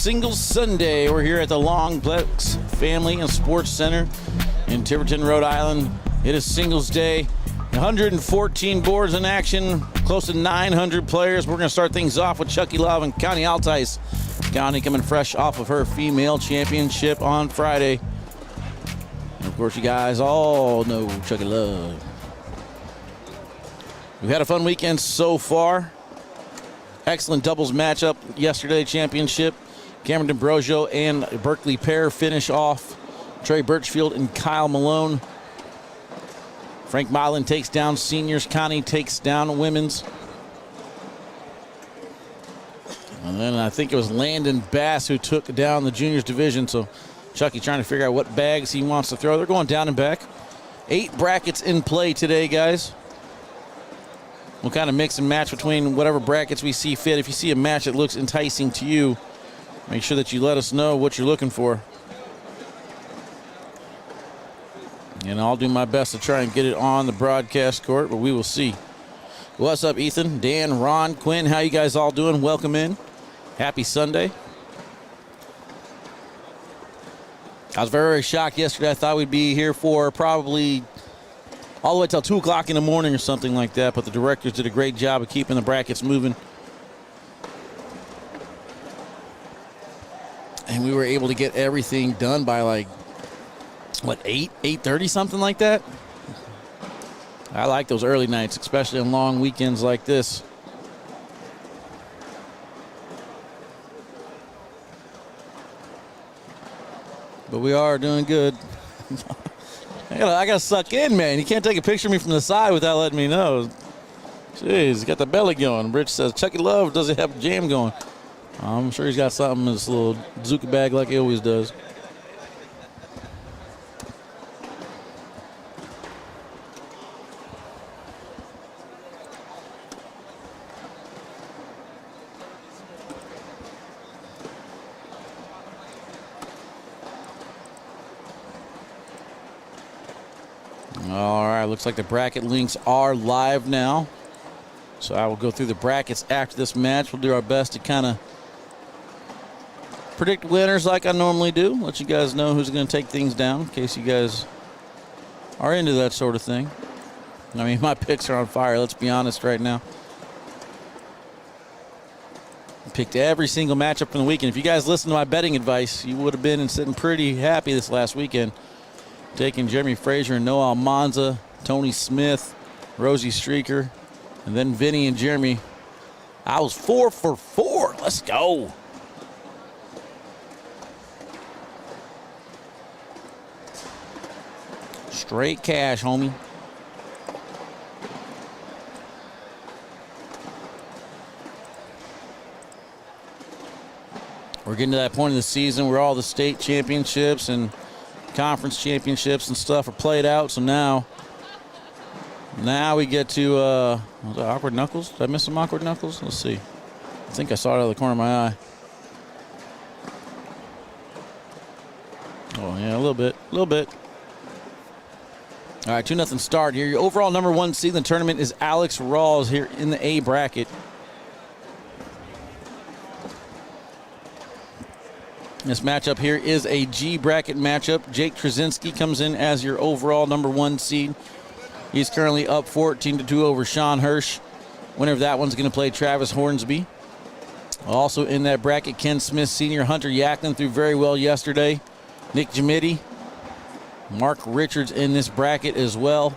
Singles Sunday. We're here at the Longplex Family and Sports Center in Tiverton, Rhode Island. It is Singles Day. 114 boards in action, close to 900 players. We're going to start things off with Chucky Love and Connie Altice. Connie coming fresh off of her female championship on Friday. And of course, you guys all know Chucky Love. We've had a fun weekend so far. Excellent doubles matchup yesterday, championship. Cameron D'Ambrosio and Berkeley pair finish off. Trey Birchfield and Kyle Malone. Frank Modlin takes down seniors. Connie takes down women's. And then I think it was Landon Bass who took down the juniors division. So Chucky trying to figure out what bags he wants to throw. They're going down and back. 8 brackets in play today, guys. We'll kind of mix and match between whatever brackets we see fit. If you see a match that looks enticing to you, make sure that you let us know what you're looking for. And I'll do my best to try and get it on the broadcast court, but we will see. What's up, Ethan, Dan, Ron, Quinn? How you guys all doing? Welcome in. Happy Sunday. I was very, very shocked yesterday. I thought we'd be here for probably all the way till 2 o'clock in the morning or something like that, but the directors did a great job of keeping the brackets moving. And we were able to get everything done by like, what, 8:30, something like that? I like those early nights, especially on long weekends like this. But we are doing good. I gotta suck in, man. You can't take a picture of me from the side without letting me know. Jeez, got the belly going. Rich says, Chucky Love, does he have a jam going? I'm sure he's got something in his little Zuka bag like he always does. All right, looks like the bracket links are live now. So I will go through the brackets after this match. We'll do our best to kind of predict winners like I normally do. Let you guys know who's going to take things down in case you guys are into that sort of thing. I mean, my picks are on fire, let's be honest right now. Picked every single matchup from the weekend. If you guys listened to my betting advice, you would have been sitting pretty happy this last weekend. Taking Jeremy Frazier and Noah Almanza, Tony Smith, Rosie Streaker, and then Vinny and Jeremy. I was 4 for 4. Let's go. Straight cash, homie. We're getting to that point of the season where all the state championships and conference championships and stuff are played out. So now we get to was that awkward knuckles? Did I miss some awkward knuckles? Let's see. I think I saw it out of the corner of my eye. Oh yeah, a little bit. All right, 2-0 start here. Your overall number 1 seed in the tournament is Alex Rawls here in the A bracket. This matchup here is a G bracket matchup. Jake Terezinski comes in as your overall number 1 seed. He's currently up 14-2 over Sean Hirsch. Winner of that one's going to play Travis Hornsby. Also in that bracket, Ken Smith Sr., Hunter Jacklin threw very well yesterday. Nick Jamiti, Mark Richards in this bracket as well.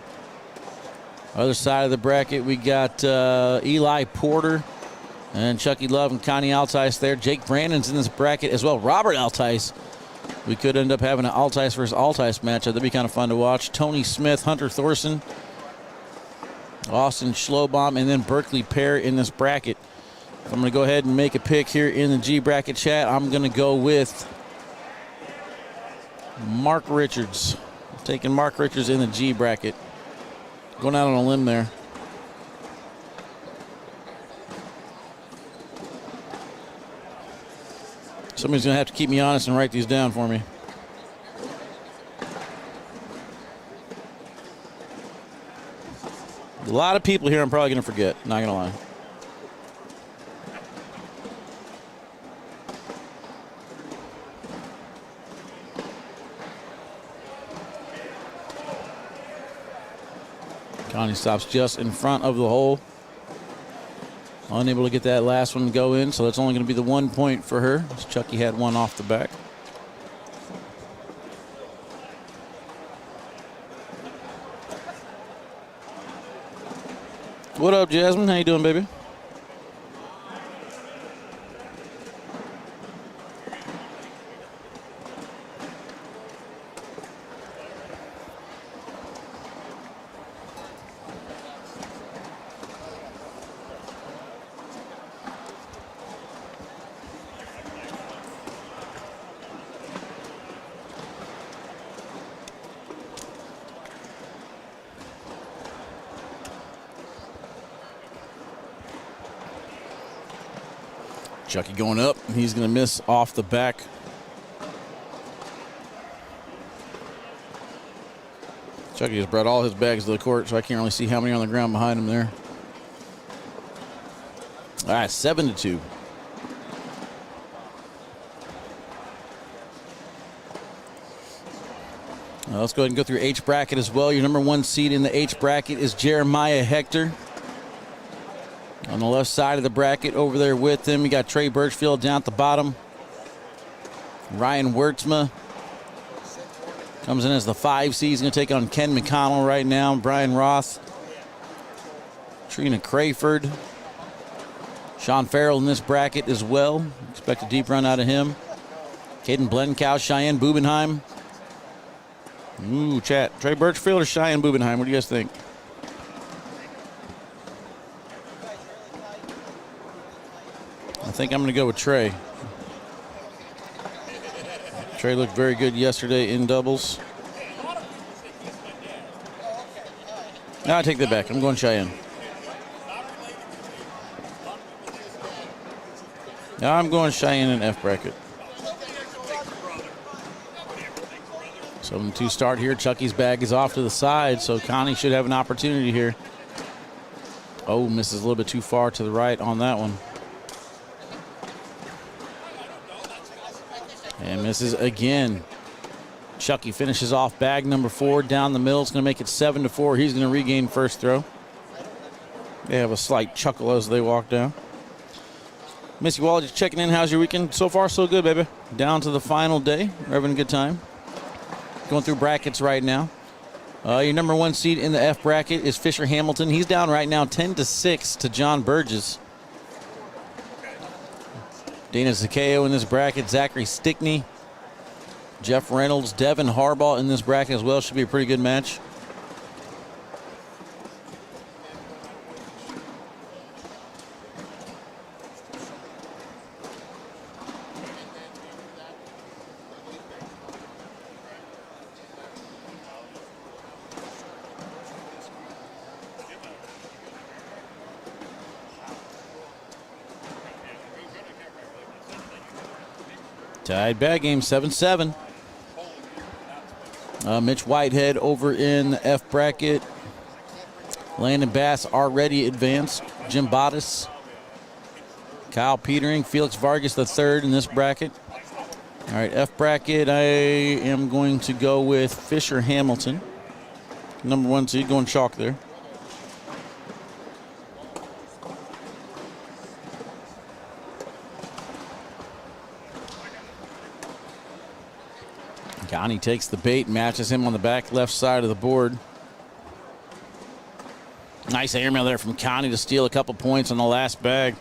Other side of the bracket, we got Eli Porter and Chucky Love and Connie Altice there. Jake Brandon's in this bracket as well. Robert Altice. We could end up having an Altice versus Altice matchup. That'd be kind of fun to watch. Tony Smith, Hunter Thorson, Austin Schlobaum, and then Berkeley pair in this bracket. I'm going to go ahead and make a pick here in the G bracket chat. I'm going to go with Mark Richards. I'm taking Mark Richards in the G bracket. Going out on a limb there. Somebody's going to have to keep me honest and write these down for me. A lot of people here I'm probably going to forget, not going to lie. Connie stops just in front of the hole. Unable to get that last one to go in, so that's only going to be the 1 point for her. As Chucky had one off the back. What up, Jasmine? How you doing, baby? Chucky going up. He's going to miss off the back. Chucky just brought all his bags to the court, so I can't really see how many on the ground behind him there. All right, 7-2. Let's go ahead and go through H bracket as well. Your number 1 seed in the H bracket is Jeremiah Hector. On the left side of the bracket over there with him, you got Trey Birchfield down at the bottom. Ryan Wertzma comes in as the 5 seed. He's going to take on Ken McConnell right now. Brian Roth. Trina Crayford. Sean Farrell in this bracket as well. Expect a deep run out of him. Caden Blenkow, Cheyenne Bubenheim. Ooh, chat. Trey Birchfield or Cheyenne Bubenheim? What do you guys think? I think I'm going to go with Trey. Trey looked very good yesterday in doubles. No, I take that back. I'm going Cheyenne. Now I'm going Cheyenne in F bracket. 7-2 start here. Chucky's bag is off to the side, so Connie should have an opportunity here. Oh, misses a little bit too far to the right on that one. And misses again. Chucky finishes off bag number 4 down the middle. It's going to make it 7-4. He's going to regain first throw. They have a slight chuckle as they walk down. Missy Wall, just checking in. How's your weekend? So far, so good, baby. Down to the final day. We're having a good time. Going through brackets right now. Your number 1 seed in the F bracket is Fisher Hamilton. He's down right now 10-6 to John Burgess. Dana Zaccheo in this bracket. Zachary Stickney. Jeff Reynolds. Devin Harbaugh in this bracket as well. Should be a pretty good match. Tied bag game, 7-7. Mitch Whitehead over in the F bracket. Landon Bass already advanced. Jim Bottas. Kyle Petering. Felix Vargas III in this bracket. All right, F bracket, I am going to go with Fisher Hamilton. Number 1 seed, going chalk there. Connie takes the bait, matches him on the back left side of the board. Nice airmail there from Connie to steal a couple points on the last bag.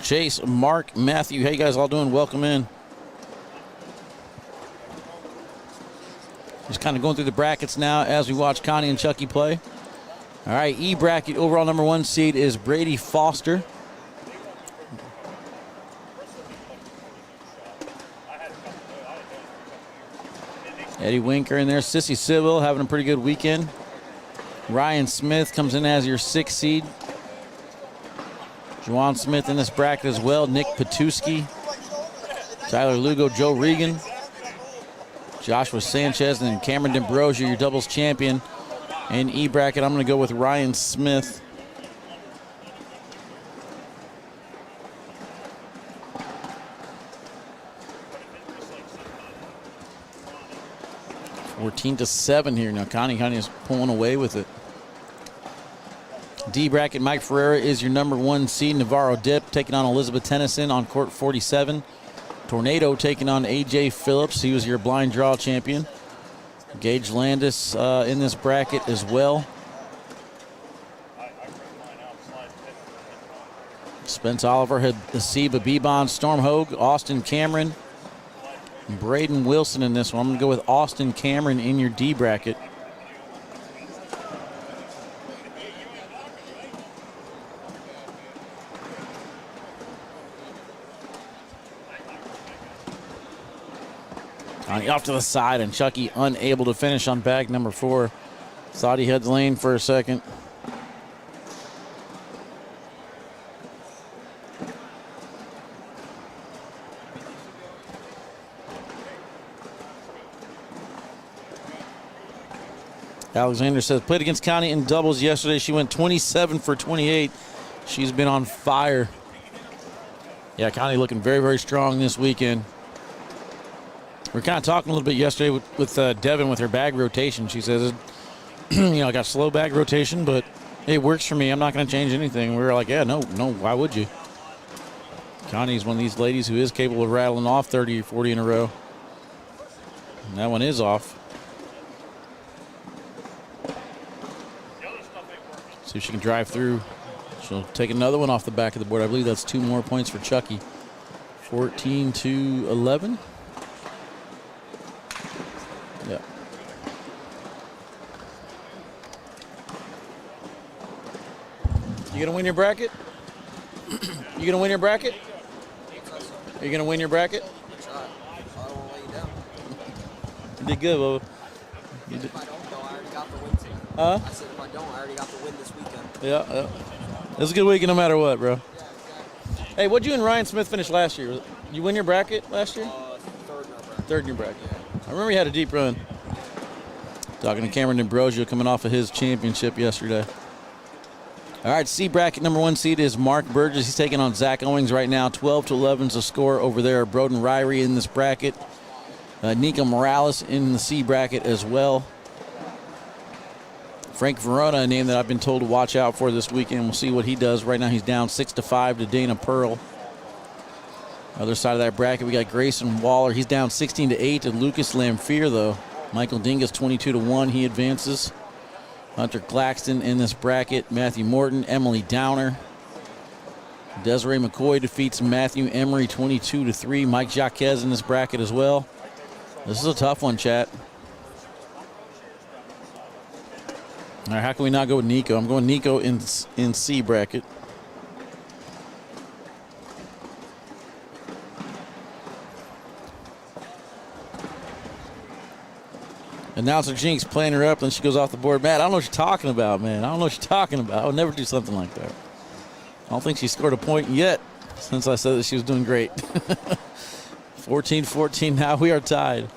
Chase, Mark, Matthew, how you guys all doing? Welcome in. Just kind of going through the brackets now as we watch Connie and Chucky play. All right, E bracket overall number 1 seed is Brady Foster. Eddie Winker in there. Sissy Sybil having a pretty good weekend. Ryan Smith comes in as your 6th seed. Juwan Smith in this bracket as well. Nick Petuski. Tyler Lugo, Joe Regan. Joshua Sanchez and Cameron D'Ambrosio, your doubles champion. In E bracket, I'm going to go with Ryan Smith. 14-7 here. Now Connie is pulling away with it. D bracket, Mike Ferreira is your number 1 seed. Navarro Dip taking on Elizabeth Tennyson on court 47. Tornado taking on AJ Phillips. He was your blind draw champion. Gage Landis in this bracket as well. Spence Oliver had Asiba Bebon, Storm Hogue, Austin Cameron, and Braden Wilson in this one. I'm going to go with Austin Cameron in your D bracket. Off to the side, and Chucky unable to finish on bag number 4. Thought he had the lane for a second. Alexander says, played against Connie in doubles yesterday. She went 27 for 28. She's been on fire. Yeah, Connie looking very, very strong this weekend. We were kind of talking a little bit yesterday with Devin with her bag rotation. She says, I got slow bag rotation, but it works for me. I'm not going to change anything. We were like, yeah, no, why would you? Connie's one of these ladies who is capable of rattling off 30 or 40 in a row. And that one is off. See if she can drive through. She'll take another one off the back of the board. I believe that's 2 more points for Chucky. 14-11. Yeah. You gonna win your bracket? You gonna win your bracket? Are you gonna win your bracket? I don't want to let you down. You did good, Bubba. If I don't, though, I already got the win today. Huh? I said if I don't, I already got the win this weekend. Yeah. It's a good weekend no matter what, bro. Yeah, exactly. Hey, what'd you and Ryan Smith finish last year? You win your bracket last year? Third in our bracket. Third in your bracket. Yeah. I remember he had a deep run. Talking to Cameron Ambrosio coming off of his championship yesterday. All right, C bracket number 1 seed is Mark Burgess. He's taking on Zach Owings right now. 12-11 is the score over there. Broden Ryrie in this bracket. Nico Morales in the C bracket as well. Frank Verona, a name that I've been told to watch out for this weekend. We'll see what he does. Right now he's down 6-5 to Dana Pearl. Other side of that bracket, we got Grayson Waller. He's down 16-8 to Lucas Lamphere, though. Michael Dingus 22-1. He advances. Hunter Claxton in this bracket. Matthew Morton, Emily Downer. Desiree McCoy defeats Matthew Emery 22-3. Mike Jacques in this bracket as well. This is a tough one, chat. All right, how can we not go with Nico? I'm going Nico in C bracket. Announcer Jinx playing her up, then she goes off the board. Matt, I don't know what you're talking about, man. I don't know what you're talking about. I would never do something like that. I don't think she scored a point yet since I said that she was doing great. 14-14 now. We are tied.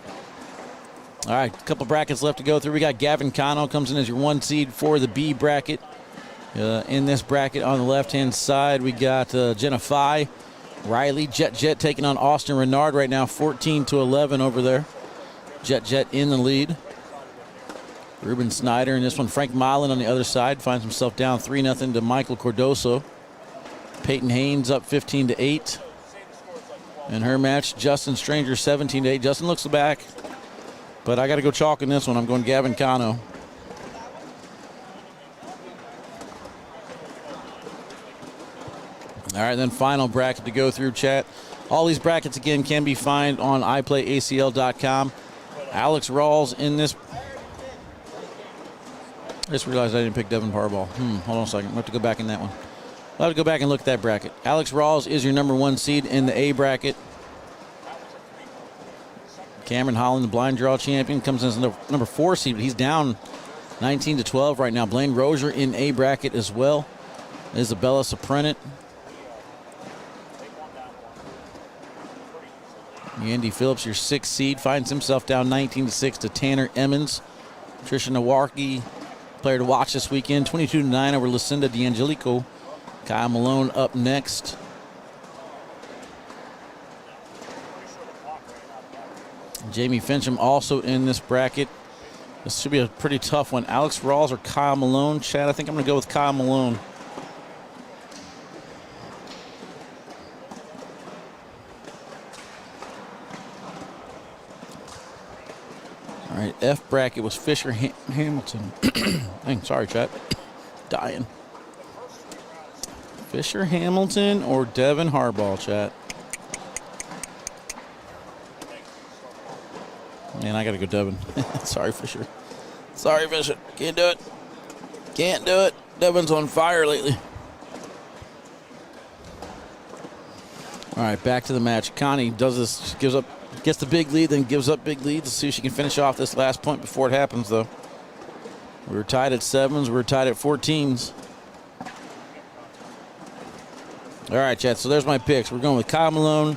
All right, a couple brackets left to go through. We got Gavin Cano comes in as your 1 seed for the B bracket. In this bracket on the left-hand side, we got Jenna Fye, Riley, Jet taking on Austin Renard right now, 14-11 over there. Jet in the lead. Ruben Snyder in this one. Frank Modlin on the other side finds himself down 3-0 to Michael Cordoso. Peyton Haynes up 15-8 in her match. Justin Stranger 17-8. Justin looks back, but I got to go chalk in this one. I'm going Gavin Cano. All right, then final bracket to go through, chat. All these brackets, again, can be found on iPlayACL.com. Alex Rawls in this. I just realized I didn't pick Devin Harbaugh. Hold on a second. We'll have to go back in that one. We'll have to go back and look at that bracket. Alex Rawls is your number 1 seed in the A bracket. Cameron Holland, the blind draw champion, comes in as number 4 seed, but he's down 19-12 right now. Blaine Rozier in A bracket as well. Isabella Suprenant. Andy Phillips, your 6th seed, finds himself down 19-6 to Tanner Emmons. Tricia Nowarki, player to watch this weekend, 22-9 over Lucinda D'Angelico. Kyle Malone up next. Jamie Fincham also in this bracket. This should be a pretty tough one. Alex Rawls or Kyle Malone? Chad, I think I'm going to go with Kyle Malone. All right, F bracket was Fisher Hamilton. Dang, sorry, Chad. Dying. Fisher Hamilton or Devin Harbaugh, Chad? Man, I got to go Devin. Sorry, Fisher. Sorry, Fisher. Can't do it. Can't do it. Devin's on fire lately. All right, back to the match. Connie does this, gets the big lead, then gives up big lead. Let's see if she can finish off this last point before it happens, though. We were tied at 7s. We were tied at 14s. All right, chat. So there's my picks. We're going with Kyle Malone,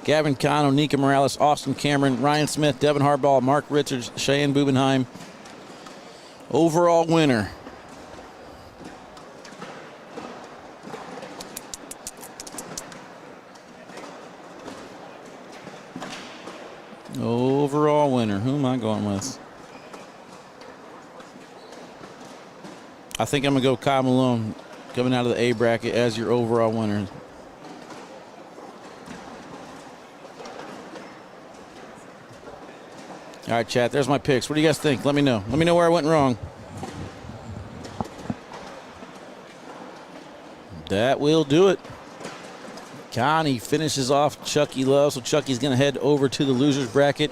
Gavin Cano, Nika Morales, Austin Cameron, Ryan Smith, Devin Harbaugh, Mark Richards, Cheyenne Bubenheim. Overall winner. Overall winner. Who am I going with? I think I'm going to go Kyle Malone coming out of the A bracket as your overall winner. All right, chat, there's my picks. What do you guys think? Let me know. Let me know where I went wrong. That will do it. Connie finishes off Chucky Love, so Chucky's going to head over to the losers bracket.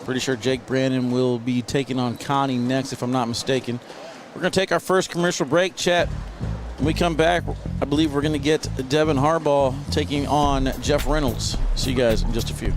Pretty sure Jake Brandon will be taking on Connie next, if I'm not mistaken. We're going to take our first commercial break, chat. When we come back, I believe we're going to get Devin Harbaugh taking on Jeff Reynolds. See you guys in just a few.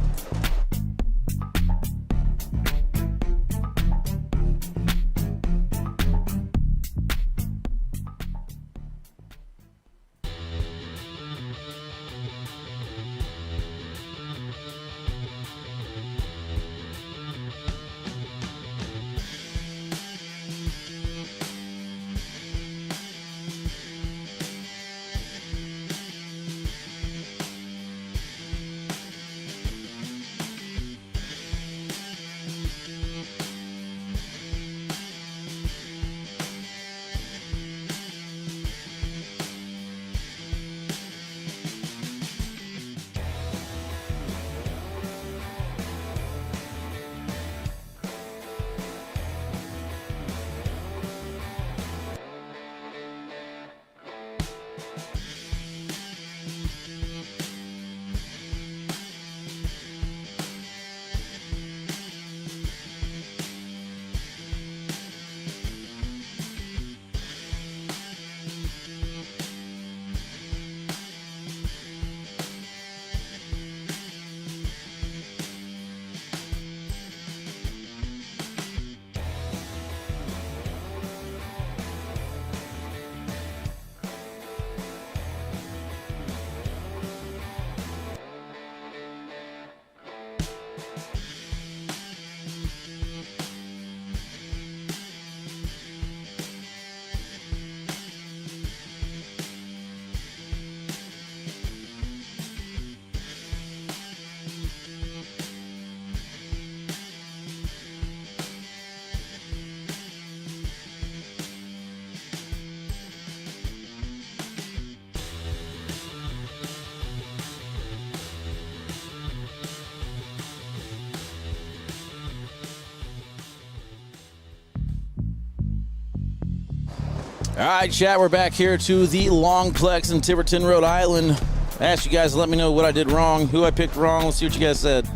All right, chat, we're back here to the Longplex in Tiverton, Rhode Island. I asked you guys to let me know what I did wrong, who I picked wrong. Let's see what you guys said.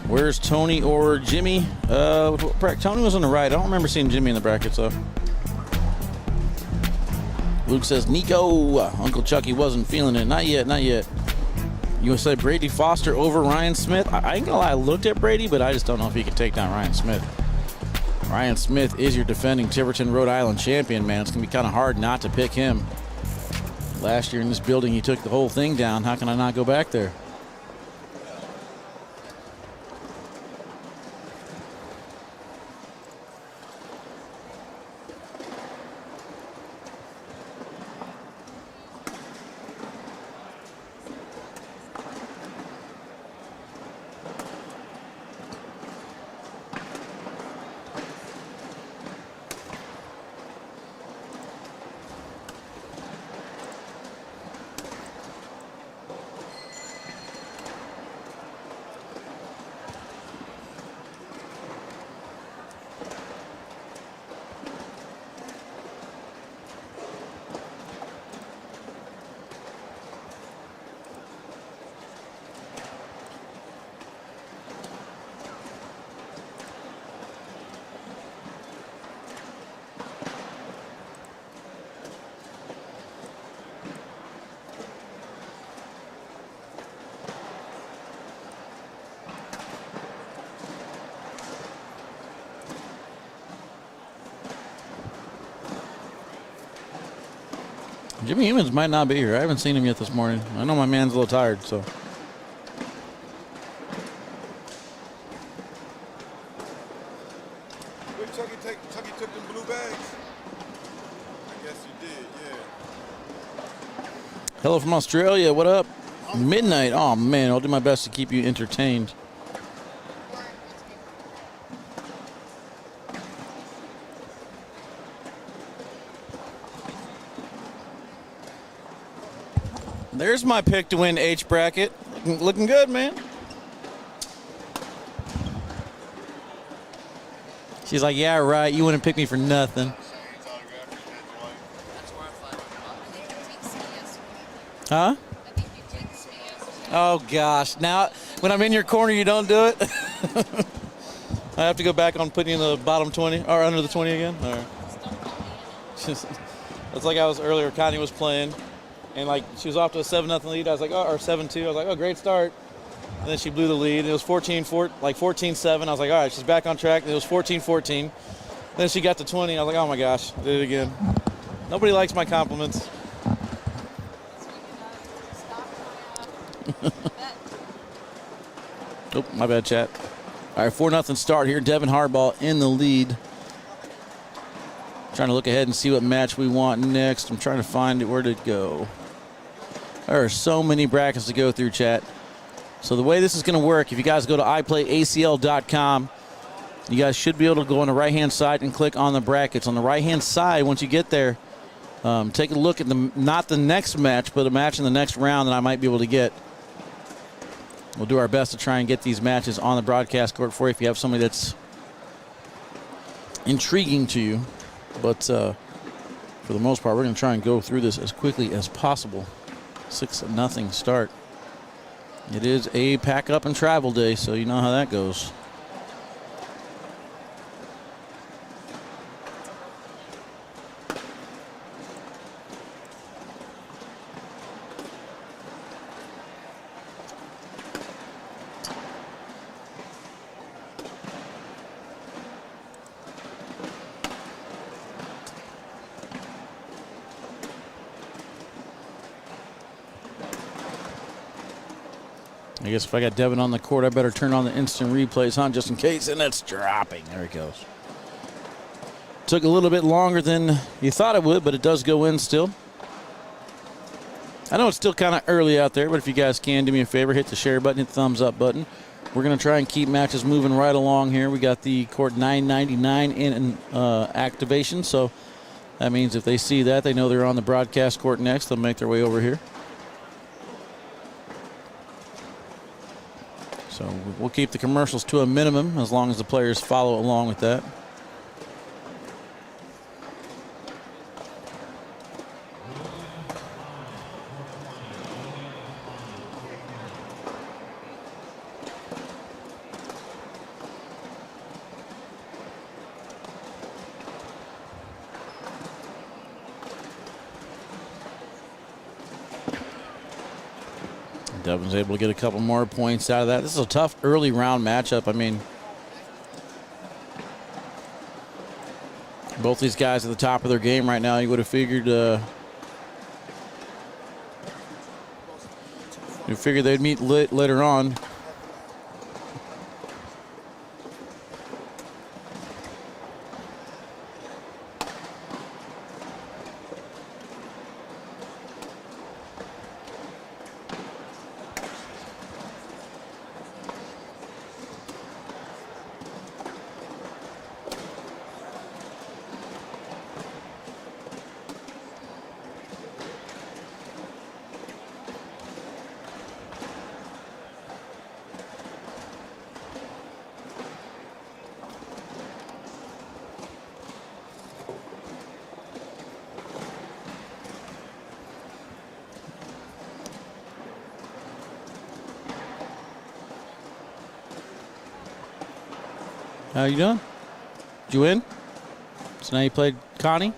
Where's Tony or Jimmy? Tony was on the right. I don't remember seeing Jimmy in the brackets, though. Luke says, Nico. Uncle Chucky wasn't feeling it. Not yet, not yet. You want to say Brady Foster over Ryan Smith? I ain't gonna lie, I looked at Brady, but I just don't know if he could take down Ryan Smith. Ryan Smith is your defending Tiverton, Rhode Island champion, man. It's going to be kind of hard not to pick him. Last year in this building, he took the whole thing down. How can I not go back there? Jimmy Humans might not be here. I haven't seen him yet this morning. I know my man's a little tired, so. Wait, Chucky took them blue bags? I guess you did, yeah. Hello from Australia. What up? Midnight. Oh, man. I'll do my best to keep you entertained. There's my pick to win H bracket. Looking good, man. She's like, yeah, right. You wouldn't pick me for nothing. Huh? Oh, gosh. Now, when I'm in your corner, you don't do it? I have to go back on putting you in the bottom 20 or under the 20 again? All right. That's like I was earlier. Connie was playing. And, like, she was off to a 7-0 lead. I was like, oh, or 7-2. I was like, oh, great start. And then she blew the lead. It was 14-7. I was like, all right, she's back on track. And it was 14-14. Then she got to 20. I was like, oh, my gosh, did it again. Nobody likes my compliments. Oh, my bad, chat. All right, 4-0 start here. Devin Harbaugh in the lead. Trying to look ahead and see what match we want next. I'm trying to find it. Where did it go? There are so many brackets to go through, chat. So the way this is going to work, if you guys go to iPlayACL.com, you guys should be able to go on the right-hand side and click on the brackets. On the right-hand side, once you get there, take a look at not the next match, but a match in the next round that I might be able to get. We'll do our best to try and get these matches on the broadcast court for you if you have somebody that's intriguing to you. But for the most part, we're going to try and go through this as quickly as possible. 6-0 start. It is a pack up and travel day, so you know how that goes. I guess if I got Devin on the court, I better turn on the instant replays, huh, just in case. And it's dropping. There it goes. Took a little bit longer than you thought it would, but it does go in still. I know it's still kind of early out there, but if you guys can, do me a favor, hit the share button, hit the thumbs up button. We're going to try and keep matches moving right along here. We got the court 999 in activation, so that means if they see that, they know they're on the broadcast court next. They'll make their way over here. So we'll keep the commercials to a minimum as long as the players follow along with that. Devin's able to get a couple more points out of that. This is a tough early round matchup. I mean, both these guys at the top of their game right now. You would have figured they'd meet later on. How you doing? Did you win? So now you played Connie?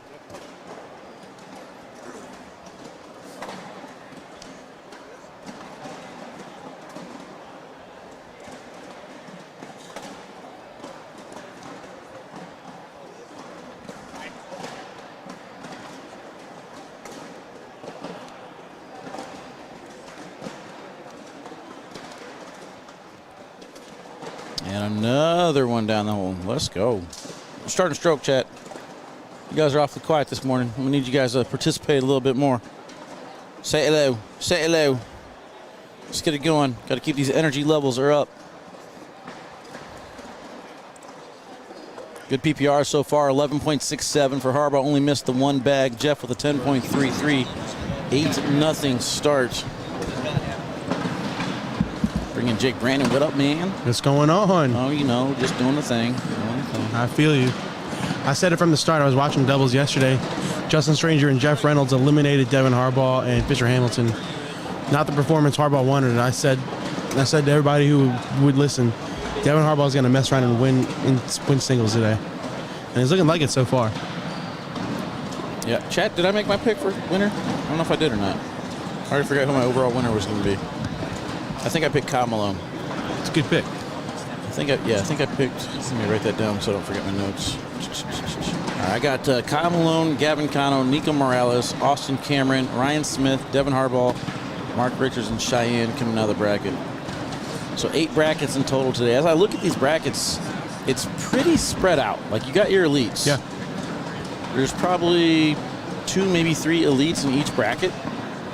Another one down the hole. Let's go. Starting stroke, chat. You guys are awfully quiet this morning. We need you guys to participate a little bit more. Say hello. Say hello. Let's get it going. Got to keep these energy levels are up. Good PPR so far, 11.67 for Harbaugh. Only missed the one bag. Jeff with a 10.33. 8-0 start. Bringing Jake Brandon. What up, man? What's going on? Oh, you know, just doing the thing. I feel you. I said it from the start. I was watching doubles yesterday. Justin Stranger and Jeff Reynolds eliminated Devin Harbaugh and Fisher Hamilton. Not the performance Harbaugh wanted. And I said to everybody who would listen, Devin Harbaugh's going to mess around and win singles today. And it's looking like it so far. Yeah. Chat, did I make my pick for winner? I don't know if I did or not. I already forgot who my overall winner was going to be. I think I picked Kyle Malone. It's a good pick. I think I picked. Let me write that down so I don't forget my notes. All right, I got Kyle Malone, Gavin Cano, Nico Morales, Austin Cameron, Ryan Smith, Devin Harbaugh, Mark Richards, and Cheyenne coming out of the bracket. So 8 brackets in total today. As I look at these brackets, it's pretty spread out. Like, you got your elites. Yeah. There's probably 2, maybe 3 elites in each bracket.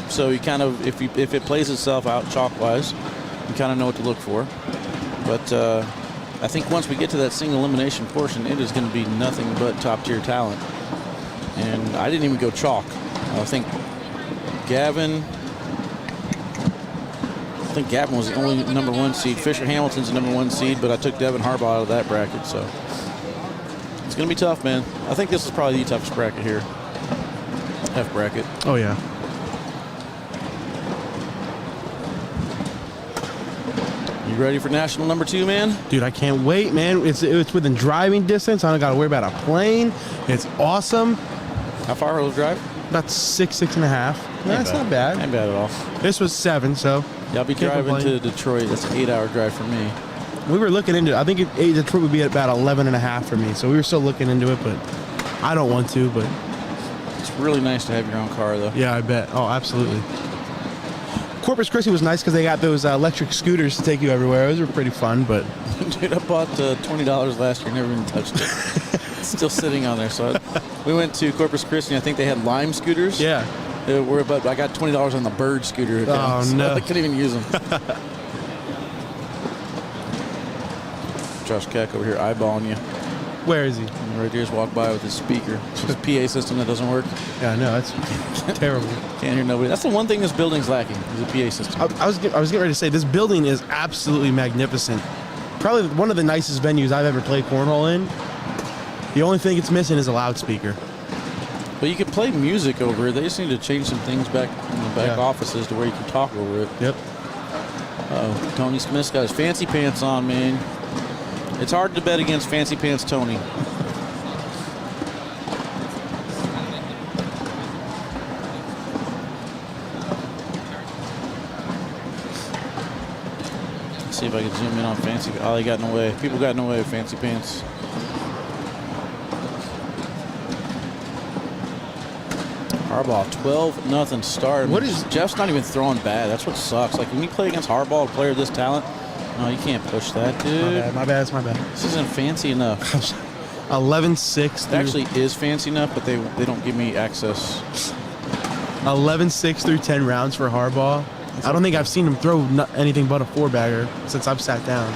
So you kind of, if it plays itself out chalk-wise, you kind of know what to look for. But I think once we get to that single elimination portion, it is going to be nothing but top-tier talent. And I didn't even go chalk. I think Gavin was the only number 1 seed. Fisher Hamilton's the number 1 seed, but I took Devin Harbaugh out of that bracket, so it's going to be tough, man. I think this is probably the toughest bracket here. F bracket. Oh, yeah. You ready for national number 2, man? Dude, I can't wait, man. It's within driving distance. I don't got to worry about a plane. It's awesome. How far will it drive? About 6.5. That's not bad. Ain't bad at all. This was 7, so. Yeah, I'll be Can't driving complain. to Detroit. That's an 8-hour drive for me. We were looking into it. I think Detroit would be at about 11.5 for me. So we were still looking into it, but I don't want to. But It's really nice to have your own car, though. yeah, I bet. Oh, absolutely. Corpus Christi was nice because they got those electric scooters to take you everywhere. Those were pretty fun, but Dude, I bought $20 last year, never even touched it. It's still sitting on there. So we went to Corpus Christi. I think they had Lime scooters. yeah. But I got $20 on the Bird scooter account. Oh, so no. I couldn't even use them. Josh Keck over here eyeballing you. Where is he? Right here's walk by with his speaker. It's his PA system that doesn't work. Yeah, I know. That's terrible. Can't hear nobody. That's the one thing this building's lacking, is a PA system. I was getting ready to say, this building is absolutely magnificent. Probably one of the nicest venues I've ever played cornhole in. The only thing it's missing is a loudspeaker. But you can play music over it. They just need to change some things back in the back offices to where you can talk over it. Yep. Uh-oh. Tony Smith's got his fancy pants on, man. It's hard to bet against fancy pants Tony. Let's see if I can zoom in on fancy. Oh, they got in the way. People got in the way of fancy pants. Harbaugh, 12-0 start. What is- Jeff's not even throwing bad. That's what sucks. Like, when you play against Harbaugh, a player of this talent, no, you can't push that, dude. My bad. It's my bad. This isn't fancy enough. 11-6. It actually is fancy enough, but they don't give me access. 11-6 through 10 rounds for Harbaugh. I don't think I've seen him throw anything but a 4-bagger since I've sat down.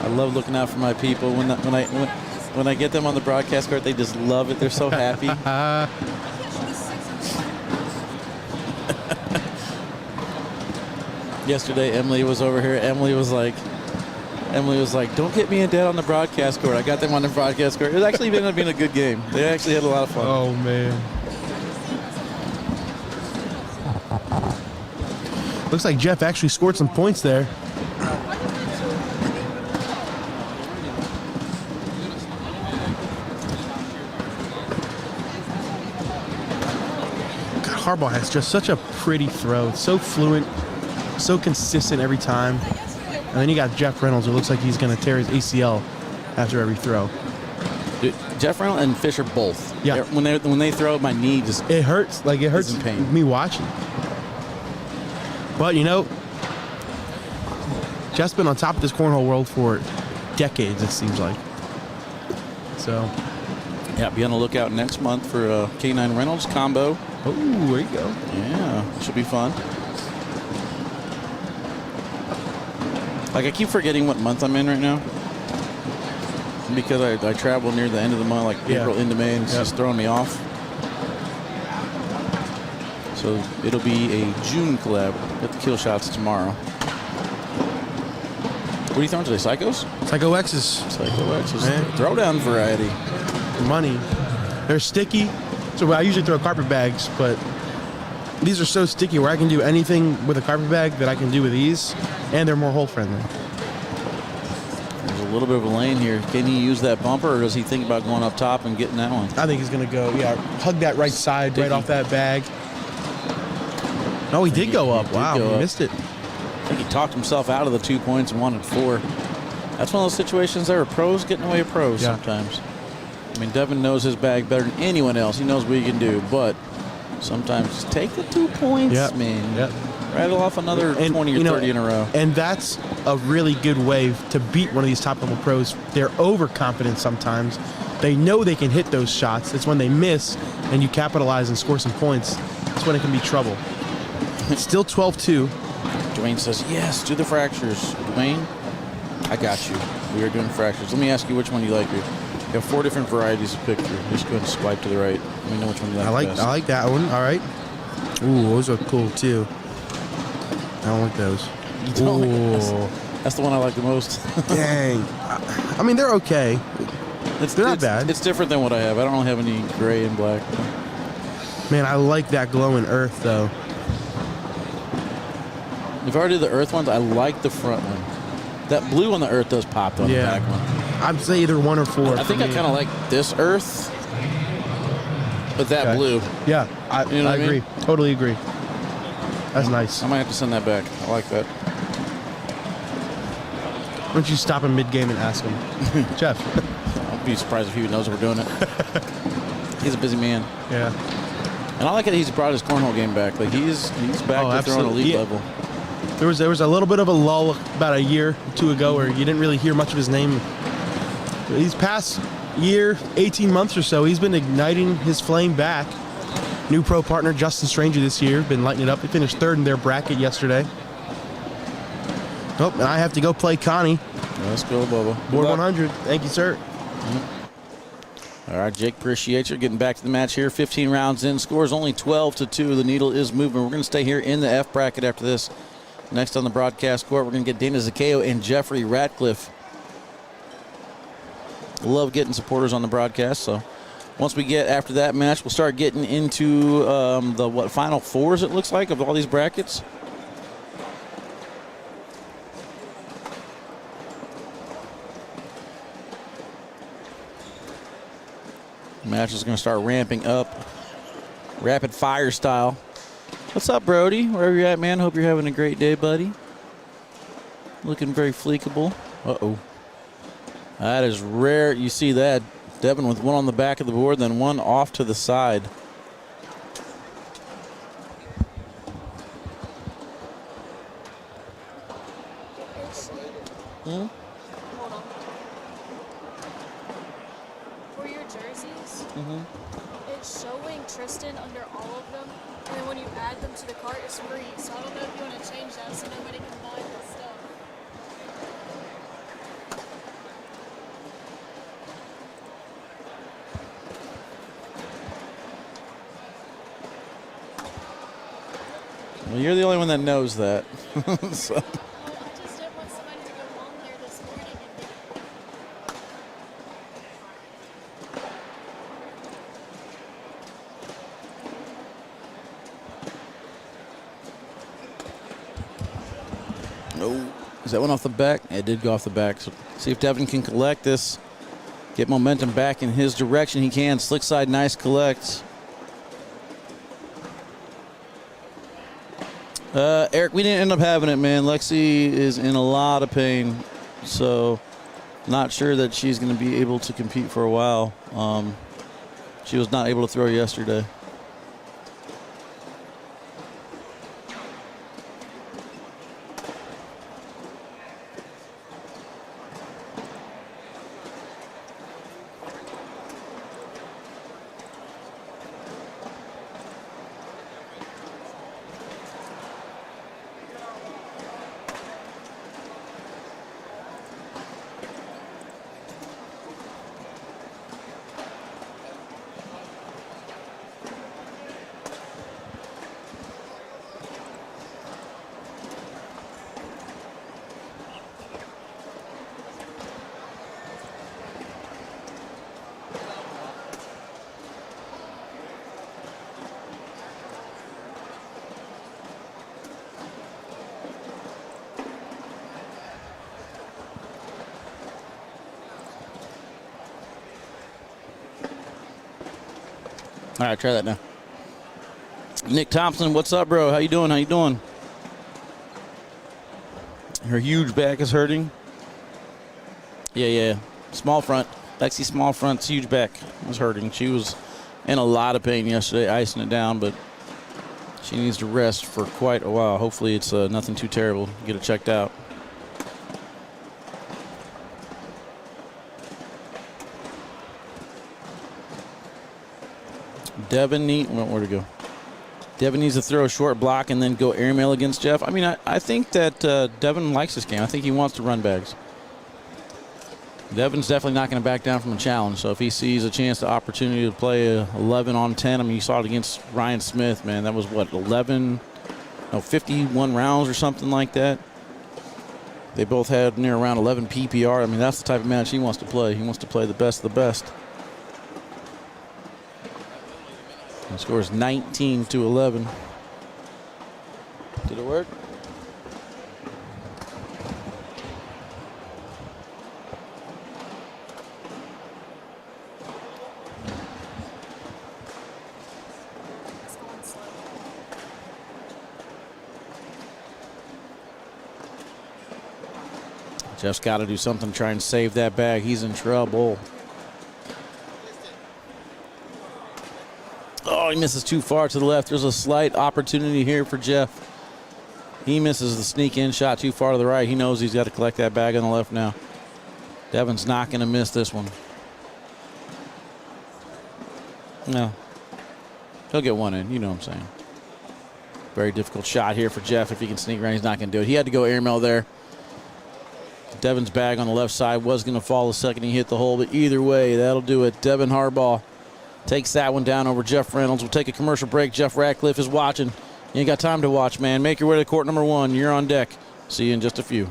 I love looking out for my people. When I get them on the broadcast court, they just love it. They're so happy. Yesterday, Emily was over here. Emily was like, "Don't get me and Dad on the broadcast court." I got them on the broadcast court. It actually ended up being a good game. They actually had a lot of fun. Oh, man. Looks like Jeff actually scored some points there. God, Harbaugh has just such a pretty throw. It's so fluent, so consistent every time. And then you got Jeff Reynolds, who looks like he's going to tear his ACL after every throw. Dude, Jeff Reynolds and Fisher both. Yeah. When they throw, my knee just. It hurts. Like, it hurts in pain. me watching. But, you know, Jeff's been on top of this cornhole world for decades, it seems like. So, Yeah, be on the lookout next month for K9 Reynolds combo. oh, there you go. Yeah, should be fun. Like, I keep forgetting what month I'm in right now. Because I travel near the end of the month, like Yeah. April into May, and it's just throwing me off. So it'll be a June collab. Get the kill shots tomorrow. What are you throwing today? Psychos? Psycho X's. Psycho X's. Yeah. Throwdown variety. Money. They're sticky. So I usually throw carpet bags, but these are so sticky where I can do anything with a carpet bag that I can do with these, and they're more hole friendly. There's a little bit of a lane here. Can he use that bumper, or does he think about going up top and getting that one? I think he's gonna go, hug that right side, Sticky. right off that bag. No, he did go up. did Wow, go he up. missed it. I think he talked himself out of the 2 points and wanted 4. That's one of those situations there. Pros getting away with pros Yeah. sometimes. I mean, Devin knows his bag better than anyone else. He knows what he can do, but sometimes just take the 2 points, Yep. man. Yep. Rattle off another 20 or 30 in a row. And that's a really good way to beat one of these top level pros. They're overconfident sometimes. They know they can hit those shots. It's when they miss and you capitalize and score some points. That's when it can be trouble. It's still 12-2. Dwayne says, yes, do the fractures. Dwayne, I got you. We are doing fractures. Let me ask you which one you like here. You have 4 different varieties of picture. Just go ahead and swipe to the right. Let me know which one you like best. I like that one. All right. Ooh, those are cool too. I don't like those. You don't like Ooh, those? That's the one I like the most. dang. I mean, they're okay. They're not bad. It's different than what I have. I don't have any gray and black. Man, I like that glowing earth though. If I already did the earth ones, I like the front one. That blue on the earth does pop on the back one. I'd say either 1 or 4. I think I kind of like this earth, but that Okay. blue. Yeah, I You know what I agree. mean? Totally agree. That's nice. I might have to send that back. I like that. Why don't you stop him mid-game and ask him? Jeff. I'd be surprised if he knows we're doing it. He's a busy man. Yeah. And I like that he's brought his cornhole game back. Like he's back to throwing elite Yeah. level. There was a little bit of a lull about a year or 2 ago where you didn't really hear much of his name. These past year, 18 months or so, he's been igniting his flame back. New pro partner Justin Stranger this year, been lighting it up. He finished 3rd in their bracket yesterday. Oh, and I have to go play Connie. Let's go, Bubba. Good Board luck. 100. Thank you, sir. All right, Jake, appreciate you getting back to the match here. 15 rounds in, scores only 12-2. The needle is moving. We're going to stay here in the F bracket after this. Next on the broadcast court, we're going to get Dana Zaccheo and Jeffrey Ratcliffe. Love getting supporters on the broadcast. So once we get after that match, we'll start getting into the final 4s, it looks like, of all these brackets. The match is going to start ramping up, rapid fire style. What's up, Brody? Wherever you're at, man. Hope you're having a great day, buddy. Looking very fleekable. Uh-oh. That is rare. You see that. Devin with one on the back of the board, then one off to the side. For your jerseys, it's showing Tristan under all of them, and then when you add them to the cart, it's free. So I don't know if you want to change that so nobody can buy this stuff. Well, you're the only one that knows that. So. Well, I just didn't want somebody to go on there this morning and get No. Is that one off the back? It did go off the back. So see if Devin can collect this. Get momentum back in his direction. He can. Slick side, nice collect. Eric, we didn't end up having it, man. Lexi is in a lot of pain. So not sure that she's going to be able to compete for a while. She was not able to throw yesterday. All right, try that now. Nick Thompson, what's up, bro? How you doing? Her huge back is hurting. Yeah. Small front. Lexi small front's huge back was hurting. She was in a lot of pain yesterday, icing it down, but she needs to rest for quite a while. Hopefully it's nothing too terrible. Get it checked out. Devin where to go? Devin needs to throw a short block and then go airmail against Jeff. I mean, I think that Devin likes this game. I think he wants to run bags. Devin's definitely not going to back down from a challenge. So if he sees a chance, the opportunity to play 11 on 10, I mean, you saw it against Ryan Smith, man. That was what, 51 rounds or something like that. They both had near around 11 PPR. I mean, that's the type of match he wants to play. He wants to play the best of the best. The score is 19-11. Did it work? It's going slow. Jeff's got to do something to try and save that bag. He's in trouble. Oh, he misses too far to the left. There's a slight opportunity here for Jeff. He misses the sneak-in shot too far to the right. He knows he's got to collect that bag on the left now. Devin's not going to miss this one. No. He'll get one in. You know what I'm saying. Very difficult shot here for Jeff. If he can sneak around, he's not going to do it. He had to go airmail there. Devin's bag on the left side was going to fall the second he hit the hole, but either way, that'll do it. Devin Harbaugh takes that one down over Jeff Reynolds. We'll take a commercial break. Jeff Ratcliffe is watching. You ain't got time to watch, man. Make your way to court number 1. You're on deck. See you in just a few.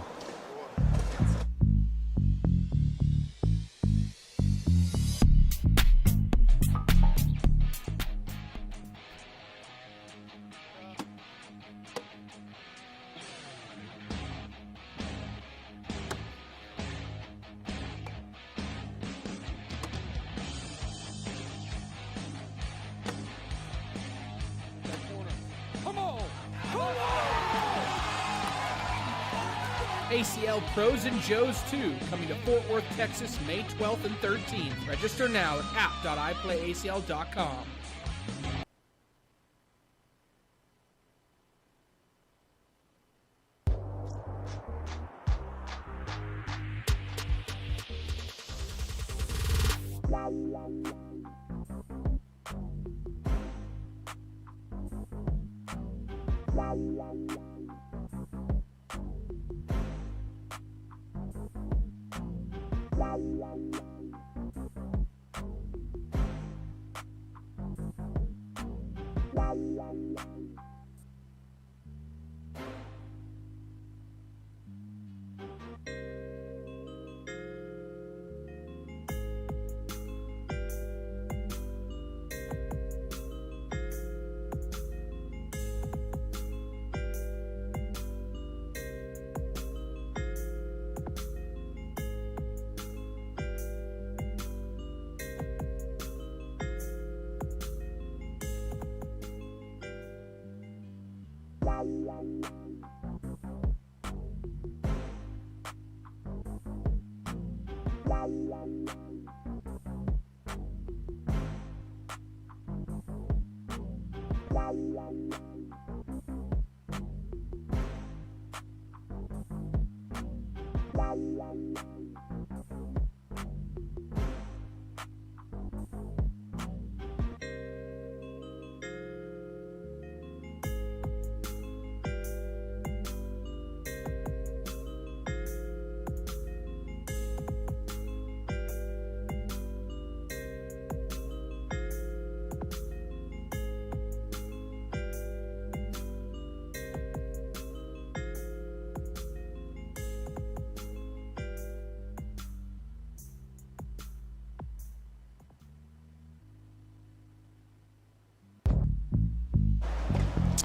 ACL Pros and Joes 2, coming to Fort Worth, Texas, May 12th and 13th. Register now at app.iplayacl.com.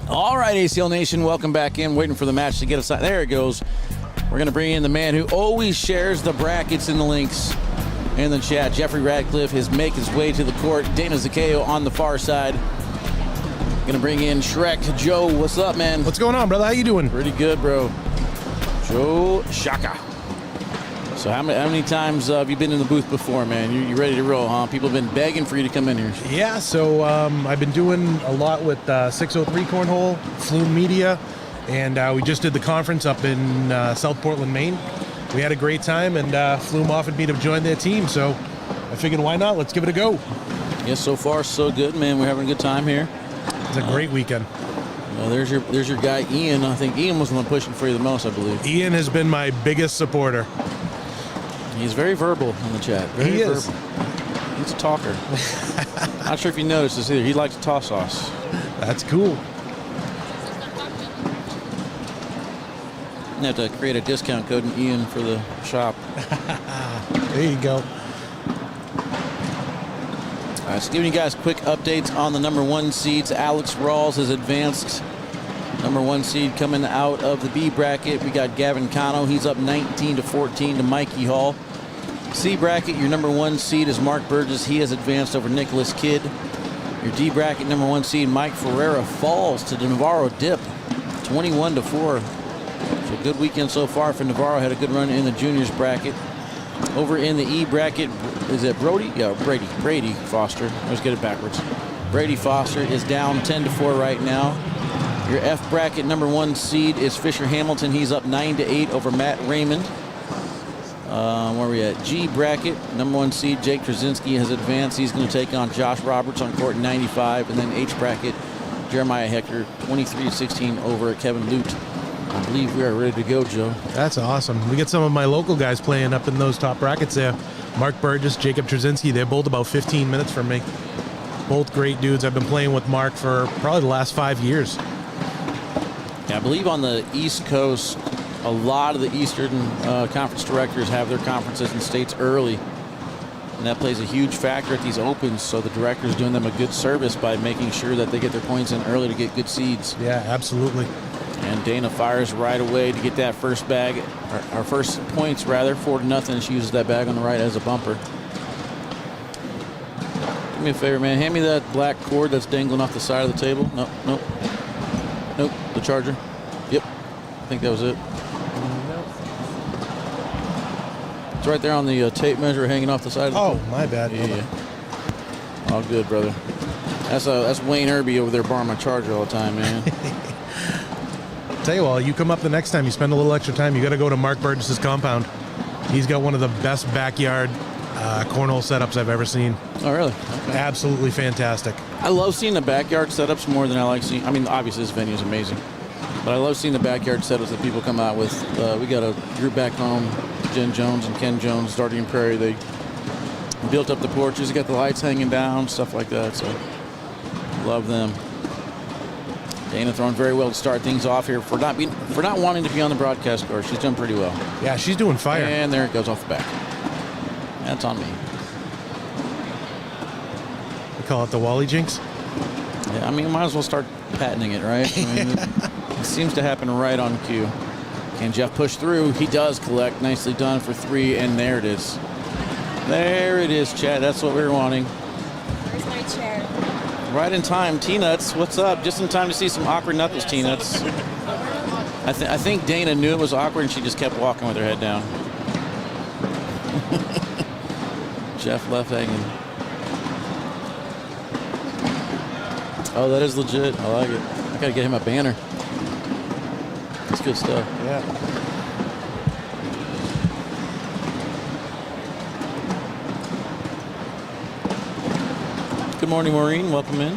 All right, ACL Nation, welcome back in. Waiting for the match to get us out. There it goes. We're going to bring in the man who always shares the brackets and the links. In the chat, Jeffrey Ratcliffe is making his way to the court. Dana Zaccheo on the far side. Gonna bring in Shrek. Joe, what's up, man? What's going on, brother? How you doing? Pretty good, bro. Joe Shaka. So how many times have you been in the booth before, man? You ready to roll, huh? People have been begging for you to come in here. Yeah, so I've been doing a lot with 603 Cornhole, Flume Media, and we just did the conference up in South Portland, Maine. We had a great time, and Flume offered me to join their team, so I figured why not? Let's give it a go. Yes, so far so good, man. We're having a good time here. It's a great weekend. There's your guy, Ian. I think Ian was the one pushing for you the most, I believe. Ian has been my biggest supporter. He's very verbal in the chat. Very verbal. Is. He's a talker. Not sure if you noticed this either. He likes to toss sauce. That's cool. You have to create a discount code in Ian for the shop. There you go. All right, so giving you guys quick updates on the number 1 seeds. Alex Rawls has advanced. Number 1 seed coming out of the B bracket. We got Gavin Cano. He's up 19-14 to Mikey Hall. C bracket, your number 1 seed is Mark Burgess. He has advanced over Nicholas Kidd. Your D bracket, number 1 seed Mike Ferreira falls to the Navarro Dip, 21-4. So good weekend so far for Navarro. Had a good run in the juniors bracket. Over in the E bracket, is it Brody? Yeah, Brady. Brady Foster. Let's get it backwards. Brady Foster is down 10-4 right now. Your F bracket, number 1 seed is Fisher Hamilton. He's up 9-8 over Matt Raymond. Where are we at? G bracket, number 1 seed Jake Terezinski has advanced. He's going to take on Josh Roberts on court 95. And then H bracket, Jeremiah Hector, 23-16 over Kevin Lute. I believe we are ready to go, Joe. That's awesome. We get some of my local guys playing up in those top brackets there. Mark Burgess, Jacob Terezinski, they're both about 15 minutes from me. Both great dudes. I've been playing with Mark for probably the last 5 years. Yeah, I believe on the East Coast, a lot of the Eastern Conference directors have their conferences in states early. And that plays a huge factor at these opens. So the director's doing them a good service by making sure that they get their points in early to get good seeds. Yeah, absolutely. And Dana fires right away to get that first bag, our first points rather, 4-0. She uses that bag on the right as a bumper. Do me a favor, man. Hand me that black cord that's dangling off the side of the table. Nope. The charger. Yep. I think that was it. It's right there on the tape measure hanging off the side of the Oh, my bad. Yeah. All good, brother. That's Wayne Irby over there borrowing my charger all the time, man. Tell you what, you come up the next time, you spend a little extra time, you got to go to Mark Burgess's compound. He's got one of the best backyard cornhole setups I've ever seen. Oh, really? Okay. Absolutely fantastic. I love seeing the backyard setups more than I like seeing. I mean, obviously this venue is amazing, but I love seeing the backyard setups that people come out with. We got a group back home, Jen Jones and Ken Jones, Darting Prairie. They built up the porches, got the lights hanging down, stuff like that. So love them. Dana throwing very well to start things off here for not wanting to be on the broadcast course. She's done pretty well. Yeah, she's doing fire. And there it goes off the back. That's on me. We call it the Wally Jinx. Yeah, I mean, might as well start patenting it, right? I mean, it seems to happen right on cue. Can Jeff push through? He does collect. Nicely done for 3, and there it is. There it is, Chad. That's what we were wanting. Where's my chair? Right in time. T-Nuts, what's up? Just in time to see some awkward knuckles, T-Nuts. I think Dana knew it was awkward, and she just kept walking with her head down. Jeff left hanging. Oh, that is legit. I like it. I gotta get him a banner. That's good stuff. Yeah. Good morning, Maureen. Welcome in.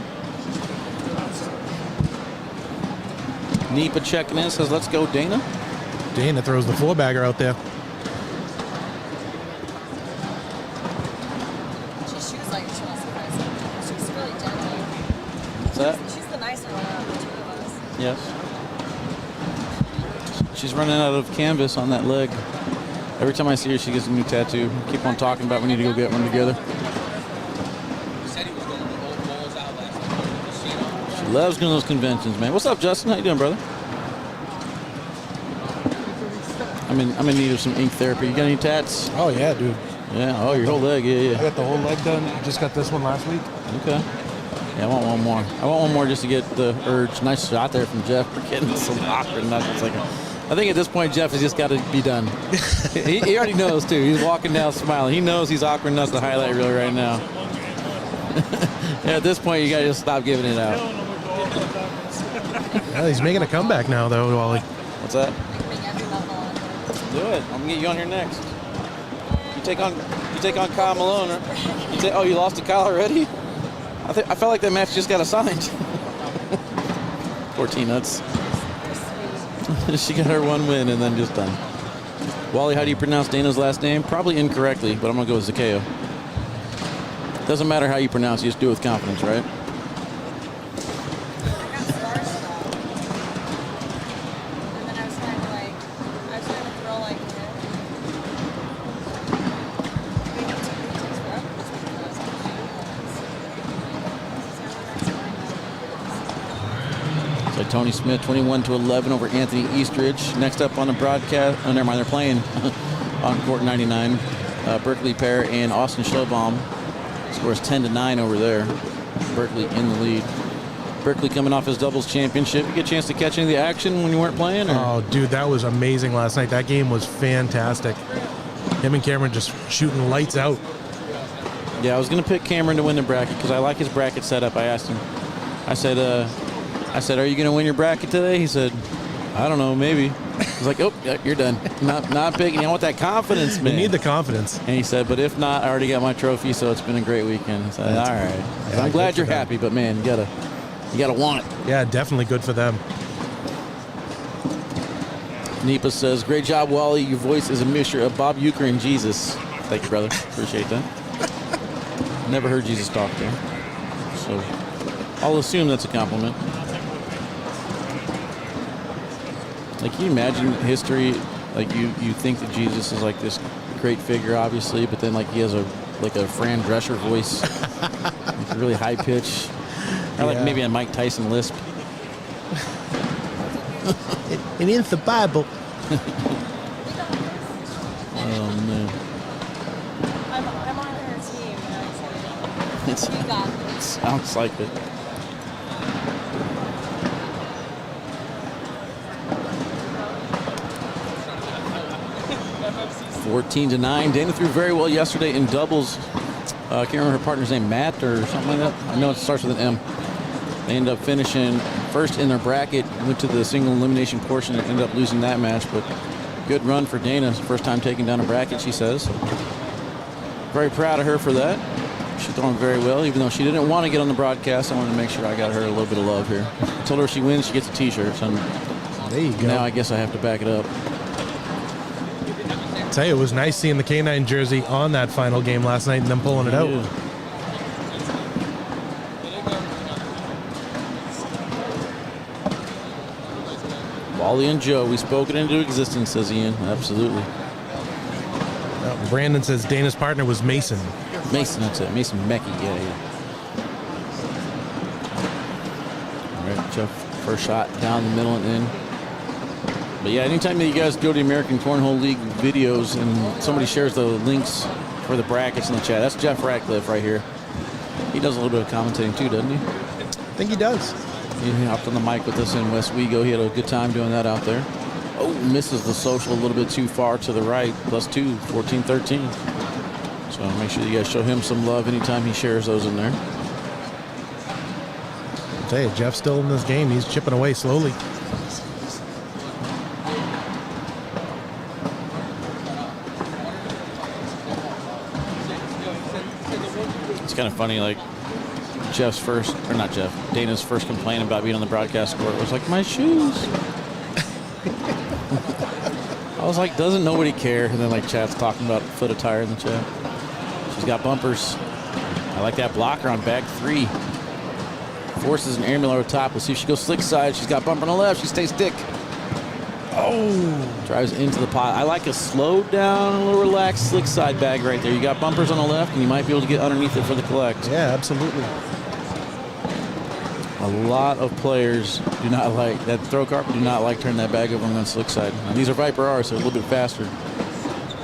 Nipa checking in, says, let's go, Dana. Dana throws the 4-bagger out there. She shoots like she wants to play something. She's really gentle. What's that? She's the nicer one out of the 2 of us. Yes. She's running out of canvas on that leg. Every time I see her, she gets a new tattoo. Keep on talking about we need to go get one together. She loves going to those conventions, man. What's up, Justin? How you doing, brother? I'm in need of some ink therapy. You got any tats? Oh, yeah, dude. Yeah. Oh, your whole leg. Yeah, I yeah. got the whole leg done. Just got this one last week. Okay. Yeah, I want one more. I want one more just to get the urge. Nice shot there from Jeff for getting some awkward nuts. It's like I think at this point, Jeff has just got to be done. he already knows, too. He's walking down smiling. He knows he's awkward nuts the highlight reel right now. Yeah, at this point, you got to just stop giving it out. Yeah, he's making a comeback now, though, Wally. What's that? Bring every level on. Do it. I'm gonna get you on here next. You take on Kyle Malone. Oh, you lost to Kyle already? I felt like that match just got assigned. 14 nuts. She got her one win and then just done. Wally, how do you pronounce Dana's last name? Probably incorrectly, but I'm gonna go with Zaccheo. Doesn't matter how you pronounce it, you just do it with confidence, right? And then I was trying to throw like, So Tony Smith, 21-11 over Anthony Eastridge. Next up on the broadcast, oh, never mind, they're playing on court 99. Berkeley pair and Austin Schlobaum scores 10-9 over there. Berkeley in the lead. Berkeley coming off his doubles championship. You get a chance to catch any of the action when you weren't playing? Or? Oh, dude, that was amazing last night. That game was fantastic. Him and Cameron just shooting lights out. Yeah, I was going to pick Cameron to win the bracket because I like his bracket setup. I asked him. I said, are you going to win your bracket today? He said, I don't know, maybe. I was like, oh, yeah, you're done. Not picking. I want that confidence, man. You need the confidence. And he said, but if not, I already got my trophy, so it's been a great weekend. I said, all right. Yeah, I'm glad good you're for them. happy, but man, you gotta want it. Yeah, definitely good for them. Nipa says, great job, Wally. Your voice is a mixture of Bob Euchre and Jesus. Thank you, brother. Appreciate that. Never heard Jesus talk there. So I'll assume that's a compliment. Like, can you imagine history? Like, you think that Jesus is like this great figure, obviously, but then like he has a Fran Drescher voice, like a really high pitch, or like maybe a Mike Tyson lisp. It is the Bible. Oh man, I'm on her team. And I said, you got this. sounds like it. $14-9. Dana threw very well yesterday in doubles. I can't remember her partner's name, Matt or something like that. I know it starts with an M. They ended up finishing first in their bracket, went to the single elimination portion and ended up losing that match. But good run for Dana. First time taking down a bracket, she says. Very proud of her for that. She's throwing very well, even though she didn't want to get on the broadcast. I wanted to make sure I got her a little bit of love here. I told her if she wins, she gets a T-shirt. So There you go. now I guess I have to back it up. Tell you, it was nice seeing the K9 jersey on that final game last night and them pulling it out. Yeah. Wally and Joe, we spoke it into existence, says Ian. Absolutely. Brandon says Dana's partner was Mason. Mason, that's it. Mason Meckie, yeah. All right, Jeff, first shot down the middle and in. But yeah, anytime that you guys go to the American Cornhole League videos and somebody shares the links for the brackets in the chat, that's Jeff Ratcliffe right here. He does a little bit of commentating too, doesn't he? I think he does. He hopped on the mic with us in West Wego. He had a good time doing that out there. Oh, misses the social a little bit too far to the right. +2, 14-13. So make sure you guys show him some love anytime he shares those in there. I'll tell you, Jeff's still in this game. He's chipping away slowly. It's kind of funny, like Dana's first complaint about being on the broadcast court was like, my shoes. I was like, doesn't nobody care? And then like chat's talking about foot attire in the chat. She's got bumpers. I like that blocker on bag 3. Forces an airmail over top. We'll see if she goes slick side. She's got bumper on the left. She stays thick. Oh, drives into the pot. I like a slowed down, a little relaxed slick side bag right there. You got bumpers on the left, and you might be able to get underneath it for the collect. Yeah, absolutely. A lot of players do not like that throw carpet. Do not like turning that bag over on the slick side. Now, these are Viper R's, so a little bit faster.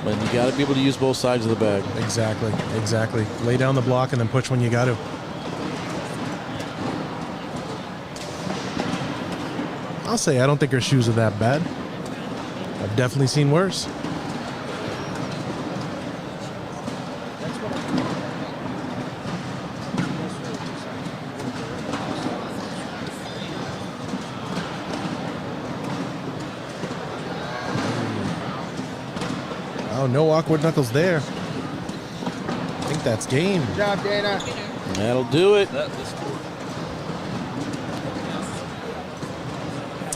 But you got to be able to use both sides of the bag. Exactly. Lay down the block and then push when you got to. I'll say I don't think her shoes are that bad. I've definitely seen worse. Oh, no awkward knuckles there. I think that's game. Good job, Dana. That'll do it.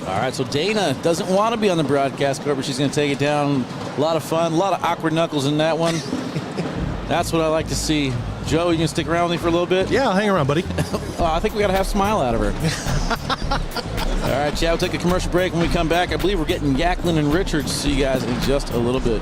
All right, so Dana doesn't want to be on the broadcast court, but she's going to take it down. A lot of fun, a lot of awkward knuckles in that one. That's what I like to see. Joe, you going to stick around with me for a little bit? Yeah, I'll hang around, buddy. I think we got to have a smile out of her. All right, Chad, we'll take a commercial break. When we come back, I believe we're getting Jacklin and Richards. See you guys in just a little bit.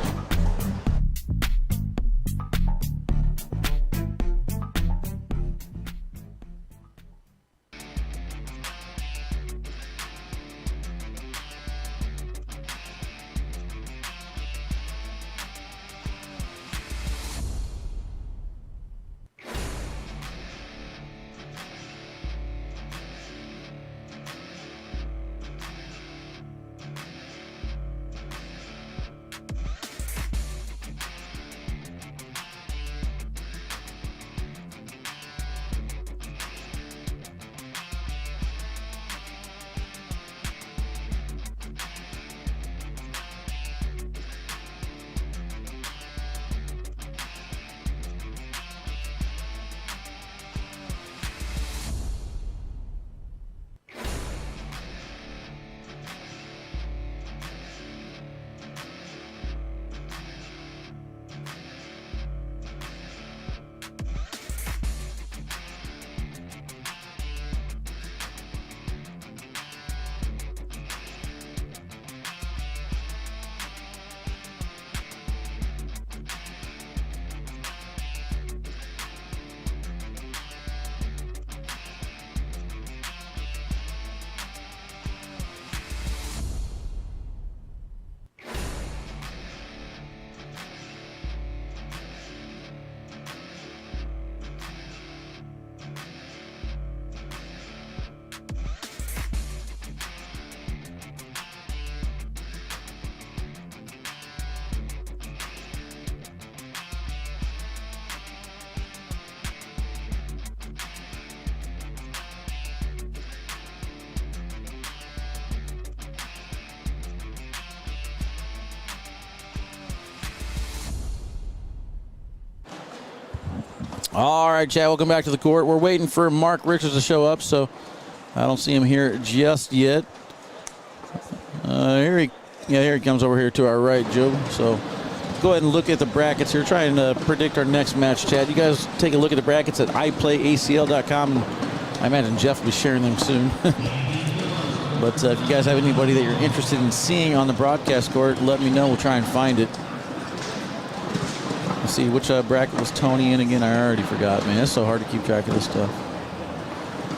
All right, Chad, welcome back to the court. We're waiting for Mark Richards to show up, so I don't see him here just yet. Here he comes over here to our right, Joe. So go ahead and look at the brackets here, trying to predict our next match, Chad. You guys take a look at the brackets at iPlayACL.com. I imagine Jeff will be sharing them soon. But if you guys have anybody that you're interested in seeing on the broadcast court, let me know. We'll try and find it. Let's see, which bracket was Tony in again? I already forgot, man. It's so hard to keep track of this stuff.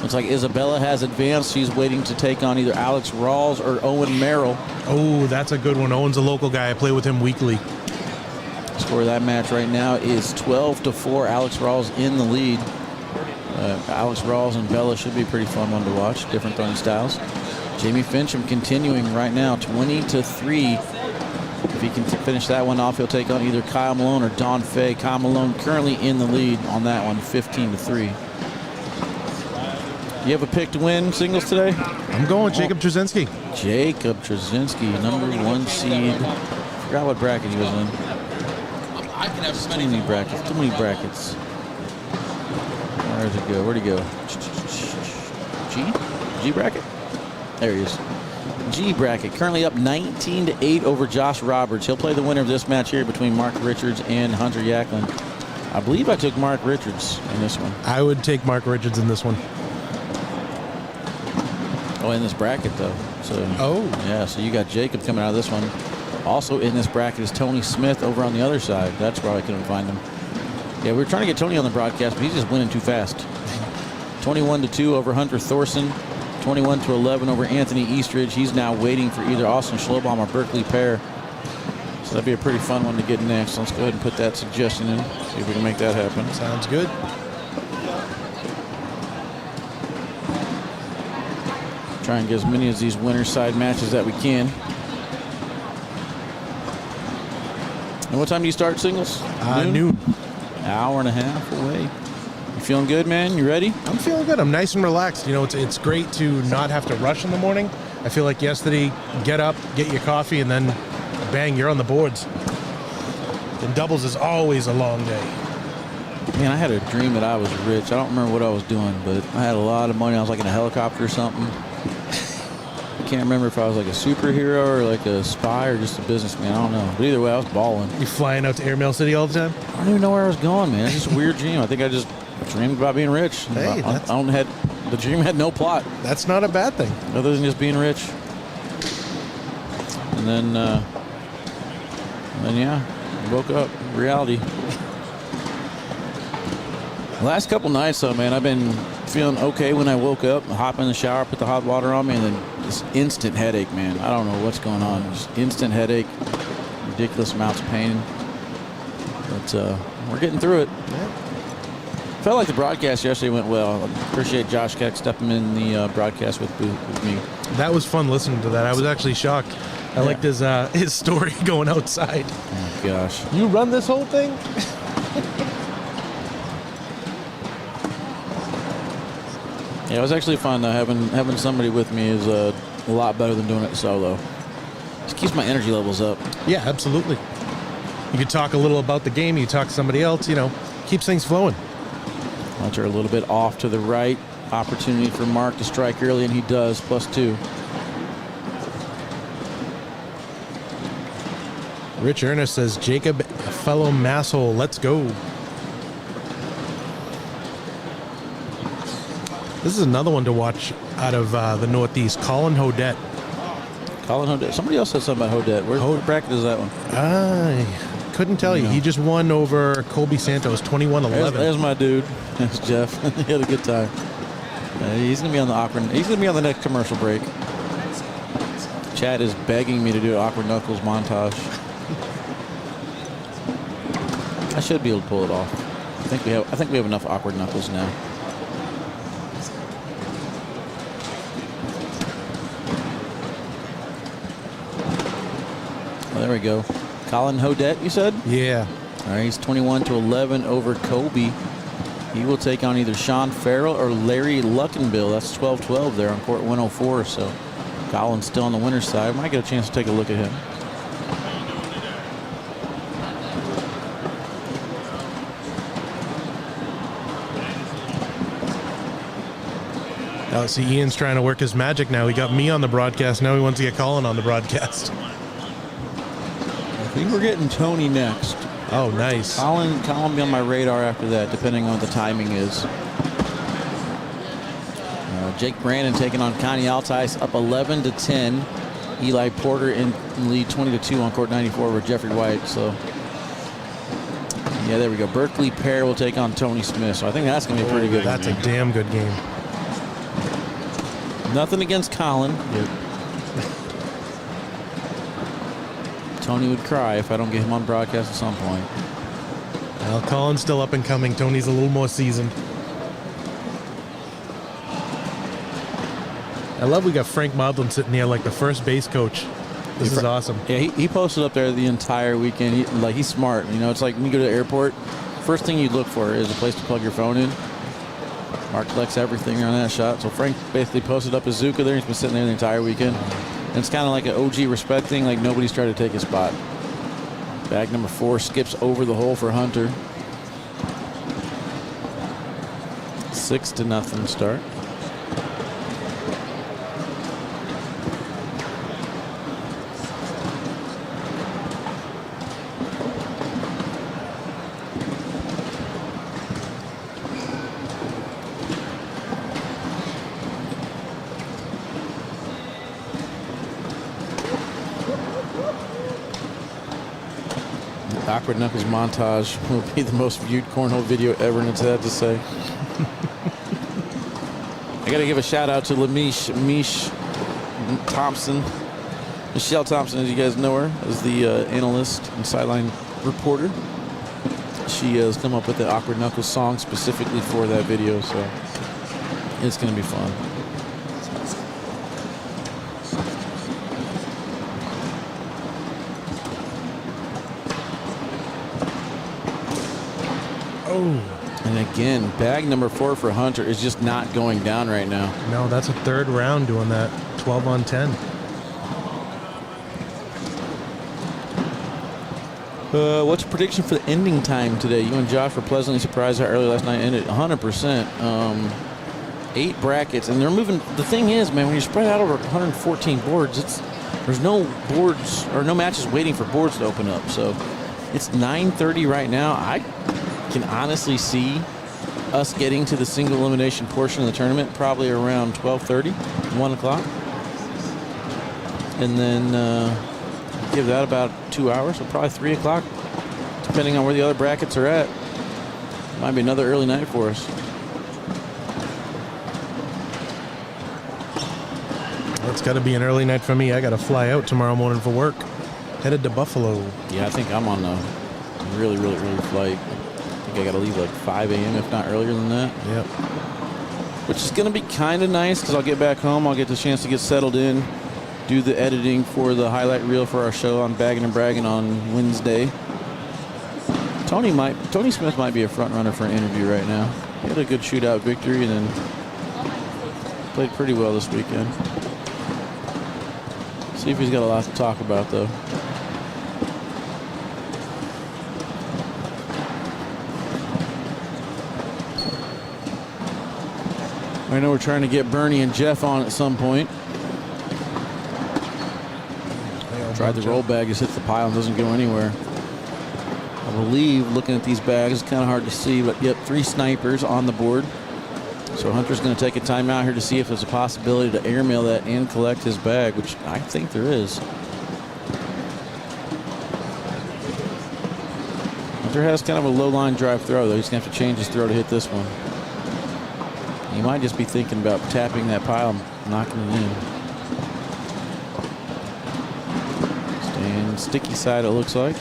Looks like Isabella has advanced. She's waiting to take on either Alex Rawls or Owen Merrill. Oh, that's a good one. Owen's a local guy. I play with him weekly. Score of that match right now is 12-4. Alex Rawls in the lead. Alex Rawls and Bella should be a pretty fun one to watch. Different throwing styles. Jamie Fincham continuing right now, 20-3. If he can finish that one off, he'll take on either Kyle Malone or Don Fay. Kyle Malone currently in the lead on that one, 15-3. You have a pick to win singles today? I'm going Jacob Terezinski. Jacob Terezinski, number 1 seed. Forgot what bracket he was in. I can have Too many brackets. Too many brackets. Where does it go? Where'd he go? G bracket? There he is. G bracket, currently up 19-8 over Josh Roberts. He'll play the winner of this match here between Mark Richards and Hunter Jacklin. I believe I took Mark Richards in this one. I would take Mark Richards in this one. Oh, in this bracket, though. So, yeah, so you got Jacob coming out of this one. Also in this bracket is Tony Smith over on the other side. That's where I couldn't find him. Yeah, we were trying to get Tony on the broadcast, but he's just winning too fast. 21-2 over Hunter Thorson. 21-11 over Anthony Eastridge. He's now waiting for either Austin Schlobaum or Berkeley Pear. So that'd be a pretty fun one to get next. Let's go ahead and put that suggestion in. See if we can make that happen. Sounds good. Try and get as many of these winner side matches that we can. And what time do you start singles? Noon. Hour and a half away. You feeling good, man? You ready? I'm feeling good. I'm nice and relaxed. You know, it's great to not have to rush in the morning. I feel like yesterday, get up, get your coffee, and then bang, you're on the boards. And doubles is always a long day. Man, I had a dream that I was rich. I don't remember what I was doing, but I had a lot of money. I was like in a helicopter or something. I can't remember if I was like a superhero or like a spy or just a businessman. I don't know. But either way, I was balling. You flying out to Airmail City all the time? I don't even know where I was going, man. It's just a weird dream. I think I just dreamed about being rich. Hey, the dream had no plot. That's not a bad thing. Other than just being rich. And then yeah, I woke up. Reality. The last couple nights, though, man, I've been feeling okay when I woke up, hop in the shower, put the hot water on me, and then this instant headache, man. I don't know what's going on. Just instant headache, ridiculous amounts of pain. But we're getting through it. Yeah. Felt like the broadcast yesterday went well. I appreciate Josh Keck stepping in the broadcast with me. That was fun listening to that. I was actually shocked. I liked his story going outside. Oh, gosh. You run this whole thing? Yeah, it was actually fun. Having somebody with me is a lot better than doing it solo. Just keeps my energy levels up. Yeah, absolutely. You could talk a little about the game. You talk to somebody else. You know, keeps things flowing. Hunter a little bit off to the right. Opportunity for Mark to strike early, and he does, +2. Rich Ernest says, Jacob, a fellow masshole, let's go. This is another one to watch out of the Northeast. Colin Hodette. Colin Hodette. Somebody else said something about Hodette. What bracket is that one? I couldn't tell you. He just won over Colby Santos, 21-11. There's my dude. That's Jeff. He had a good time. He's gonna be on the awkward. He's gonna be on the next commercial break. Chad is begging me to do an awkward knuckles montage. I should be able to pull it off. I think we have enough awkward knuckles now. Well, there we go. Colin Hodette, you said? Yeah. All right, he's 21-11 over Kobe. He will take on either Sean Farrell or Larry Luckenbill. That's 12-12 there on court 104. So Colin's still on the winner's side. Might get a chance to take a look at him. Oh, see, Ian's trying to work his magic now. He got me on the broadcast. Now he wants to get Colin on the broadcast. I think we're getting Tony next. Oh, nice. Colin be on my radar after that, depending on what the timing is. Jake Brandon taking on Connie Altice, up 11-10. Eli Porter in lead 20-2 on court 94 over Jeffrey White. So, yeah, there we go. Berkeley pair will take on Tony Smith. So I think that's going to be a pretty good one. That's a damn good game. Nothing against Colin. Yep. Tony would cry if I don't get him on broadcast at some point. Well, Colin's still up and coming. Tony's a little more seasoned. I love we got Frank Modlin sitting here like the first base coach. This is awesome. Yeah, he posted up there the entire weekend. He's smart. You know, it's like when you go to the airport, first thing you look for is a place to plug your phone in. Mark collects everything on that shot. So Frank basically posted up his Zuka there. He's been sitting there the entire weekend. And it's kind of like an OG respect thing, like nobody's tried to take his spot. Bag number 4 skips over the hole for Hunter. 6-0 start. Awkward Knuckles montage will be the most viewed cornhole video ever, and it's sad to say. I got to give a shout out to Mish Thompson. Michelle Thompson, as you guys know her, is the analyst and sideline reporter. She has come up with the Awkward Knuckles song specifically for that video, so it's going to be fun. And again, bag number 4 for Hunter is just not going down right now. No, that's a third round doing that. 12 on 10. What's your prediction for the ending time today? You and Josh were pleasantly surprised how early last night ended. 100%. 8 brackets, and they're moving. The thing is, man, when you spread out over 114 boards, there's no boards or no matches waiting for boards to open up. So it's 9:30 right now. I can honestly see us getting to the single elimination portion of the tournament probably around 12:30, 1 o'clock. And then give that about 2 hours, so probably 3 o'clock, depending on where the other brackets are at. Might be another early night for us. Well, it's got to be an early night for me. I got to fly out tomorrow morning for work. Headed to Buffalo. Yeah, I think I'm on a really, really early flight. I think I got to leave like 5 a.m., if not earlier than that. Yep. Which is going to be kind of nice because I'll get back home. I'll get the chance to get settled in, do the editing for the highlight reel for our show on Bagging and Bragging on Wednesday. Tony Smith might be a front runner for an interview right now. He had a good shootout victory and then played pretty well this weekend. See if he's got a lot to talk about, though. I know we're trying to get Bernie and Jeff on at some point. Tried the roll bag, just hits the pile and doesn't go anywhere. I believe, looking at these bags, it's kind of hard to see, but yep, 3 snipers on the board. So Hunter's going to take a timeout here to see if there's a possibility to airmail that and collect his bag, which I think there is. Hunter has kind of a low line drive throw, though. He's going to have to change his throw to hit this one. He might just be thinking about tapping that pile and knocking it in. Staying sticky side, it looks like.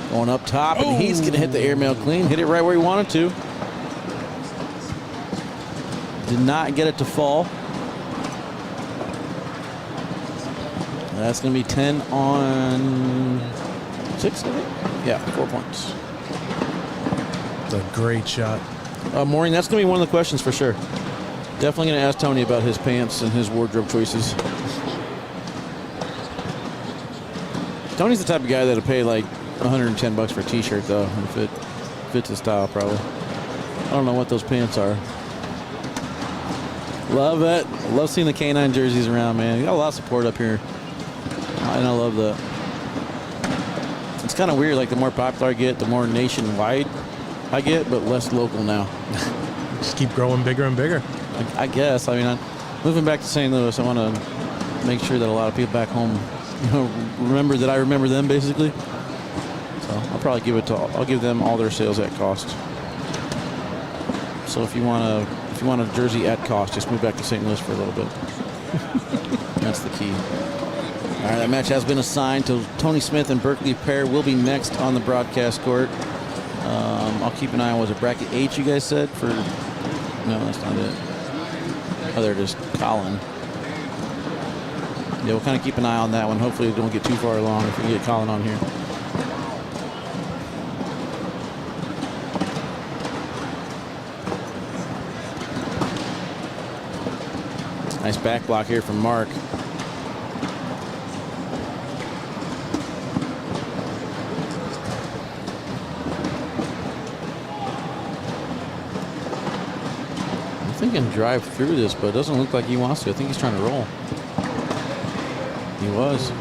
Going up top, and he's going to hit the airmail clean. Hit it right where he wanted to. Did not get it to fall. That's going to be 10 on 6, I think. Yeah, 4 points. It's a great shot. Maureen, that's going to be one of the questions for sure. Definitely going to ask Tony about his pants and his wardrobe choices. Tony's the type of guy that'll pay like $110 for a t-shirt, though, if it fits his style, probably. I don't know what those pants are. Love it. Love seeing the K9 jerseys around, man. You got a lot of support up here. And I love that. It's kind of weird, like the more popular I get, the more nationwide I get, but less local now. Just keep growing bigger and bigger. I guess. I mean, I'm moving back to St. Louis. I want to make sure that a lot of people back home, remember that I remember them, basically. So I'll probably give it to. I'll give them all their sales at cost. So if you want a jersey at cost, just move back to St. Louis for a little bit. That's the key. All right, that match has been assigned to Tony Smith and Berkeley pair. Will be next on the broadcast court. I'll keep an eye on, was it bracket H you guys said? No, that's not it. Oh, there it is. Colin. Yeah, we'll kind of keep an eye on that one. Hopefully we don't get too far along if we can get Colin on here. Nice back block here from Mark. I'm thinking drive through this, but it doesn't look like he wants to. I think he's trying to roll. He was.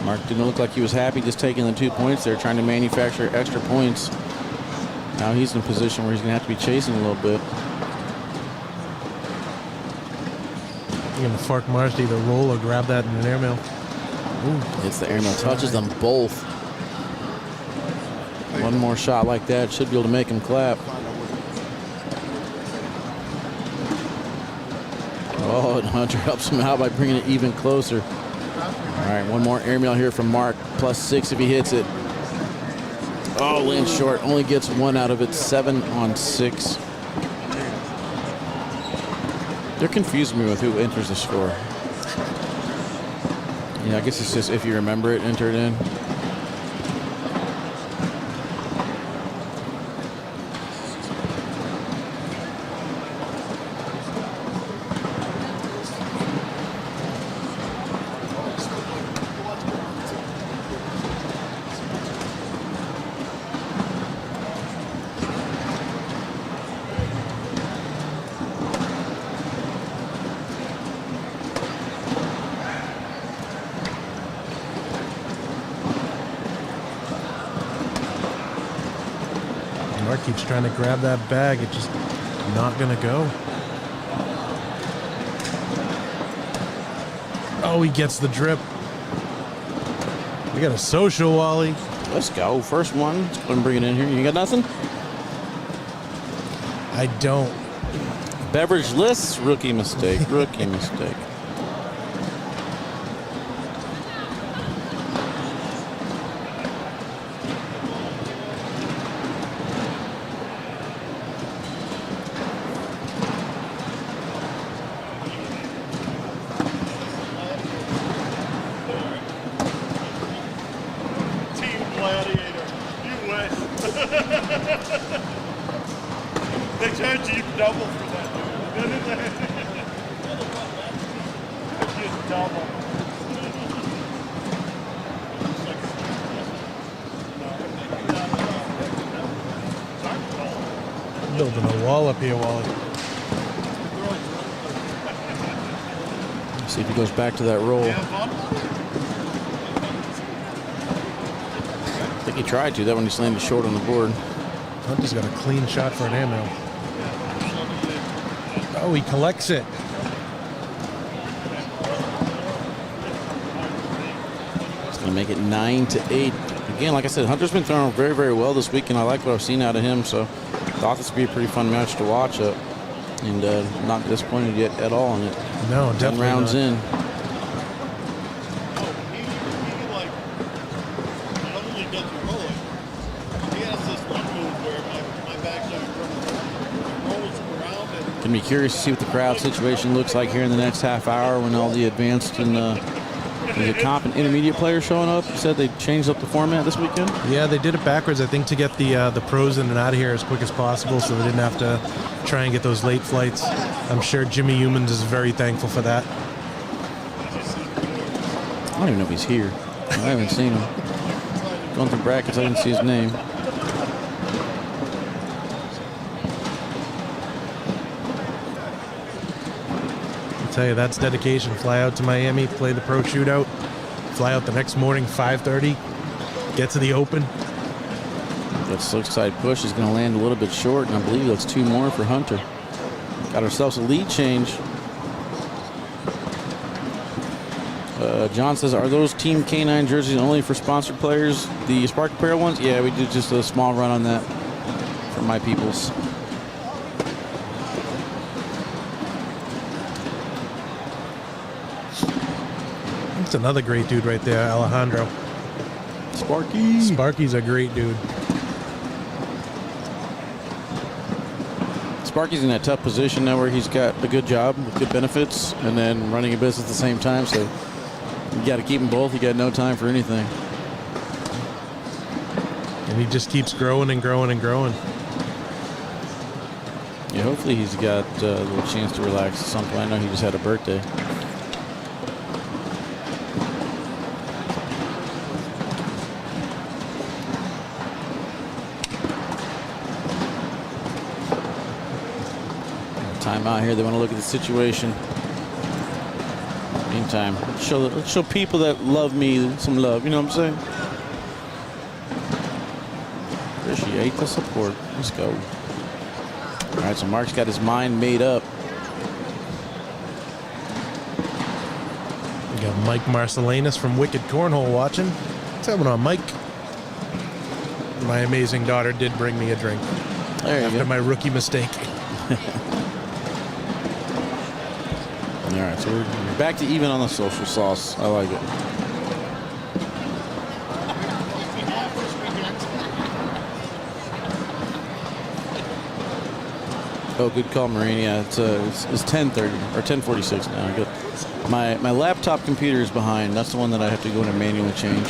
Mark didn't look like he was happy just taking the 2 points there, trying to manufacture extra points. Now he's in a position where he's going to have to be chasing a little bit. You're going to fork Mars to either roll or grab that in an airmail. Ooh, hits the airmail, touches them both. One more shot like that should be able to make him clap. Oh, and Hunter helps him out by bringing it even closer. All right, one more airmail here from Mark. +6 if he hits it. Oh, lands short. Only gets 1 out of it. 7 on 6. They're confusing me with who enters the score. Yeah, I guess it's just if you remember it, enter it in. Mark keeps trying to grab that bag. It's just not going to go. Oh, he gets the drip. We got a social, Wally. Let's go. First one. Let's go ahead and bring it in here. You got nothing? I don't. Beverage lists. Rookie mistake. Rookie mistake. They charge you double for that, dude. Just double. Building a wall up here, Wally. See if he goes back to that roll. I think he tried to. That one just landed short on the board. Hunter's got a clean shot for an airmail. Oh, he collects it. It's going to make it 9-8. Again, like I said, Hunter's been throwing very, very well this week, and I like what I've seen out of him. So thought this would be a pretty fun match to watch up. And not disappointed yet at all in it. No, 10 definitely rounds not. in. Gonna be curious to see what the crowd situation looks like here in the next half hour when all the advanced and the comp and intermediate players showing up. You said they changed up the format this weekend? Yeah, they did it backwards, I think, to get the pros in and out of here as quick as possible so they didn't have to try and get those late flights. I'm sure Jimmy Humans is very thankful for that. I don't even know if he's here. I haven't seen him. Going through brackets, I didn't see his name. I'll tell you, that's dedication. Fly out to Miami, play the pro shootout, fly out the next morning, 5:30, get to the Open. That slick side push is going to land a little bit short, and I believe that's 2 more for Hunter. Got ourselves a lead change. John says, are those Team K9 jerseys only for sponsored players? The Spark Apparel ones? Yeah, we did just a small run on that for my peoples. That's another great dude right there, Alejandro. Sparky. Sparky's a great dude. Sparky's in that tough position now where he's got a good job with good benefits and then running a business at the same time. So you got to keep them both. You got no time for anything. And he just keeps growing and growing and growing. Yeah, hopefully he's got a little chance to relax at some point. I know he just had a birthday. Timeout here. They want to look at the situation. Meantime, let's show people that love me some love. You know what I'm saying? Appreciate the support. Let's go. All right, so Mark's got his mind made up. We got Mike Marcellinus from Wicked Cornhole watching. What's happening on, Mike? My amazing daughter did bring me a drink There you after go. my rookie mistake. All right, so we're back to even on the social sauce. I like it. Oh, good call, Marine. Yeah, it's 10:30 or 10:46 now. Good. My laptop computer is behind. That's the one that I have to go in and manually change.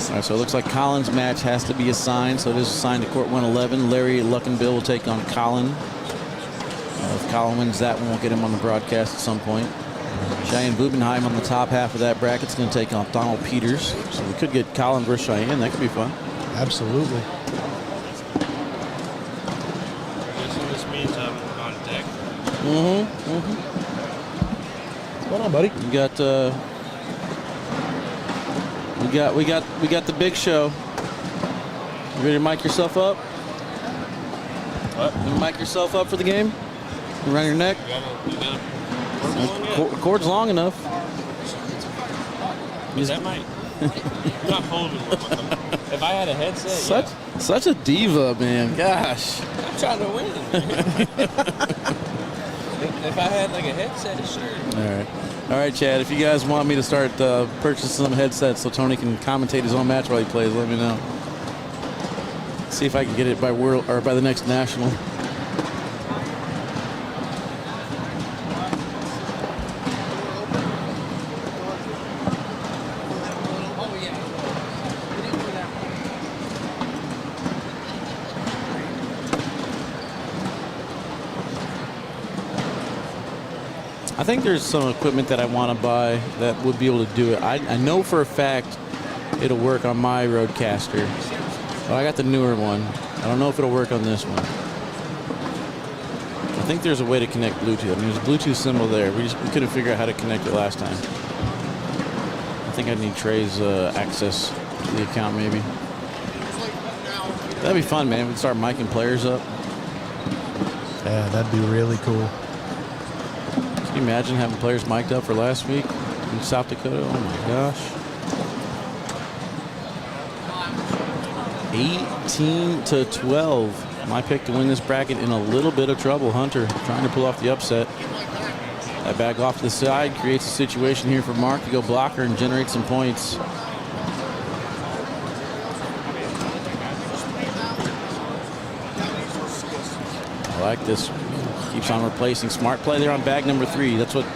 All right, so it looks like Colin's match has to be assigned. So it is assigned to court 111. Larry Luckenbill will take on Colin. If Colin wins that one, we'll get him on the broadcast at some point. Cheyenne Bubenheim on the top half of that bracket is going to take on Donald Peters. So we could get Colin versus Cheyenne. That could be fun. Absolutely. This means I'm on deck. What's going on, buddy? We got the big show. You ready to mic yourself up? What? You mic yourself up for the game? Around your neck? You got a Cord's long enough. that might. I'm not holding one. If I had a headset, Such a diva, man. Gosh. I'm trying to win. If I had like a headset, sure. All right, Chad. If you guys want me to start purchasing some headsets so Tony can commentate his own match while he plays, let me know. See if I can get it by world or by the next national. I think there's some equipment that I want to buy that would be able to do it. I know for a fact it'll work on my Roadcaster. But I got the newer one. I don't know if it'll work on this one. I think there's a way to connect Bluetooth. I mean, there's a Bluetooth symbol there. We couldn't figure out how to connect it last time. I think I need Trey's access to the account, maybe. That'd be fun, man. We'd start micing players up. Yeah, that'd be really cool. Can you imagine having players mic'd up for last week in South Dakota? Oh my gosh. 18-12. My pick to win this bracket in a little bit of trouble. Hunter trying to pull off the upset. That back off to the side creates a situation here for Mark to go blocker and generate some points. I like this. Keeps on replacing. Smart play there on bag number 3. That's what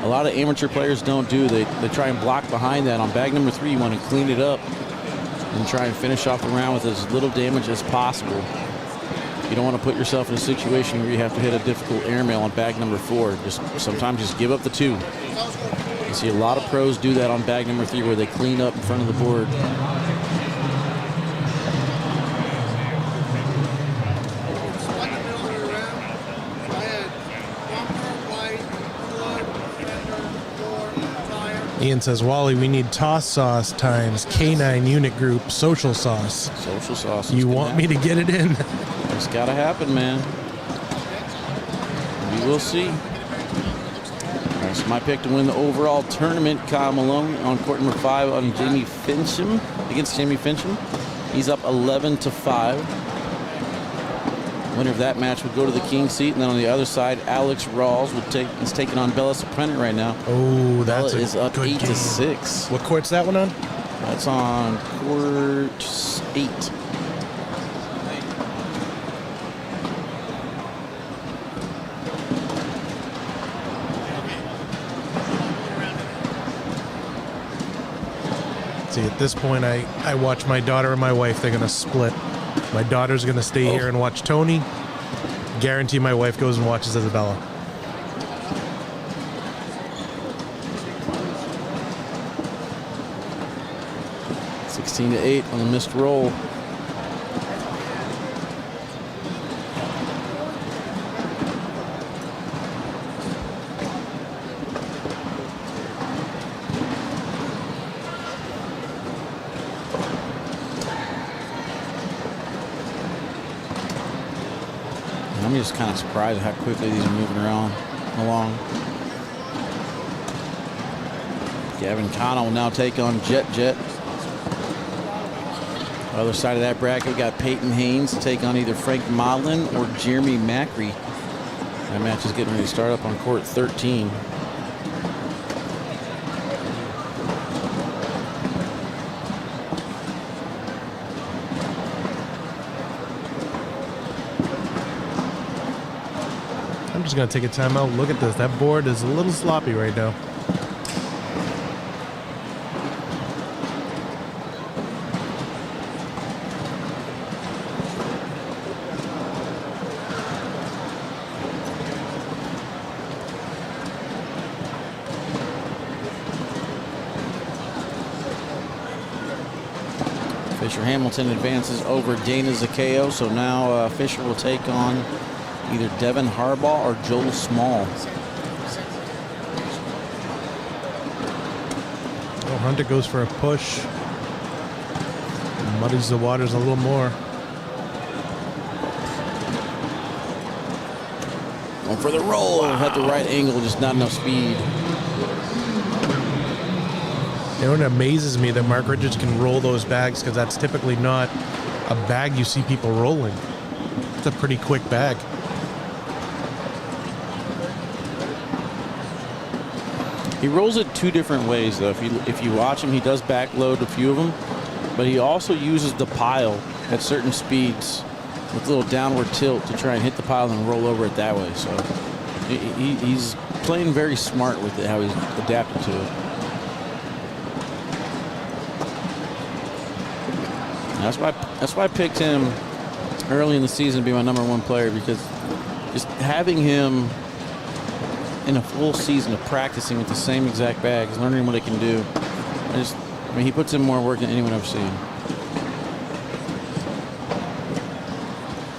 a lot of amateur players don't do. They try and block behind that. On bag number 3, you want to clean it up and try and finish off the round with as little damage as possible. You don't want to put yourself in a situation where you have to hit a difficult airmail on bag number 4. Sometimes just give up the 2. You see a lot of pros do that on bag number 3 where they clean up in front of the board. Ian says, Wally, we need toss sauce times K9 unit group social sauce. Social sauce. You want me to get it in? It's got to happen, man. We will see. All right, so my pick to win the overall tournament, Kyle Malone on court number 5 on Jamie Fincham, against Jamie Fincham. He's up 11-5. Winner of that match would go to the king seat, and then on the other side, Alex Rawls is taking on Bella Soprano right now. Oh, that's Bella is up good 8-6. What court's that one on? That's on court 8. See, at this point, I watch my daughter and my wife. They're going to split. My daughter's going to stay here and watch Tony. Guarantee my wife goes and watches Isabella. Sixteen to 8 on the missed roll. I'm just kind of surprised at how quickly these are moving along. Gavin Cano will now take on Jet. Other side of that bracket, we got Peyton Haynes to take on either Frank Modlin or Jeremy Macri. That match is getting ready to start up on court 13. I'm just going to take a timeout. Look at this. That board is a little sloppy right now. Fisher Hamilton advances over Dana Zaccheo, so now Fisher will take on either Devin Harbaugh or Joel Small. Oh, Hunter goes for a push. Muddies the waters a little more. Going for the roll. Had the right angle, just not enough speed. You know, it amazes me that Mark Richards can roll those bags because that's typically not a bag you see people rolling. It's a pretty quick bag. He rolls it two different ways, though. If you watch him, he does backload a few of them, but he also uses the pile at certain speeds with a little downward tilt to try and hit the pile and roll over it that way. So he's playing very smart with it, how he's adapted to it. That's why I picked him early in the season to be my #1 player, because just having him in a full season of practicing with the same exact bags, learning what it can do, I mean, he puts in more work than anyone I've seen.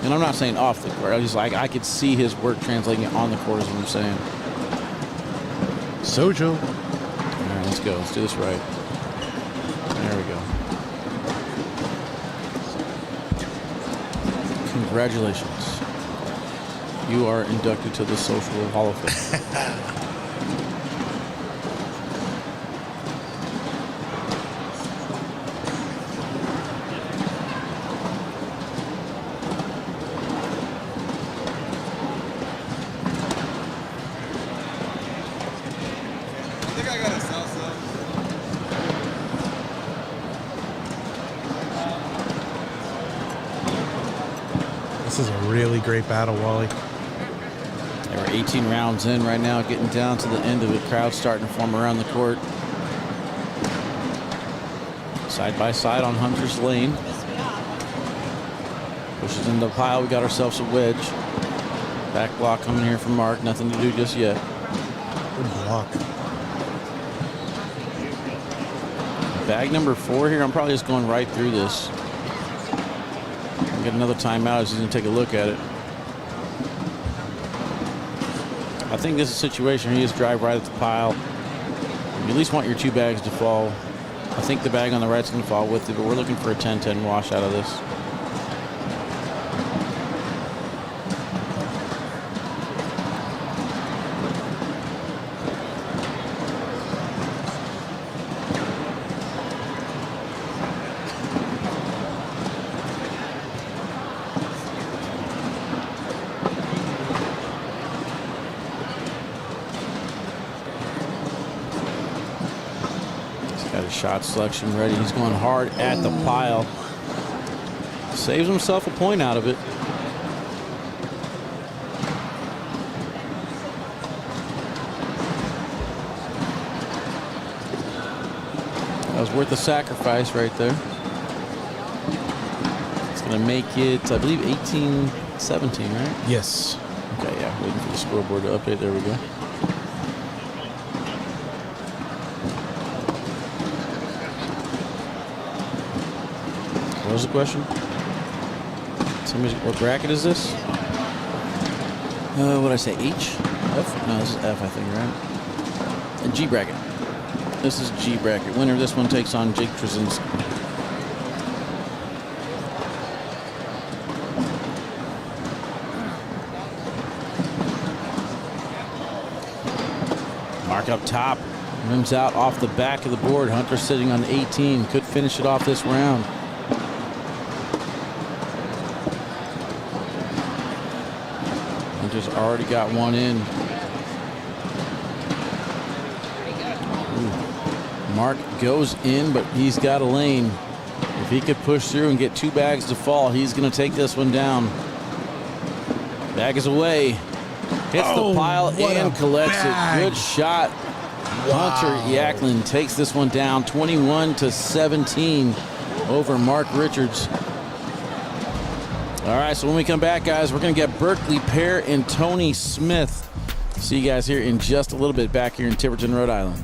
And I'm not saying off the court. I could see his work translating on the court, is what I'm saying. Sojo. All right, let's go. Let's do this right. There we go. Congratulations. You are inducted to the Social Hall of Fame. I think I got a salsa. This is a really great battle, Wally. We're 18 rounds in right now, getting down to the end of it. Crowd starting to form around the court. Side by side on Hunter's lane. Pushes into the pile. We got ourselves a wedge. Back block coming here from Mark. Nothing to do just yet. Good block. Bag number 4 here. I'm probably just going right through this. I'll get another timeout. He's going to take a look at it. I think this is a situation where you just drive right at the pile. You at least want your 2 bags to fall. I think the bag on the right's going to fall with it, but we're looking for a 10-10 wash out of this. Shot selection ready. He's going hard at the pile. Saves himself a point out of it. That was worth the sacrifice right there. It's going to make it, I believe, 18-17, right? Yes. Okay, yeah. Waiting for the scoreboard to update. There we go. What was the question? What bracket is this? What did I say? H? F? No, this is F, I think, right? A G bracket. This is G bracket. Winner of this one takes on Jake Terezinski. Mark up top. Rims out off the back of the board. Hunter sitting on 18. Could finish it off this round. Hunter's already got one in. Ooh. Mark goes in, but he's got a lane. If he could push through and get 2 bags to fall, he's going to take this one down. Bag is away. Hits the pile and collects it. Good shot. Hunter Jacklin takes this one down 21-17 over Mark Richards. All right, so when we come back, guys, we're going to get Berkeley Pear and Tony Smith. See you guys here in just a little bit back here in Tiverton, Rhode Island.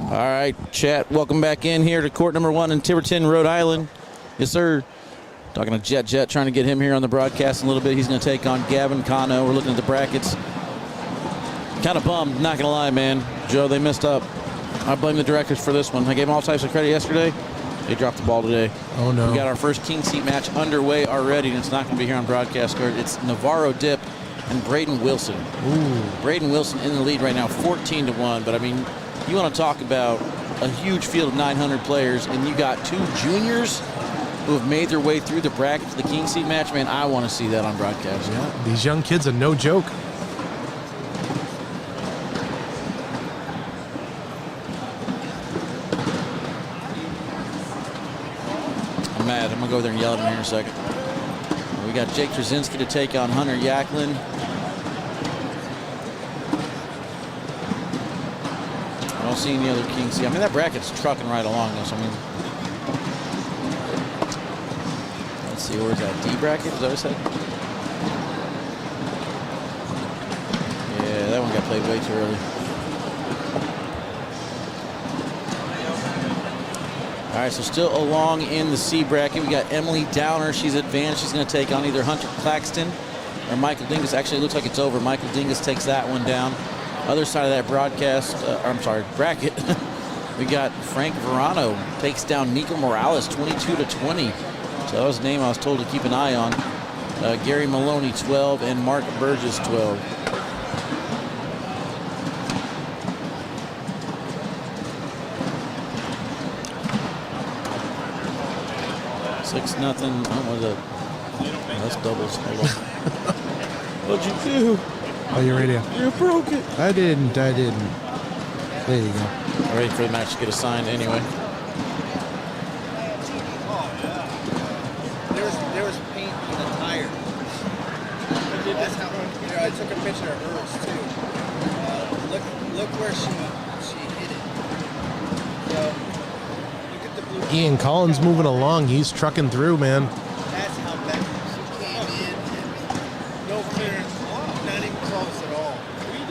All right, chat, welcome back in here to court number 1 in Tiverton, Rhode Island. Yes, sir. Talking to Jet, trying to get him here on the broadcast in a little bit. He's going to take on Gavin Cano. We're looking at the brackets. Kind of bummed, not going to lie, man. Joe, they messed up. I blame the directors for this one. I gave them all types of credit yesterday. They dropped the ball today. Oh, no. We got our first king seat match underway already, and it's not going to be here on broadcast card. It's Navarro Dip and Braden Wilson. Ooh. Braden Wilson in the lead right now, 14-1. But, I mean, you want to talk about a huge field of 900 players, and you got 2 juniors who have made their way through the bracket to the king seat match. Man, I want to see that on broadcast. Yeah, these young kids are no joke. I'm mad. I'm going to go over there and yell at him here in a second. We got Jake Terezinski to take on Hunter Jacklin. I don't see any other king seat. I mean, that bracket's trucking right along, though. So, I mean, let's see, where's that? D bracket? Is that what I said? Yeah, that one got played way too early. All right, so still along in the C bracket, we got Emily Downer. She's advanced. She's going to take on either Hunter Claxton or Michael Dingus. Actually, it looks like it's over. Michael Dingus takes that one down. Other side of that bracket, we got Frank Verano takes down Nico Morales 22-20. So that was a name I was told to keep an eye on. Gary Maloney 12 and Mark Burgess 12. Six nothing. Oh, what is that? Oh, that's doubles. Hold on. What'd you do? Oh, you're radio. You broke it. I didn't. There you go. Ready for the match to get assigned anyway. There was paint in the tire. That's how. I took a picture of hers too. Look where she hit it. So look at the blue. Ian Collins moving along. He's trucking through, man. That's how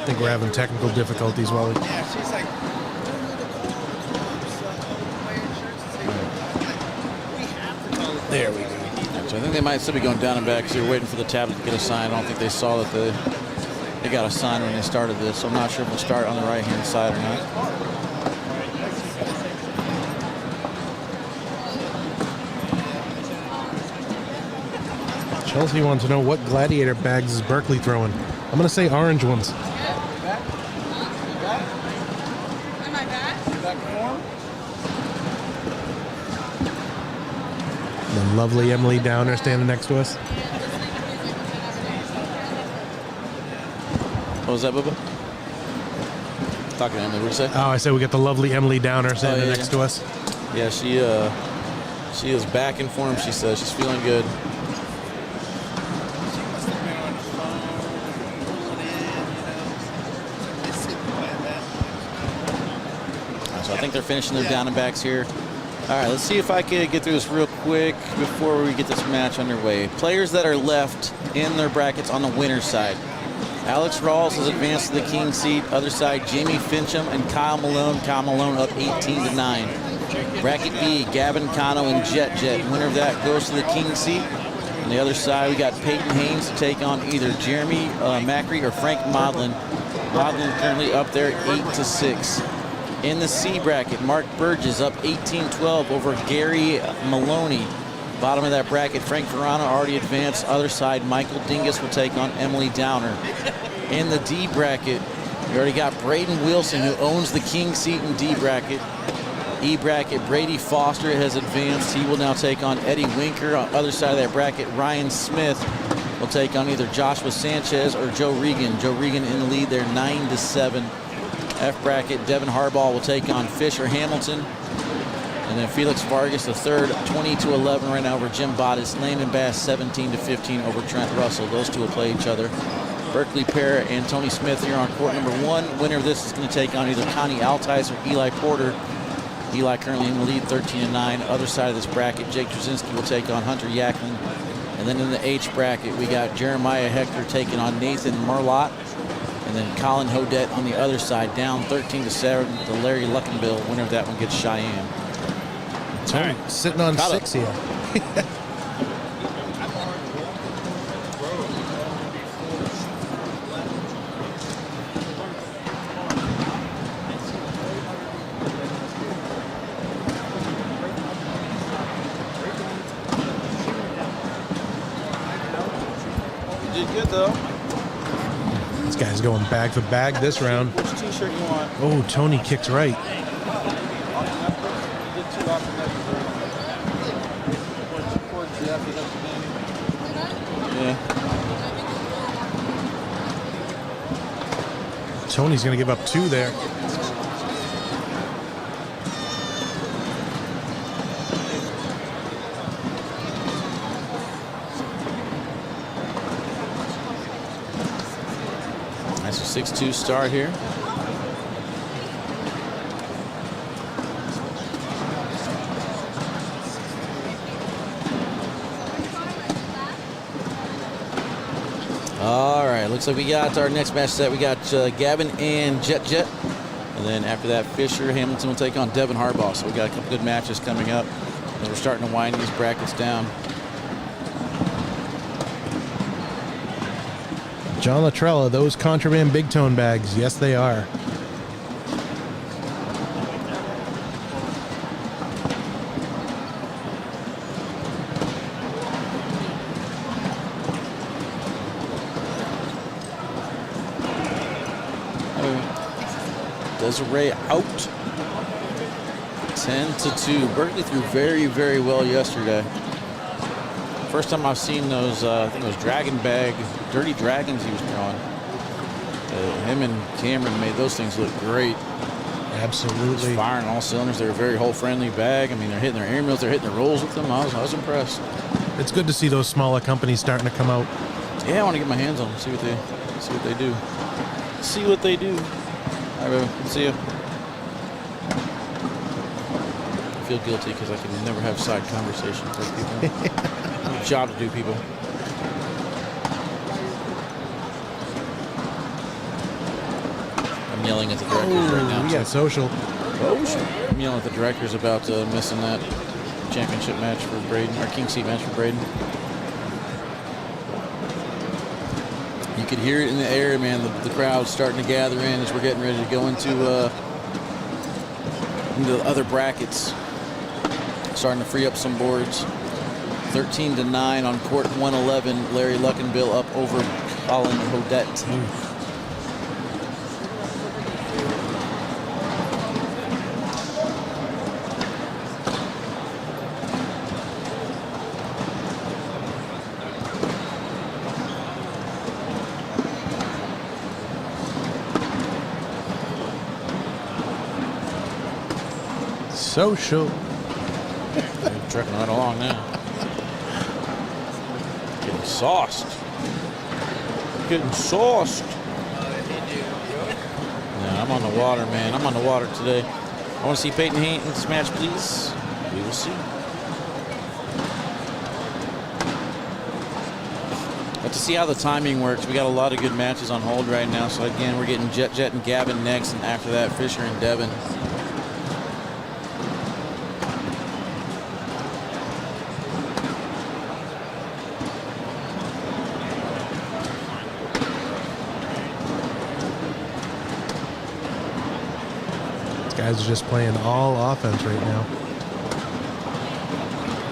I think we're having technical difficulties while we... Yeah, she's like, don't need to call the cops. Open my insurance and say, we have to call the cops. There we go. So I think they might still be going down and back because they were waiting for the tablet to get a sign. I don't think they saw that they got a sign when they started this, so I'm not sure if we'll start on the right-hand side or not. Chelsea wants to know what gladiator bags is Berkeley throwing. I'm going to say orange ones. Am I back? The lovely Emily Downer standing next to us. What was that, Bubba? Talking to Emily, what'd you say? Oh, I said we got the lovely Emily Downer standing next to us. Yeah, she is back in form, she says. She's feeling good. So I think they're finishing their down and backs here. All right, let's see if I can get through this real quick before we get this match underway. Players that are left in their brackets on the winner's side. Alex Rawls has advanced to the king seat. Other side, Jamie Fincham and Kyle Malone. Kyle Malone up 18-9. Bracket B, Gavin Cano and Jet. Winner of that goes to the king seat. On the other side, we got Peyton Haynes to take on either Jeremy Macri or Frank Modlin. Modlin currently up there 8-6. In the C bracket, Mark Burgess up 18-12 over Gary Maloney. Bottom of that bracket, Frank Verano already advanced. Other side, Michael Dingus will take on Emily Downer. In the D bracket, we already got Braden Wilson, who owns the king seat in D bracket. E bracket, Brady Foster has advanced. He will now take on Eddie Winker. On the other side of that bracket, Ryan Smith will take on either Joshua Sanchez or Joe Regan. Joe Regan in the lead there, 9-7. F bracket, Devin Harbaugh will take on Fisher Hamilton. And then Felix Vargas, the third, 20-11 right now over Jim Bottas. Landon Bass, 17-15 over Trent Russell. Those two will play each other. Berkeley pair and Tony Smith here on court number 1. Winner of this is going to take on either Connie Altice or Eli Porter. Eli currently in the lead, 13-9. Other side of this bracket, Jake Terezinski will take on Hunter Jacklin. And then in the H bracket, we got Jeremiah Hector taking on Nathan Merlot. And then Colin Hodette on the other side, down 13-7 to Larry Luckenbill. Winner of that one gets Cheyenne. Tony sitting on 6 here. You did good though. This guy's going bag for bag this round. Which t-shirt you want? Oh, Tony kicks right. Yeah. Tony's going to give up 2 there. Nice 6-2 start here. All right, looks like we got our next match set. We got Gavin and Jet. And then after that, Fisher Hamilton will take on Devin Harbaugh. So we got a couple good matches coming up. And we're starting to wind these brackets down. John Latrella, those contraband big tone bags. Yes, they are. Desiree out 10-2. Berkeley threw very, very well yesterday. First time I've seen those, I think it was Dragon Bag, Dirty Dragons he was throwing. Him and Cameron made those things look great. Absolutely. Just firing all cylinders. They're a very hole-friendly bag. I mean, they're hitting their air mills, they're hitting their rolls with them. I was impressed. It's good to see those smaller companies starting to come out. Yeah, I want to get my hands on them, see what they do. See what they do. All right, baby. See ya. I feel guilty because I can never have side conversations with people. I have a job to do, people. I'm yelling at the directors right now. We got social. I'm yelling at the directors about missing that championship match for Braden, our King Seat match for Braden. You could hear it in the air, man. The crowd's starting to gather in as we're getting ready to go into the other brackets. Starting to free up some boards. 13-9 on court 111. Larry Luckenbill up over Colin Hodette. Social. Trucking right along now. Getting sauced. Getting sauced. Yeah, I'm on the water, man. I'm on the water today. I want to see Peyton Haynes in this match, please. We will see. But to see how the timing works, we got a lot of good matches on hold right now. So again, we're getting Jet and Gavin next, and after that, Fisher and Devin. Guys are just playing all offense right now.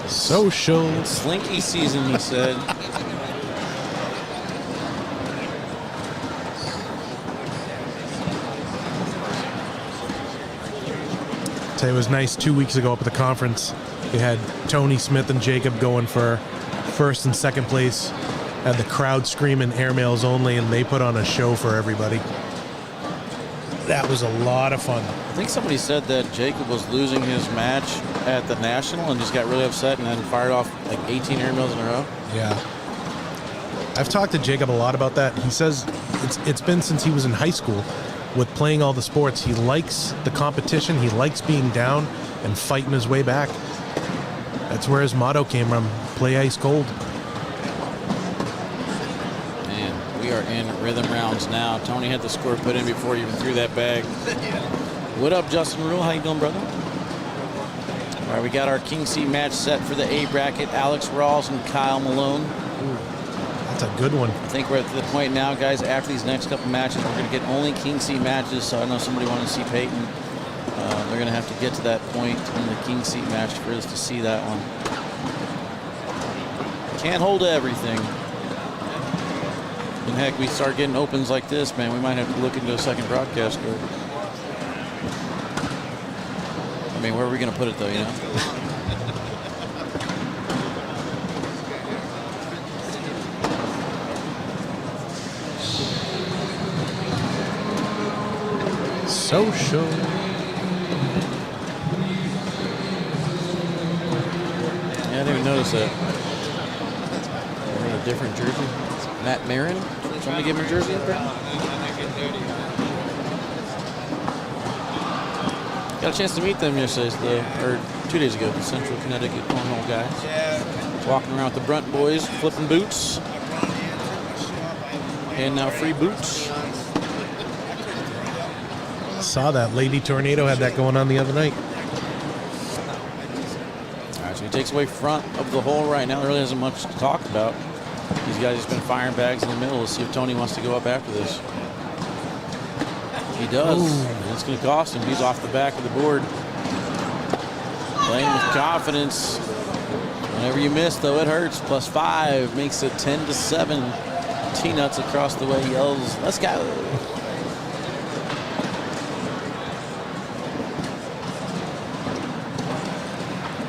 Social. It's slinky season, he said. It was nice 2 weeks ago up at the conference. We had Tony Smith and Jacob going for first and second place. Had the crowd screaming airmails only, and they put on a show for everybody. That was a lot of fun. I think somebody said that Jacob was losing his match at the National and just got really upset and then fired off like 18 airmails in a row. Yeah. I've talked to Jacob a lot about that. He says it's been since he was in high school with playing all the sports. He likes the competition. He likes being down and fighting his way back. That's where his motto came from. Play ice cold. Man, we are in rhythm rounds now. Tony had the score put in before he even threw that bag. What up, Justin Rule? How you doing, brother? All right, we got our King Seat match set for the A bracket. Alex Rawls and Kyle Malone. Ooh, that's a good one. I think we're at the point now, guys, after these next couple matches, we're going to get only King Seat matches. So I know somebody wanted to see Peyton. They're going to have to get to that point in the King Seat match for us to see that one. Can't hold everything. And heck, we start getting opens like this, man, we might have to look into a second broadcast group. I mean, where are we going to put it, though, you know? Social. Yeah, I didn't even notice that. A different jersey. Matt Marin. Somebody give him a jersey up there? Got a chance to meet them yesterday, or 2 days ago, the Central Connecticut Cornhole guys. Yeah. Walking around with the Brunt boys, flipping boots. And now free boots. Saw that. Lady Tornado had that going on the other night. All right, so he takes away front of the hole right now. There really isn't much to talk about. These guys just been firing bags in the middle. Let's see if Tony wants to go up after this. He does. And it's going to cost him. He's off the back of the board. Playing with confidence. Whenever you miss, though, it hurts. +5 makes it 10-7. T-Nuts across the way yells, "Let's go."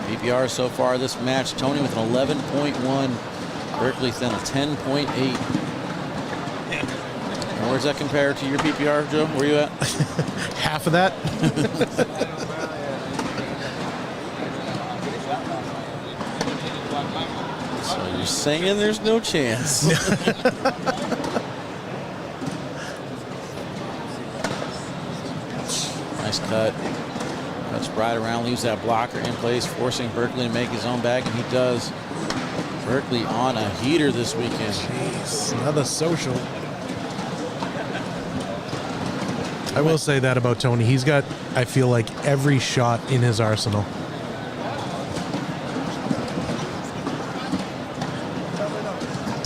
PPR so far this match, Tony with an 11.1. Berkeley thin a 10.8. And where's that compared to your PPR, Joe? Where are you at? Half of that. So you're saying there's no chance. Nice cut. Cuts right around, leaves that blocker in place, forcing Berkeley to make his own bag, and he does. Berkeley on a heater this weekend. Jeez, another social. I will say that about Tony. He's got, I feel like, every shot in his arsenal.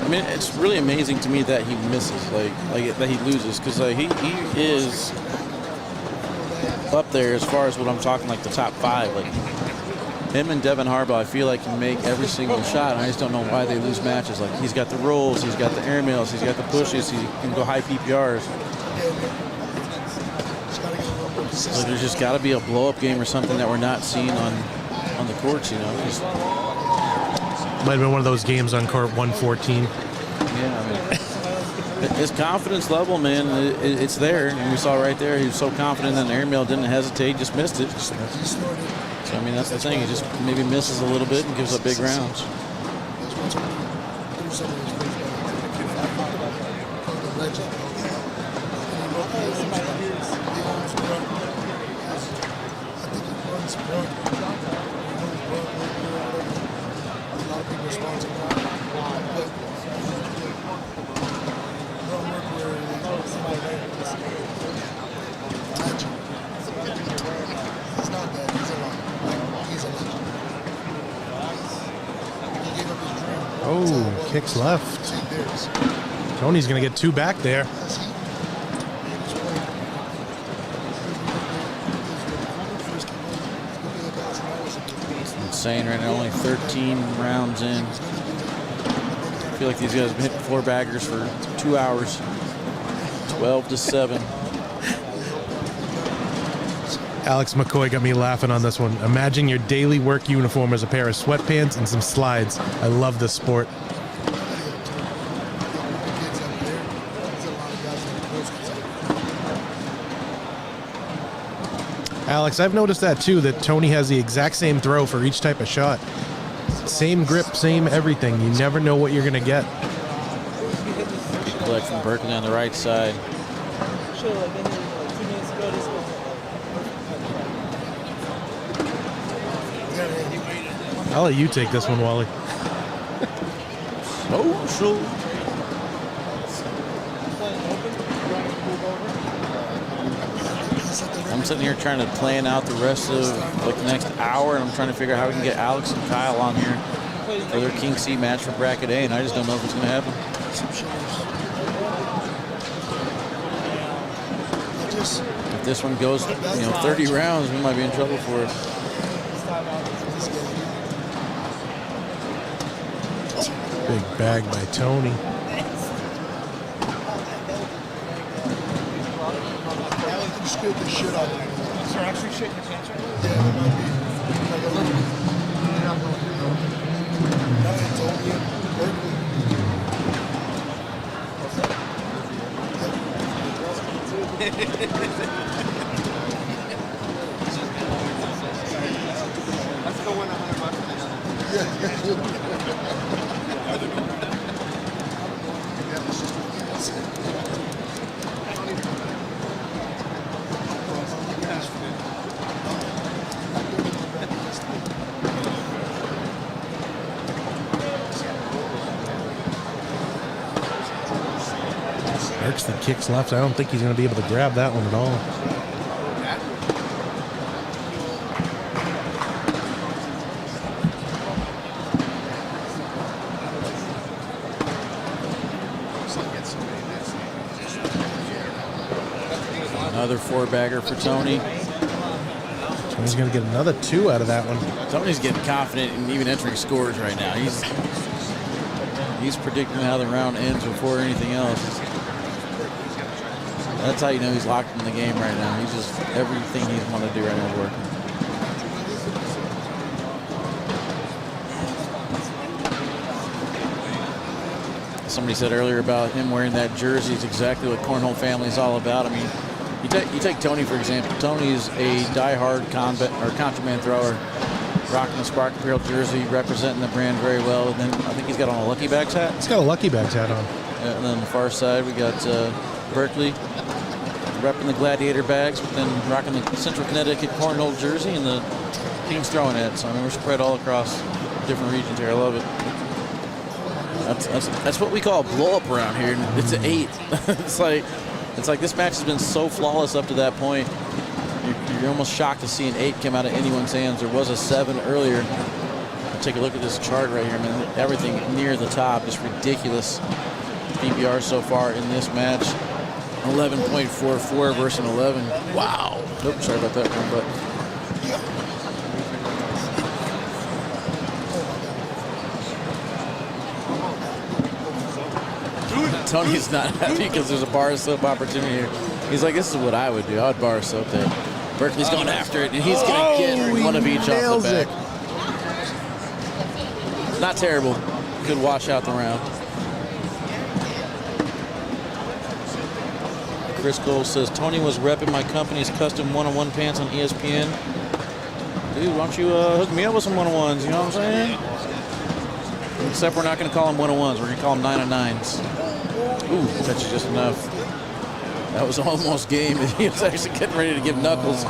I mean, it's really amazing to me that he misses, like that he loses, because he is up there as far as what I'm talking, like the top 5. Like him and Devin Harbaugh, I feel like can make every single shot. And I just don't know why they lose matches. Like he's got the rolls, he's got the airmails, he's got the pushes, he can go high PPRs. So there's just got to be a blow-up game or something that we're not seeing on the courts, you know. Might have been one of those games on court 114. Yeah, I mean, his confidence level, man, it's there. And we saw right there, he was so confident in the airmail, didn't hesitate, just missed it. So, I mean, that's the thing. He just maybe misses a little bit and gives up big rounds. Oh, kicks left. Tony's going to get 2 back there. Insane right now, only 13 rounds in. I feel like these guys have been hitting 4 baggers for 2 hours. 12-7. Alex McCoy got me laughing on this one. Imagine your daily work uniform as a pair of sweatpants and some slides. I love this sport. Alex, I've noticed that too, that Tony has the exact same throw for each type of shot. Same grip, same everything. You never know what you're going to get. Collect from Berkeley on the right side. I'll let you take this one, Wally. Social. I'm sitting here trying to plan out the rest of like the next hour, and I'm trying to figure out how we can get Alex and Kyle on here for their King C match for Bracket A, and I just don't know if it's going to happen. If this one goes, 30 rounds, we might be in trouble for it. Big bag by Tony. Scared the shit out of me. Sir, actually shaking your pants right now? Yeah, it might be. Like a little. Now it's only Let's go win $100. That kicks left. I don't think he's going to be able to grab that one at all. Another 4-bagger for Tony. Tony's going to get another 2 out of that one. Tony's getting confident in even entering scores right now. He's predicting how the round ends before anything else. That's how you know he's locked in the game right now. He's just, everything he's want to do right now is working. Somebody said earlier about him wearing that jersey is exactly what Cornhole family is all about. I mean, you take Tony, for example. Tony's a diehard contraband thrower, rocking the Spark Apparel jersey, representing the brand very well. And then I think he's got on a Lucky Bags hat. He's got a Lucky Bags hat on. And then on the far side, we got Berkeley repping the Gladiator bags, but then rocking the Central Connecticut Cornhole jersey and the King's throwing it. So I mean, we're spread all across different regions here. I love it. That's what we call a blow up around here. It's an 8. It's like It's like this match has been so flawless up to that point. You're almost shocked to see an 8 come out of anyone's hands. There was a 7 earlier. Take a look at this chart right here, man. Everything near the top, just ridiculous PPR so far in this match. 11.44 versus an 11. Wow. Nope, sorry about that one, but Tony's not happy because there's a bar soap opportunity here. He's like, this is what I would do. I would bar soap that. Berkeley's going after it, and he's going to get one of each off the back. Not terrible. Good wash out the round. Chris Cole says, Tony was repping my company's custom one-on-one pants on ESPN. Dude, why don't you hook me up with some one-on-ones, you know what I'm saying? Except we're not going to call them one-on-ones. We're going to call them 9-on-9s. Ooh, that's just enough. That was almost game. He was actually getting ready to give Knuckles.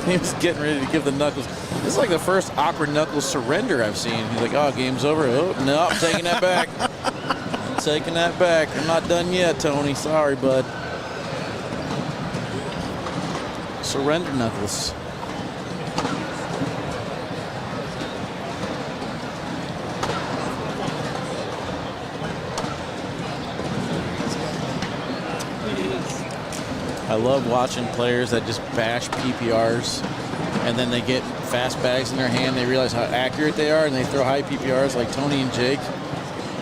He was getting ready to give the Knuckles. This is like the first awkward Knuckles surrender I've seen. He's like, oh, game's over. Oh, no, I'm taking that back. I'm taking that back. I'm not done yet, Tony. Sorry, bud. Surrender Knuckles. I love watching players that just bash PPRs and then they get fast bags in their hand. They realize how accurate they are and they throw high PPRs like Tony and Jake.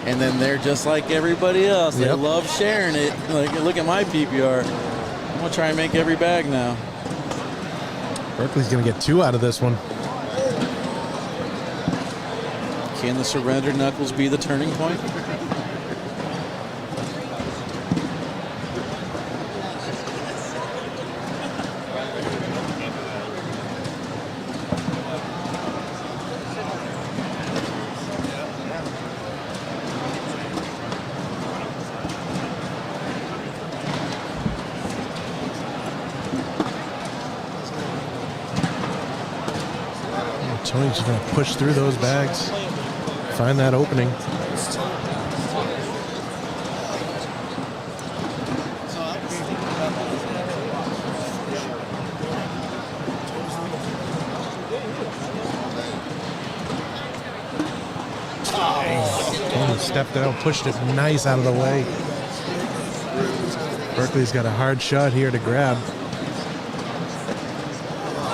And then they're just like everybody else. They love sharing it. Like, look at my PPR. I'm going to try and make every bag now. Berkeley's going to get 2 out of this one. Can the surrender Knuckles be the turning point? Tony's just going to push through those bags, find that opening. Tony stepped out, pushed it nice out of the way. Berkeley's got a hard shot here to grab.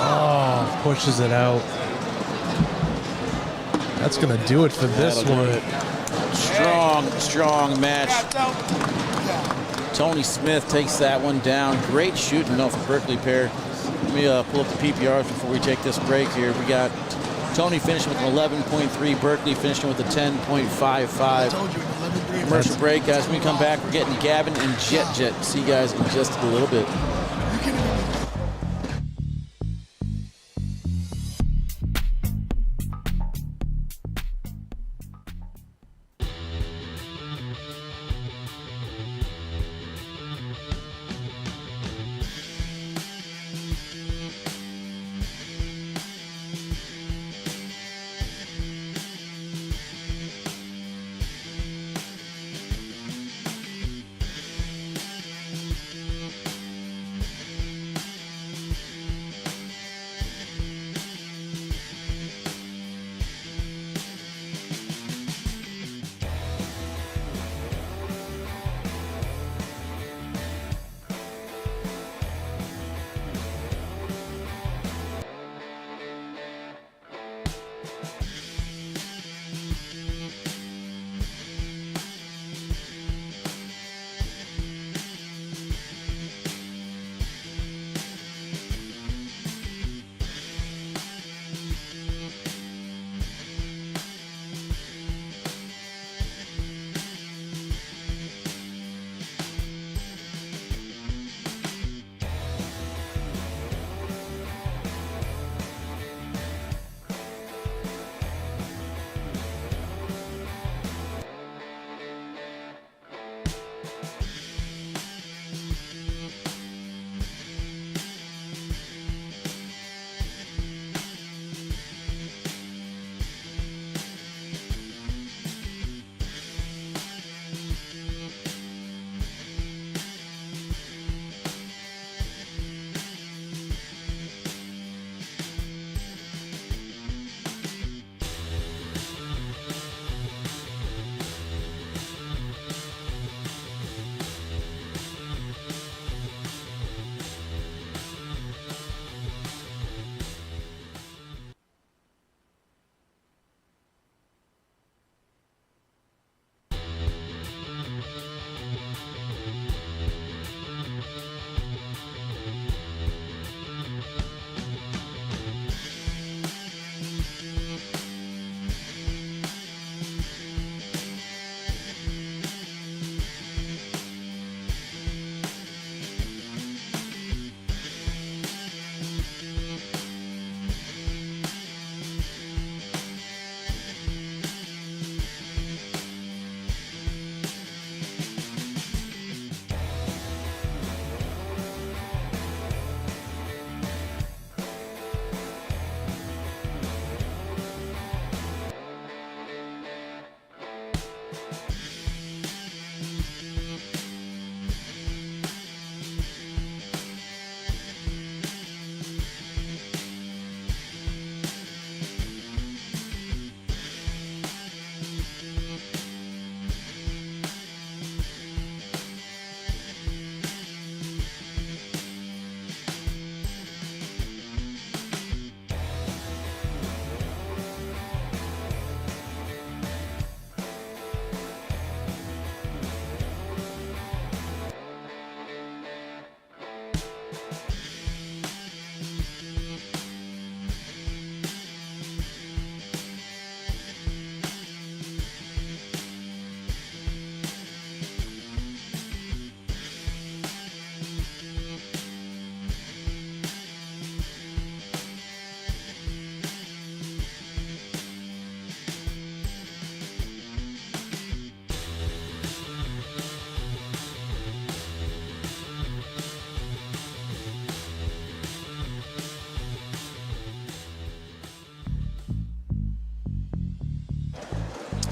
Oh, pushes it out. That's going to do it for this one. Strong match. Tony Smith takes that one down. Great shooting though for Berkeley pair. Let me pull up the PPRs before we take this break here. We got Tony finishing with an 11.3. Berkeley finishing with a 10.55. Commercial break, guys. When we come back, we're getting Gavin and Jet. See you guys in just a little bit.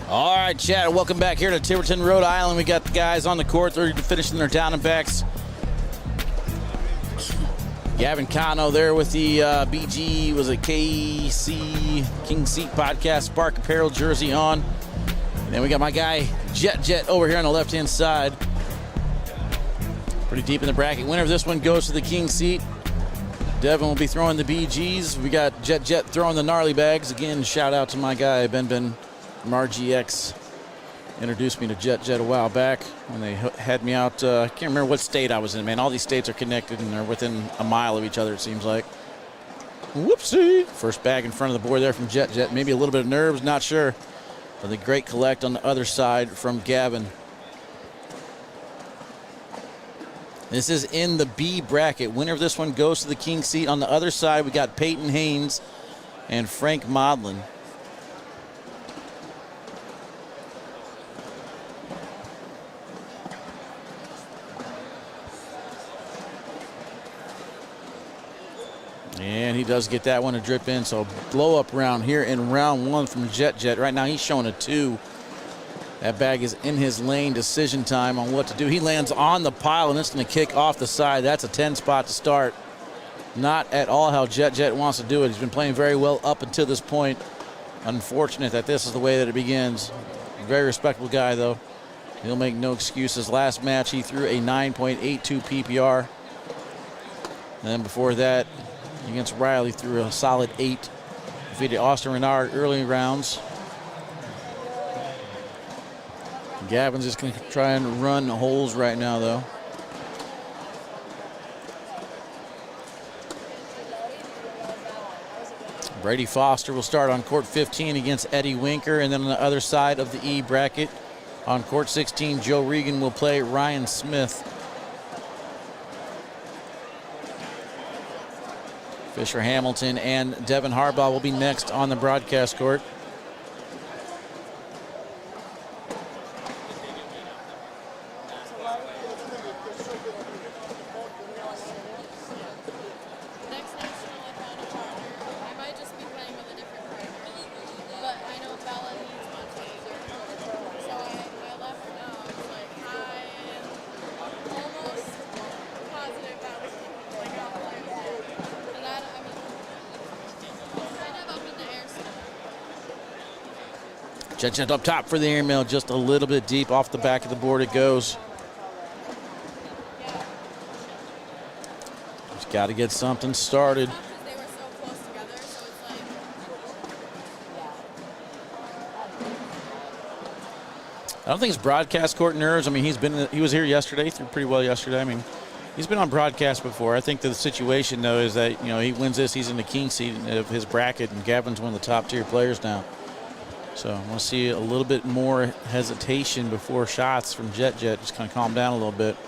All right, Chad, welcome back here to Tiverton, Rhode Island. We got the guys on the court. They're finishing their down and backs. Gavin Cano there with the BG, was it KC King Seat Podcast Spark Apparel jersey on. And then we got my guy Jet over here on the left-hand side. Pretty deep in the bracket. Winner of this one goes to the King Seat. Devin will be throwing the BGs. We got Jet throwing the gnarly bags. Again, shout out to my guy Ben from RGX. Introduced me to Jet a while back when they had me out. I can't remember what state I was in, man. All these states are connected and they're within a mile of each other, it seems like. Whoopsie. First bag in front of the board there from Jet. Maybe a little bit of nerves, not sure. But the great collect on the other side from Gavin. This is in the B bracket. Winner of this one goes to the King Seat. On the other side, we got Peyton Haynes and Frank Modlin. And he does get that one to drip in. So blow up round here in round one from Jet. Right now he's showing a 2. That bag is in his lane. Decision time on what to do. He lands on the pile and it's going to kick off the side. That's a 10 spot to start. Not at all how Jet wants to do it. He's been playing very well up until this point. Unfortunate that this is the way that it begins. Very respectable guy though. He'll make no excuses. Last match he threw a 9.82 PPR. And then before that, against Riley, threw a solid 8. Defeated Austin Renard early rounds. Gavin's just going to try and run holes right now, though. Brady Foster will start on court 15 against Eddie Winker. And then on the other side of the E bracket, on court 16, Joe Regan will play Ryan Smith. Fisher Hamilton and Devin Harbaugh will be next on the broadcast court. Jet up top for the airmail, just a little bit deep off the back of the board it goes. Just got to get something started. I don't think it's broadcast court nerves. I mean, he was here yesterday, threw pretty well yesterday. I mean, he's been on broadcast before. I think the situation though is that, you know, he wins this, he's in the King Seat of his bracket, and Gavin's one of the top tier players now. So I want to see a little bit more hesitation before shots from Jet. Just kind of calm down a little bit.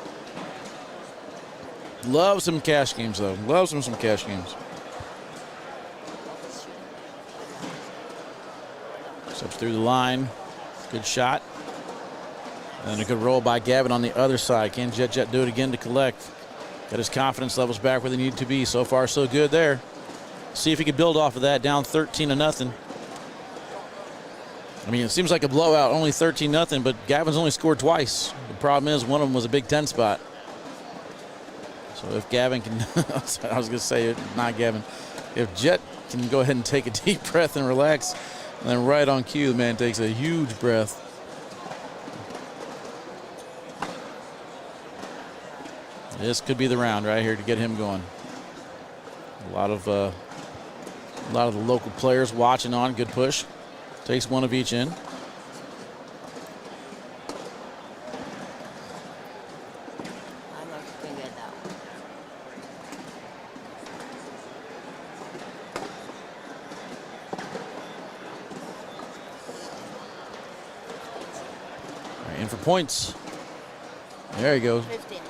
Loves some cash games, though. Loves some cash games. Steps through the line. Good shot. And a good roll by Gavin on the other side. Can Jet do it again to collect? Got his confidence levels back where they need to be. So far, so good there. See if he can build off of that. Down 13-0. I mean, it seems like a blowout, only 13-0, but Gavin's only scored twice. The problem is one of them was a Big Ten spot. So if Gavin can, I was going to say, not Gavin, if Jet can go ahead and take a deep breath and relax, and then right on cue, the man takes a huge breath. This could be the round right here to get him going. A lot of the local players watching on. Good push. Takes one of each in. All right, in for points. There he goes. 15.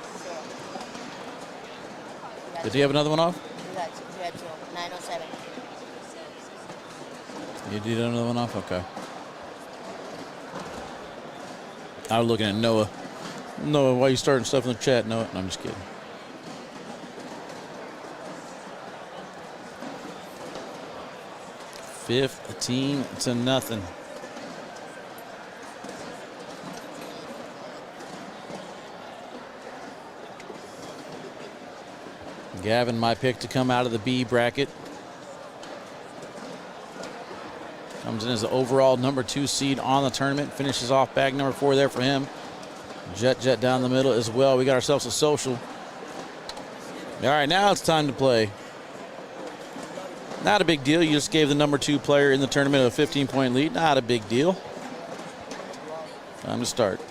Did he have another one off? You had 907. You did another one off? Okay. I was looking at Noah. Noah, why are you starting stuff in the chat? No, I'm just kidding. $15-0. Gavin, my pick to come out of the B bracket. Comes in as the overall number 2 seed on the tournament. Finishes off bag number 4 there for him. Jet down the middle as well. We got ourselves a social. All right, now it's time to play. Not a big deal. You just gave the number 2 player in the tournament a 15-point lead. Not a big deal. Time to start.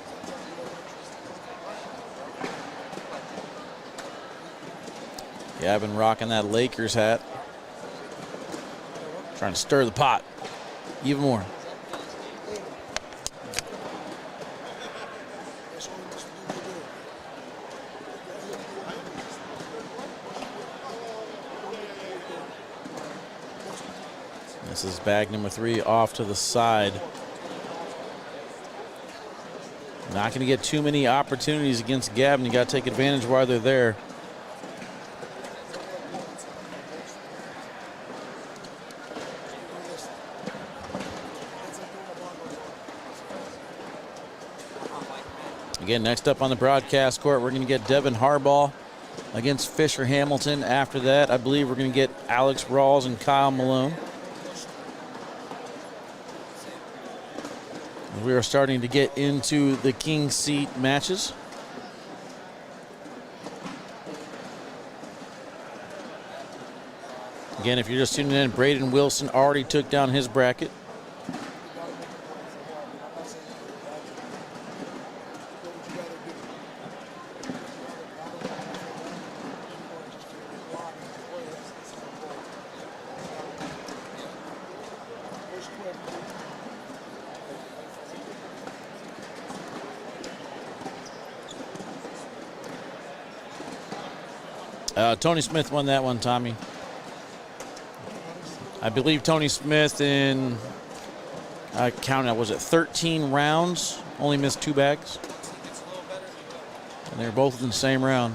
Gavin rocking that Lakers hat. Trying to stir the pot even more. This is bag number 3 off to the side. Not going to get too many opportunities against Gavin. You got to take advantage while they're there. Again, next up on the broadcast court, we're going to get Devin Harbaugh against Fisher Hamilton. After that, I believe we're going to get Alex Rawls and Kyle Malone. We are starting to get into the king seat matches. Again, if you're just tuning in, Braden Wilson already took down his bracket. Tony Smith won that one, Tommy. I believe Tony Smith in, I counted, was it 13 rounds? Only missed 2 bags. And they're both in the same round.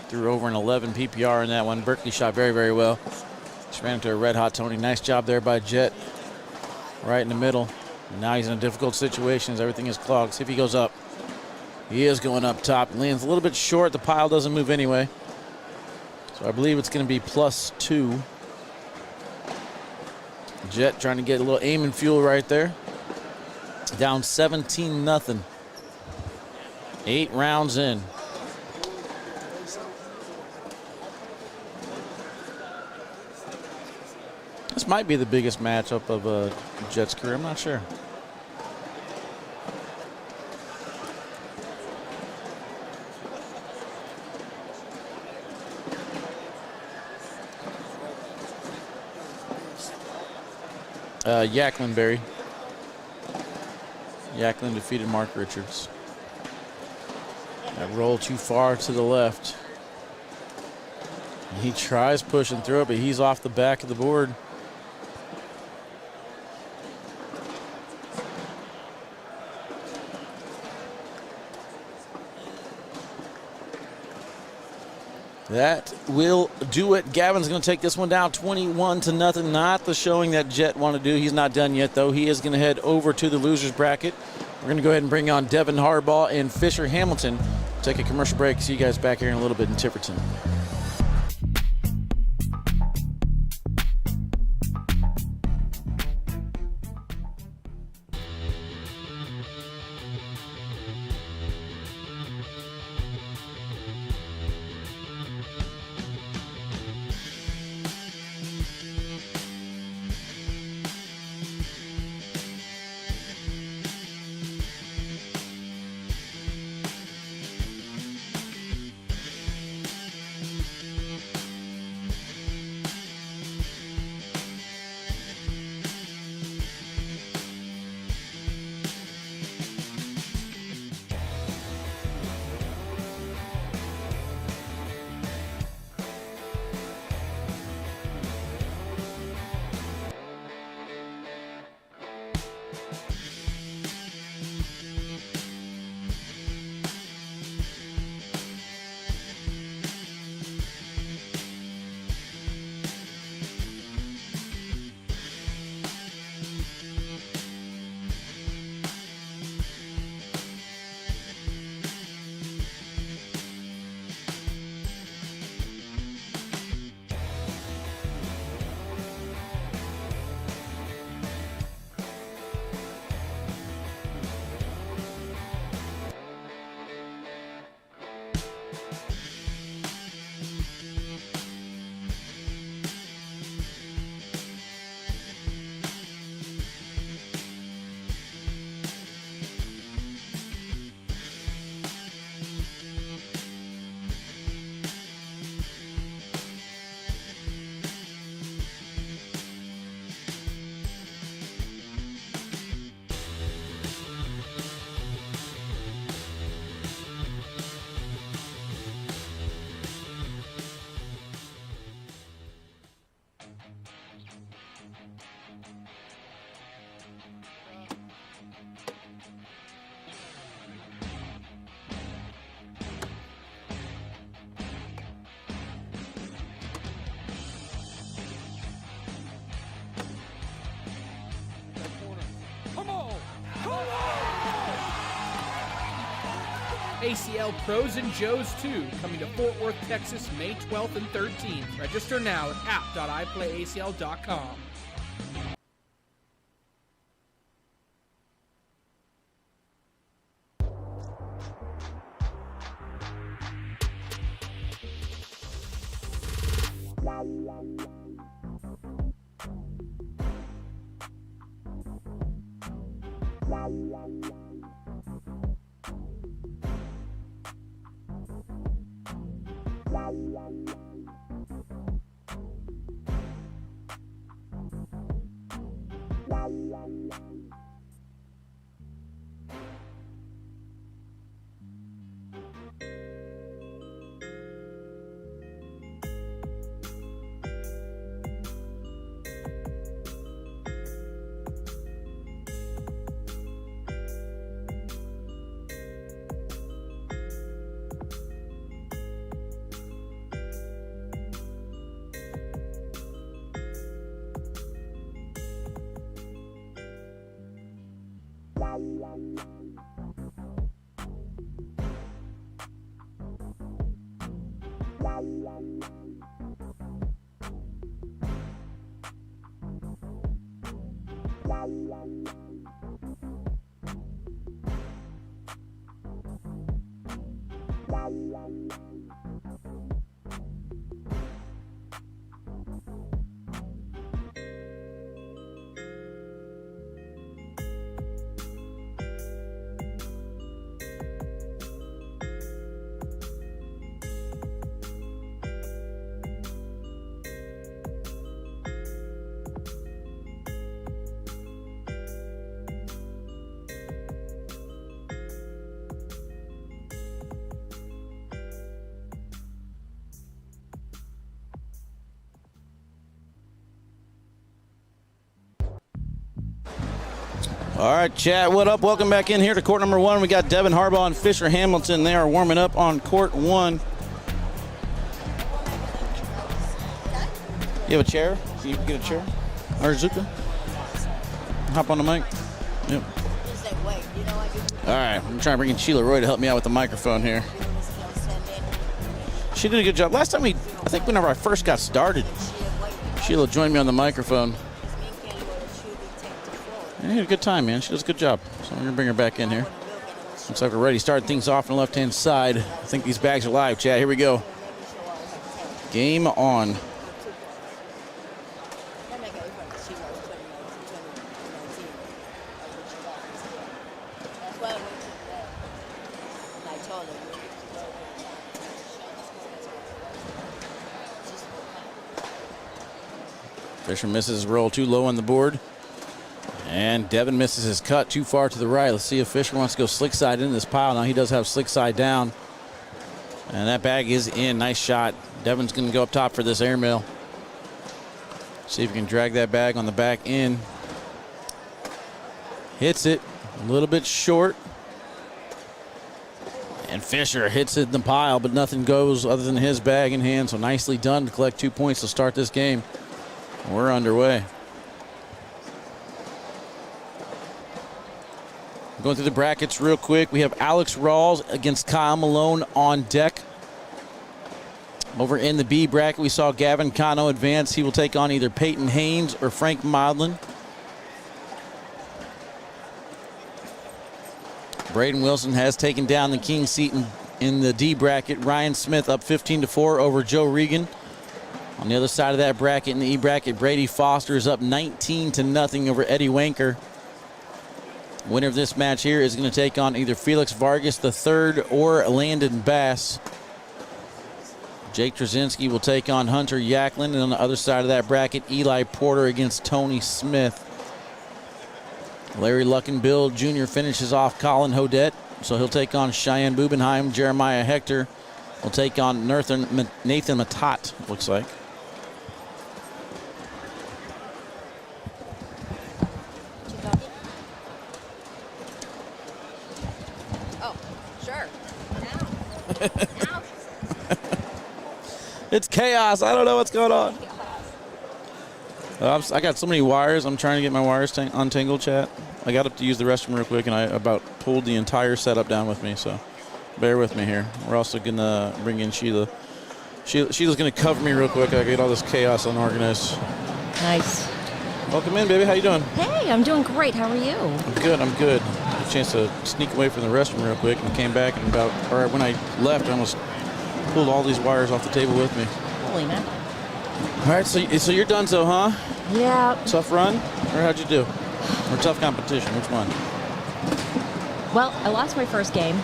Threw over an 11 PPR in that one. Berkeley shot very, very well. Just ran into a red hot Tony. Nice job there by Jet. Right in the middle. And now he's in a difficult situation as everything is clogged. See if he goes up. He is going up top. Lands a little bit short. The pile doesn't move anyway. So I believe it's going to be +2. Jet trying to get a little aim and fuel right there. Down 17-0. 8 rounds in. This might be the biggest matchup of Jet's career. I'm not sure. Jacklin Berry. Jacklin defeated Mark Richards. That roll too far to the left. He tries pushing through it, but he's off the back of the board. That will do it. Gavin's going to take this one down 21-0. Not the showing that Jet wanted to do. He's not done yet, though. He is going to head over to the losers bracket. We're going to go ahead and bring on Devin Harbaugh and Fisher Hamilton. Take a commercial break. See you guys back here in a little bit in Tiverton. ACL Pros and Joes 2, coming to Fort Worth, Texas, May 12th and 13th. Register now at app.iplayacl.com. All right, chat, what up? Welcome back in here to court number 1. We got Devin Harbaugh and Fisher Hamilton. They are warming up on court 1. You have a chair? You can get a chair? Or Zuka? Hop on the mic. Yep. All right, I'm trying to bring in Sheila Roy to help me out with the microphone here. She did a good job. Last time I think whenever I first got started, Sheila joined me on the microphone. And he had a good time, man. She does a good job. So I'm going to bring her back in here. Looks like we're ready to start things off on the left-hand side. I think these bags are live, chat. Here we go. Game on. Fisher misses his roll too low on the board. And Devin misses his cut too far to the right. Let's see if Fisher wants to go slick side into this pile. Now he does have slick side down. And that bag is in. Nice shot. Devin's going to go up top for this airmail. See if he can drag that bag on the back in. Hits it a little bit short. And Fisher hits it in the pile, but nothing goes other than his bag in hand. So nicely done to collect 2 points to start this game. We're underway. Going through the brackets real quick. We have Alex Rawls against Kyle Malone on deck. Over in the B bracket, we saw Gavin Cano advance. He will take on either Peyton Haynes or Frank Modlin. Braden Wilson has taken down the king seat in the D bracket. Ryan Smith up 15-4 over Joe Regan. On the other side of that bracket, in the E bracket, Brady Foster is up 19-0 over Eddie Wanker. Winner of this match here is going to take on either Felix Vargas III or Landon Bass. Jake Terezinski will take on Hunter Jacklin. And on the other side of that bracket, Eli Porter against Tony Smith. Larry Luckenbill Jr. finishes off Colin Hodette, so he'll take on Cheyenne Bubenheim. Jeremiah Hector will take on Nathan Matat, looks like. It's chaos. I don't know what's going on. I got so many wires. I'm trying to get my wires untangled, chat. I got up to use the restroom real quick, and I about pulled the entire setup down with me. So Bear with me here. We're also going to bring in Sheila. Sheila's going to cover me real quick. I get all this chaos unorganized. Nice. Welcome in, baby. How you doing? Hey, I'm doing great. How are you? I'm good. Had a chance to sneak away from the restroom real quick and came back, and when I left, I almost pulled all these wires off the table with me. Holy man. All right, so you're done, so, huh? Yeah. Tough run, or how'd you do? Or tough competition? Which one? Well, I lost my first game.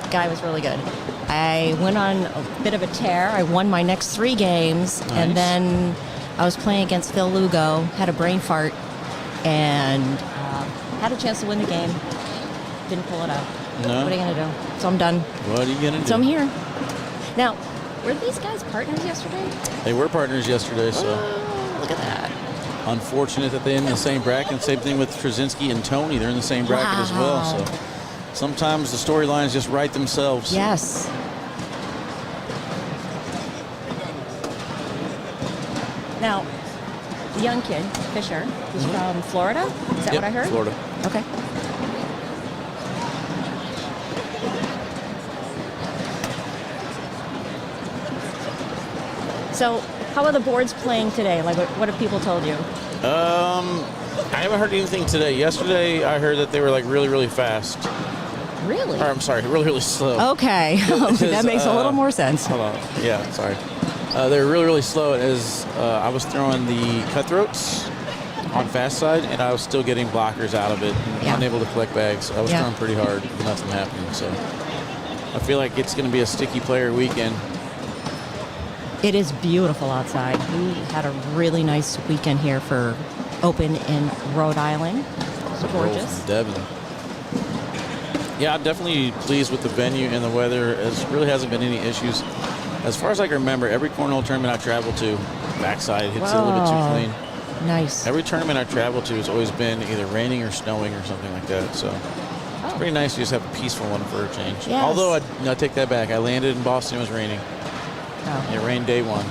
The guy was really good. I went on a bit of a tear. I won my next 3 games, Nice. and then I was playing against Phil Lugo, had a brain fart, and had a chance to win the game. Didn't pull it out. No? What are you going to do? So I'm done. What are you going to do? So I'm here. Now, were these guys partners yesterday? They were partners yesterday, so. Oh, look at that. Unfortunate that they're in the same bracket. Same thing with Terezinski and Tony. They're in the same bracket as well. Wow. So sometimes the storylines just write themselves. Yes. Now, the young kid, Fisher, he's from Florida? Is that Yep, what I heard? Florida. Okay. So, how are the boards playing today? Like, what have people told you? I haven't heard anything today. Yesterday, I heard that they were like really, really fast. Really? Or, I'm sorry, really, really slow. Okay. That makes a little more sense. Hold on. Yeah, sorry. They were really, really slow as I was throwing the cutthroats on fast side, and I was still getting blockers out of it and unable to collect bags. I was throwing pretty hard, nothing happening. So I feel like it's going to be a sticky player weekend. It is beautiful outside. We had a really nice weekend here for Open in Rhode Island. It's gorgeous. Devin. Yeah, I'm definitely pleased with the venue and the weather. It really hasn't been any issues. As far as I can remember, every cornhole tournament I traveled to, backside hits it a little bit too clean. Nice. Every tournament I traveled to has always been either raining or snowing or something like that. So it's pretty nice to just have a peaceful one for a change. Yes. Although I take that back. I landed in Boston. It was raining. Oh. It rained day 1.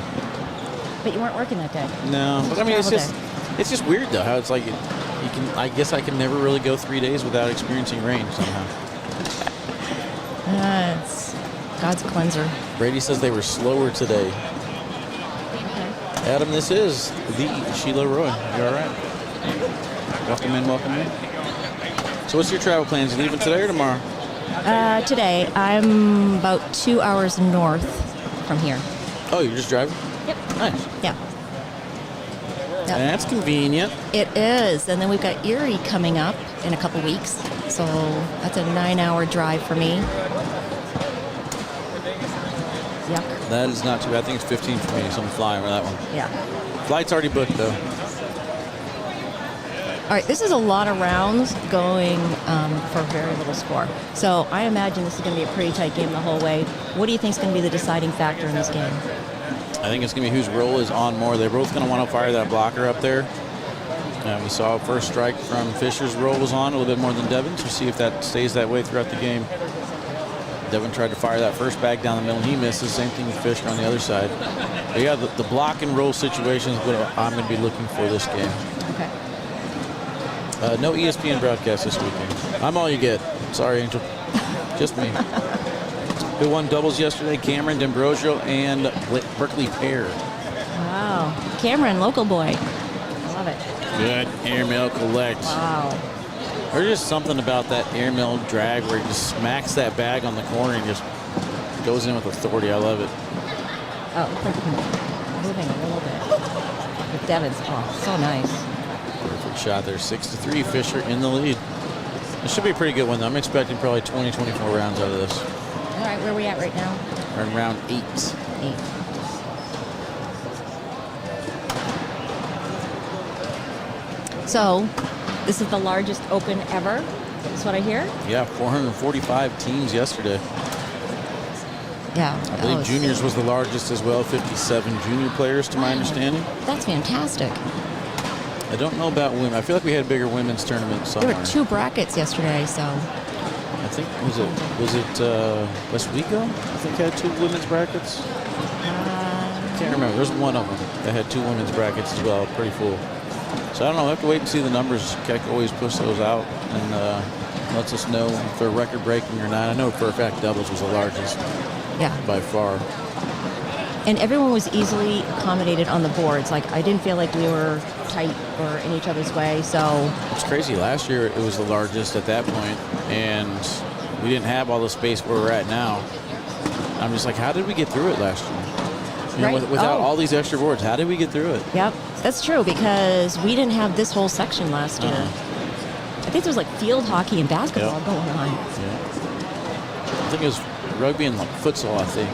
But you weren't working that day. No, but I mean, Travel it's just weird though how it's like you can. I guess I can never really go 3 days without experiencing rain somehow. It's God's cleanser. Brady says they were slower today. Adam, this is the Sheila Roy. You all right? Welcome in, welcome in. So what's your travel plans? You leaving today or tomorrow? Today, I'm about 2 hours north from here. Oh, you're just driving? Yep. Nice. Yeah. Yep. That's convenient. It is. And then we've got Erie coming up in a couple weeks. So that's a 9-hour drive for me. Yuck. That is not too bad. I think it's 15 for me, so I'm flying with that one. Yeah. Flight's already booked, though. All right, this is a lot of rounds going for very little score. So I imagine this is going to be a pretty tight game the whole way. What do you think is going to be the deciding factor in this game? I think it's going to be whose roll is on more. They're both going to want to fire that blocker up there. We saw first strike from Fisher's roll was on a little bit more than Devin's. We'll see if that stays that way throughout the game. Devin tried to fire that first bag down the middle. He misses. Same thing with Fisher on the other side. But yeah, the block and roll situation is what I'm going to be looking for this game. Okay. No ESPN broadcast this weekend. I'm all you get. Sorry, Angel. Just me. Who won doubles yesterday? Cameron, D'Ambrosio, and Berkeley pair. Wow. Cameron, local boy. I love it. Good airmail collect. Wow. There's just something about that airmail drag where he just smacks that bag on the corner and just goes in with authority. I love it. Oh, it's like moving a little bit. With Devin's, so nice. Perfect shot there. 6-3, Fisher in the lead. It should be a pretty good one, though. I'm expecting probably 20, 24 rounds out of this. All right, where are we at right now? We're in round 8. 8. So, this is the largest open ever. That's what I hear. Yeah, 445 teams yesterday. Yeah. I believe juniors was the largest as well. 57 junior players, to my understanding. That's fantastic. I don't know about women. I feel like we had a bigger women's tournament somewhere. There were 2 brackets yesterday, so. I think was it Westwego? I think had 2 women's brackets. I can't remember. There's one of them that had 2 women's brackets as well. Pretty full. So I don't know. I have to wait and see the numbers. Keck always push those out, and lets us know if they're record breaking or not. I know for a fact doubles was the largest by far. And everyone was easily accommodated on the boards. Like, I didn't feel like we were tight or in each other's way, so. It's crazy. Last year it was the largest at that point, and we didn't have all the space where we're at now. I'm just like, how did we get through it last year? You know, without all these extra boards, how did we get through it? Yep, that's true, because we didn't have this whole section last year. I think there was like field hockey and basketball going on. Yeah. I think it was rugby and like futsal, I think.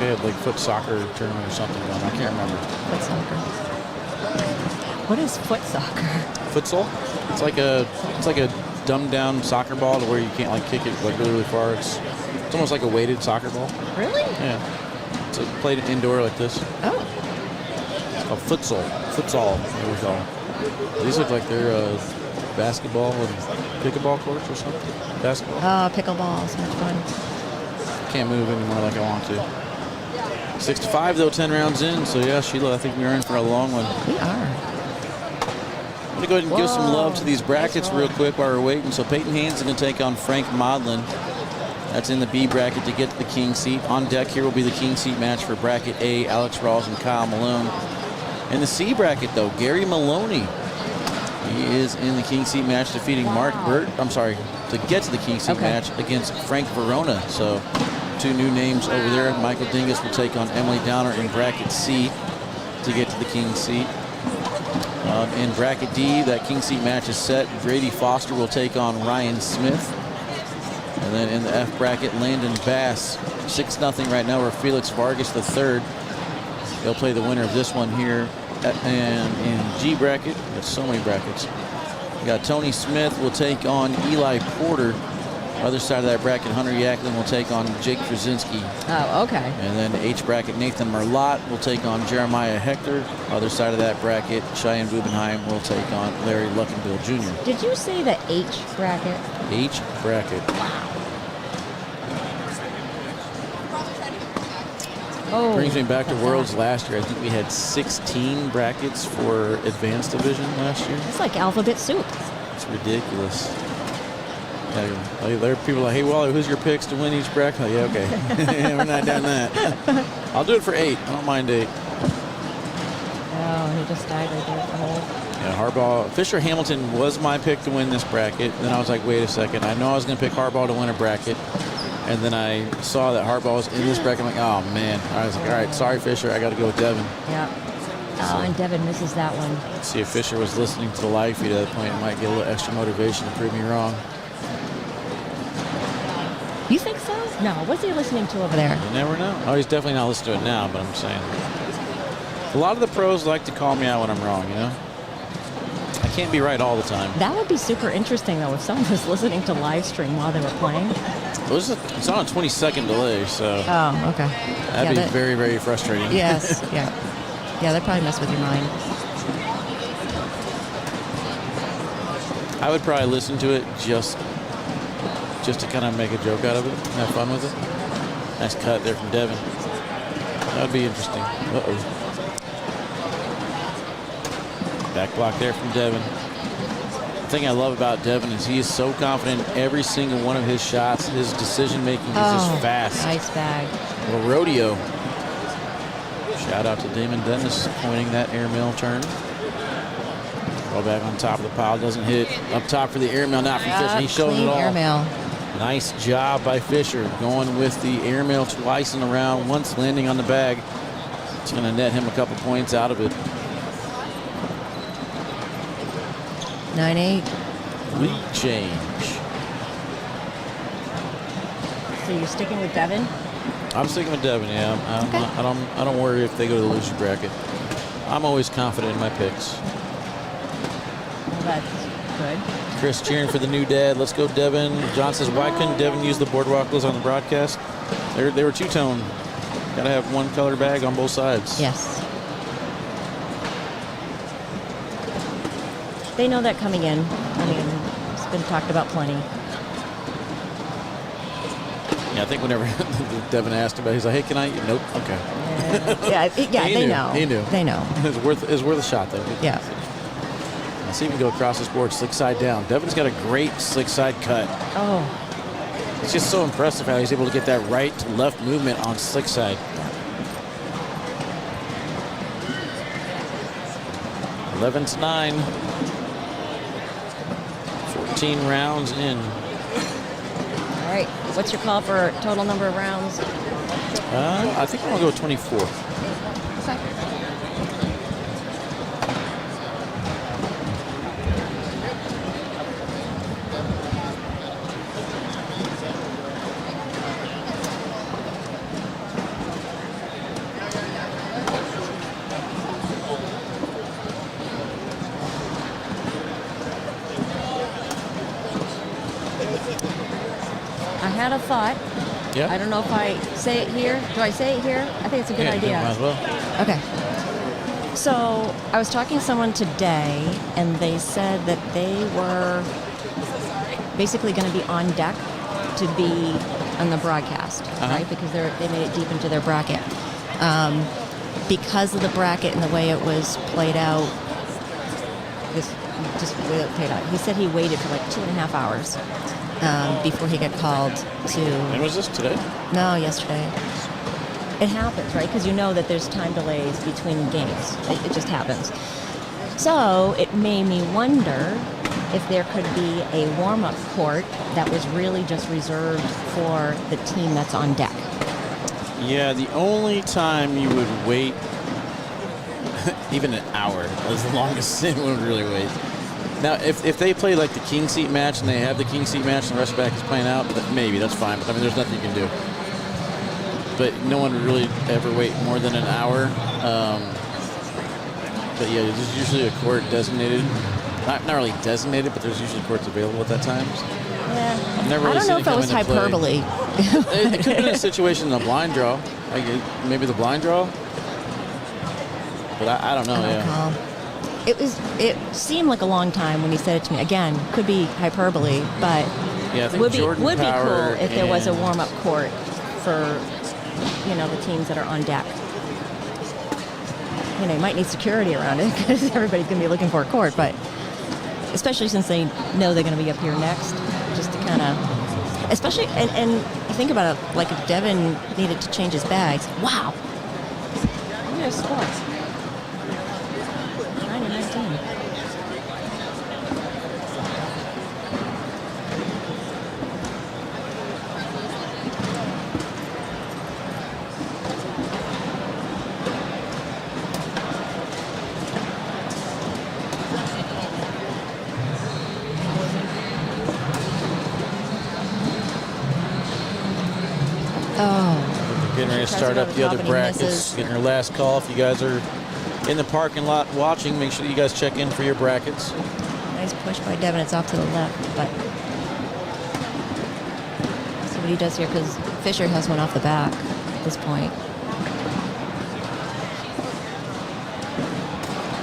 They had like foot soccer tournament or something going on. I can't remember. Foot soccer. What is foot soccer? Futsal? It's like a dumbed down soccer ball to where you can't like kick it like really far. It's almost like a weighted soccer ball. Really? Yeah. It's played indoor like this. Oh. It's called futsal. Futsal, we call them. These look like they're basketball and pickleball courts or something. Basketball. Oh, pickleball. So much fun. Can't move anymore like I want to. 6-5 though, 10 rounds in. So yeah, Sheila, I think we're in for a long one. We are. I'm gonna go ahead and give some love to these brackets real quick while we're waiting. So Peyton Haynes is gonna take on Frank Modlin. That's in the B bracket to get to the king seat. On deck here will be the king seat match for bracket A, Alex Rawls and Kyle Malone. In the C bracket though, Gary Maloney. He is in the king seat match defeating Mark Burt. I'm sorry, to get to the king seat match against Frank Verona. So 2 new names over there. Michael Dingus will take on Emily Downer in bracket C to get to the king seat. In bracket D, that king seat match is set. Brady Foster will take on Ryan Smith. And then in the F bracket, Landon Bass, 6-0 right now, or Felix Vargas III. They'll play the winner of this one here. And in G bracket, there's so many brackets. We got Tony Smith will take on Eli Porter. Other side of that bracket, Hunter Jacklin will take on Jake Terezinski. Oh, okay. And then H bracket, Nathan Merlot will take on Jeremiah Hector. Other side of that bracket, Cheyenne Bubenheim will take on Larry Luckenbill Jr. Did you say the H bracket? H bracket. Oh, brings me back to Worlds last year. I think we had 16 brackets for advanced division last year. It's like alphabet soup. It's ridiculous. Yeah, there are people like, hey, Wally, who's your picks to win each bracket? Oh, yeah, okay. We're not done that. I'll do it for 8. I don't mind 8. Oh, he just died right there at the hole. Yeah, Harbaugh. Fisher Hamilton was my pick to win this bracket. Then I was like, wait a second. I know I was going to pick Harbaugh to win a bracket. And then I saw that Harbaugh was in this bracket. I'm like, oh, man. I was like, all right, sorry, Fisher. I got to go with Devin. Yeah. Oh, and Devin misses that one. Let's see if Fisher was listening to the live feed at that point. It might get a little extra motivation to prove me wrong. You think so? No. What's he listening to over there? You never know. Oh, he's definitely not listening to it now, but I'm saying. A lot of the pros like to call me out when I'm wrong, you know? I can't be right all the time. That would be super interesting, though, if someone was listening to live stream while they were playing. Well, it's on a 20-second delay, so. Oh, okay. That'd be very, very frustrating. Yes, yeah. Yeah, they'd probably mess with your mind. I would probably listen to it just to kind of make a joke out of it, have fun with it. Nice cut there from Devin. That would be interesting. Uh-oh. Back block there from Devin. The thing I love about Devin is he is so confident in every single one of his shots. His decision making is just fast. Nice bag. Little rodeo. Shout out to Damon Dennis pointing that airmail turn. Ball back on top of the pile, doesn't hit. Up top for the airmail, not from Fisher. He showed it all. Airmail. Nice job by Fisher going with the airmail twice in the round, once landing on the bag. It's going to net him a couple points out of it. 9-8. Lead change. So you're sticking with Devin? I'm sticking with Devin, yeah. I don't worry if they go to the loser bracket. I'm always confident in my picks. Well, that's good. Chris cheering for the new dad. Let's go, Devin. John says, why couldn't Devin use the boardwalkless on the broadcast? They were two-tone. Got to have one color bag on both sides. Yes. They know that coming in. I mean, it's been talked about plenty. Yeah, I think whenever Devin asked about it, he's like, hey, can I? Nope. Okay. Yeah, they know. He knew. They know. It's worth a shot, though. Yeah. Let's see if we can go across this board, slick side down. Devin's got a great slick side cut. Oh. It's just so impressive how he's able to get that right to left movement on slick side. 11-9. 14 rounds in. All right. What's your call for total number of rounds? I think I'm going to go with 24. Okay. I had a thought. Yeah. I don't know if I say it here. Do I say it here? I think it's a good idea. Might as well. Okay. So I was talking to someone today, and they said that they were basically going to be on deck to be on the broadcast, right? Because they made it deep into their bracket. Because of the bracket and the way it was played out, just the way it played out. He said he waited for like 2.5 hours before he got called to. And was this today? No, yesterday. It happens, right? Because you know that there's time delays between games. It just happens. So it made me wonder if there could be a warm-up court that was really just reserved for the team that's on deck. Yeah, the only time you would wait, even an hour, is the longest anyone would really wait. Now, if they play like the king seat match and they have the king seat match and the rest of the back is playing out, maybe that's fine. But I mean, there's nothing you can do. But no one would really ever wait more than an hour. But yeah, there's usually a court designated. Not really designated, but there's usually courts available at that time. Yeah. I've never really I don't know if it was hyperbole. It could have been a situation in the blind draw. Like maybe the blind draw. But I don't know. Yeah. It seemed like a long time when he said it to me. Again, could be hyperbole, but yeah, I think would be Jordan cool Power if there was a warm-up court for the teams that are on deck. You might need security around it because everybody's going to be looking for a court, but especially since they know they're going to be up here next, just to kind of, especially, and you think about it, like if Devin needed to change his bags, wow. Look at his scores. 9-19. Getting ready to start up the other brackets. Getting your last call. If you guys are in the parking lot watching, make sure that you guys check in for your brackets. Nice push by Devin. It's off to the left, but see what he does here because Fisher has one off the back at this point.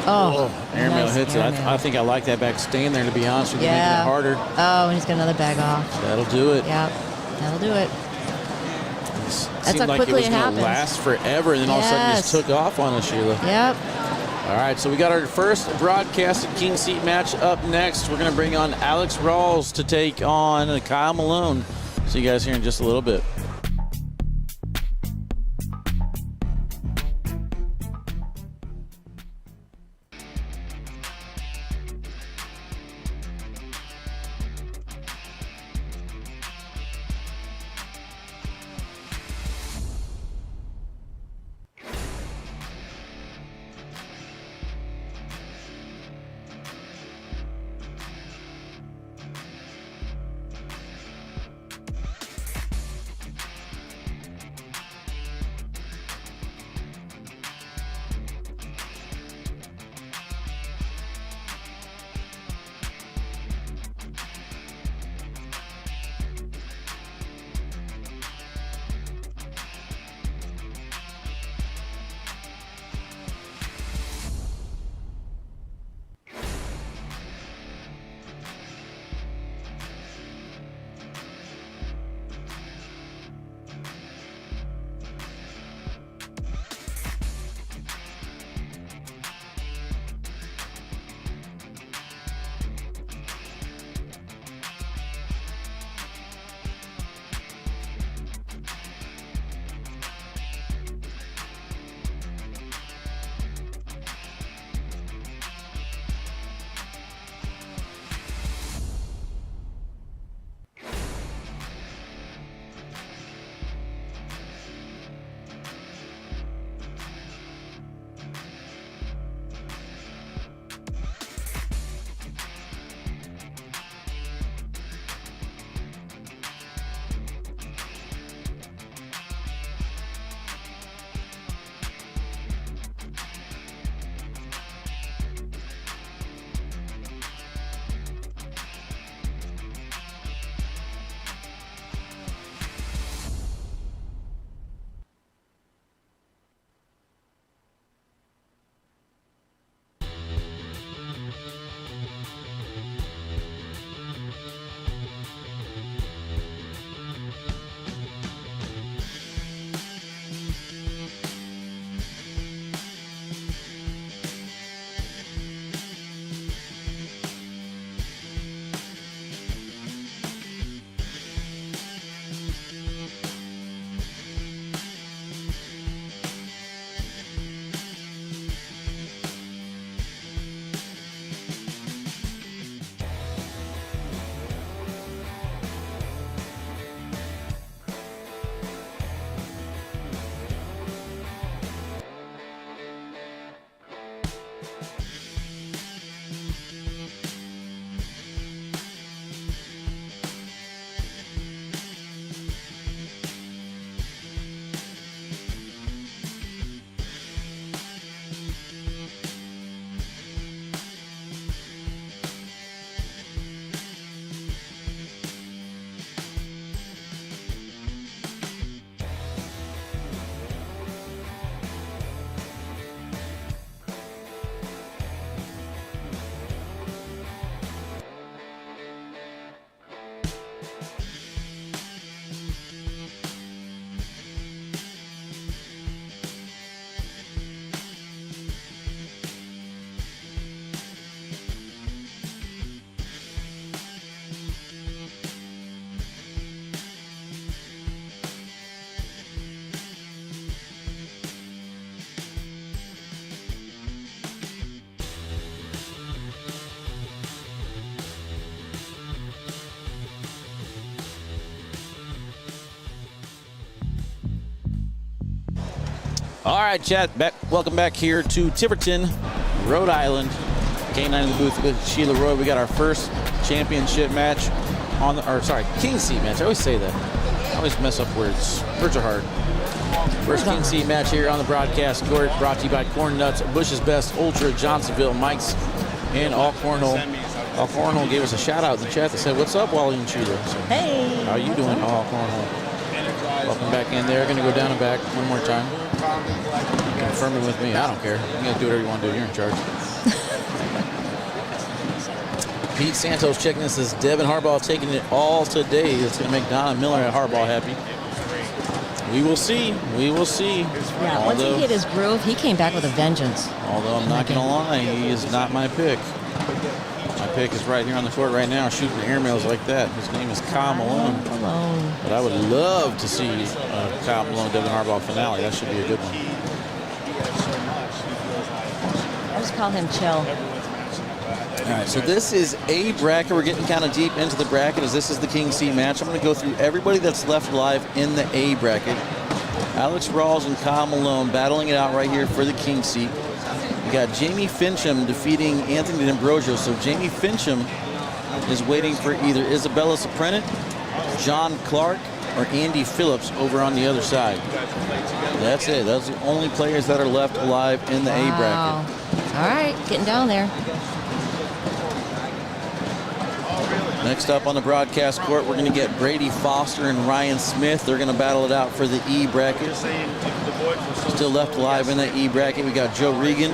Oh, airmail nice hits airmail. it. I think I like that back staying there, to be honest with you, making it harder. Oh, and he's got another bag off. That'll do it. Yep, that'll do it. That's how quickly it was going to last forever, and then all of a sudden just took off on us, Sheila. Yep. All right, so we got our first broadcasted king seat match up next. We're going to bring on Alex Rawls to take on Kyle Malone. See you guys here in just a little bit. All right, chat. Welcome back here to Tiverton, Rhode Island. K9 in the booth with Sheila Roy. We got our first championship match on the, or sorry, King Seat match. I always say that. I always mess up words. Words are hard. First King Seat match here on the broadcast court, brought to you by Corn Nuts, Bush's Best, Ultra, Johnsonville, Mike's, and All Cornhole. All Cornhole gave us a shout out in the chat that said, "What's up, Wally and Sheila?" So, Hey. how you doing, All Cornhole? Welcome back in there. Gonna go down and back one more time. Confirm it with me. I don't care. You guys do whatever you want to do. You're in charge. Pete Santos checking this as Devin Harbaugh taking it all today. It's going to make Donna Miller at Harbaugh happy. We will see. We will see. Yeah, once he hit his groove, he came back with a vengeance. Although I'm not going to lie, he is not my pick. My pick is right here on the court right now, shooting airmails like that. His name is Kyle Malone. But I would love to see Kyle Malone Devin Harbaugh finale. That should be a good one. I just call him Chill. All right, so this is a bracket. We're getting kind of deep into the bracket as this is the King C match. I'm going to go through everybody that's left alive in the A bracket. Alex Rawls and Kyle Malone battling it out right here for the King seat. We got Jamie Fincham defeating Anthony D'Ambrosio. So Jamie Fincham is waiting for either Isabella Suprenant, John Clark, or Andy Phillips over on the other side. That's it. Those are the only players that are left alive in the A bracket. All right, getting down there. Next up on the broadcast court, we're going to get Brady Foster and Ryan Smith. They're going to battle it out for the E bracket. Still left alive in that E bracket, we got Joe Regan,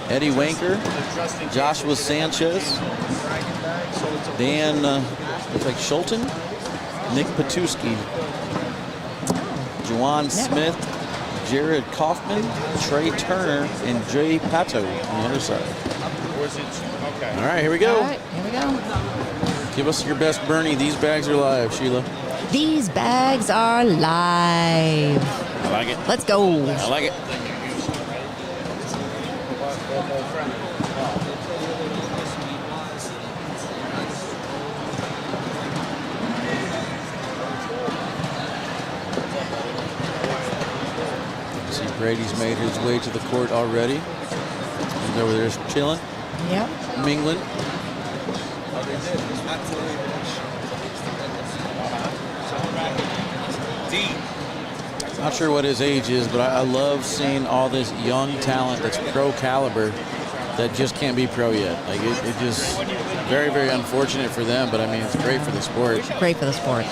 Eddie Wanker, Joshua Sanchez, Dan looks like Schulten, Nick Patuski, Juwan Smith, Jared Kaufman, Trey Turner, and Jay Pato on the other side. All right, here we go. All right, here we go. Give us your best Bernie. These bags are live, Sheila. These bags are live. I like it. Let's go. I like it. See, Brady's made his way to the court already. He's over there chilling. Yep. Mingling. Not sure what his age is, but I love seeing all this young talent that's pro caliber that just can't be pro yet. Like it just very, very unfortunate for them, but I mean it's great for the sport. Great for the sport.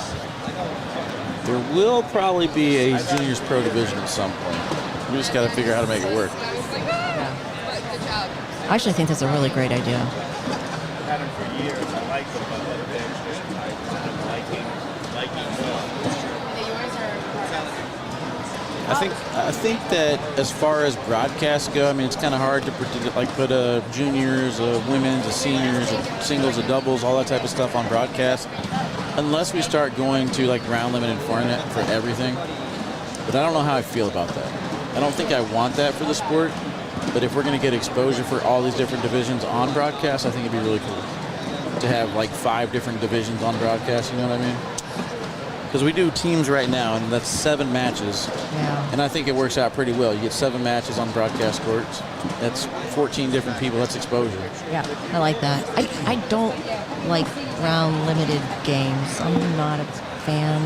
There will probably be a juniors pro division at some point. We just got to figure out how to make it work. I actually think that's a really great idea. I think that as far as broadcasts go, I mean, it's kind of hard to predict, like put juniors, women's, seniors, singles, doubles, all that type of stuff on broadcast, unless we start going to like round limited format for everything. But I don't know how I feel about that. I don't think I want that for the sport. But if we're going to get exposure for all these different divisions on broadcast, I think it'd be really cool to have like 5 different divisions on broadcast. You know what I mean? Because we do teams right now, and that's 7 matches. Yeah. And I think it works out pretty well. You get 7 matches on broadcast courts. That's 14 different people. That's exposure. Yeah, I like that. I don't like round limited games. I'm not a fan.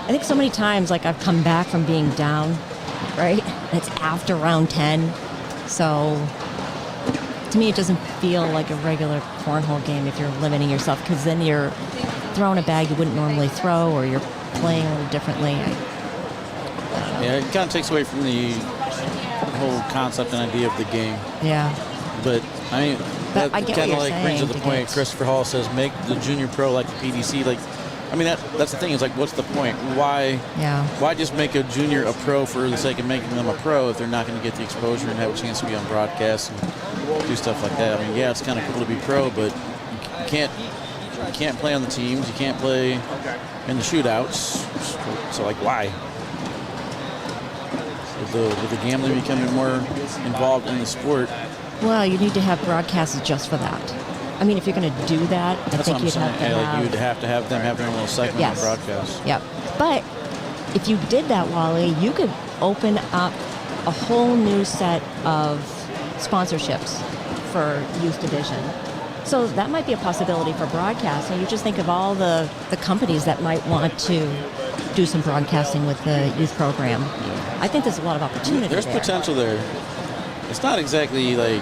I think so many times, like I've come back from being down, right? It's after round 10. So to me, it doesn't feel like a regular cornhole game if you're limiting yourself, because then you're throwing a bag you wouldn't normally throw, or you're playing a little differently. Yeah, it kind of takes away from the whole concept and idea of the game. Yeah. But I mean, But that I get kind what of you're like brings to the saying, point. Christopher Hall says, make the junior pro like the PDC. Like, I mean, that's the thing. Is like, what's the point? Why? Yeah. Why just make a junior a pro for the sake of making them a pro if they're not going to get the exposure and have a chance to be on broadcast and do stuff like that? I mean, yeah, it's kind of cool to be pro, but you can't play on the teams. You can't play in the shootouts. So like, why? With the gambling becoming more involved in the sport. Well, you need to have broadcasts just for that. I mean, if you're going to do that, I think you'd have to have... Like you'd have to have them have their own little segment Yes. on broadcast. Yep. But if you did that, Wally, you could open up a whole new set of sponsorships for youth division. So that might be a possibility for broadcasting. You just think of all the companies that might want to do some broadcasting with the youth program. Yeah. I think there's a lot of opportunity There's there. potential there. It's not exactly like,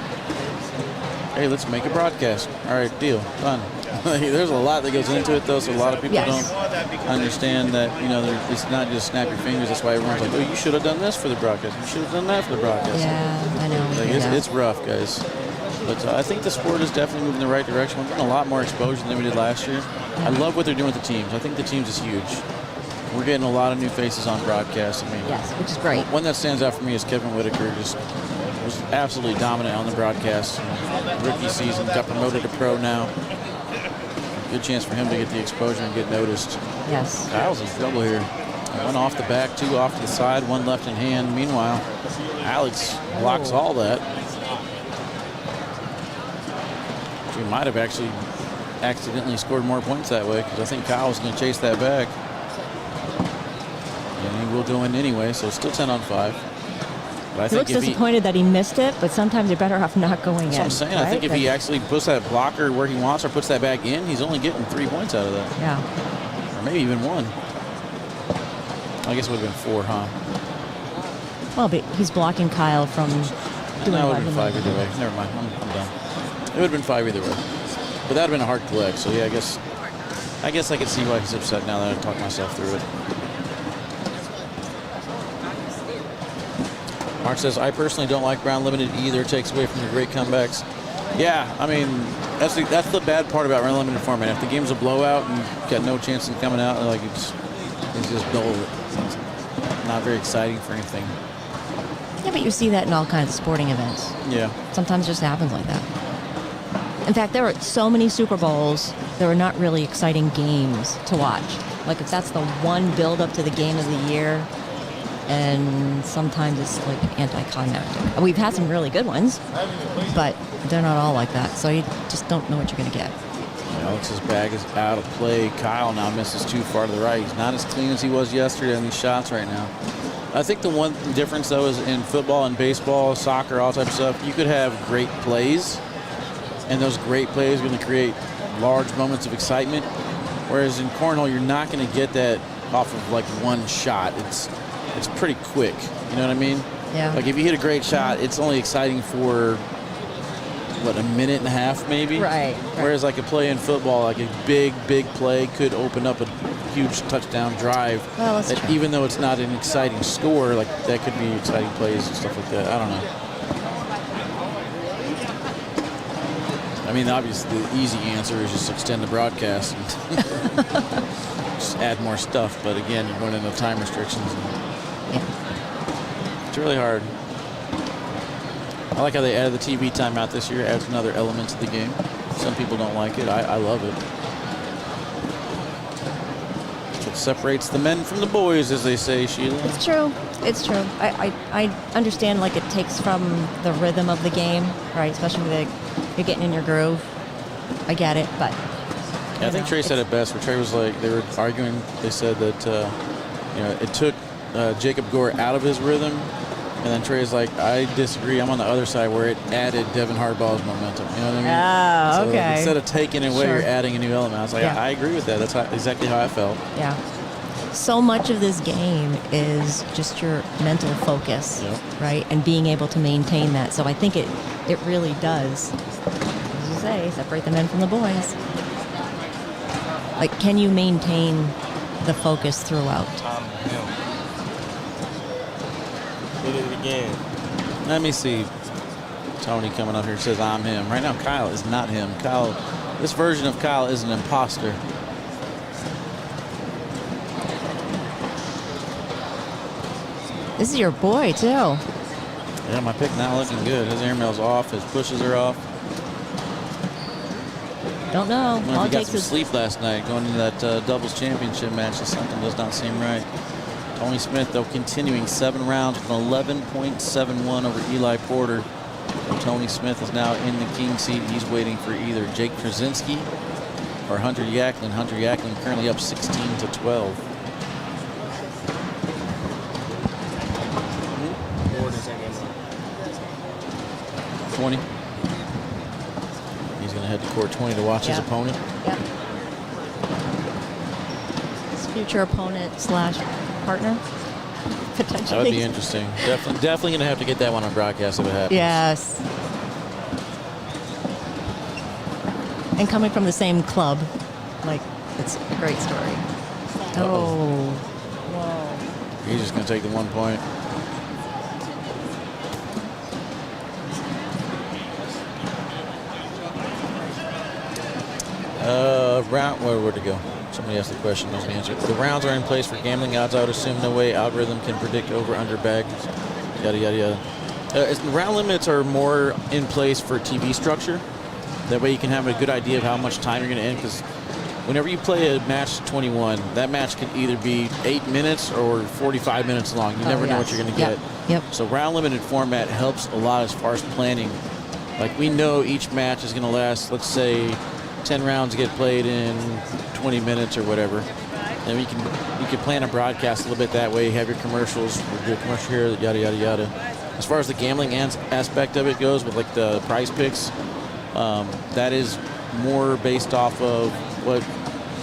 hey, let's make a broadcast. All right, deal, done. There's a lot that goes into it, though, so a lot of people don't understand that, it's not just snap your fingers. That's why everyone's like, oh, you should have done this for the broadcast. You should have done that for the broadcast. Yeah, I know. Like, it's rough, guys. But I think the sport is definitely moving in the right direction. We're getting a lot more exposure than we did last year. I love what they're doing with the teams. I think the teams is huge. We're getting a lot of new faces on broadcast. Yes, which is great. One that stands out for me is Kevin Whitaker. Just was absolutely dominant on the broadcast. Rookie season, got promoted to pro now. Good chance for him to get the exposure and get noticed. Yes. Kyle's in trouble here. One off the back, two off to the side, one left in hand. Meanwhile, Alex blocks all that. He might have actually accidentally scored more points that way because I think Kyle was going to chase that back. And he will go in anyway, so it's still 10 on 5. But I He think looks disappointed that he missed it, but sometimes you're better off not going in. That's what I'm saying. Right? I think if he actually puts that blocker where he wants or puts that back in, he's only getting 3 points out of that. Yeah. Or maybe even 1. I guess it would have been 4, huh? Well, but he's blocking Kyle from doing No, it would what have been 5 either way. Never mind. I'm done. It would have been 5 either way. But that would have been a hard collect. So, yeah, I guess I could see why he's upset now that I talked myself through it. Mark says, I personally don't like Brown Limited either. It takes away from the great comebacks. Yeah, I mean, that's the bad part about Brown Limited format. If the game's a blowout and you've got no chance of coming out, like it's just dull. It's not very exciting for anything. Yeah, but you see that in all kinds of sporting events. Yeah. Sometimes it just happens like that. In fact, there are so many Super Bowls, there are not really exciting games to watch. Like if that's the one build-up to the game of the year, and sometimes it's like anticlimactic. We've had some really good ones, but they're not all like that, so you just don't know what you're going to get. Alex's bag is out of play. Kyle now misses too far to the right. He's not as clean as he was yesterday on these shots right now. I think the one difference, though, is in football and baseball, soccer, all types of stuff, you could have great plays, and those great plays are going to create large moments of excitement, whereas in cornhole, you're not going to get that off of, like, one shot. It's pretty quick. You know what I mean? Yeah. Like, if you hit a great shot, it's only exciting for, what, a minute and a half, maybe? Right. Whereas, like, a play in football, like a big play could open up a huge touchdown drive. Well, that's that true. even though it's not an exciting score, like, that could be exciting plays and stuff like that. I don't know. I mean, obviously, the easy answer is just extend the broadcast and just add more stuff. But, again, you're going into time restrictions. It's really hard. I like how they added the TV timeout this year. It adds another element to the game. Some people don't like it. I love it. It's what separates the men from the boys, as they say, Sheila. It's true. It's true. I understand, like, it takes from the rhythm of the game, right? Especially when you're getting in your groove. I get it, but... Yeah, I think Trey said it best, where Trey was like, they were arguing, they said that, it took Jacob Gore out of his rhythm. And then Trey's like, I disagree. I'm on the other side where it added Devin Harbaugh's momentum. You know what I mean? Oh, so okay. Like, instead of taking it away, Sure. you're adding a new element. I was like, Yeah. I agree with that. That's exactly how I felt. Yeah. So much of this game is just your mental focus, right? And being able to maintain that. So I think it really does, as you say, separate the men from the boys. Like, can you maintain the focus throughout? Did it again. Let me see. Tony coming up here says, I'm him. Right now, Kyle is not him. Kyle, this version of Kyle is an imposter. This is your boy, too. Yeah, my pick not looking good. His airmail's off. His pushes are off. Don't know. I wonder All if it he got takes some is sleep last night going into that doubles championship match. Something does not seem right. Tony Smith, though, continuing 7 rounds with an 11.71 over Eli Porter. So Tony Smith is now in the king seat. He's waiting for either Jake Terezinski or Hunter Jacklin. Hunter Jacklin currently up 16-12. 20. He's going to head to court 20 to watch his opponent. Yep. His future opponent / partner, potentially. That would be interesting. Definitely going to have to get that one on broadcast if it happens. Yes. And coming from the same club, like, it's a great story. Oh. Whoa. He's just going to take the 1 point. Where'd it go? Somebody asked the question. Let me answer. The rounds are in place for gambling odds. I would assume no way algorithm can predict over/under bags. Yada yada yada. Round limits are more in place for TV structure. That way you can have a good idea of how much time you're going to end. Because whenever you play a match 21, that match can either be 8 minutes or 45 minutes long. You never know what you're going to get. Yep. So round limited format helps a lot as far as planning. Like, we know each match is going to last, let's say, 10 rounds get played in 20 minutes or whatever. And you can plan a broadcast a little bit that way. You have your commercials, your commercial here, yada, yada, yada. As far as the gambling aspect of it goes, with like the prize picks, that is more based off of what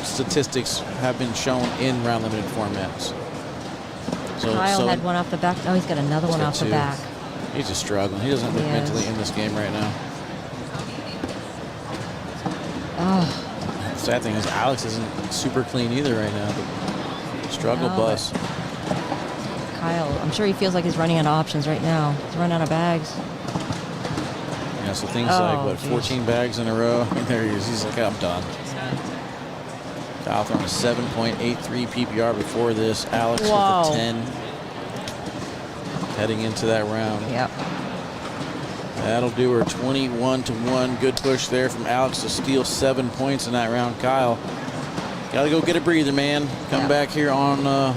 statistics have been shown in round limited formats. Kyle had one off the back. Oh, he's got another one off the back. He's just struggling. He doesn't look mentally in this game right now. Oh. Sad thing is Alex isn't super clean either right now. But struggle bus. Kyle, I'm sure he feels like he's running out of options right now. He's running out of bags. Yeah, so things like, 14 bags in a row. There he is. He's like, I'm done. Kyle throwing a 7.83 PPR before this. Alex with a 10. Heading into that round. Yep. That'll do her 21-1. Good push there from Alex to steal 7 points in that round. Kyle, gotta go get a breather, man. Come back here on the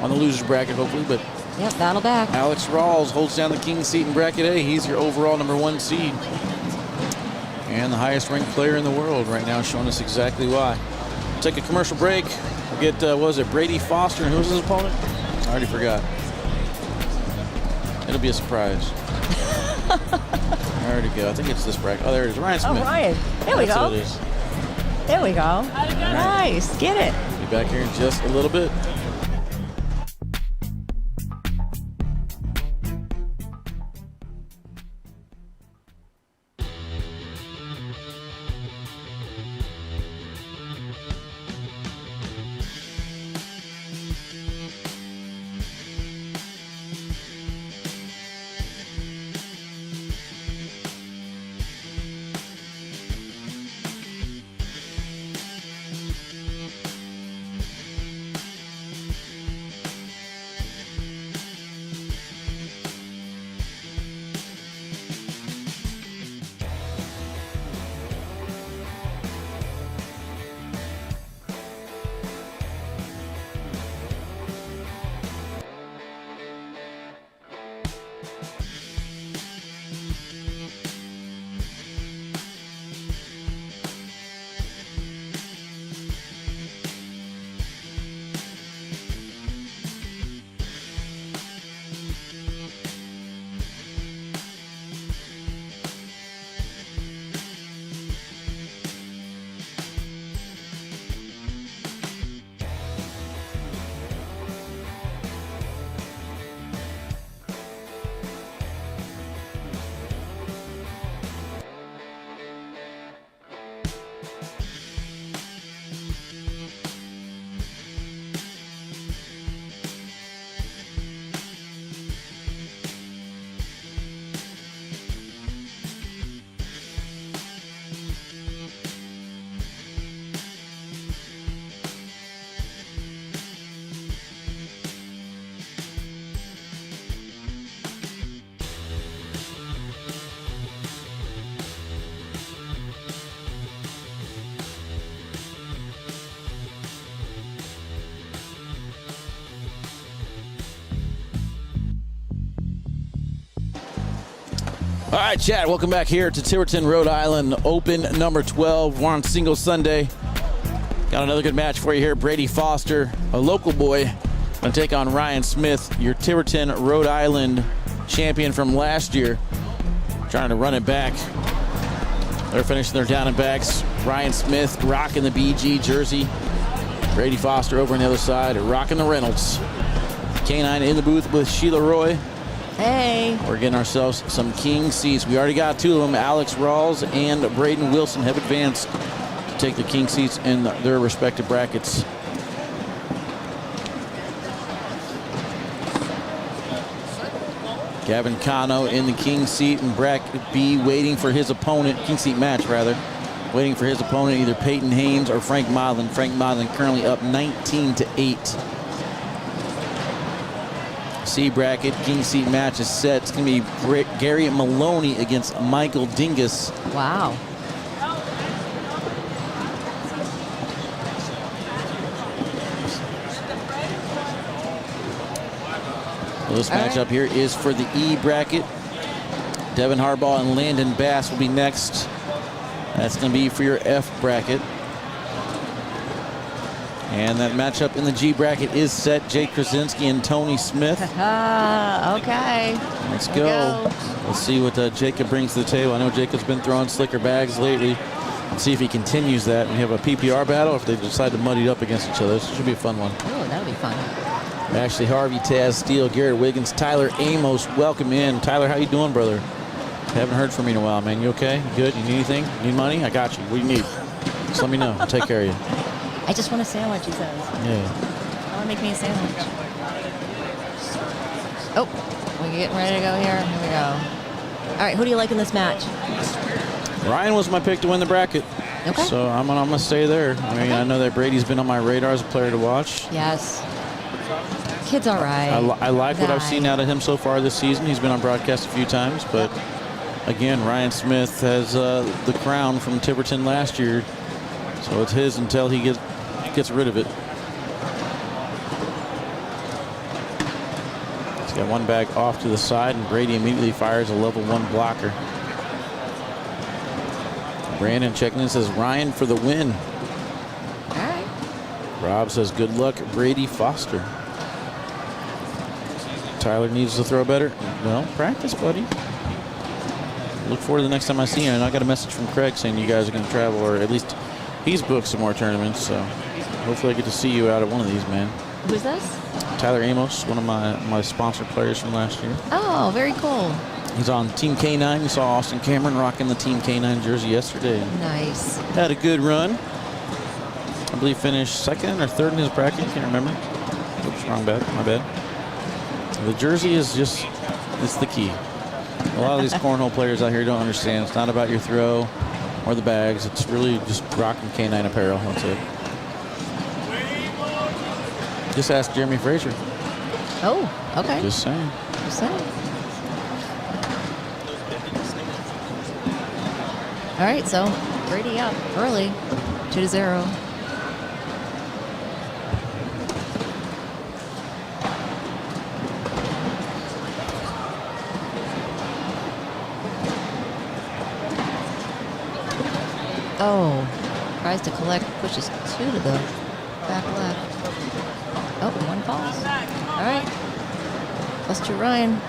loser's bracket, hopefully. But yep, battle back. Alex Rawls holds down the king seat in bracket A. He's your overall #1 seed and the highest ranked player in the world right now, showing us exactly why. Take a commercial break. We'll get what was it, Brady Foster, and who's his opponent? I already forgot. It'll be a surprise. There we go. I think it's this bracket. Oh, there it is. Ryan Smith. Oh, Ryan. There we go. It is. There we go. Nice. Get it. Be back here in just a little bit. All right, chat, welcome back here to Tiverton, Rhode Island, Open number 12. We're on Single Sunday. Got another good match for you here. Brady Foster, a local boy, going to take on Ryan Smith, your Tiverton, Rhode Island champion from last year. trying to run it back. They're finishing their down and backs. Ryan Smith rocking the BG jersey. Brady Foster over on the other side, rocking the Reynolds. K9 in the booth with Sheila Roy. Hey. We're getting ourselves some king seats. We already got two of them. Alex Rawls and Braden Wilson have advanced to take the king seats in their respective brackets. Gavin Cano in the king seat in bracket B, waiting for his opponent, king seat match rather, waiting for his opponent, either Peyton Haynes or Frank Modlin. Frank Modlin currently up 19-8. C bracket, king seat match is set. It's going to be Gary Maloney against Michael Dingus. Wow. Well, this matchup here is for the E bracket. Devin Harbaugh and Landon Bass will be next. That's going to be for your F bracket. And that matchup in the G bracket is set. Jake Terezinski and Tony Smith. Okay. Let's go. Let's see what Jacob brings to the table. I know Jacob's been throwing slicker bags lately. Let's see if he continues that. We have a PPR battle if they decide to muddy it up against each other. This should be a fun one. Oh, that'll be fun. Ashley Harvey, Taz Steele, Garrett Wiggins, Tyler Amos, welcome in. Tyler, how you doing, brother? Haven't heard from you in a while, man. You okay? You good? You need anything? Need money? I got you. What do you need? Just let me know. I'll take care of you. I just want a sandwich, he says. Yeah. I want to make me a sandwich. Oh, we're getting ready to go here. Here we go. All right, who do you like in this match? Ryan was my pick to win the bracket. Okay. So I'm gonna stay there. I mean, I know that Brady's been on my radar as a player to watch. Yes. Kid's all right. I like what I've seen out of him so far this season. He's been on broadcast a few times, but again, Ryan Smith has the crown from Tiverton last year, so it's his until he gets rid of it. He's got one bag off to the side, and Brady immediately fires a level 1 blocker. Brandon checking in, says Ryan for the win. All right. Rob says good luck, Brady Foster. Tyler needs to throw better. Well, practice, buddy. Look forward to the next time I see him. And I got a message from Craig saying you guys are going to travel, or at least he's booked some more tournaments. So hopefully I get to see you out at one of these, man. Who's this? Tyler Amos, one of my sponsored players from last year. Oh, very cool. He's on Team K9. You saw Austin Cameron rocking the Team K9 jersey yesterday. Nice. Had a good run. I believe finished second or third in his bracket. Can't remember. Oops, wrong bad. My bad. The jersey is just, it's the key. A lot of these cornhole players out here don't understand. It's not about your throw or the bags. It's really just rocking K9 apparel. That's it. Just ask Jeremy Frazier. Oh, okay. Just saying. Just saying. All right, so Brady up early, 2-0. Oh, tries to collect, pushes 2 to the back left. Oh, 1 falls. All right. +2 Ryan.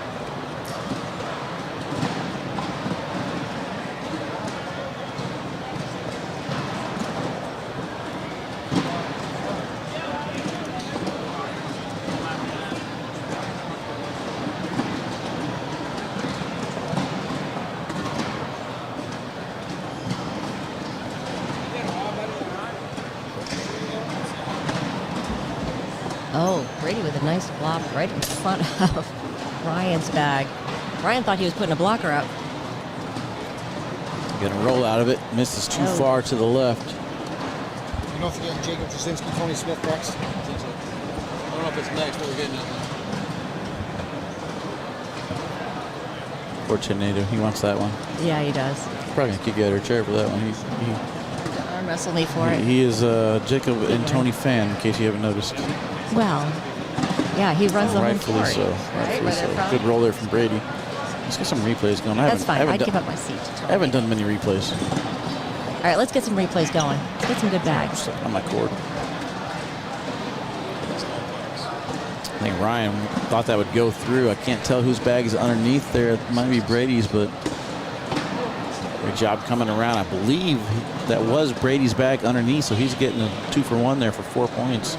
Oh, Brady with a nice flop right in front of Ryan's bag. Ryan thought he was putting a blocker up. Gonna roll out of it. Misses too far to the left. You don't forget Jacob Terezinski, Tony Smith next. I don't know if it's next, but we're getting it. Poor Tornado. He wants that one. Yeah, he does. Probably gonna kick you out of her chair for that one. Arm wrestle me for it. He is a Jacob and Tony fan, in case you haven't noticed. Well, yeah, he runs the whole Rightfully court. so. Rightfully so. Good roll there from Brady. Let's get some replays going. That's fine. I give up my seat. I haven't done many replays. All right, let's get some replays going. Let's get some good bags. On my cord. I think Ryan thought that would go through. I can't tell whose bag is underneath there. It might be Brady's, but Great job coming around. I believe that was Brady's bag underneath, so he's getting a 2-for-1 there for 4 points.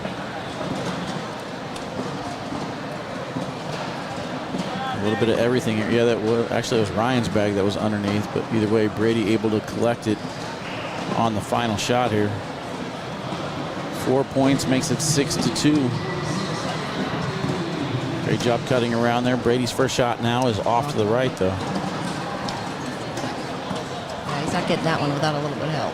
A little bit of everything here. Yeah, that was actually it was Ryan's bag that was underneath, but either way, Brady able to collect it on the final shot here. 4 points makes it 6-2. Great job cutting around there. Brady's first shot now is off to the right, though. Yeah, he's not getting that one without a little bit of help.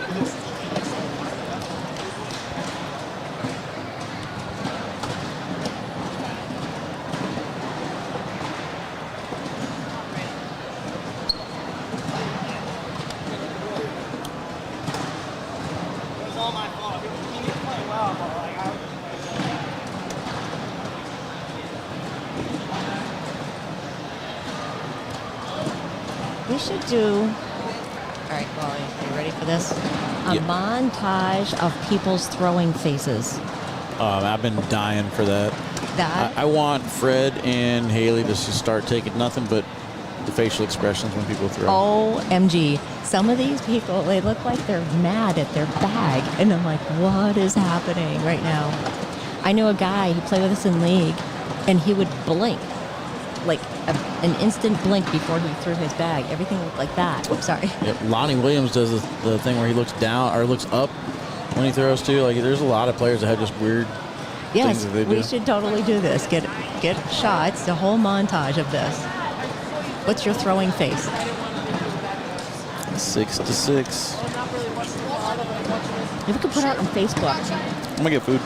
We should do, all right, Wally, are you ready for this? A montage of people's throwing faces. I've been dying for that. I want Fred and Haley to just start taking nothing but the facial expressions when people throw. OMG. Some of these people, they look like they're mad at their bag. And I'm like, what is happening right now? I knew a guy, he played with us in league, and he would blink. Like an instant blink before he threw his bag. Everything looked like that. Oops, sorry. Yep. Lonnie Williams does the thing where he looks down or looks up when he throws too. Like there's a lot of players that have just weird things that they do. We should totally do this. Get shots, the whole montage of this. What's your throwing face? 6-6. If we could put it out on Facebook. I'm gonna get food.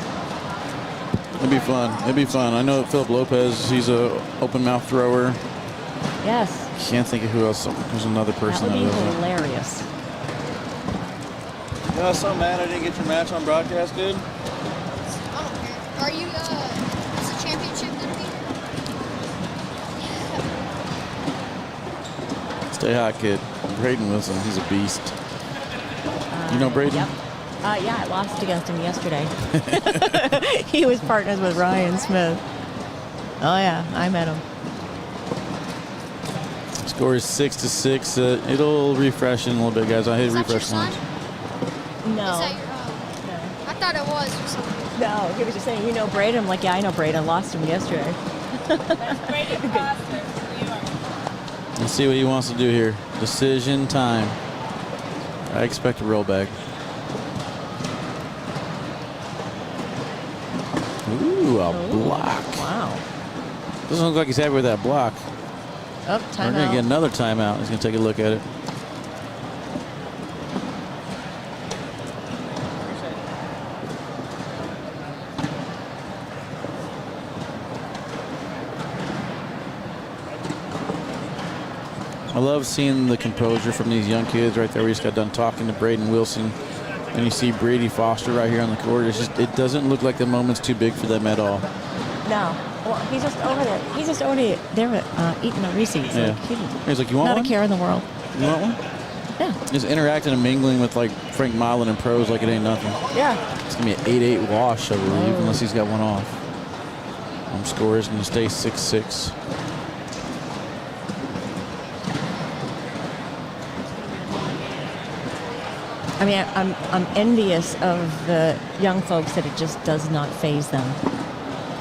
It'd be fun. It'd be fun. I know that Philip Lopez, he's a open mouth thrower. Yes. Can't think of who else. There's another person That would be does that. hilarious. You know, I'm so mad I didn't get your match on broadcast, dude. I don't care. Are you, is the championship gonna be? Stay hot, kid. Braden Wilson, he's a beast. You know Braden? Yep. Yeah, I lost against him yesterday. He was partners with Ryan Smith. Oh, yeah, I met him. Score is 6-6. It'll refresh in a little bit, guys. I hit Is that your refresh son? once. No. Is that your, I thought it was or something. No, he was just saying, you know Braden? I'm like, yeah, I know Braden. I lost him yesterday. Let's see what he wants to do here. Decision time. I expect a rollback. Ooh, a block. Wow. Doesn't look like he's happy with that block. Oh, We're timeout. going to get another timeout. He's going to take a look at it. I love seeing the composure from these young kids right there. We just got done talking to Braden Wilson. And you see Brady Foster right here on the court. It's just, it doesn't look like the moment's too big for them at all. No. Well, he's just over there. He's just over there eating a Reese's. Yeah. Like, He's like, you want not one? a care in the world. You want one? Yeah. Just interacting and mingling with like Frank Modlin and pros like it ain't nothing. Yeah. It's going to be an 8-8 wash, I believe, unless he's got one off. Score is going to stay 6-6. I mean, I'm envious of the young folks that it just does not faze them.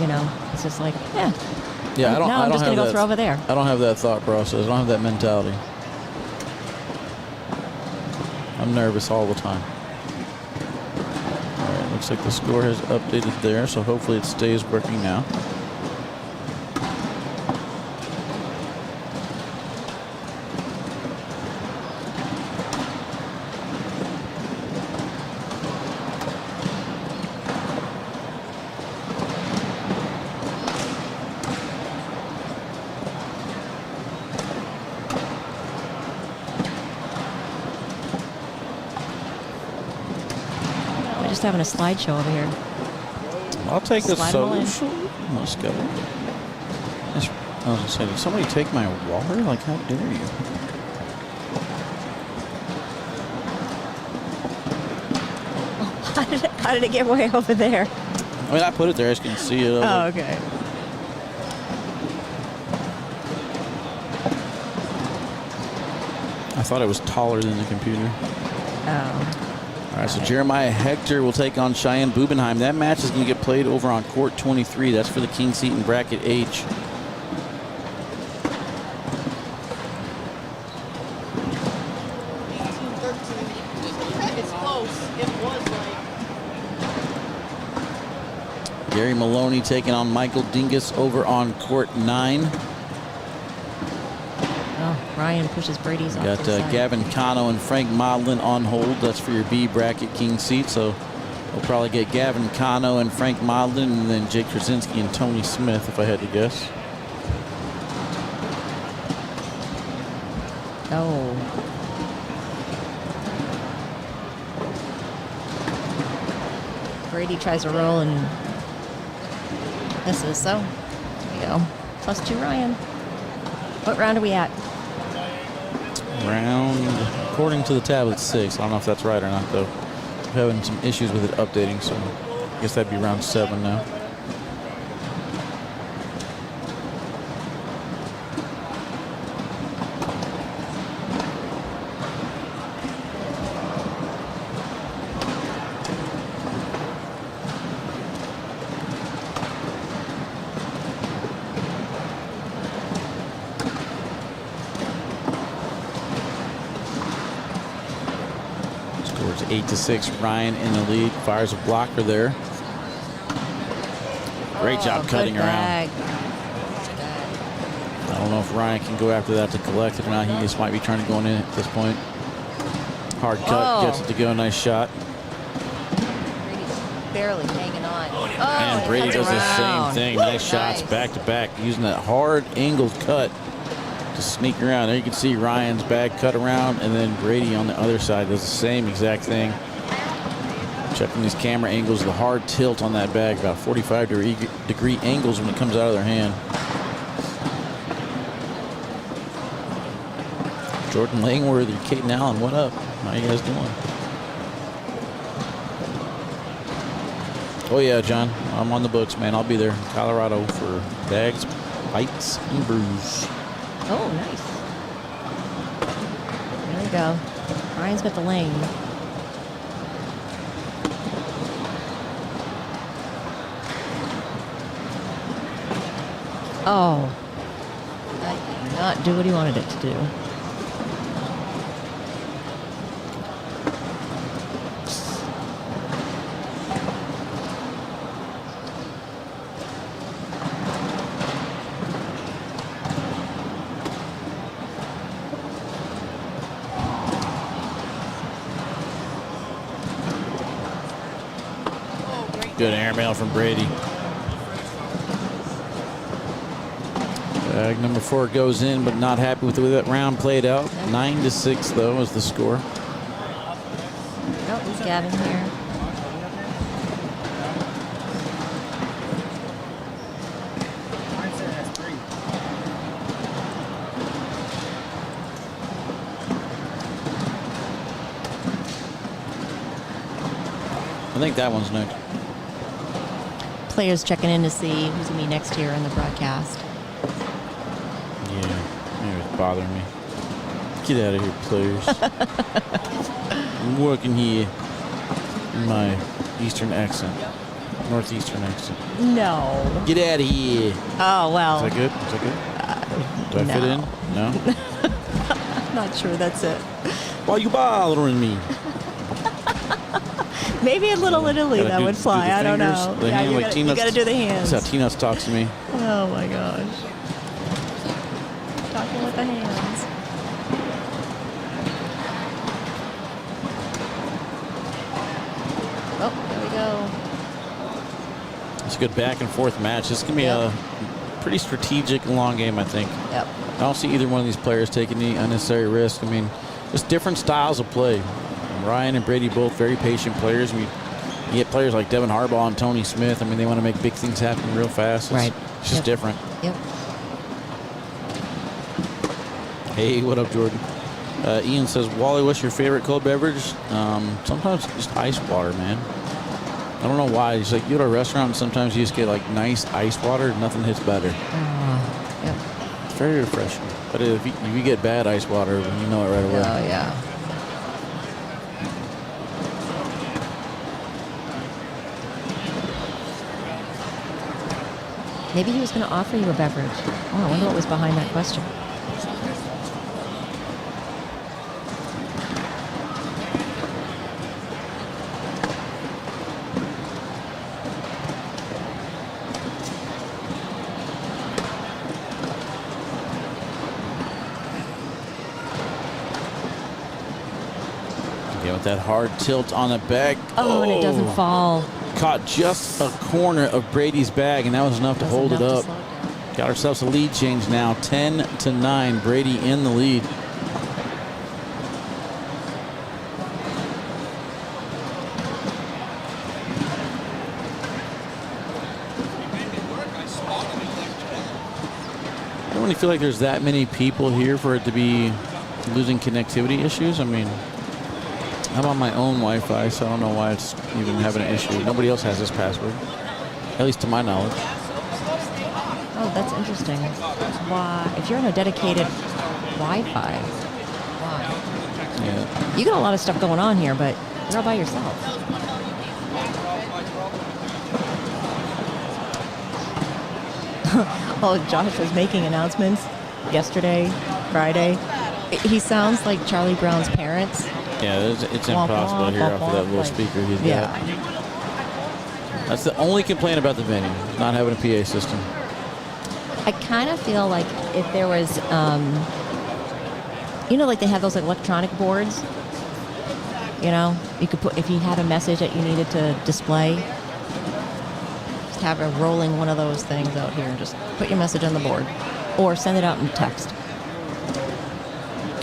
You know, it's just like, yeah. Yeah, I'm just going to go throw over there. I don't have that thought process. I don't have that mentality. I'm nervous all the time. All right, looks like the score has updated there, so hopefully it stays working now. Just having a slideshow over here. I'll take the Slide 'em all in. social. Let's go. I was going to say, did somebody take my water? Like, how dare you? How did it get way over there? I mean, I put it there. I just couldn't see it. Oh, okay. I thought it was taller than the computer. Oh. All right, so Jeremiah Hector will take on Cheyenne Bubenheim. That match is going to get played over on court 23. That's for the king seat in bracket H. It's close. It was like. Gary Maloney taking on Michael Dingus over on court 9. Oh, Ryan pushes Brady's off Got to the side. Gavin Cano and Frank Modlin on hold. That's for your B bracket king seat. So we'll probably get Gavin Cano and Frank Modlin, and then Jake Terezinski and Tony Smith, if I had to guess. Oh. Brady tries to roll and misses. So there you go. +2 Ryan. What round are we at? Round, according to the tablet, 6. I don't know if that's right or not, though. I'm having some issues with it updating, so I guess that'd be round 7 now. Scores 8-6. Ryan in the lead. Fires a blocker there. Great job cutting around. I don't know if Ryan can go after that to collect it or not. He just might be trying to go in at this point. Hard cut, gets it to go. Nice shot. Brady's barely hanging on. Oh, And Brady does the same thing. Nice shots back to back, using that hard angled cut to sneak around. There you can see Ryan's bag cut around, and then Brady on the other side does the same exact thing. Checking these camera angles, the hard tilt on that bag, about 45-degree angles when it comes out of their hand. Jordan Langworthy, Caden Allen, what up? How you guys doing? Oh yeah, John, I'm on the books, man. I'll be there in Colorado for bags, bites, and brews. Oh, nice. There we go. Ryan's got the lane. Oh. That did not do what he wanted it to do. Good airmail from Brady. Bag number 4 goes in, but not happy with the way that round played out. 9-6, though, is the score. Oh, he's Gavin here. I think that one's next. Players checking in to see who's going to be next here in the broadcast. Yeah, maybe it's bothering me. Get out of here, players. I'm working here in my eastern accent, northeastern accent. No. Get out of here. Oh, well. Is that good? Is that good? Do I fit in? No? Not sure that's it. Why are you bothering me? Maybe a little Italy Gotta that do- would fly. do the I don't fingers, know. the Yeah, hand you like gotta, T-Nuts. you got to do the hands. That's how T-Nuts talks to me. Oh my gosh. Talking with the hands. Oh, there we go. It's a good back and forth match. This can be a pretty strategic long game, I think. Yep. I don't see either one of these players taking any unnecessary risk. I mean, just different styles of play. Ryan and Brady both very patient players. I mean, you get players like Devin Harbaugh and Tony Smith. I mean, they want to make big things happen real fast. It's just different. Yep. Hey, what up, Jordan? Ian says, Wally, what's your favorite cold beverage? Sometimes just ice water, man. I don't know why. It's like you go to a restaurant and sometimes you just get like nice ice water. Nothing hits better. Yep. It's very refreshing. But if you get bad ice water, you know it right away. Oh, yeah. Maybe he was going to offer you a beverage. Oh, I wonder what was behind that question. Yeah, with that hard tilt on the bag. Oh, and it doesn't fall. Caught just a corner of Brady's bag, and that was enough to hold it up. Got ourselves a lead change now, 10-9. Brady in the lead. I don't really feel like there's that many people here for it to be losing connectivity issues. I mean, I'm on my own Wi-Fi, so I don't know why it's even having an issue. Nobody else has this password, at least to my knowledge. Oh, that's interesting. Why? If you're on a dedicated Wi-Fi, why? Yeah. You got a lot of stuff going on here, but you're all by yourself. Oh, Josh was making announcements yesterday, Friday. He sounds like Charlie Brown's parents. Yeah, it's impossible to hear off of that little speaker he's got. That's the only complaint about the venue, not having a PA system. I kind of feel like if there was, you know, like they have those like electronic boards. You know, you could put, if you had a message that you needed to display, just have a rolling one of those things out here and just put your message on the board, or send it out in text.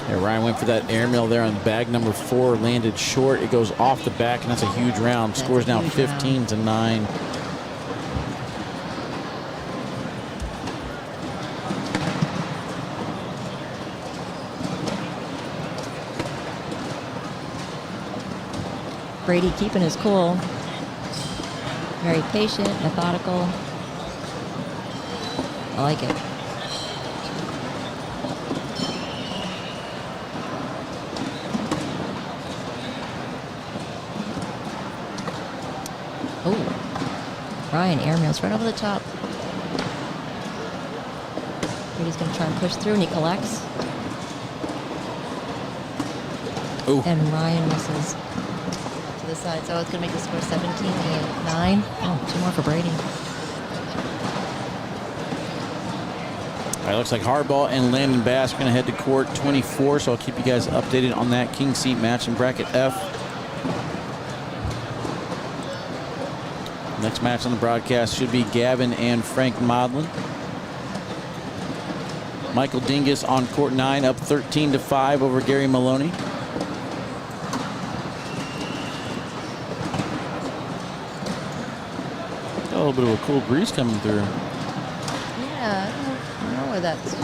Yeah, Ryan went for that airmail there on bag number 4, landed short. It goes off the back, and that's a huge round. Scores now 15-9. Brady keeping his cool. Very patient, methodical. I like it. Oh, Ryan airmails right over the top. Brady's going to try and push through, and he collects. Ooh. And Ryan misses to the side, so it's going to make the score 17-9. Oh, 2 more for Brady. All right, looks like Harbaugh and Landon Bass are going to head to court 24, so I'll keep you guys updated on that king seat match in bracket F. Next match on the broadcast should be Gavin and Frank Modlin. Michael Dingus on court 9, up 13-5 over Gary Maloney. Got a little bit of a cool breeze coming through. Yeah, I don't know where that's.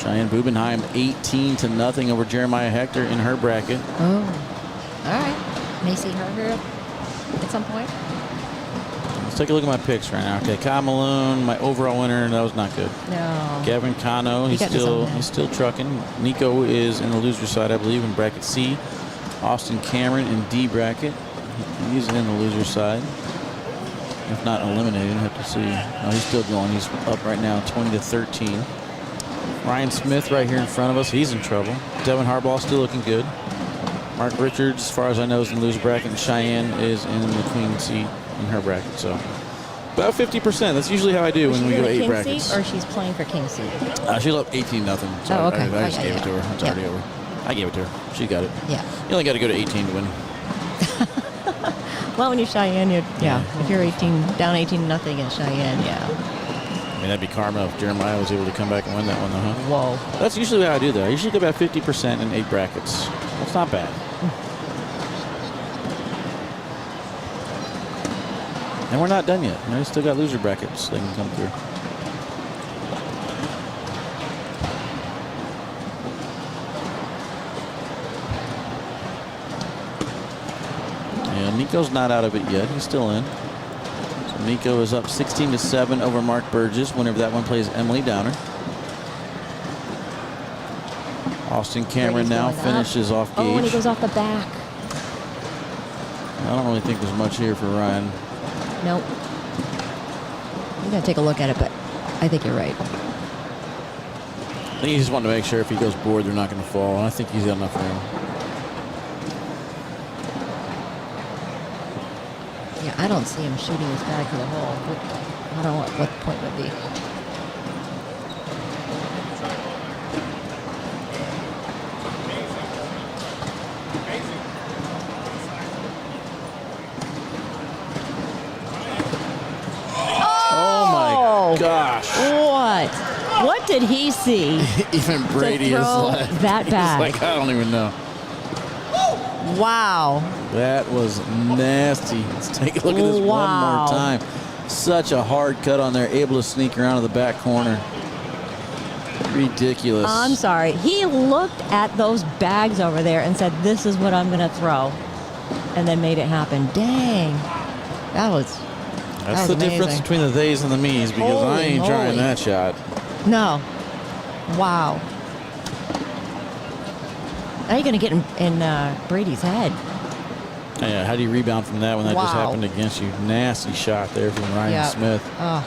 Cheyenne Bubenheim 18-0 over Jeremiah Hector in her bracket. Oh, all right. May see her here at some point. Let's take a look at my picks right now. Okay, Kyle Malone, my overall winner, that was not good. No. Gavin Cano, he's still trucking. Nico is in the loser side, I believe, in bracket C. Austin Cameron in D bracket. He's in the loser side. If not eliminated, have to see. No, he's still going. He's up right now, 20-13. Ryan Smith right here in front of us. He's in trouble. Devin Harbaugh still looking good. Mark Richards, as far as I know, is in the loser bracket. And Cheyenne is in the queen seat in her bracket. So about 50%. That's usually how I do when we go 8 brackets. Seat, or she's playing for king seat? She's up 18-0. So oh, okay. I just gave it to her. It's already over. I gave it to her. She got it. Yeah. You only got to go to 18 to win. Well, when you're Cheyenne, if you're down 18-0 against Cheyenne, I mean, that'd be karma if Jeremiah was able to come back and win that one, though, huh? Whoa. That's usually how I do, though. I usually go about 50% in 8 brackets. That's not bad. And we're not done yet. We still got loser brackets they can come through. And Nico's not out of it yet. He's still in. So Nico is up 16-7 over Mark Burgess whenever that one plays Emily Downer. Austin Cameron Brady's now going up. finishes off Gage. Oh, and he goes off the back. I don't really think there's much here for Ryan. Nope. I'm going to take a look at it, but I think you're right. I think he just wanted to make sure if he goes board, they're not going to fall. And I think he's got enough room. Yeah, I don't see him shooting his bag to the hole. I don't know what the point would be. Gosh. What did he see? Even Brady is like that bad. He's like, I don't even know. Wow. That was nasty. Let's take a look at this one more time. Such a hard cut on there, able to sneak around to the back corner. Ridiculous. I'm sorry. He looked at those bags over there and said, this is what I'm going to throw. And then made it happen. Dang. That's the difference between the theys and the me's, because I ain't trying that shot. No. Wow. Now you're going to get in Brady's head. Yeah, how do you rebound from that when that just happened against you? Nasty shot there from Ryan Smith. Oh.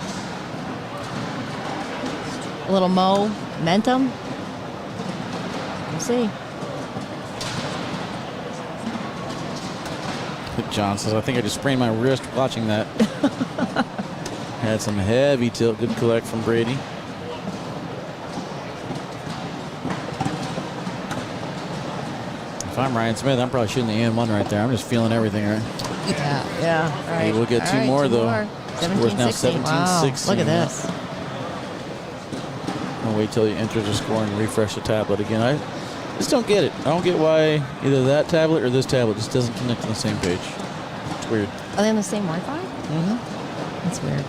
A little momentum. We'll see. John says, I think I just sprained my wrist watching that. Had some heavy tilt. Good collect from Brady. If I'm Ryan Smith, I'm probably shooting the and one right there. I'm just feeling everything, right? Yeah. All right. We'll get two more, though. Score's now 17-16. Wow. Look at this. I'll wait till you enter the score and refresh the tablet again. I just don't get it. I don't get why either that tablet or this tablet just doesn't connect to the same page. It's weird. Are they on the same Wi-Fi? Mm-hmm. That's weird.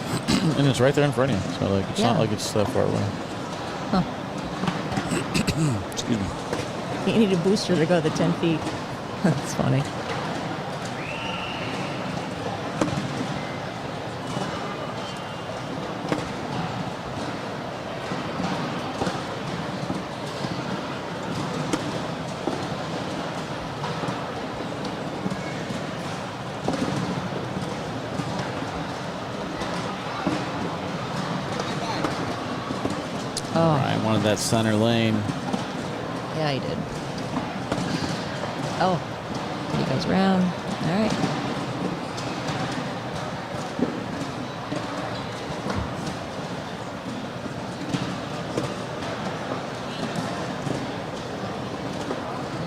And it's right there in front of you. So like, it's not like it's that far away. Huh. Excuse me. You need a booster to go the 10 feet. That's funny. Ryan wanted that center lane. Yeah, he did. Oh, he goes round. All right.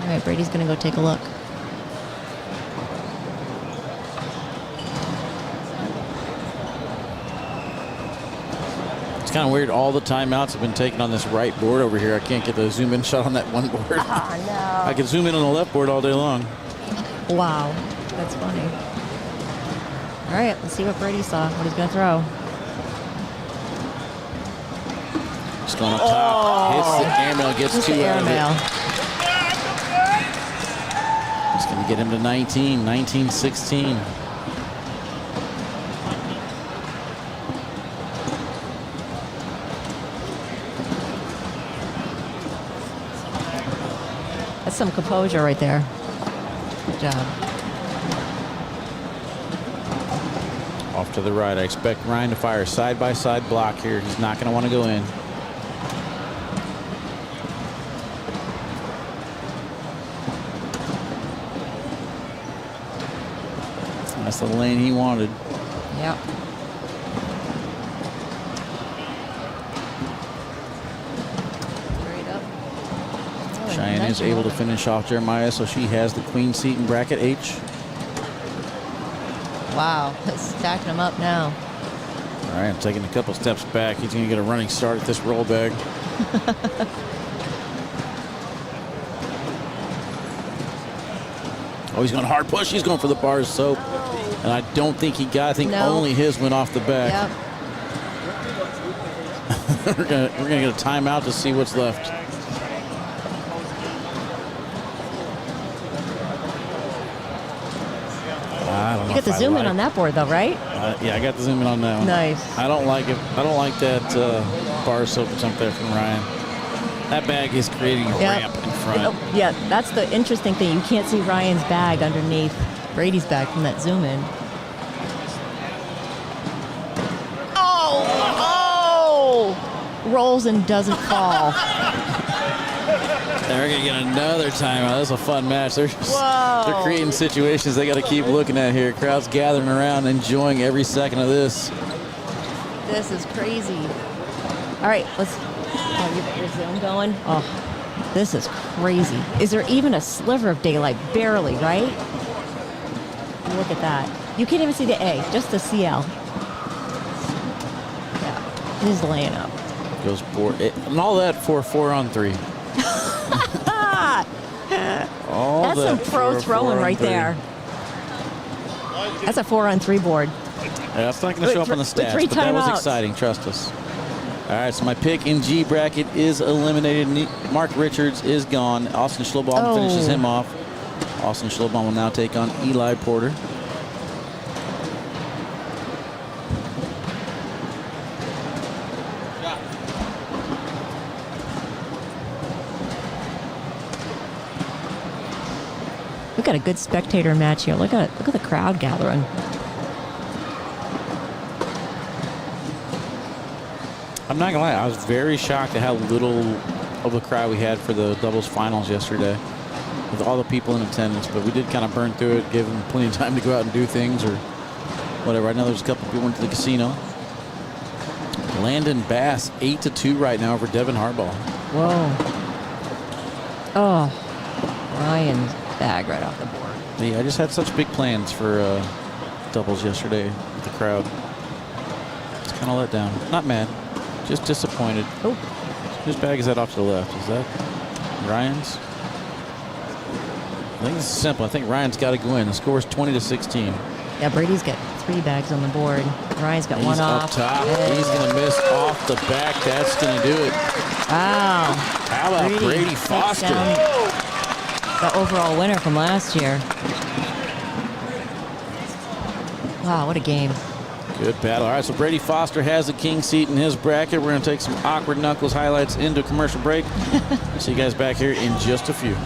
All right, Brady's going to go take a look. It's kind of weird. All the timeouts have been taken on this right board over here. I can't get the zoom in shot on that one board. Oh, no. I can zoom in on the left board all day long. Wow. That's funny. All right, let's see what Brady saw. What he's going to throw. Just going up top. Hits the airmail, gets two out of it. It's going to get him to 19-16. That's some composure right there. Good job. Off to the right. I expect Ryan to fire side-by-side block here. He's not going to want to go in. That's the lane he wanted. Yep. Cheyenne is able to finish off Jeremiah, so she has the queen seat in bracket H. Wow, stacking them up now. All right, I'm taking a couple steps back. He's going to get a running start at this roll bag. Oh, he's going hard push. He's going for the bar of soap. And I don't think he got, I think only his went off the back. Yep. We're gonna get a timeout to see what's left. I don't know. You got the zoom in on that board, though, right? Yeah, I got the zoom in on that one. Nice. I don't like it. I don't like that bar of soap that's up there from Ryan. That bag is creating a ramp in front. Oh, yeah, that's the interesting thing. You can't see Ryan's bag underneath Brady's bag from that zoom in. Oh! Rolls and doesn't fall. They're going to get another timeout. That's a fun match. They're creating situations they got to keep looking at here. Crowd's gathering around, enjoying every second of this. This is crazy. All right, let's. Oh, you got your zoom going? Oh, this is crazy. Is there even a sliver of daylight? Barely, right? Look at that. You can't even see the A, just the CL. Yeah, he's laying up. Goes and all that for 4-on-3. That's some pro throwing right there. That's a 4-on-3 board. Yeah, that's not going to show up on the stats, but that was exciting. Trust us. All right, so my pick in G bracket is eliminated. Mark Richards is gone. Austin Schlobaum finishes him off. Austin Schlobaum will now take on Eli Porter. We've got a good spectator match here. Look at the crowd gathering. I'm not gonna lie, I was very shocked at how little of the crowd we had for the doubles finals yesterday, with all the people in attendance. But we did kind of burn through it, give them plenty of time to go out and do things or whatever. I know there's a couple people went to the casino. Landon Bass 8-2 right now over Devin Harbaugh. Whoa. Oh, Ryan's bag right off the board. Yeah, I just had such big plans for doubles yesterday with the crowd. It's kind of let down. Not mad, just disappointed. Oh. Whose bag is that off to the left? Is that Ryan's? I think this is simple. I think Ryan's got to go in. The score is 20-16. Yeah, Brady's got 3 bags on the board. Ryan's got one off. He's up top. He's going to miss off the back. That's going to do it. Wow. How about Brady Foster? The overall winner from last year. Wow, what a game. Good battle. All right, so Brady Foster has a king seat in his bracket. We're going to take some awkward knuckles highlights into a commercial break. See you guys back here in just a few.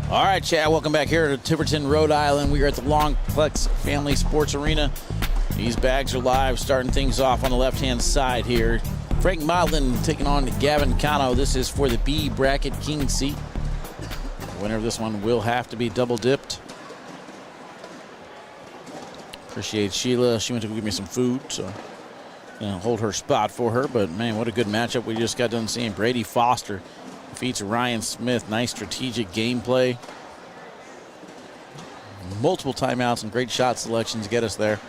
All right, Chad, welcome back here to Tiverton, Rhode Island. We are at the Longplex Family Sports Arena. These bags are live, starting things off on the left-hand side here. Frank Modlin taking on Gavin Cano. This is for the B bracket king seat. The winner of this one will have to be double dipped. Appreciate Sheila. She went to go give me some food, so hold her spot for her. But man, what a good matchup we just got done seeing. Brady Foster defeats Ryan Smith. Nice strategic gameplay. Multiple timeouts and great shot selections get us there.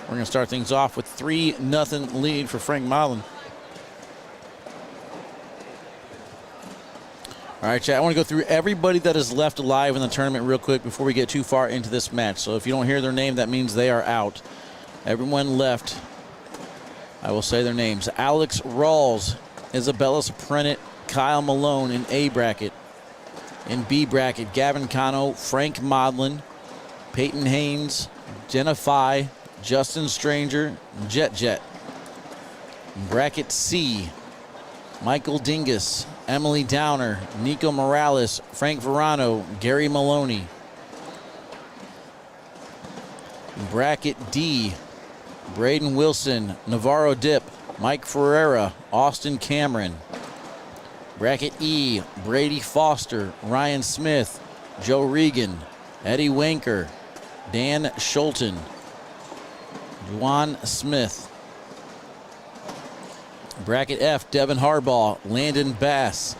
We're going to start things off with 3-0 lead for Frank Malone. All right, chat, I want to go through everybody that is left alive in the tournament real quick before we get too far into this match. So if you don't hear their name, that means they are out. Everyone left, I will say their names. Alex Rawls, Isabella Soprenet, Kyle Malone in A bracket. In B bracket, Gavin Cano, Frank Modlin, Peyton Haynes, Jenna Phi, Justin Stranger, Jet. In bracket C, Michael Dingus, Emily Downer, Nico Morales, Frank Verano, Gary Maloney. In bracket D, Braden Wilson, Navarro Dip, Mike Ferreira, Austin Cameron. Bracket E, Brady Foster, Ryan Smith, Joe Regan, Eddie Wanker, Dan Schulten, Juwan Smith. Bracket F, Devin Harbaugh, Landon Bass,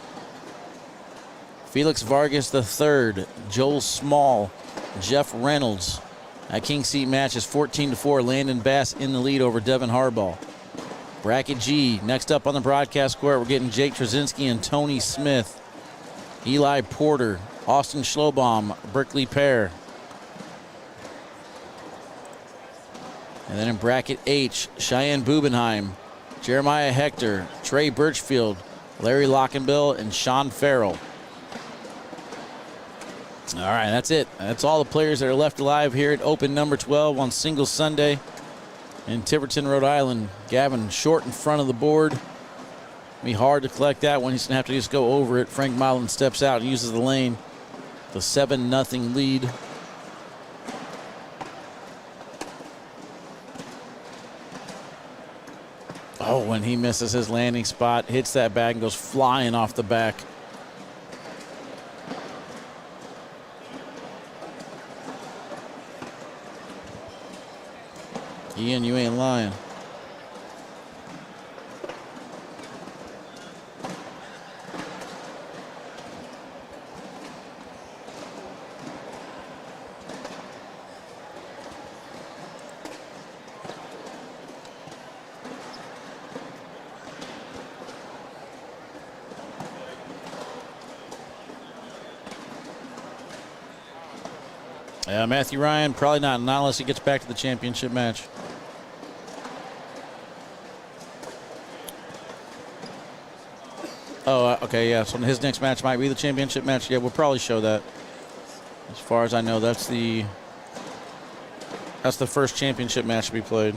Felix Vargas III, Joel Small, Jeff Reynolds. That king seat match is 14-4. Landon Bass in the lead over Devin Harbaugh. Bracket G, next up on the broadcast court, we're getting Jake Terezinski and Tony Smith, Eli Porter, Austin Schlobaum, Berkeley Pear. And then in bracket H, Cheyenne Bubenheim, Jeremiah Hector, Trey Birchfield, Larry Lockenbill, and Sean Farrell. All right, that's it. That's all the players that are left alive here at Open number 12 on Singles Sunday in Tiverton, Rhode Island. Gavin short in front of the board. Be hard to collect that one. He's going to have to just go over it. Frank Malone steps out and uses the lane. The 7-0 lead. Oh, when he misses his landing spot, hits that bag and goes flying off the back. Ian, you ain't lying. Yeah, Matthew Ryan, probably not unless he gets back to the championship match. Oh, okay, yeah. So his next match might be the championship match. Yeah, we'll probably show that. As far as I know, that's the first championship match to be played.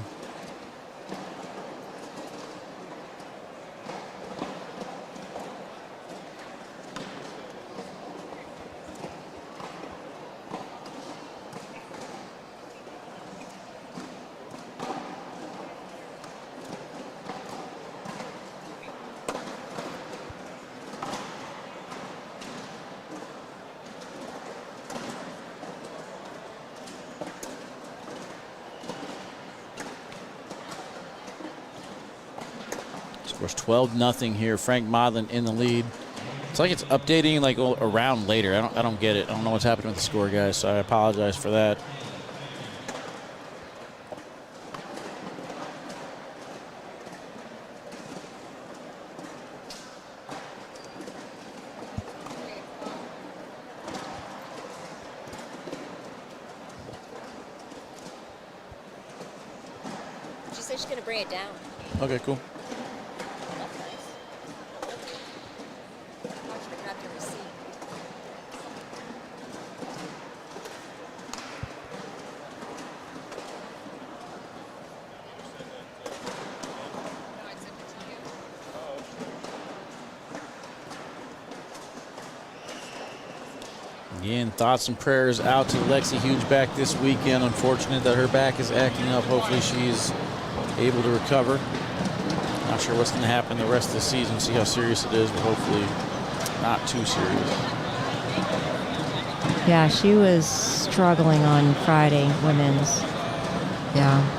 Scores 12-0 here. Frank Modlin in the lead. It's like it's updating like around later. I don't get it. I don't know what's happening with the score, guys, so I apologize for that. She said she's going to bring it down. Okay, cool. Again, thoughts and prayers out to Lexi Huge back this weekend. Unfortunate that her back is acting up. Hopefully she's able to recover. Not sure what's going to happen the rest of the season. See how serious it is, but hopefully not too serious. Yeah, she was struggling on Friday, women's. Yeah.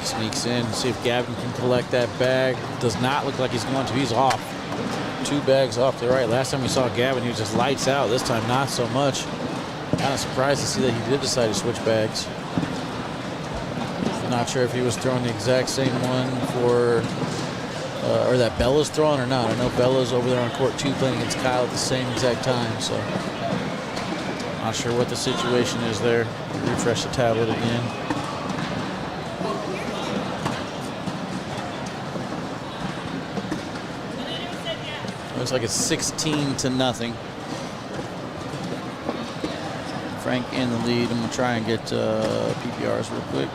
Sneaks in, see if Gavin can collect that bag. Does not look like he's going to. He's off. 2 bags off to the right. Last time we saw Gavin, he was just lights out. This time, not so much. Kind of surprised to see that he did decide to switch bags. Not sure if he was throwing the exact same one for, or that Bella's throwing or not. I know Bella's over there on court 2 playing against Kyle at the same exact time, so not sure what the situation is there. Refresh the tablet again. Looks like it's 16-0. Frank in the lead. I'm going to try and get PPRs real quick.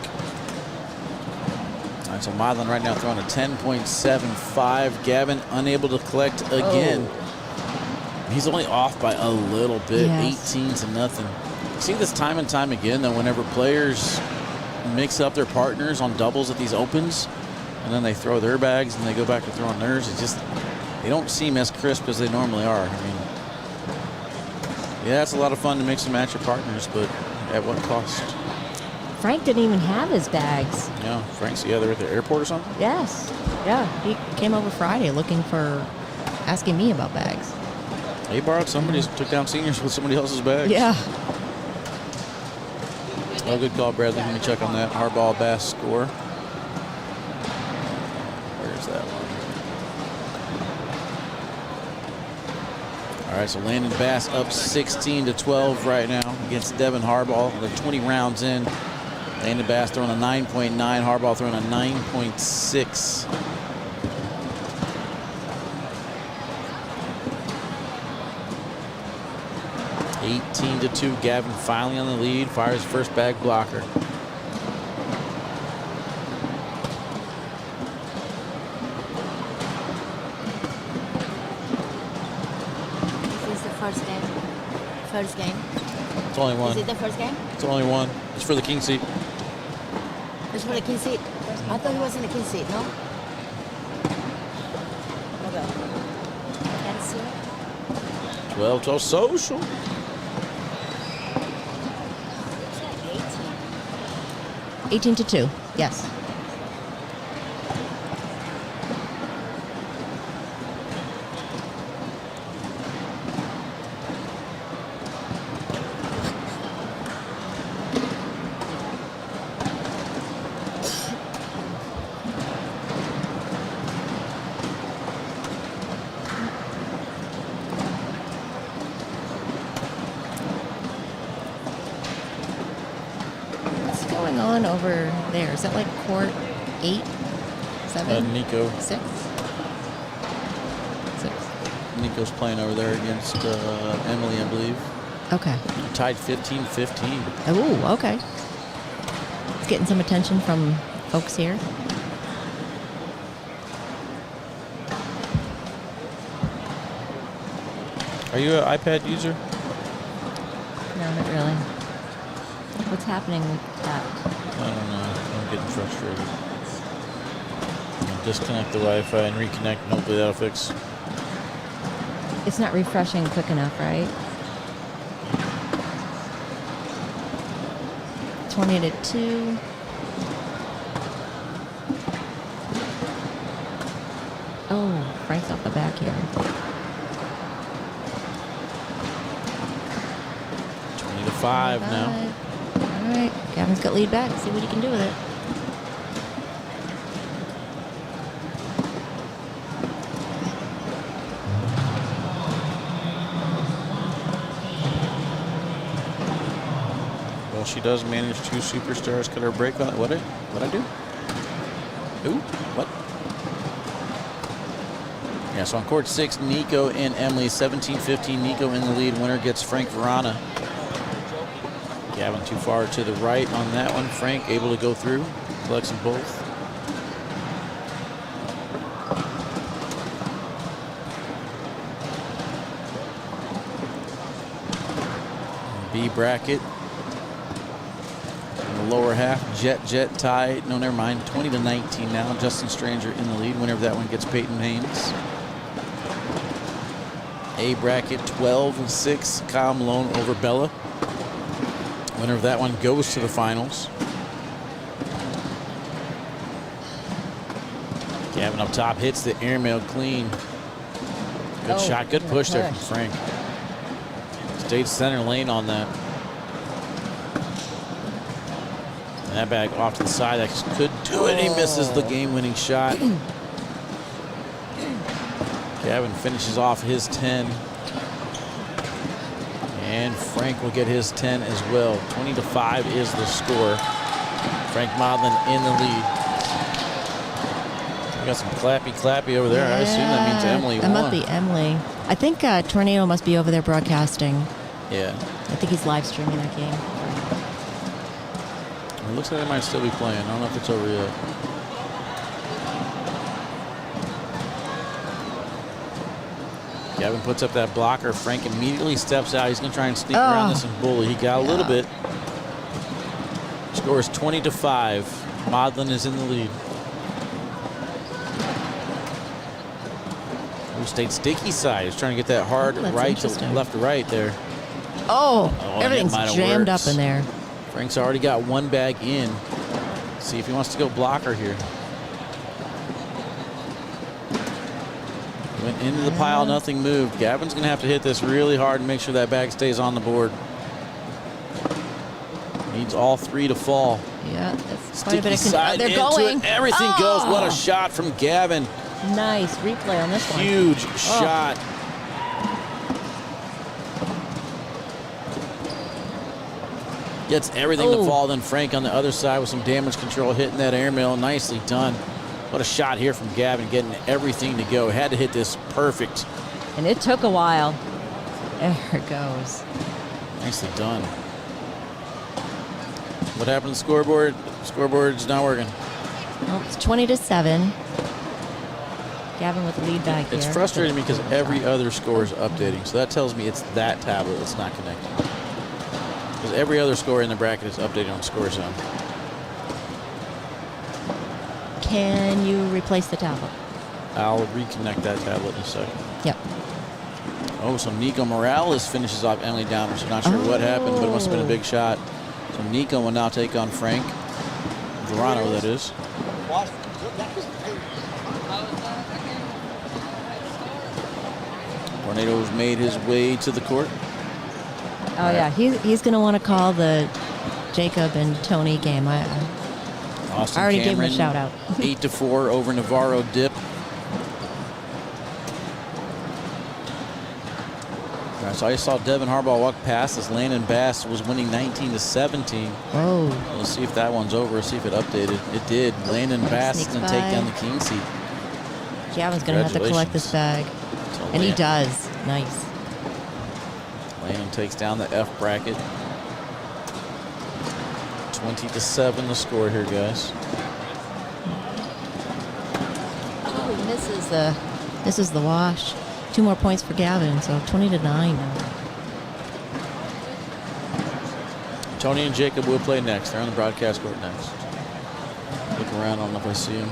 All right, so Modlin right now throwing a 10.75. Gavin unable to collect again. Oh. He's only off by a little bit, yes. 18-0. See this time and time again, though, whenever players mix up their partners on doubles at these opens, and then they throw their bags and they go back to throwing theirs, it just... They don't seem as crisp as they normally are. I mean, yeah, it's a lot of fun to mix and match your partners, but at what cost? Frank didn't even have his bags. Yeah, Frank's they're at the airport or something? Yes. Yeah, he came over Friday asking me about bags. He borrowed somebody's, took down seniors with somebody else's bags. Yeah. Oh, good call, Bradley. Let me check on that. Harbaugh Bass score. Where's that one? All right, so Landon Bass up 16-12 right now against Devin Harbaugh. They're 20 rounds in. Landon Bass throwing a 9.9. Harbaugh throwing a 9.6. (18-2). Gavin finally on the lead. Fires first bag blocker. First game. It's only one. Is it the first game? It's only one. It's for the king seat. It's for the king seat. I thought he was in the king seat, no? Okay. Can't see it. 12-12 social. 18-2. Yes. Over there. Is that like court 8, 7? Nico. 6? 6. Nico's playing over there against Emily, I believe. Okay. Tied 15-15. Oh, okay. It's getting some attention from folks here. Are you an iPad user? No, not really. What's happening with that? I don't know. I'm getting frustrated. I'll disconnect the Wi-Fi and reconnect, and hopefully that'll fix. It's not refreshing quick enough, right? 20-2. Oh, Frank's off the back here. 20-5 now. All right, Gavin's got lead back. See what he can do with it. She does manage 2 superstars. Cut her break on it. What'd I do? Ooh, what? Yeah, so on court 6, Nico and Emily, 17-15. Nico in the lead. Winner gets Frank Verana. Gavin too far to the right on that one. Frank able to go through. Collects them both. B bracket. In the lower half, Jet tie. No, never mind. 20-19 now. Justin Stranger in the lead. Winner of that one gets Peyton Haynes. A bracket, 12-6. Kyle Malone over Bella. Winner of that one goes to the finals. Gavin up top hits the airmail clean. Good shot, good push there from Frank. Stayed center lane on that. And that bag off to the side, that could do it. He misses the game-winning shot. Gavin finishes off his 10. And Frank will get his 10 as well. 20-5 is the score. Frank Modlin in the lead. We got some clappy over there. I assume that means Emily won. That must be Emily. I think Tornado must be over there broadcasting. Yeah. I think he's live streaming that game. It looks like they might still be playing. I don't know if it's over yet. Gavin puts up that blocker. Frank immediately steps out. He's going to try and sneak around this and bully. He got a little bit. Scores 20-5. Modlin is in the lead. Blue State sticky side. He's trying to get that hard right to left to right there. Oh, everything's jammed up in there. Frank's already got one bag in. See if he wants to go blocker here. Went into the pile, nothing moved. Gavin's going to have to hit this really hard and make sure that bag stays on the board. Needs all 3 to fall. Yeah, that's quite Sticky a bit of side They're into going. It. Everything goes. What a shot from Gavin. Nice replay on this one. Huge shot. Gets everything to fall. Then Frank on the other side with some damage control, hitting that airmail. Nicely done. What a shot here from Gavin, getting everything to go. Had to hit this perfect. And it took a while. There it goes. Nicely done. What happened to the scoreboard? Scoreboard's not working. Well, it's 20-7. Gavin with the lead back here. It's frustrating me because every other score is updating. So that tells me it's that tablet that's not connected. Because every other score in the bracket is updated on Score Zone. Can you replace the tablet? I'll reconnect that tablet in a second. Yep. Oh, so Nico Morales finishes off Emily Downer. So not sure what happened, but it must have been a big shot. So Nico will now take on Frank. Verano, that is. Tornado's made his way to the court. Oh, yeah. He's going to want to call the Jacob and Tony game. I already gave him a shout out. 8-4 over Navarro Dip. All right, so I saw Devin Harbaugh walk past as Landon Bass was winning 19-17. Oh. Let's see if that one's over. See if it updated. It did. Landon Bass is going to take down the king seat. Gavin's going to have to collect this bag. And he does. Nice. Landon takes down the F bracket. 20-7 the score here, guys. Oh, he misses the wash. 2 more points for Gavin, so 20-9 now. Tony and Jacob will play next. They're on the broadcast court next. Look around, I don't know if I see him.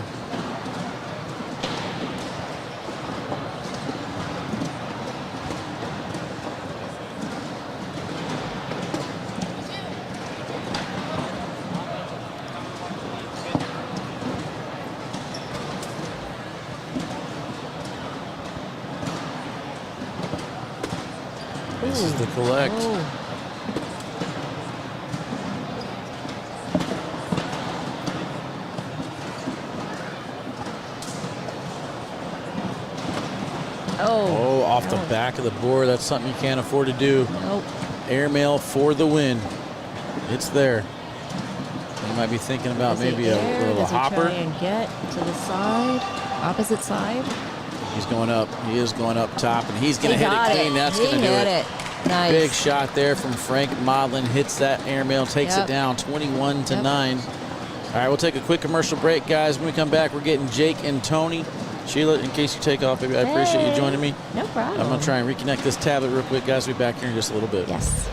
This is the collect. Oh, off the back of the board. That's something you can't afford to do. Nope. Airmail for the win. It's there. You might be thinking about maybe a little hopper. Try and get to the side, opposite side. He's going up. He is going up top, and he's going to hit it clean. That's He going to do hit it. Nice. Big shot there from Frank Modlin. Hits that airmail, takes it down 21-9. All right, we'll take a quick commercial break, guys. When we come back, we're getting Jake and Tony. Sheila, in case you take off, baby, I appreciate you joining me. No problem. I'm going to try and reconnect this tablet real quick, guys. We'll be back here in just a little bit. Yes.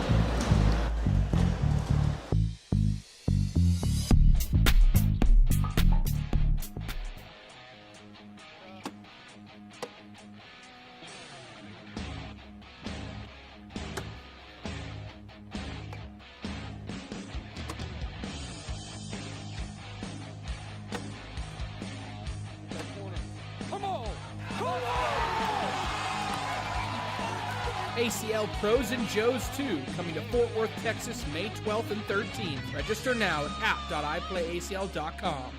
ACL Pros and Joes 2 coming to Fort Worth, Texas, May 12th and 13th. Register now at app.iplayacl.com.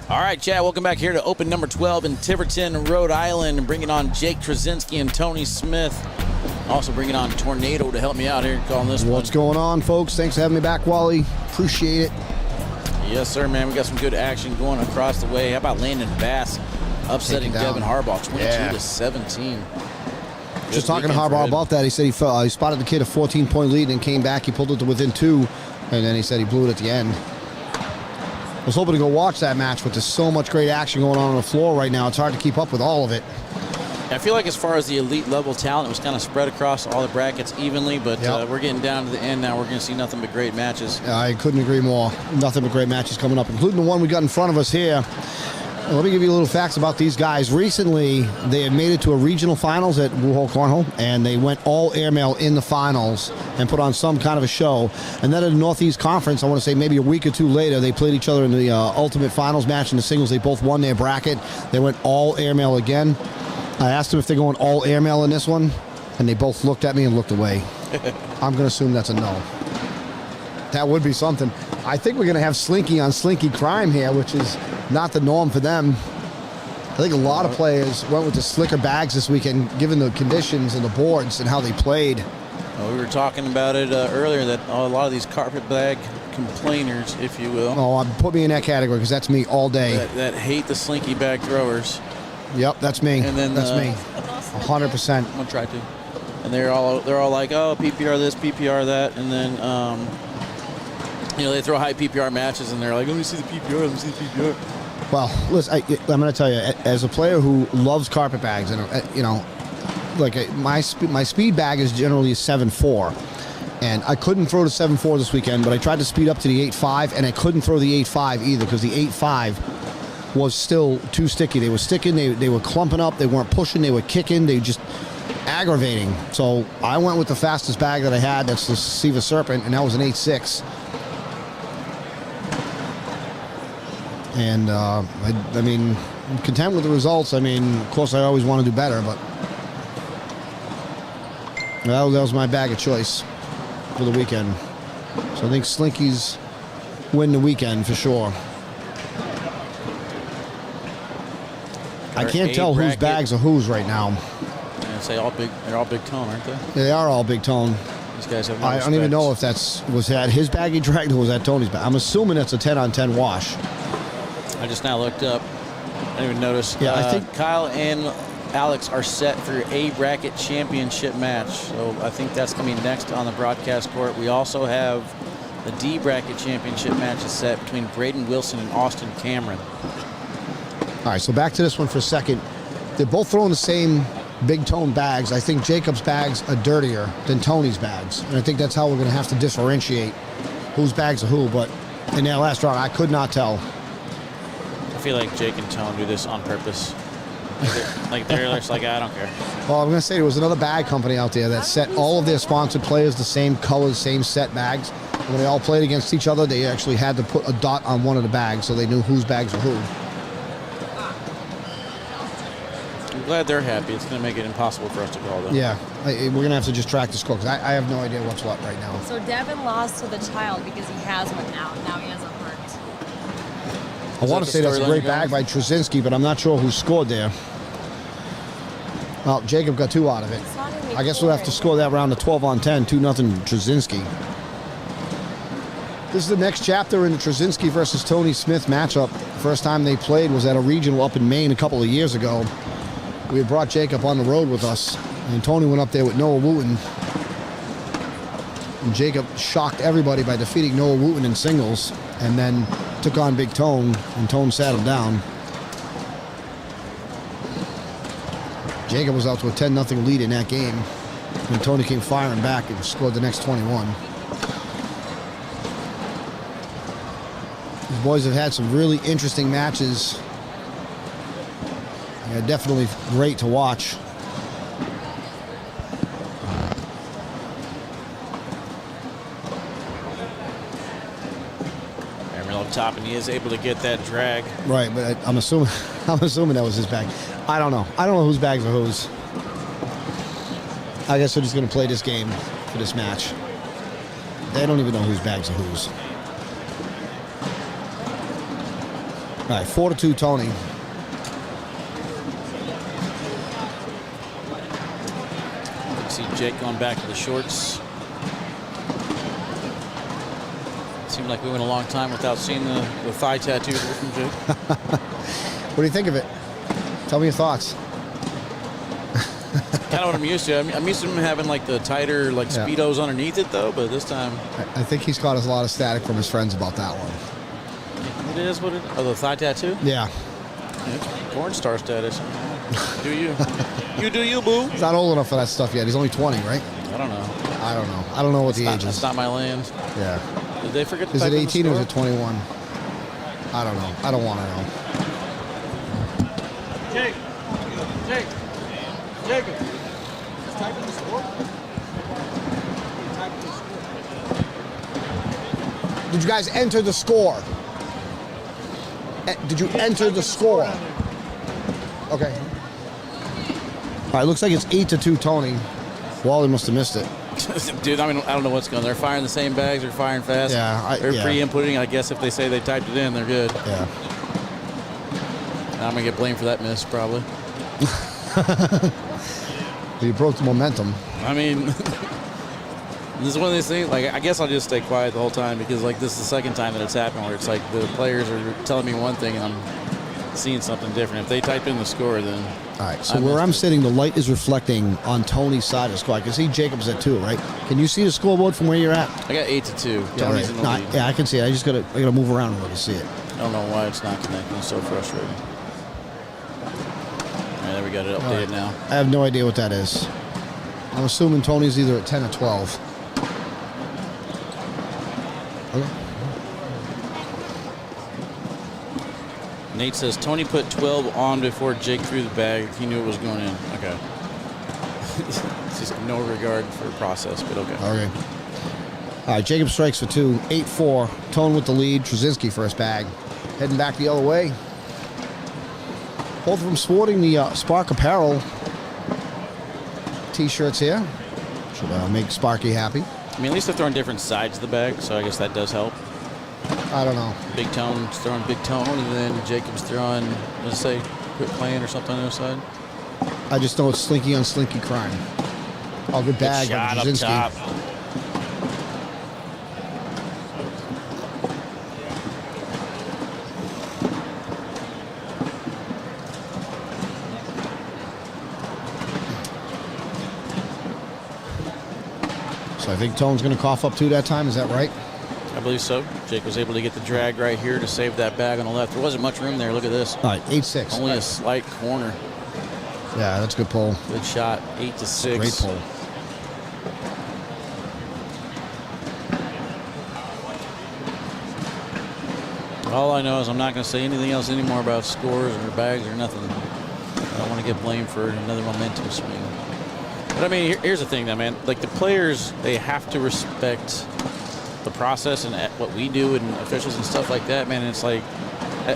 All right, Chad, welcome back here to Open number 12 in Tiverton, Rhode Island. Bringing on Jake Terezinski and Tony Smith. Also bringing on Tornado to help me out here calling this one. What's going on, folks? Thanks for having me back, Wally. Appreciate it. Yes, sir, man. We got some good action going across the way. How about Landon Bass upsetting Devin Harbaugh 22-17? Just talking to Harbaugh about that, he said he spotted the kid a 14-point lead and came back. He pulled it to within 2, and then he said he blew it at the end. I was hoping to go watch that match, but there's so much great action going on the floor right now. It's hard to keep up with all of it. I feel like as far as the elite level talent, it was kind of spread across all the brackets evenly, but we're getting down to the end now. We're going to see nothing but great matches. I couldn't agree more. Nothing but great matches coming up, including the one we got in front of us here. Let me give you a little facts about these guys. Recently, they had made it to a regional finals at Wuhol Cornhole, and they went all airmail in the finals and put on some kind of a show. And then at the Northeast Conference, I want to say maybe a week or two later, they played each other in the ultimate finals match in the singles. They both won their bracket. They went all airmail again. I asked them if they're going all airmail in this one, and they both looked at me and looked away. I'm going to assume that's a no. That would be something. I think we're going to have Slinky on Slinky Crime here, which is not the norm for them. I think a lot of players went with the slicker bags this weekend, given the conditions and the boards and how they played. Well, we were talking about it earlier, that a lot of these carpet bag complainers, if you will. Oh, put me in that category, because that's me all day. That hate the slinky bag throwers. Yep, that's me. And then that's me. 100%. I'm gonna try to. And they're all like, oh, PPR this, PPR that, and then they throw high PPR matches, and they're like, let me see the PPR, let me see the PPR. Well, listen, I'm going to tell you, as a player who loves carpet bags, and my speed bag is generally a 7.4, And I couldn't throw the 7.4 this weekend, but I tried to speed up to the 8.5, and I couldn't throw the 8.5 either because the 8.5 was still too sticky. They were sticking, they were clumping up, they weren't pushing, they were kicking, they just aggravating. So I went with the fastest bag that I had, that's the Siva Serpent, and that was an 8.6. And I mean, I'm content with the results. I mean, of course, I always want to do better, but that was my bag of choice for the weekend. So I think Slinky's win the weekend for sure. I can't tell whose bags are whose right now. I'd say they're all big tone, aren't they? Yeah, they are all big tone. These guys have no I don't even respect. know if was that his bag he dragged or was that Tony's bag. I'm assuming it's a 10-on-10 wash. I just now looked up. I didn't even notice. Yeah, I think Kyle and Alex are set for A bracket championship match. So I think that's coming next on the broadcast court. We also have the D bracket championship match is set between Braden Wilson and Austin Cameron. All right, so back to this one for a second. They're both throwing the same big tone bags. I think Jacob's bags are dirtier than Tony's bags. And I think that's how we're going to have to differentiate whose bags are who. But in that last round, I could not tell. I feel like Jake and Tone do this on purpose. They're just like, I don't care. Well, I'm going to say there was another bag company out there that set all of their sponsored players the same colors, same set bags. When they all played against each other, they actually had to put a dot on one of the bags so they knew whose bags were who. I'm glad they're happy. It's going to make it impossible for us to call them. Yeah, we're going to have to just track the score because I have no idea what's what right now. So Devin lost to the child because he has one now. Now he has a heart. I want to say that's a great bag by Terezinski, but I'm not sure who scored there. Well, Jacob got 2 out of it. I guess we'll have to score that round to 12-on-10, 2-0 Terezinski. This is the next chapter in the Terezinski versus Tony Smith matchup. First time they played was at a regional up in Maine a couple of years ago. We had brought Jacob on the road with us, and Tony went up there with Noah Wooten. And Jacob shocked everybody by defeating Noah Wooten in singles, and then took on Big Tone, and Tone sat him down. Jacob was out to a 10-0 lead in that game, and Tony came firing back and scored the next 21. These boys have had some really interesting matches. Yeah, definitely great to watch. Up top, and he is able to get that drag. Right, but I'm assuming that was his bag. I don't know whose bags are whose. I guess we're just going to play this game for this match. They don't even know whose bags are whose. All right, 4-2 Tony. See Jake going back to the shorts. Seemed like we went a long time without seeing the thigh tattoo there from Jake. What do you think of it? Tell me your thoughts. Kind of what I'm used to. I'm used to him having like the tighter Speedos underneath it though, but this time I think he's caught us a lot of static from his friends about that one. it is what it is. Oh, the thigh tattoo? Yeah. It's porn star status. Do you? You do you, boo. He's not old enough for that stuff yet. He's only 20, right? I don't know. I don't know what the age is. It's not my land. Yeah. Did they forget to Is it type in the 18 or is score? it 21? I don't know. I don't want to know. Jacob. Just type in the score. Did you guys enter the score? Did you enter the score? Okay. All right, looks like it's 8-2 Tony. Wally must have missed it. Dude, I don't know what's going on. They're firing the same bags. They're firing fast. Yeah, they're pre-inputting. I guess if they say they typed it in, they're good. Yeah. Now I'm going to get blamed for that miss, probably. You broke the momentum. I mean, this is one of these things, like, I guess I'll just stay quiet the whole time because, like, this is the second time that it's happened where it's like the players are telling me one thing and I'm seeing something different. If they type in the score, then... All right, so where I'm sitting, the light is reflecting on Tony's side of the score. I can see Jacob's at 2, right? Can you see the scoreboard from where you're at? I got 8-2. Yeah, Tony's in the lead. Yeah, I can see it. I gotta move around a little to see it. I don't know why it's not connecting. It's so frustrating. All right, there we got it updated now. I have no idea what that is. I'm assuming Tony's either at 10 or 12. Okay. Nate says Tony put 12 on before Jake threw the bag. He knew it was going in. Okay. It's just no regard for process, but okay. Okay. All right, Jacob strikes for 2, 8-4. Tone with the lead. Terezinski first bag. Heading back the other way. Both of them sporting the Spark Apparel T-shirts here. Should make Sparky happy. I mean, at least they're throwing different sides of the bag, so I guess that does help. I don't know. Big Tone's throwing Big Tone, and then Jacob's throwing, let's say, quit playing or something on the other side. I just know it's Slinky on Slinky crime. Oh, good bag by shot up Terezinski. top. So I think Tone's going to cough up 2 that time. Is that right? I believe so. Jake was able to get the drag right here to save that bag on the left. There wasn't much room there. Look at this. All right, 8-6. Only a slight corner. Yeah, that's a good pull. Good shot. 8-6. Great pull. All I know is I'm not going to say anything else anymore about scores or bags or nothing. I don't want to get blamed for another momentum swing. But I mean, here's the thing, though, man. Like the players, they have to respect the process and what we do and officials and stuff like that, man. And it's like,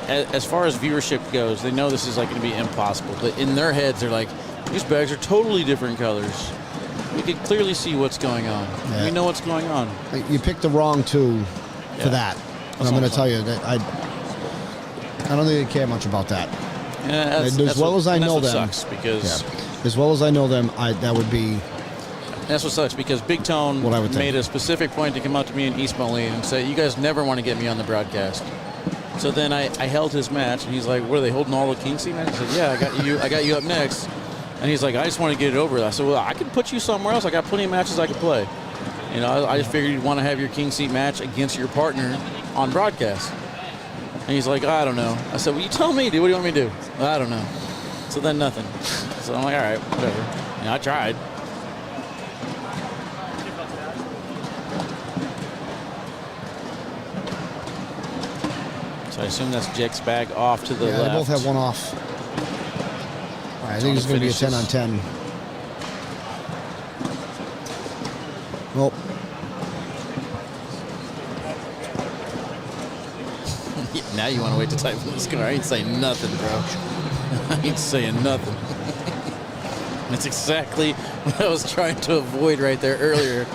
as far as viewership goes, they know this is like going to be impossible. But in their heads, they're like, these bags are totally different colors. We can clearly see what's going on. Yeah. We know what's going on. You picked the wrong 2 for that. And I'm going to tell you that I don't think they care much about that. Yeah, as well as I know them, sucks because as well as I know them, that would be. That's what sucks because Big Tone made a specific point to come up to me in East Moline and say, "You guys never want to get me on the broadcast." So then I held his match, and he's like, "What are they holding all the King Seat matches?" I said, "Yeah, I got you up next." And he's like, "I just want to get it over with." I said, "Well, I could put you somewhere else. I got plenty of matches I could play." You know, I just figured you'd want to have your King Seat match against your partner on broadcast. And he's like, "I don't know." I said, "Well, you tell me, dude. What do you want me to do?" "I don't know." So then nothing. So I'm like, all right, whatever. You know, I tried. So I assume that's Jake's bag off to the left. They both have one off. All right, I think it's going to be a 10 on 10. Well. Now you want to wait to type in the score. I ain't saying nothing, bro. I ain't saying nothing. That's exactly what I was trying to avoid right there earlier.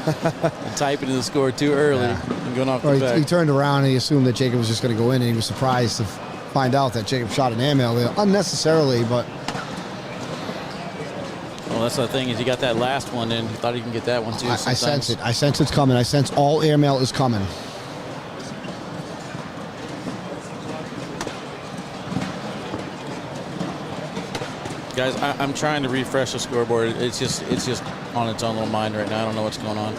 Typing in the score too early and going off the back. He turned around and he assumed that Jacob was just going to go in, and he was surprised to find out that Jacob shot an airmail there unnecessarily, but. Well, that's the thing is you got that last one in. You thought you can get that one too. I sense it. I sense it's coming. I sense all airmail is coming. Guys, I'm trying to refresh the scoreboard. It's just on its own little mind right now. I don't know what's going on.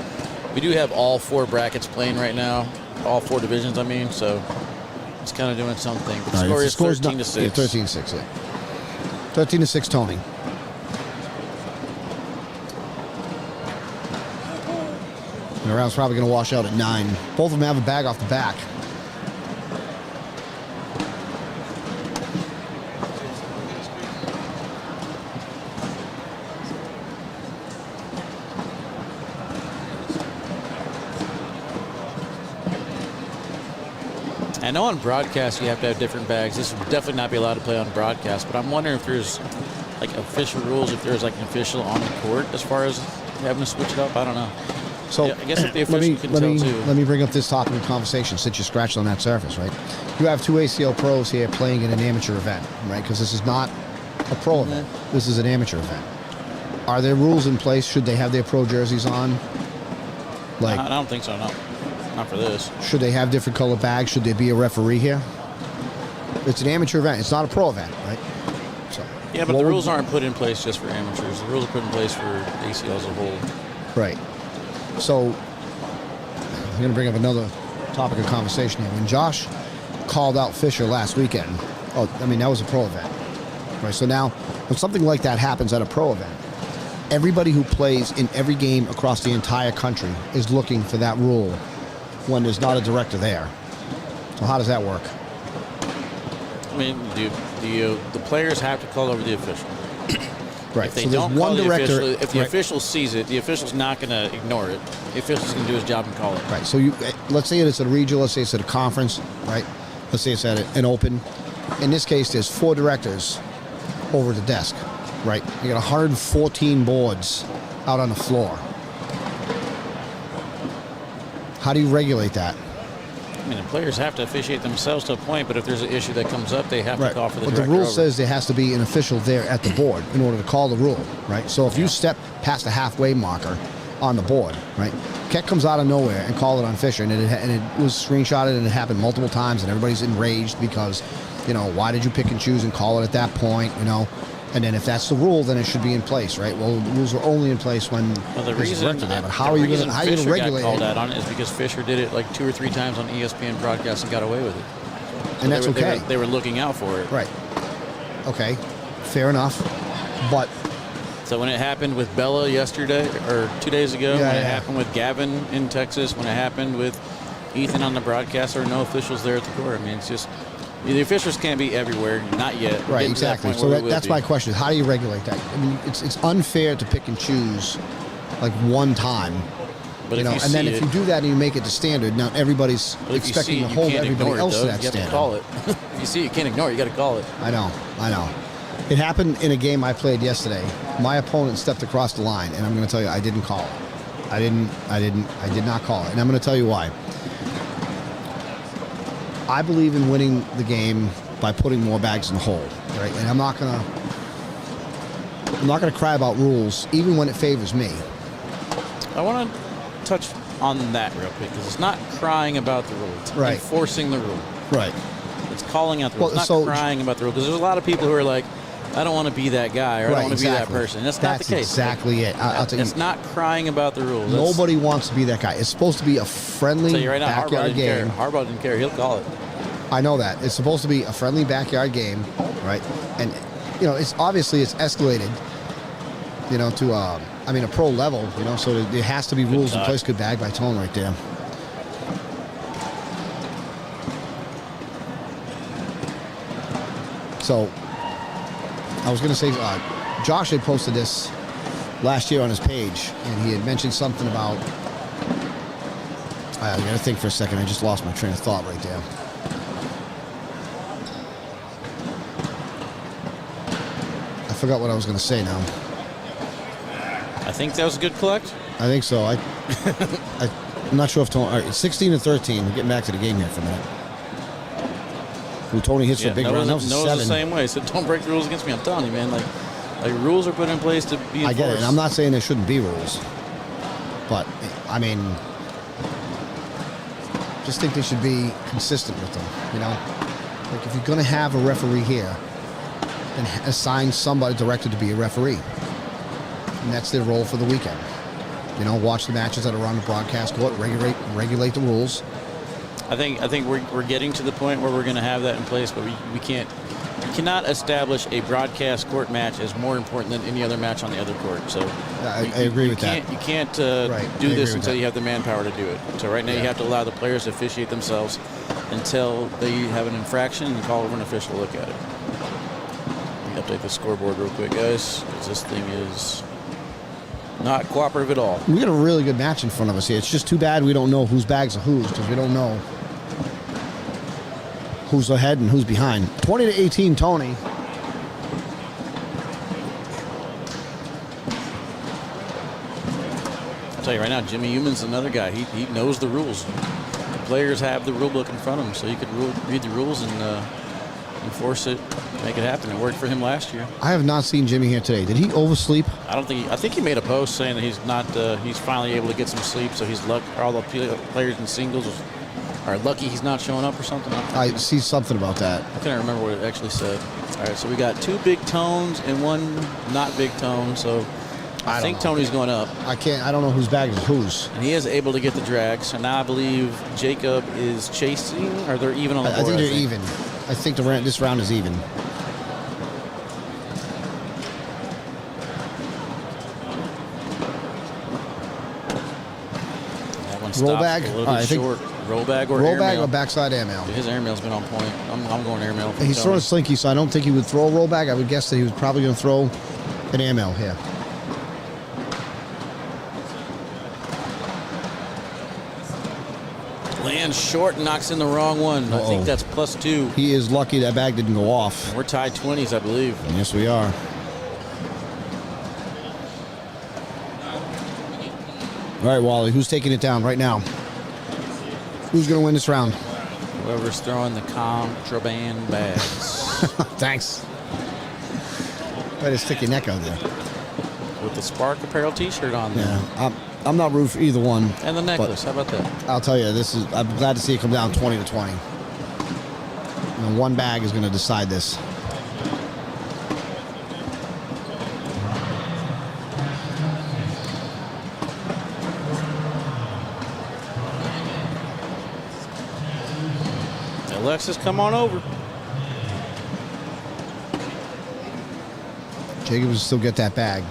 We do have all 4 brackets playing right now, all 4 divisions. I mean, so it's kind of doing something. But the score is 13-6. Yeah, 13-6. Yeah. 13-6, Tony. And the round's probably going to wash out at 9. Both of them have a bag off the back. I know on broadcast you have to have different bags. This would definitely not be allowed to play on broadcast, but I'm wondering if there's like official rules, if there's like an official on the court as far as having to switch it up. I don't know. So yeah, I guess if the official can tell too. Let me bring up this topic of conversation since you scratched on that surface, right? You have 2 ACL pros here playing in an amateur event, right? Because this is not a pro event. This is an amateur event. Are there rules in place? Should they have their pro jerseys on? Like, I don't think so, no. Not for this. Should they have different color bags? Should there be a referee here? It's an amateur event. It's not a pro event, right? So, yeah, but the rules aren't put in place just for amateurs. The rules are put in place for ACL as a whole. Right. So I'm going to bring up another topic of conversation here. When Josh called out Fisher last weekend, that was a pro event. Right. So now when something like that happens at a pro event, everybody who plays in every game across the entire country is looking for that rule when there's not a director there. So how does that work? I mean, the players have to call over the official. Right. If they so there's don't one call the director. official, if the right. official sees it, the official's not going to ignore it. The official's going to do his job and call it. Right. So let's say it's at a regional. Let's say it's at a conference. Right. Let's say it's at an open. In this case, there's 4 directors over the desk. Right. You got 114 boards out on the floor. How do you regulate that? I mean, the players have to officiate themselves to a point, but if there's an issue that comes up, they have to call for the But director the rule over. says there has to be an official there at the board in order to call the rule, right? So if you step past the halfway marker on the board, right, Keck comes out of nowhere and called it on Fisher, and it was screenshotted, and it happened multiple times, and everybody's enraged because, why did you pick and choose and call it at that point, And then if that's the rule, then it should be in place, right? Well, the rules are only in place when the there's a reason director there. But how are you going to regulate got called it? out on it is because Fisher did it like 2 or 3 times on ESPN broadcast and got away with it. And that's okay. They were looking out for it. Right. Okay. Fair enough. But so when it happened with Bella yesterday or 2 days ago, when it happened with Gavin in Texas, when it happened with Ethan on the broadcast, there were no officials there at the court. I mean, it's just the officials can't be everywhere, not yet. Right, exactly. So that's my question. How do you regulate that? I mean, it's unfair to pick and choose like one time. But and then if you do that and you make it the standard, now everybody's expecting to hold everybody else to that you standard. Have to call it. If you see it, you can't ignore it. You got to call it. I know. It happened in a game I played yesterday. My opponent stepped across the line, and I'm going to tell you, I didn't call it. I did not call it, and I'm going to tell you why. I believe in winning the game by putting more bags in the hole, right? And I'm not gonna cry about rules, even when it favors me. I want to touch on that real quick because it's not crying about the rule; it's enforcing the rule. Right. It's calling out the rule. It's not crying about the rule because there's a lot of people who are like, I don't want to be that guy or I don't want to be that person. That's not the case. Exactly it. I'll tell you. It's not crying about the rules. Nobody wants to be that guy. It's supposed to be a friendly backyard game. Harbaugh didn't care. He'll call it. I know that. It's supposed to be a friendly backyard game, right? And, it's obviously it's escalated, to, a pro level, so there has to be rules in place. Good bag by Tone right there. So, I was going to say, Josh had posted this last year on his page, and he had mentioned something about, I got to think for a second. I just lost my train of thought right there. I forgot what I was going to say now. I think that was a good collect. I think so. I'm not sure if Tony. All right, it's 16-13. We're getting back to the game here for a minute. Who Tony hits for a big run. That was a 7. The same way. So don't break the rules against me. I'm telling you, man. Like rules are put in place to be enforced. I get it, and I'm not saying there shouldn't be rules, but I mean, just think they should be consistent with them. Like if you're going to have a referee here, then assign somebody directed to be a referee. And that's their role for the weekend. Watch the matches that are on the broadcast court, regulate the rules. I think we're getting to the point where we're going to have that in place, but we cannot establish a broadcast court match as more important than any other match on the other court. So I agree with that. You can't do this until you have the manpower to do it. So right now you have to allow the players to officiate themselves until they have an infraction and call over an official to look at it. Let me update the scoreboard real quick, guys, because this thing is not cooperative at all. We got a really good match in front of us here. It's just too bad we don't know whose bags are whose, because we don't know who's ahead and who's behind. 20-18, Tony. I'll tell you right now, Jimmy Human's another guy. He knows the rules. The players have the rule book in front of them, so you could read the rules and enforce it, make it happen. It worked for him last year. I have not seen Jimmy here today. Did he oversleep? I think he made a post saying that he's not. He's finally able to get some sleep, so he's all the players in singles are lucky he's not showing up or something. I see something about that. I can't remember what it actually said. All right, so we got 2 big tones and 1 not big tone. So I think Tony's going up. I don't know whose bag is whose. And he is able to get the drag. So now I believe Jacob is chasing, or they're even on the board. I think they're even. I think this round is even. That one Roll stops bag. a little bit short. Roll bag or roll airmail? bag or backside airmail. His airmail's been on point. I'm going airmail. He's throwing a slinky, so I don't think he would throw a roll bag. I would guess that he was probably going to throw an airmail here. Lands short and knocks in the wrong one. I think that's +2. He is lucky that bag didn't go off. We're tied 20s, I believe. Yes, we are. All right, Wally, who's taking it down right now? Who's going to win this round? Whoever's throwing the contraband bags. Thanks. Better stick your neck out there. With the Spark Apparel t-shirt on there. Yeah, I'm not rooting for either one. And the necklace, how about that? I'll tell you, I'm glad to see it come down 20-20. One bag is going to decide this. Alexis, come on over. Jacob will still get that bag.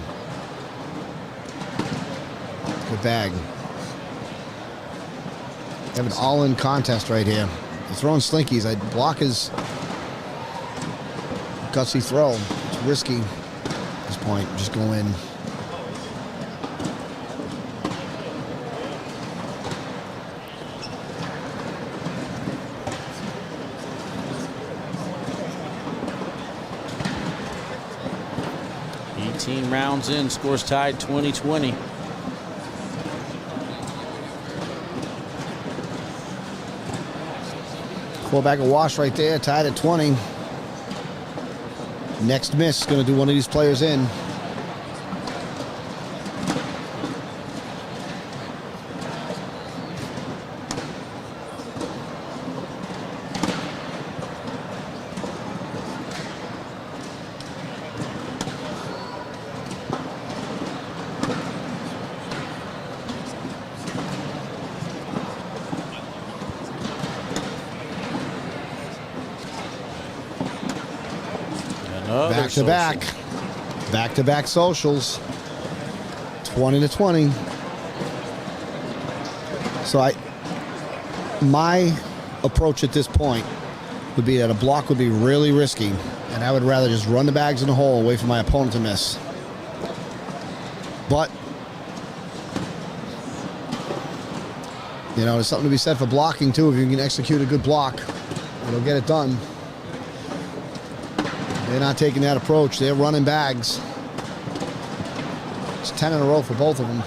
Good bag. They have an all-in contest right here. They're throwing slinkies. I block his gutsy throw. It's risky at this point. Just go in. Rounds in, scores tied 20-20. Full bag of wash right there, tied at 20. Next miss, going to do one of these players in. Back-to-back socials. 20-20. So my approach at this point would be that a block would be really risky, and I would rather just run the bags in the hole away from my opponent to miss. But there's something to be said for blocking too. If you can execute a good block, it'll get it done. They're not taking that approach. They're running bags. It's 10 in a row for both of them.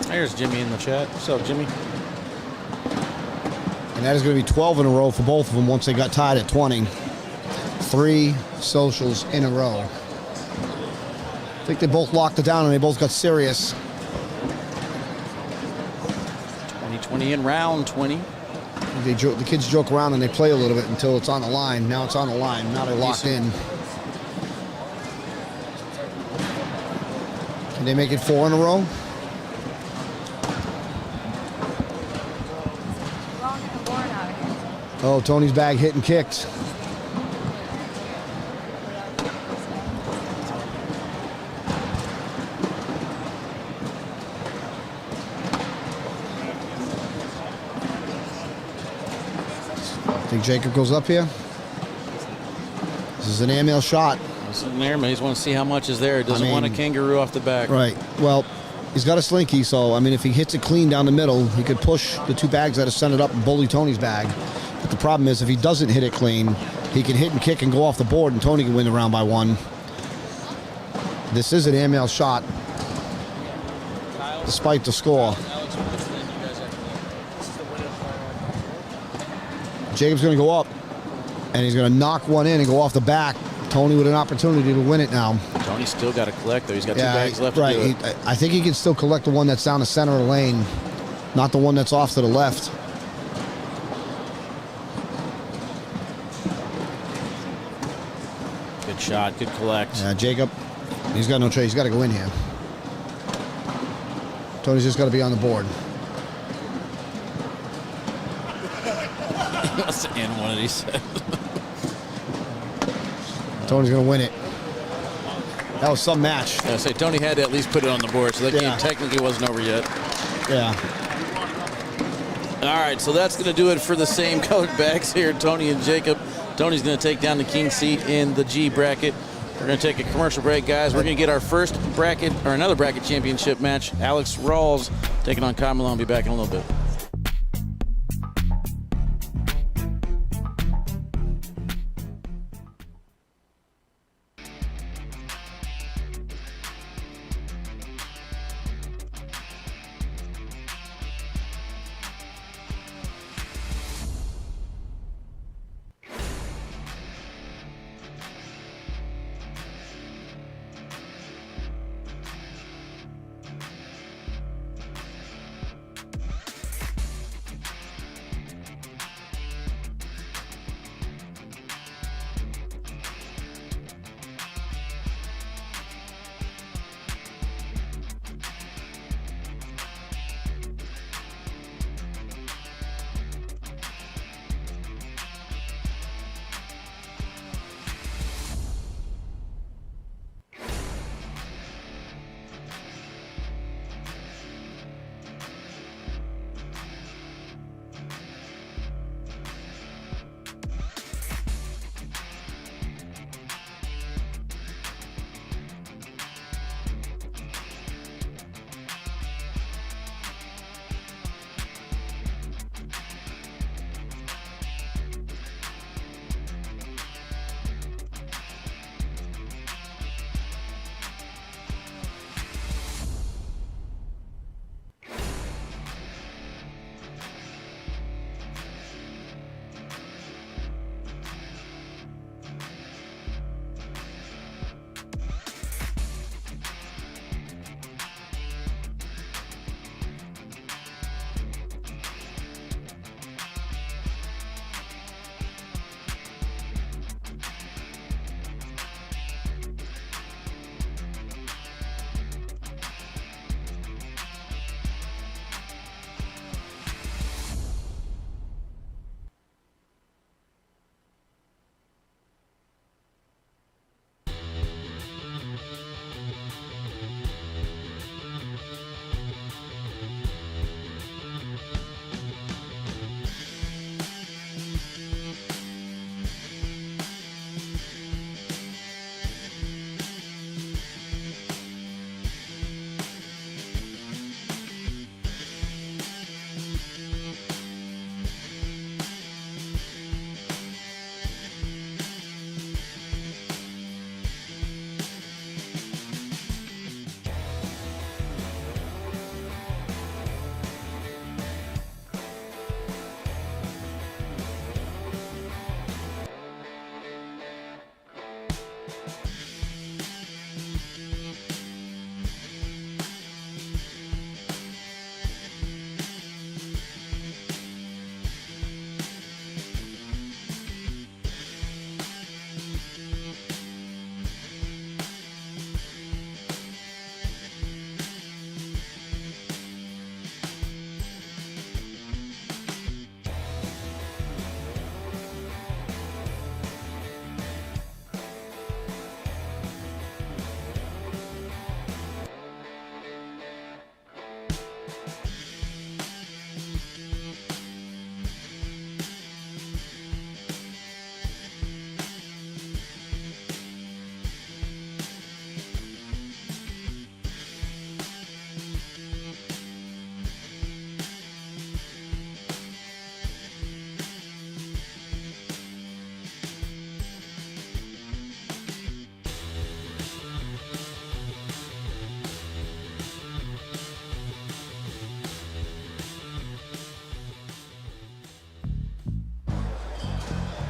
There's Jimmy in the chat. What's up, Jimmy? And that is going to be 12 in a row for both of them once they got tied at 20. 3 socials in a row. I think they both locked it down and they both got serious. 20 in round 20. The kids joke around and they play a little bit until it's on the line. Now it's on the line. Now they're locked in. Can they make it 4 in a row? Oh, Tony's bag hit and kicked. Think Jacob goes up here? This is an airmail shot. This is an airmail. He just wants to see how much is there. He doesn't want a kangaroo off the back. Right. Well, he's got a slinky, so, if he hits it clean down the middle, he could push the 2 bags that are sent it up and bully Tony's bag. But the problem is, if he doesn't hit it clean, he can hit and kick and go off the board, and Tony can win the round by 1. This is an airmail shot, despite the score. Jacob's going to go up, and he's going to knock one in and go off the back. Tony with an opportunity to win it now. Tony's still got to collect, though. He's got 2 bags left right. to do it. I think he can still collect the one that's down the center of the lane, not the one that's off to the left. Good shot, good collect. Yeah, Jacob, he's got no choice. He's got to go in here. Tony's just got to be on the board. He wants to end one of these. Tony's going to win it. That was some match. I say Tony had to at least put it on the board, so that Yeah. game technically wasn't over yet. Yeah. All right, so that's going to do it for the same colored bags here, Tony and Jacob. Tony's going to take down the king seat in the G bracket. We're going to take a commercial break, guys. We're going to get our first bracket, or another bracket championship match. Alex Rawls taking on Kyle Malone. Be back in a little bit.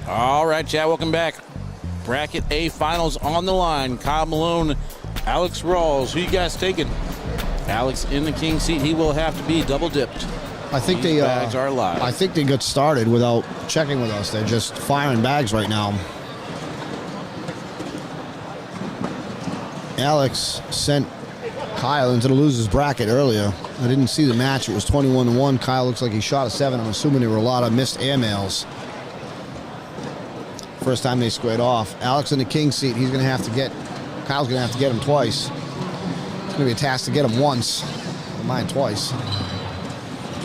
All right, Chad, welcome back. Bracket A finals on the line. Kyle Malone, Alex Rawls. Who you guys taking? Alex in the king seat. He will have to be double dipped. I think These bags are live. I think they got started without checking with us. They're just firing bags right now. Alex sent Kyle into the losers bracket earlier. I didn't see the match. It was 21-1. Kyle looks like he shot a 7. I'm assuming there were a lot of missed air mails. First time they squared off. Alex in the king seat. Kyle's going to have to get him twice. It's going to be a task to get him once. Mine twice.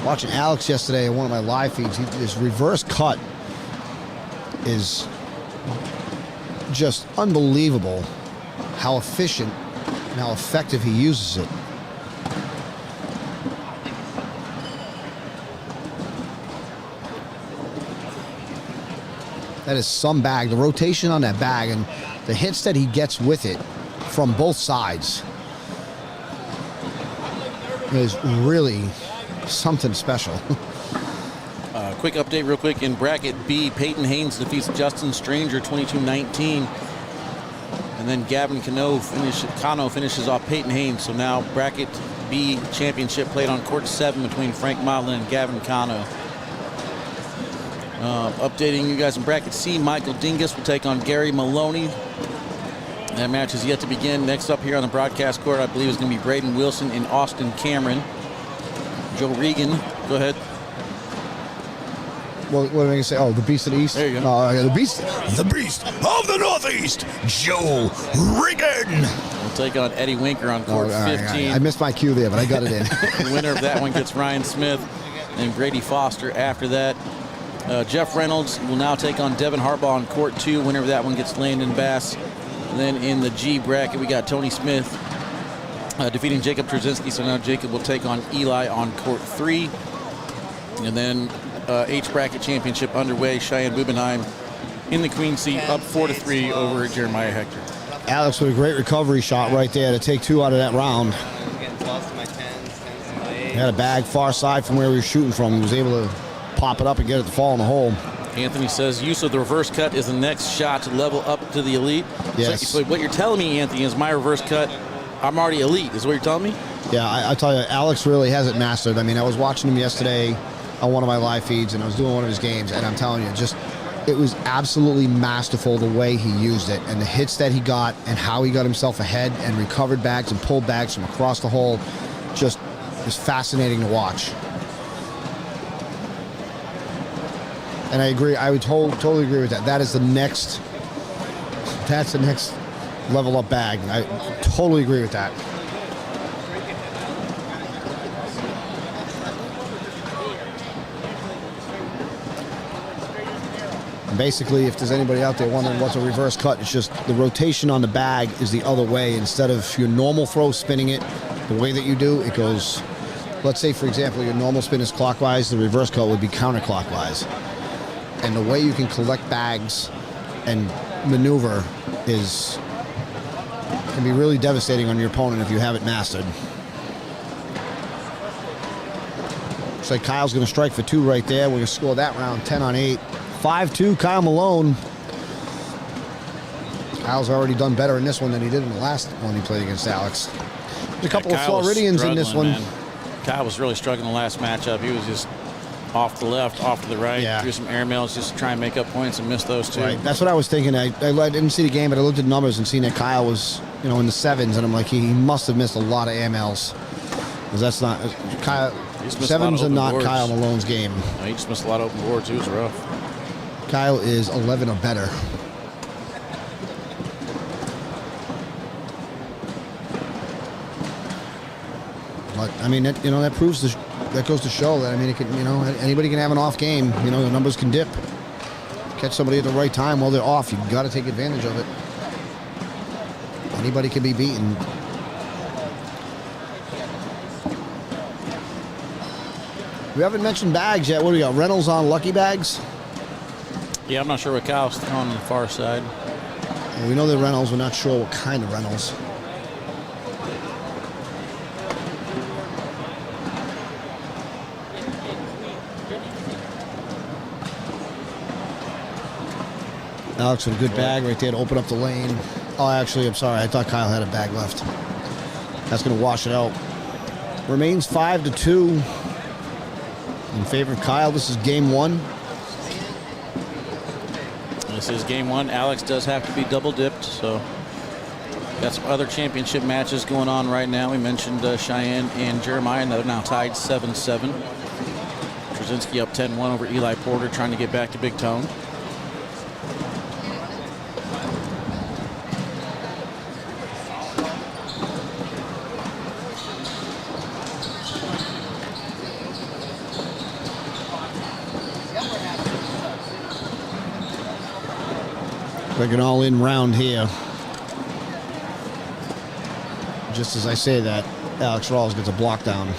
Watching Alex yesterday on one of my live feeds, his reverse cut is just unbelievable how efficient and how effective he uses it. That is some bag. The rotation on that bag and the hits that he gets with it from both sides is really something special. Quick update real quick. In bracket B, Peyton Haynes defeats Justin Stranger 22-19. And then Gavin Cano finishes off Peyton Haynes. So now bracket B championship played on court 7 between Frank Modlin and Gavin Cano. Updating you guys in bracket C, Michael Dingus will take on Gary Maloney. That match is yet to begin. Next up here on the broadcast court, I believe, is going to be Braden Wilson and Austin Cameron. Joe Regan, go ahead. What am I going to say? Oh, the Beast of the East? There you go. The Beast of the Northeast, Joe Regan. We'll take on Eddie Winker on court 15. I missed my cue there, but I got it in. The winner of that one gets Ryan Smith and Brady Foster after that. Jeff Reynolds will now take on Devin Harbaugh on court 2. Winner of that one gets Landon Bass. And then in the G bracket, we got Tony Smith defeating Jacob Terezinski. So now Jacob will take on Eli on court 3. And then H bracket championship underway. Cheyenne Bubenheim in the queen seat, up 4-3 over Jeremiah Hector. Alex with a great recovery shot right there to take 2 out of that round. He had a bag far side from where he was shooting from. He was able to pop it up and get it to fall in the hole. Anthony says use of the reverse cut is the next shot to level up to the elite. Yes. So what you're telling me, Anthony, is my reverse cut, I'm already elite, is what you're telling me? Yeah, I tell you, Alex really has it mastered. I mean, I was watching him yesterday on one of my live feeds, and I was doing one of his games, and I'm telling you, it was absolutely masterful the way he used it, and the hits that he got, and how he got himself ahead and recovered bags and pulled bags from across the hole. Just is fascinating to watch. And I agree. I would totally agree with that. That's the next level up bag. I totally agree with that. And basically, if there's anybody out there wondering what's a reverse cut, it's just the rotation on the bag is the other way. Instead of your normal throw spinning it the way that you do, it goes, let's say, for example, your normal spin is clockwise, the reverse cut would be counterclockwise. And the way you can collect bags and maneuver can be really devastating on your opponent if you have it mastered. Looks like Kyle's going to strike for 2 right there. We're going to score that round 10-8. 5-2, Kyle Malone. Kyle's already done better in this one than he did in the last one he played against Alex. There's a couple of Floridians in this one. Man. Kyle was really struggling the last matchup. He was just off to the left, off to the right, threw some airmails just to try and make up points and missed those 2. Right. That's what I was thinking. I didn't see the game, but I looked at numbers and seen that Kyle was, in the 7s, and I'm like, he must have missed a lot of airmails. Because that's not Kyle. 7s are not boards. Kyle Malone's game. No, he just missed a lot of open boards. It was rough. Kyle is 11 or better. But I mean, that proves that goes to show that, I mean, it can, anybody can have an off game. The numbers can dip. Catch somebody at the right time while they're off. You've got to take advantage of it. Anybody can be beaten. We haven't mentioned bags yet. What do we got? Reynolds on lucky bags? Yeah, I'm not sure what Kyle's on the far side. Well, we know they're Reynolds. We're not sure what kind of Reynolds. Alex with a good bag right there to open up the lane. Oh, actually, I'm sorry. I thought Kyle had a bag left. That's going to wash it out. Remains 5-2 in favor of Kyle. This is game 1. This is game 1. Alex does have to be double dipped, so got some other championship matches going on right now. We mentioned Cheyenne and Jeremiah, and they're now tied 7-7. Terezinski up 10-1 over Eli Porter, trying to get back to Big Tone. like an all-in round here. Just as I say that, Alex Rawls gets a block down.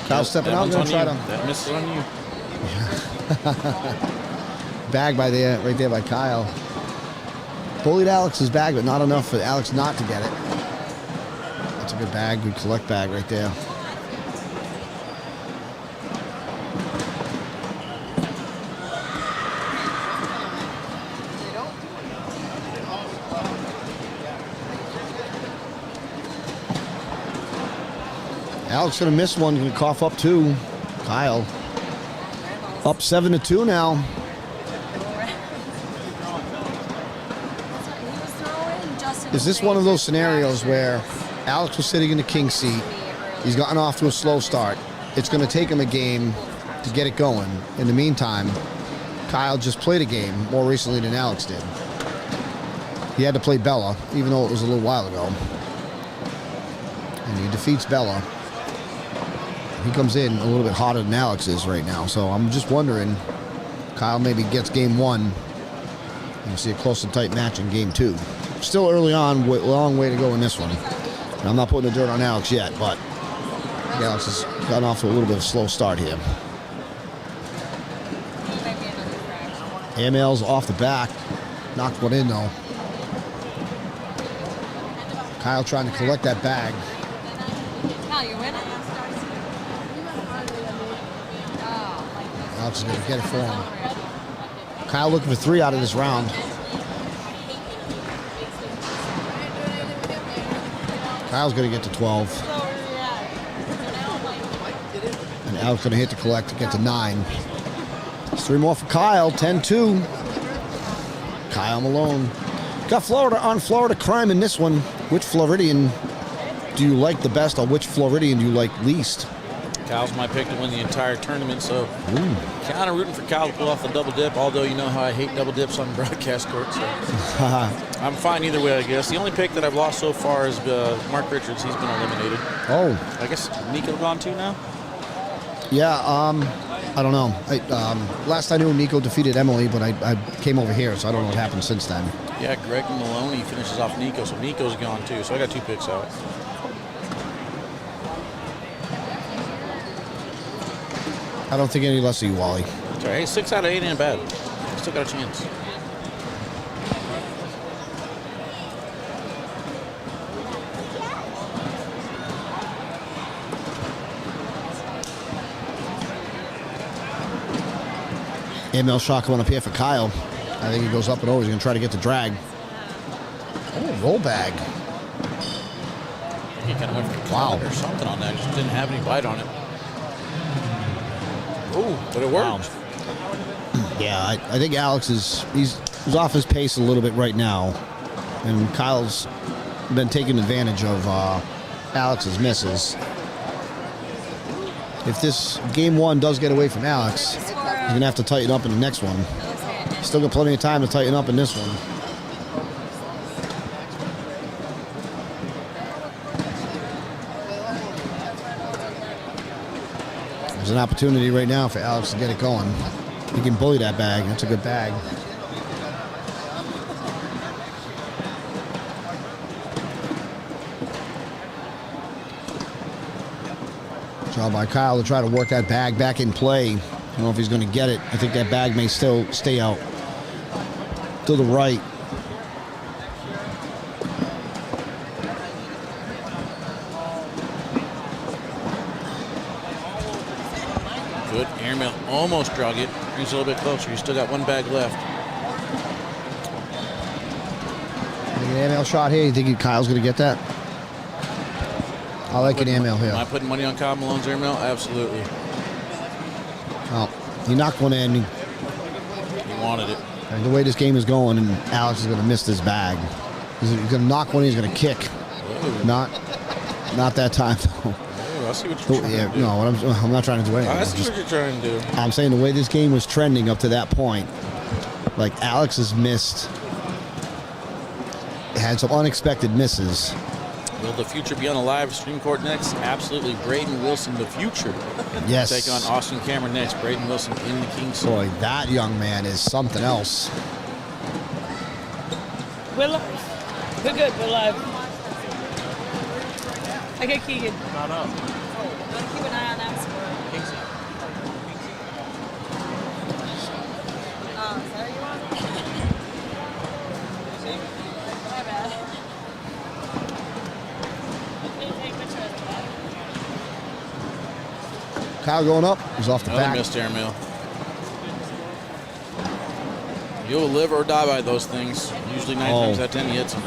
Kyle stepping out, going to try to... That misses on you. Bag right there by Kyle. Bullied Alex's bag, but not enough for Alex not to get it. That's a good bag, good collect bag right there. Alex gonna miss one, gonna cough up two. Kyle up 7-2 now. Is this one of those scenarios where Alex was sitting in the king seat, he's gotten off to a slow start, it's going to take him a game to get it going. In the meantime, Kyle just played a game more recently than Alex did. He had to play Bella, even though it was a little while ago. And he defeats Bella. He comes in a little bit hotter than Alex is right now, so I'm just wondering, Kyle maybe gets game one, and you see a close and tight match in game two. Still early on, long way to go in this one. And I'm not putting the dirt on Alex yet, but Alex has gotten off to a little bit of a slow start here. AML's off the back. Knocked one in, though. Kyle trying to collect that bag. Alex is going to get it for him. Kyle looking for 3 out of this round. Kyle's going to get to 12. And Alex going to hit the collect to get to 9. There's 3 more for Kyle, 10-2. Kyle Malone. Got Florida on Florida crime in this one. Which Floridian do you like the best, or which Floridian do you like least? Kyle's my pick to win the entire tournament, so kind of rooting for Kyle to pull off the double dip, although you know how I hate double dips on broadcast court, so I'm fine either way, I guess. The only pick that I've lost so far is Mark Richards. He's been eliminated. Oh. I guess Nico gone too now? Yeah, I don't know. Last I knew, Nico defeated Emily, but I came over here, so I don't know what happened since then. Yeah, Greg Malone finishes off Nico, so Nico's gone too, so I got 2 picks out. I don't think any less of you, Wally. Sorry, hey, 6 out of 8 ain't bad. Still got a chance. ML shot coming up here for Kyle. I think he goes up and over. He's going to try to get the drag. Oh, roll bag. He kind of went for clout or something on that. Just didn't have any bite on it. Oh, but it worked. Wow. Yeah, I think Alex he's off his pace a little bit right now. And Kyle's been taking advantage of Alex's misses. If this game 1 does get away from Alex, he's going to have to tighten up in the next one. Still got plenty of time to tighten up in this one. There's an opportunity right now for Alex to get it going. He can bully that bag. That's a good bag. Job by Kyle to try to work that bag back in play. I don't know if he's going to get it. I think that bag may still stay out to the right. Good airmail, almost drug it. He's a little bit closer. You still got 1 bag left. An airmail shot here. You think Kyle's going to get that? I like an airmail here. Am I putting money on Kyle Malone's airmail? Absolutely. Well, he knocked one in. He wanted it. And the way this game is going, and Alex is going to miss this bag. He's going to knock one in. He's going to kick. Whoa. Not that time though. I see what you're trying to do. No, I'm not trying to do anything. I see what you're trying to do. I'm saying the way this game was trending up to that point, like Alex has missed, had some unexpected misses. Will the future be on a live stream court next? Absolutely. Braden Wilson, the future. Yes. Take on Austin Cameron next. Braden Wilson in the King's. Boy, that young man is something else. We're live. We're good. We're live. I got Keegan. Not up. Keep an eye on that score. Oh, is that what you want? My bad. Can you take a picture of that? Kyle going up. He's off the Another back. missed airmail. You'll live or die by those things. Usually 9 times out of 10 he hits them.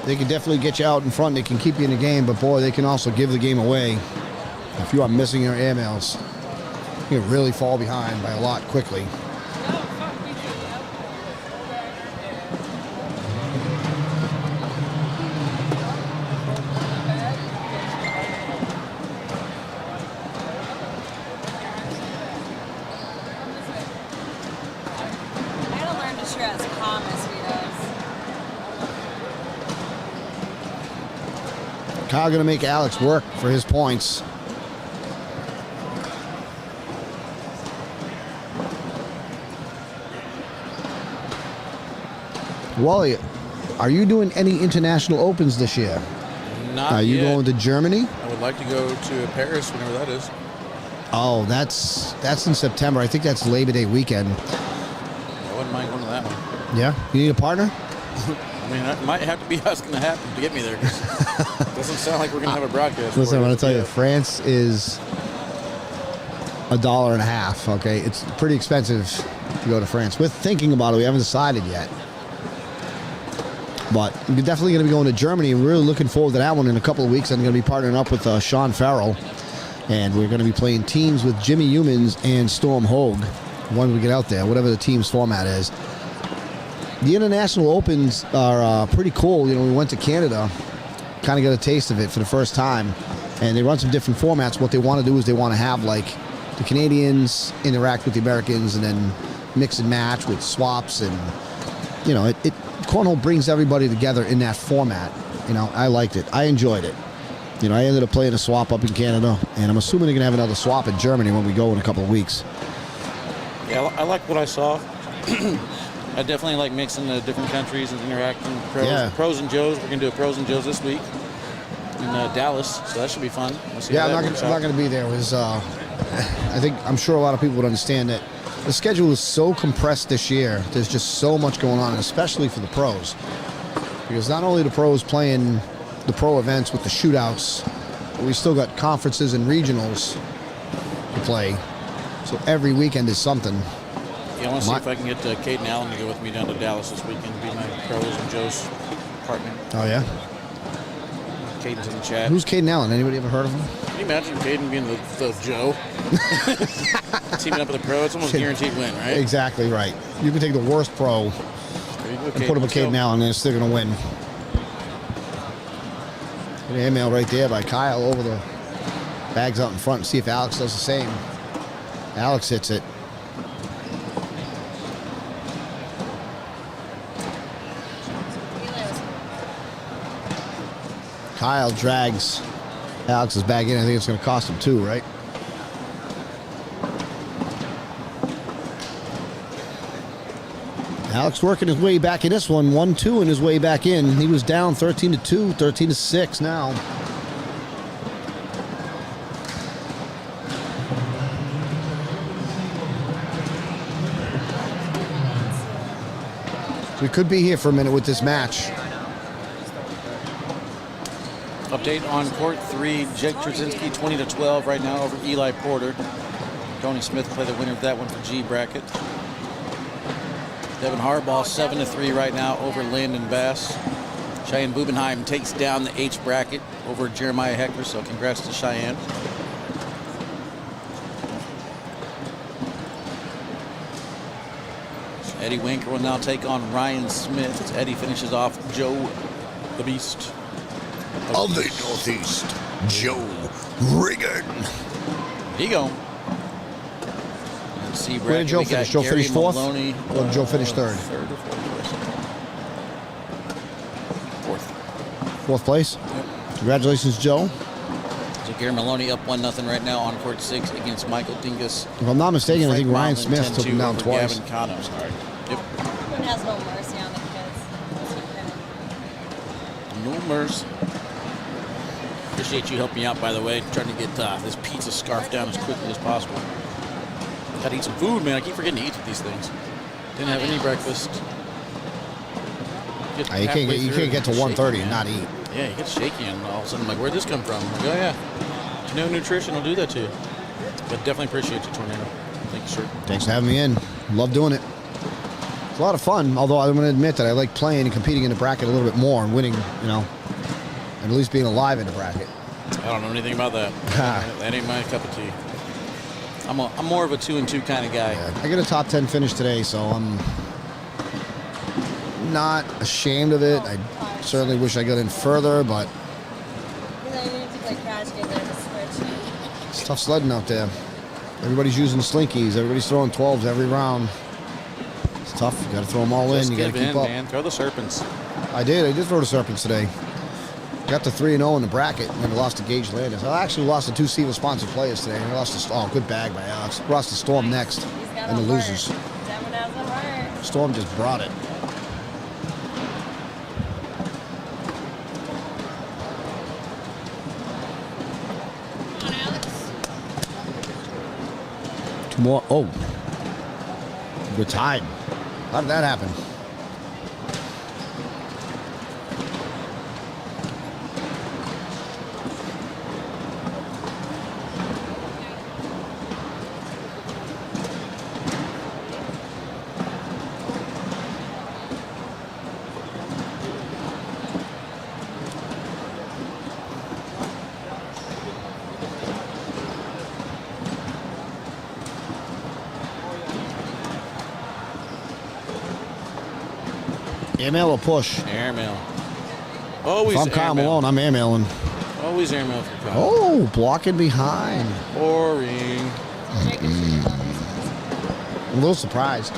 They can definitely get you out in front. They can keep you in the game, but boy, they can also give the game away. If you are missing your airmails, you can really fall behind by a lot quickly. I gotta learn to shoot as calm as he does. Kyle going to make Alex work for his points. Wally, are you doing any international opens this year? Not Are you yet. going to Germany? I would like to go to Paris whenever that is. Oh, that's in September. I think that's Labor Day weekend. I wouldn't mind going to that one. Yeah? You need a partner? I mean, it might have to be us going to happen to get me there. 'Cause it doesn't sound like we're going to have a broadcast. Listen, for I'm it. going to tell you, France is $1.50. Okay, it's pretty expensive to go to France. We're thinking about it. We haven't decided yet. But we're definitely going to be going to Germany. We're really looking forward to that one in a couple of weeks. I'm going to be partnering up with Sean Farrell. And we're going to be playing teams with Jimmy Humans and Storm Hogue when we get out there, whatever the team's format is. The international opens are pretty cool. You know, we went to Canada, kind of got a taste of it for the first time. And they run some different formats. What they want to do is they want to have, like, the Canadians interact with the Americans and then mix and match with swaps. And, you know, cornhole brings everybody together in that format. You know, I liked it. I enjoyed it. You know, I ended up playing a swap up in Canada, and I'm assuming they're going to have another swap in Germany when we go in a couple of weeks. Yeah, I like what I saw. I definitely like mixing the different countries and interacting. Pros and Joes. We're going to do a Pros and Joes this week in Dallas, so that should be fun. We'll see how Yeah, that I'm works not out. going to be there. I'm sure a lot of people would understand that the schedule is so compressed this year. There's just so much going on, especially for the pros. Because not only the pros playing the pro events with the shootouts, but we still got conferences and regionals to play. So every weekend is something. Yeah, I want to see if I can get Caden Allen to go with me down to Dallas this weekend, be my Pros and Joes partner. Oh, yeah? Caden's in the chat. Who's Caden Allen? Anybody ever heard of him? Can you imagine Caden being the Joe? Teaming up with a pro, it's almost guaranteed win, right? Exactly right. You can take the worst pro and put him with Caden Allen, and they're still going to win. An email right there by Kyle over the bags out in front and see if Alex does the same. Alex hits it. Kyle drags Alex's bag in. I think it's going to cost him 2, right? Alex working his way back in this one. 1-2 in his way back in. He was down 13-2, 13-6 now. We could be here for a minute with this match. Update on court 3, Jake Terezinski 20-12 right now over Eli Porter. Tony Smith play the winner of that one for G bracket. Devin Harbaugh 7-3 right now over Landon Bass. Cheyenne Bubenheim takes down the H bracket over Jeremiah Heckler, so congrats to Cheyenne. Eddie Winker will now take on Ryan Smith as Eddie finishes off Joe the Beast of the Northeast, Joe Riggin. Here you go. Let's see, Where did Joe finish? Joe finished 4th? Maloney, Or did Joe finish 3rd? 3rd or 4th? 4th place? Yep. Congratulations, Joe. So Gary Maloney up 1-0 right now on court 6 against Michael Dingus. If I'm not mistaken, I think Ryan Modlin Smith took him down 10-2 twice. Gavin Cano. Yep. Everyone has no mercy on the kids. No mercy. Appreciate you helping me out, by the way. Trying to get this pizza scarf down as quickly as possible. Gotta eat some food, man. I keep forgetting to eat with these things. Didn't have any breakfast. You can't get to 1:30 and not eat. Yeah, you get shaky, and all of a sudden, I'm like, where'd this come from? I'm like, oh, yeah. No nutrition will do that to you. But definitely appreciate you, Tornado. Thank you, sir. Thanks for having me in. Love doing it. It's a lot of fun, although I'm going to admit that I like playing and competing in the bracket a little bit more and winning, and at least being alive in the bracket. I don't know anything about that. That ain't my cup of tea. I'm more of a 2-2 kind of guy. Yeah, I get a top 10 finish today, so I'm not ashamed of it. I certainly wish I got in further, but it's tough sledding out there. Everybody's using slinkies. Everybody's throwing 12s every round. It's tough. You got to throw them all in. You got to keep up. Man. Throw the serpents. I did throw the serpents today. Got to 3-0 in the bracket, and then I lost to Gage Landis. I actually lost to 2 SEMA-sponsored players today. And I lost to good bag by Alex. Lost to Storm next, and the losers. Storm just brought it. Two more. Oh, we're tied. How did that happen? Airmail or push? Airmail. Always if I'm Kyle Malone, I'm airmailing. Always airmail for Kyle. Oh, blocking behind. Boring. I'm a little surprised.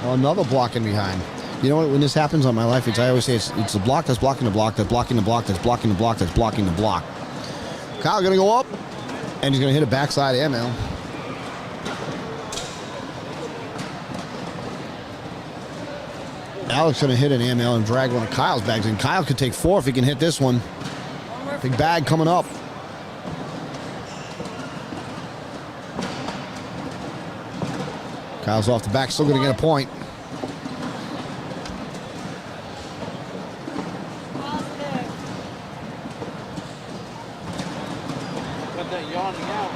Oh, another blocking behind. You know what? When this happens on my life, I always say it's the block that's blocking the block, that's blocking the block, that's blocking the block, that's blocking the block. Kyle going to go up, and he's going to hit a backside airmail. Alex going to hit an airmail and drag one of Kyle's bags, and Kyle could take 4 if he can hit this one. Big bag coming up. Kyle's off the back, still going to get a point. Got that yawning out.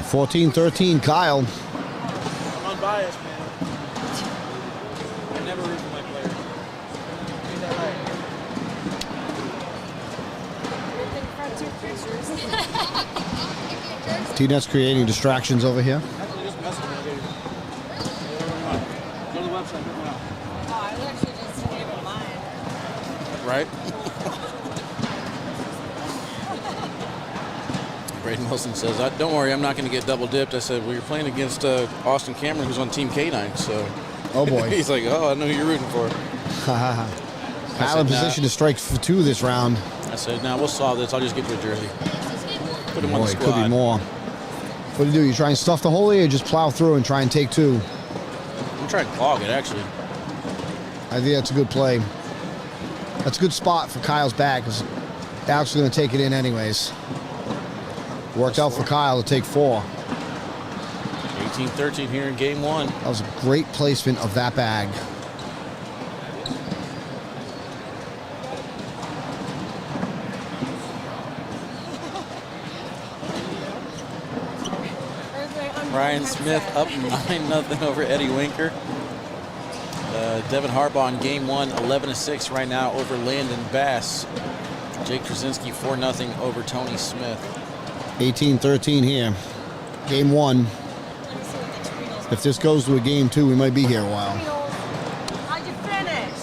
14-13, Kyle. I'm unbiased, man. I never root for my players. Ain't that right? T-Net's creating distractions over here. Actually, just messing with it. Go to the website now. Oh, I actually just gave it mine. Right? Braden Wilson says, don't worry, I'm not going to get double dipped. I said, well, you're playing against Austin Cameron, who's on Team K9, so. Oh, boy. He's like, oh, I know who you're rooting for. Kyle in position to strike for 2 this round. I said, nah, we'll solve this. I'll just get you a jersey. Put him on the Boy, squad. it could be more. What do you do? You try and stuff the hole, or just plow through and try and take 2? I'm trying to clog it, actually. I think that's a good play. That's a good spot for Kyle's bag, because Alex is going to take it in anyways. Worked out for Kyle to take 4. 18-13 here in game 1. That was a great placement of that bag. Ryan Smith up 9-0 over Eddie Winker. Devin Harbaugh in game 1, 11-6 right now over Landon Bass. Jake Terezinski 4-0 over Tony Smith. 18-13 here. Game 1. If this goes to a game 2, we might be here a while. How'd you finish?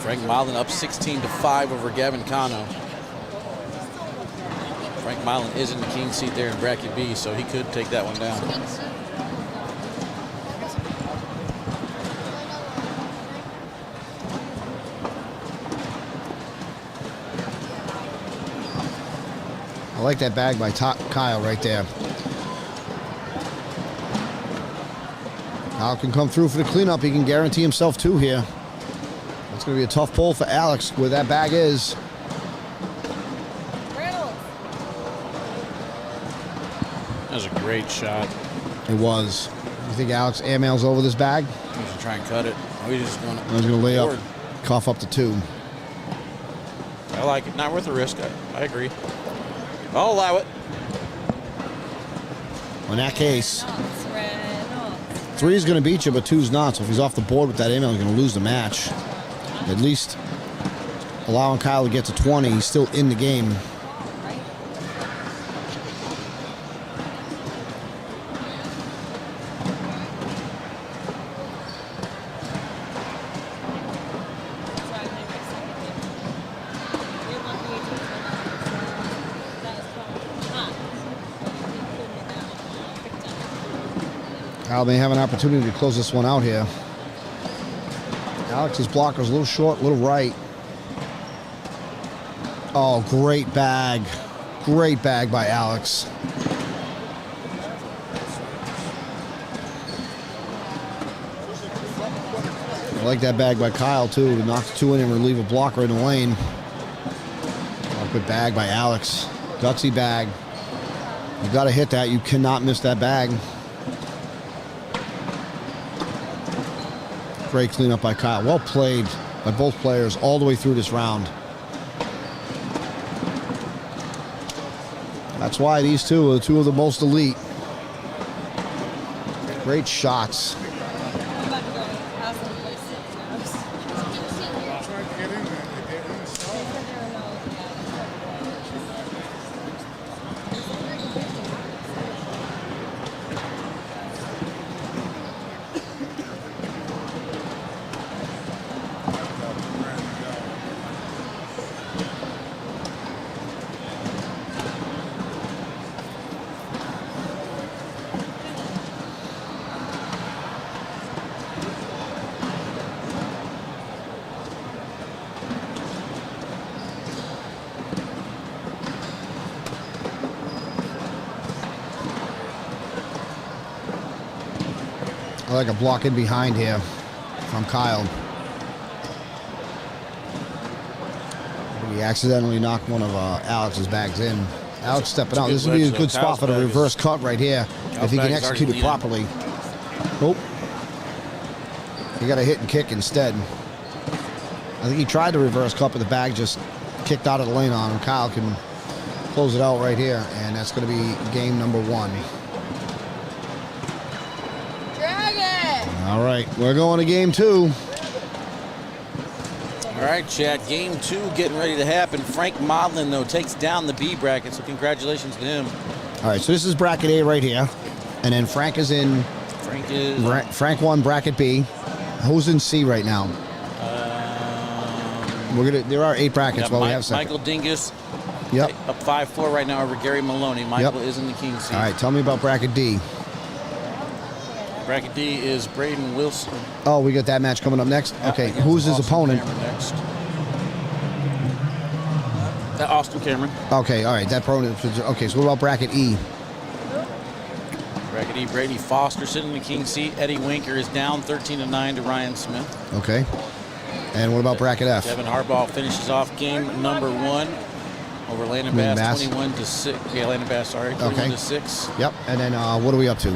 Frank Modlin up 16-5 over Gavin Cano. Frank Malone is in the king seat there in bracket B, so he could take that one down. like that bag by Kyle right there. Kyle can come through for the cleanup. He can guarantee himself 2 here. It's going to be a tough pull for Alex where that bag is. Reynolds. That was a great shot. It was. You think Alex airmails over this bag? He's going to try and cut it. Oh, he's just going to. He's going to lay up, cough up to 2. I like it. Not worth the risk. I agree. I'll allow it. In that case, 3 is going to beat you, but 2's not. So if he's off the board with that airmail, he's going to lose the match. At least allowing Kyle to get to 20. He's still in the game. Kyle may have an opportunity to close this one out here. Alex's blocker's a little short, a little right. Oh, great bag. Great bag by Alex. I like that bag by Kyle, too, to knock the 2 in and relieve a blocker in the lane. Oh, good bag by Alex. Gutsy bag. You got to hit that. You cannot miss that bag. Great cleanup by Kyle. Well played by both players all the way through this round. That's why these 2 are 2 of the most elite. Great shots. I like a block in behind here from Kyle. He accidentally knocked one of Alex's bags in. Alex stepping out. This would be a good spot for the reverse cut right here if he can execute it properly. Nope. He got a hit and kick instead. I think he tried to reverse cut, but the bag just kicked out of the lane on him. Kyle can close it out right here, and that's going to be game number 1. All right, we're going to game 2. All right, Chad. Game 2 getting ready to happen. Frank Modlin, though, takes down the B bracket, so congratulations to him. All right, so this is bracket A right here, and then Frank is in. Frank won bracket B. Who's in C right now? There are 8 brackets. Well, we have 7. Michael Dingus. Yep. Up 5-4 right now over Gary Maloney. Michael is in the king seat. All right, tell me about bracket D. Bracket D is Braden Wilson. Oh, we got that match coming up next? Okay, who's his opponent? Next. Austin Cameron. Okay, all right, that opponent. Okay, so what about bracket E? Bracket E, Brady Foster sitting in the king seat. Eddie Winker is down 13-9 to Ryan Smith. Okay. And what about bracket F? Devin Harbaugh finishes off game number 1 over Landon Bass 21-6. Yeah, Landon Bass, sorry. 21-6. Yep, and then what are we up to?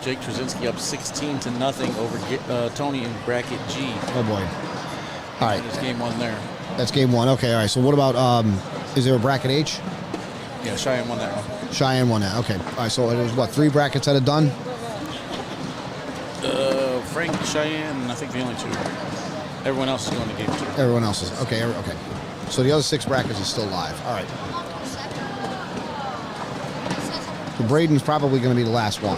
Jake Terezinski up 16-0 over Tony in bracket G. Oh boy! All right, that's game 1 there. That's game 1. Okay, all right. So what about is there a bracket H? Yeah, Cheyenne won that one. Cheyenne won that. Okay. All right. So it was what, 3 brackets that are done? Frank, Cheyenne, and I think the only 2. Everyone else is going to game 2. Everyone else is okay. Okay. So the other 6 brackets are still live. All right. So Braden's probably going to be the last one.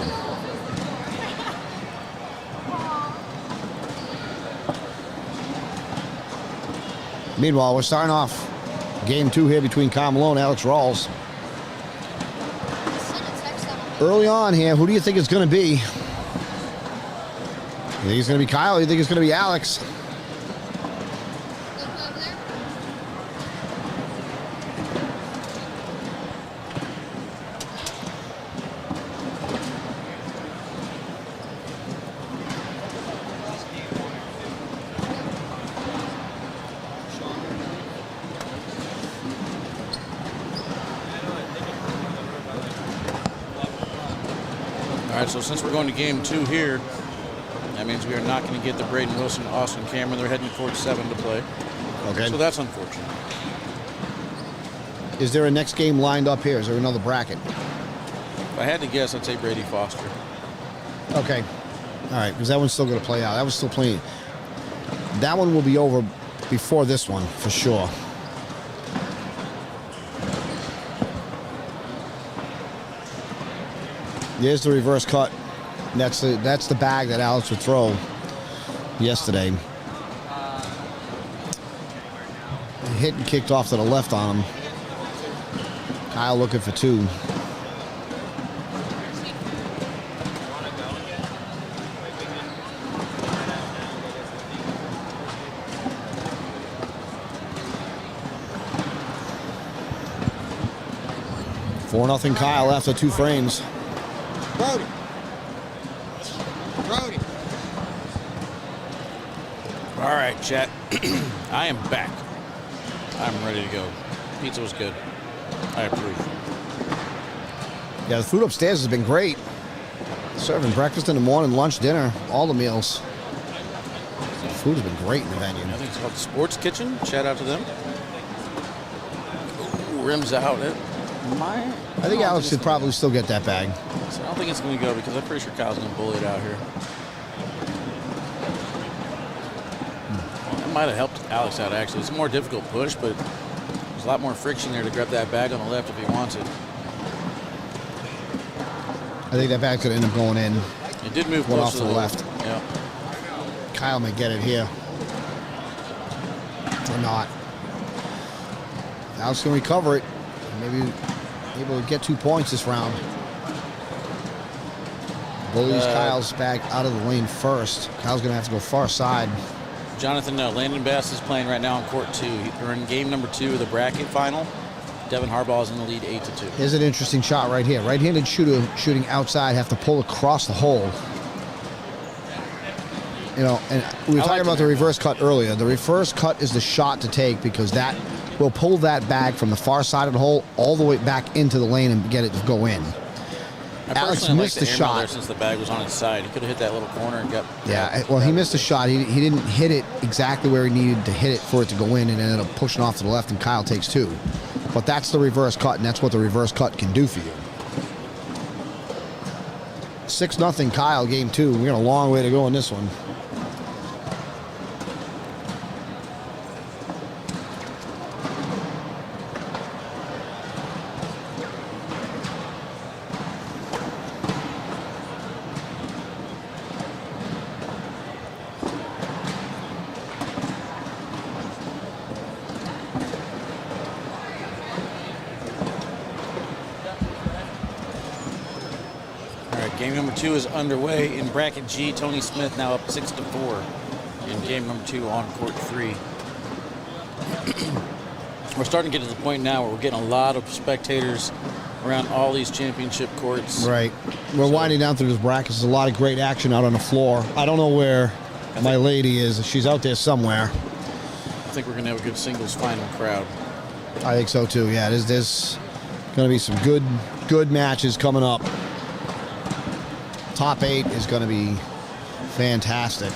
Meanwhile, we're starting off game 2 here between Kyle Malone and Alex Rawls. Early on here, who do you think it's going to be? You think it's going to be Kyle or you think it's going to be Alex? All right, so since we're going to game 2 here, that means we are not going to get the Braden Wilson, Austin Cameron. They're heading to court 7 to play. Okay. So that's unfortunate. Is there a next game lined up here? Is there another bracket? If I had to guess, I'd say Brady Foster. Okay. All right, because that one's still going to play out. That was still playing. That one will be over before this one, for sure. There's the reverse cut. That's the bag that Alex would throw yesterday. Hit and kicked off to the left on him. Kyle looking for 2. Four nothing Kyle after 2 frames. Brody. Brody. All right, chat. I am back. I'm ready to go. Pizza was good. I approve. Yeah, the food upstairs has been great. Serving breakfast in the morning, lunch, dinner, all the meals. The food has been great in the venue. I think it's called the Sports Kitchen. Shout out to them. Ooh, rims out. I think Alex should probably still get that bag. So I don't think it's going to go because I'm pretty sure Kyle's going to bully it out here. That might have helped Alex out, actually. It's a more difficult push, but there's a lot more friction there to grab that bag on the left if he wants it. I think that bag's going to end up going in. It did move one close off to the left. Yeah. Kyle may get it here. Or not. Alex can recover it. Maybe able to get 2 points this round. Bullies Kyle's bag out of the lane first. Kyle's going to have to go far side. Jonathan, Landon Bass is playing right now in court 2. They're in game number 2 of the bracket final. Devin Harbaugh is in the lead 8-2. Here's an interesting shot right here. Right-handed shooter shooting outside, have to pull across the hole. You know, and we were talking about the reverse cut earlier. The reverse cut is the shot to take because that will pull that bag from the far side of the hole all the way back into the lane and get it to go in. Alex missed the shot there since the bag was on its side. He could have hit that little corner and got. Yeah, well, he missed the shot. He didn't hit it exactly where he needed to hit it for it to go in, and ended up pushing off to the left. And Kyle takes 2. But that's the reverse cut, and that's what the reverse cut can do for you. 6-0 Kyle, game 2. We got a long way to go in this one. Game number 2 is underway in bracket G. Tony Smith now up 6-4 in game number 2 on court 3. We're starting to get to the point now where we're getting a lot of spectators around all these championship courts. Right. We're winding down through this bracket. There's a lot of great action out on the floor. I don't know where my lady is. She's out there somewhere. I think we're going to have a good singles final crowd. I think so too. Yeah, there's going to be some good matches coming up. Top 8 is going to be fantastic.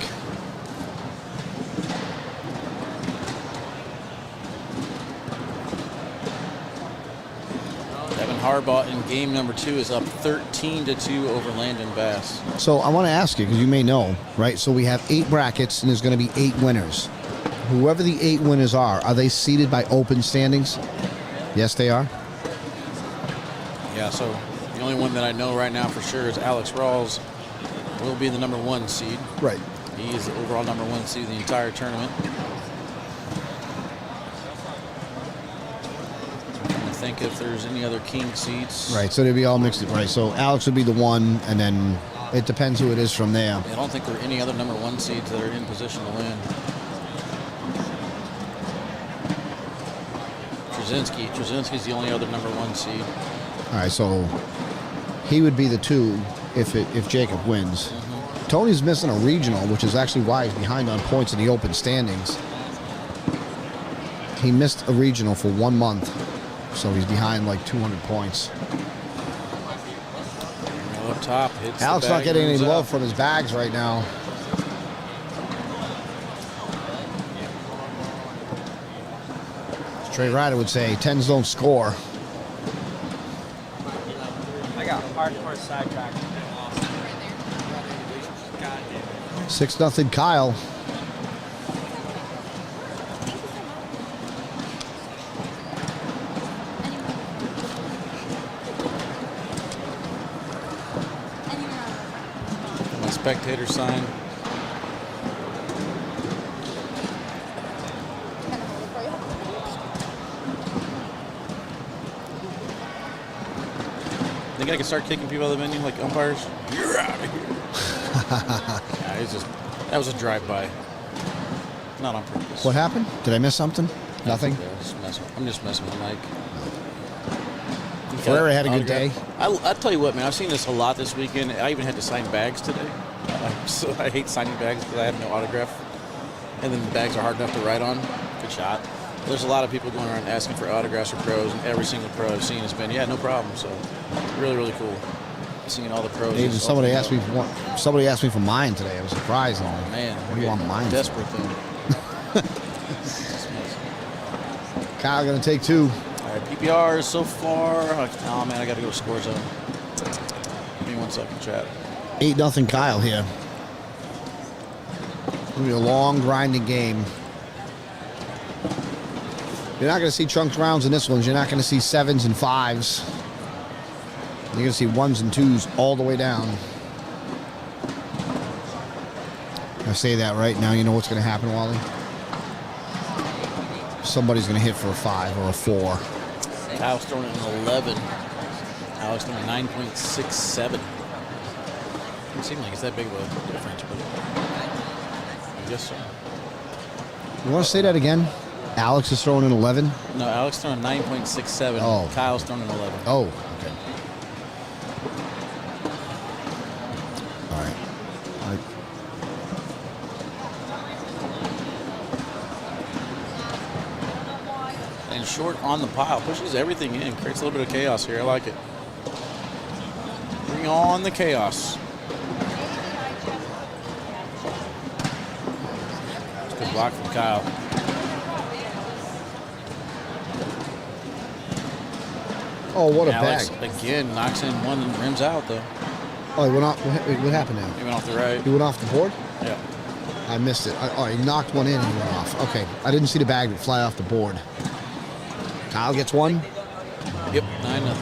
Devin Harbaugh in game number 2 is up 13-2 over Landon Bass. So I want to ask you, because you may know, right? So we have 8 brackets, and there's going to be 8 winners. Whoever the 8 winners are they seeded by open standings? Yes, they are. Yeah, so the only one that I know right now for sure is Alex Rawls will be the number 1 seed. Right. He is the overall number 1 seed in the entire tournament. I'm trying to think if there's any other king seeds. Right, so they'd be all mixed. Right, so Alex would be the 1, and then it depends who it is from there. I don't think there are any other number 1 seeds that are in position to win. Terezinski's the only other number 1 seed. All right, so he would be the 2 if Jacob wins. Mm-hmm. Tony's missing a regional, which is actually why he's behind on points in the open standings. He missed a regional for 1 month, so he's behind like 200 points. up top. Hits Alex the not bag, getting any moves love out. from his bags right now. Trey Ryder would say 10s don't score. I got hardcore sidetracked. 6-0 Kyle. My spectator sign. Think I can start kicking people out of the venue like umpires? You're out of here. Yeah, it's just, that was a drive-by. Not on purpose. What happened? Did I miss something? Nothing? I'm just messing with Mike. Ferreira had a good day. I'll tell you what, man. I've seen this a lot this weekend. I even had to sign bags today. So I hate signing bags because I have no autograph. And then the bags are hard enough to write on. Good shot. There's a lot of people going around asking for autographs for pros, and every single pro I've seen has been, yeah, no problem. So really, really cool. Seeing all the pros. Even somebody asked me for one. Somebody asked me for mine today. I was surprised. Oh man, what do you want mine? Desperate thing. Kyle gonna take 2. All right, PPRs so far. Oh man, I got to go to score zone. Give me 1 second, chat. 8-0 Kyle here. It'll be a long, grinding game. You're not going to see chunks rounds in this one. You're not going to see 7s and 5s. You're going to see 1s and 2s all the way down. I say that right now. You know what's going to happen, Wally? Somebody's going to hit for a 5 or a 4. Kyle's throwing it an 11. Alex throwing 9.67. Doesn't seem like it's that big of a difference, but I guess so. You want to say that again? Alex is throwing an 11? No, Alex throwing 9.67. Oh. Kyle's throwing an 11. Oh, okay. All right. And short on the pile. Pushes everything in. Creates a little bit of chaos here. I like it. Bring on the chaos. Good block from Kyle. Oh, what a Alex, bag. again, knocks in one and rims out, though. Oh, he went off. What happened now? He went off the right. He went off the board? Yeah. I missed it. He knocked one in and he went off. Okay. I didn't see the bag fly off the board. Kyle gets 1. Yep, 9-0.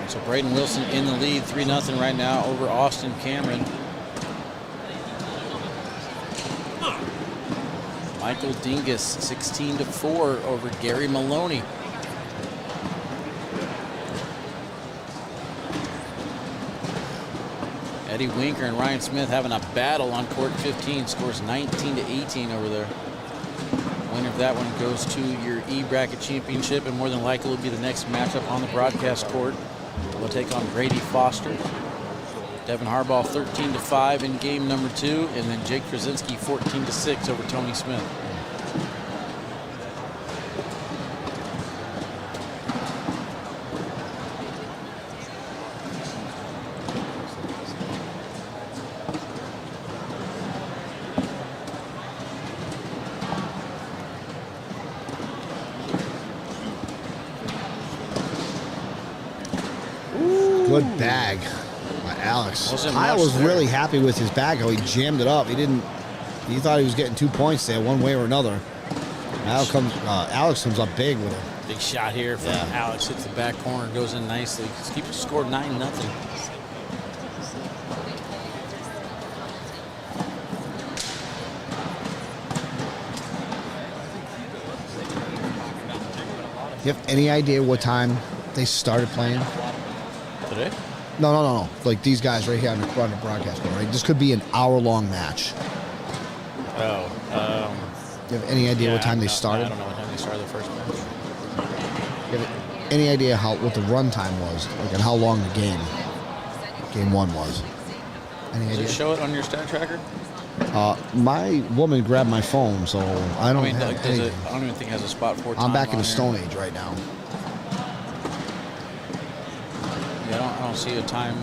So Braden Wilson in the lead, 3-0 right now over Austin Cameron. Michael Dingus, 16-4 over Gary Maloney. Eddie Winker and Ryan Smith having a battle on court 15, scores 19-18 over there. Winner of that one goes to your E-Bracket Championship, and more than likely will be the next matchup on the broadcast court. We'll take on Brady Foster. Devin Harbaugh 13-5 in game number 2, and then Jake Terezinski 14-6 over Tony Smith. Good bag by Alex. Wasn't Kyle much was there. really happy with his bag. How he jammed it up. He thought he was getting 2 points there, one way or another. Now Alex comes up big with it. Big shot here from Alex. Hits the back corner, goes in nicely. Keeps the score 9-0. Do you have any idea what time they started playing? Today? No. Like these guys right here on the broadcast board, right? This could be an hour-long match. Oh. Do you have any idea what time they started? I don't know what time they started the first match. Do you have any idea what the run time was? Like, and how long the game 1 was? Any Does idea? it show it on your stat tracker? My woman grabbed my phone, so I don't I mean, have does it, anything. I don't even think it has a spot for time. I'm back in on the here. Stone Age right now. Yeah, I don't see a time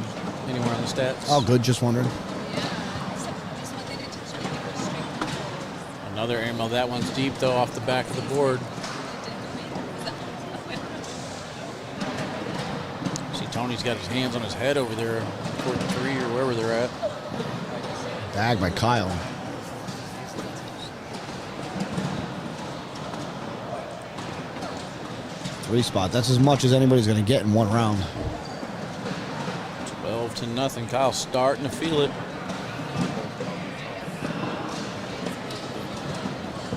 anywhere on the stats. Oh, good. Just wondering. Another airmail. That one's deep, though, off the back of the board. See, Tony's got his hands on his head over there, court 3 or wherever they're at. Bag by Kyle. Three spot. That's as much as anybody's going to get in one round. 12-0. Kyle's starting to feel it.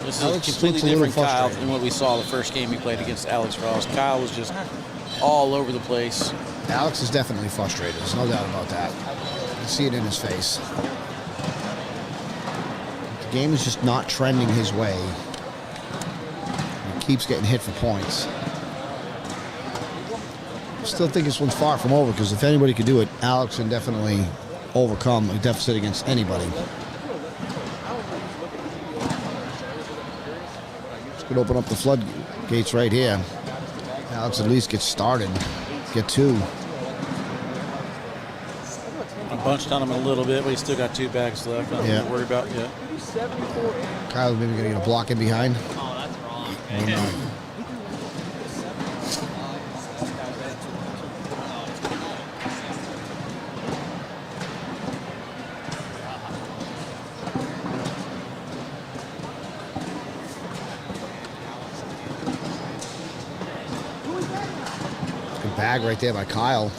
This is Alex a completely looks a little different Kyle frustrated. than what we saw the first game he played against Alex Rawls. Kyle was just all over the place. Alex is definitely frustrated. There's no doubt about that. You can see it in his face. The game is just not trending his way. He keeps getting hit for points. I still think this one's far from over because if anybody could do it, Alex can definitely overcome a deficit against anybody. This could open up the floodgates right here. Alex at least gets started. Get two. I bunched on him a little bit, but he's still got 2 bags left. Nothing Yeah. to worry about yet. Kyle's maybe going to get a block in behind. Oh, that's wrong. Good bag right there by Kyle.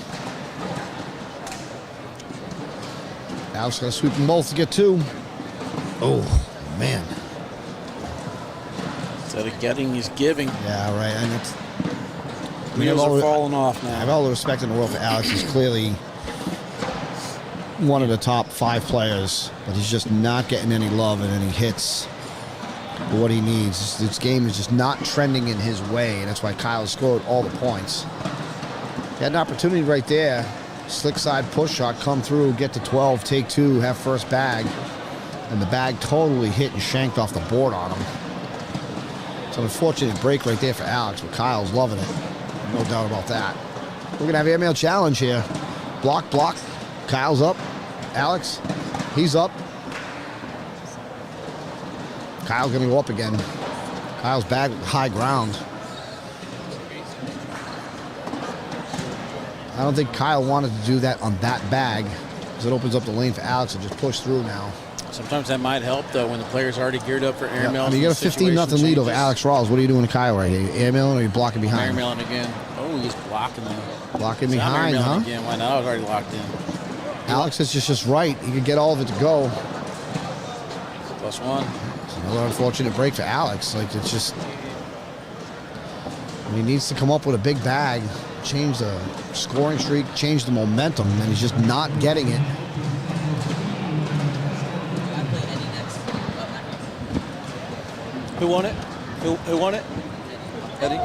Alex going to sweep them both to get 2. Oh, man. Instead of getting, he's giving. Yeah, right. And it's, Wheels are falling off I now. have all the respect in the world for Alex. He's clearly one of the top 5 players, but he's just not getting any love and any hits for what he needs. This game is just not trending in his way, and that's why Kyle scored all the points. He had an opportunity right there. Slick side push shot, come through, get to 12, take 2, have first bag. And the bag totally hit and shanked off the board on him. It's an unfortunate break right there for Alex, but Kyle's loving it. No doubt about that. We're going to have airmail challenge here. Block, block. Kyle's up. Alex, he's up. Kyle's going to go up again. Kyle's bag high ground. I don't think Kyle wanted to do that on that bag because it opens up the lane for Alex to just push through now. Sometimes that might help, though, when the player's already geared up for airmail. Yeah, I mean, you got a 15-0 lead over Alex Rawls. What are you doing to Kyle right here? Airmailing or are you blocking behind? Airmailing again. Oh, he's blocking them. Blocking So I'm behind, airmailing huh? again. Why not? I was already locked in. Alex is just right. He could get all of it to go. +1. It's another unfortunate break for Alex. Like, it's just... he needs to come up with a big bag, change the scoring streak, change the momentum, and he's just not getting it. Who won it? Who won it? Eddie?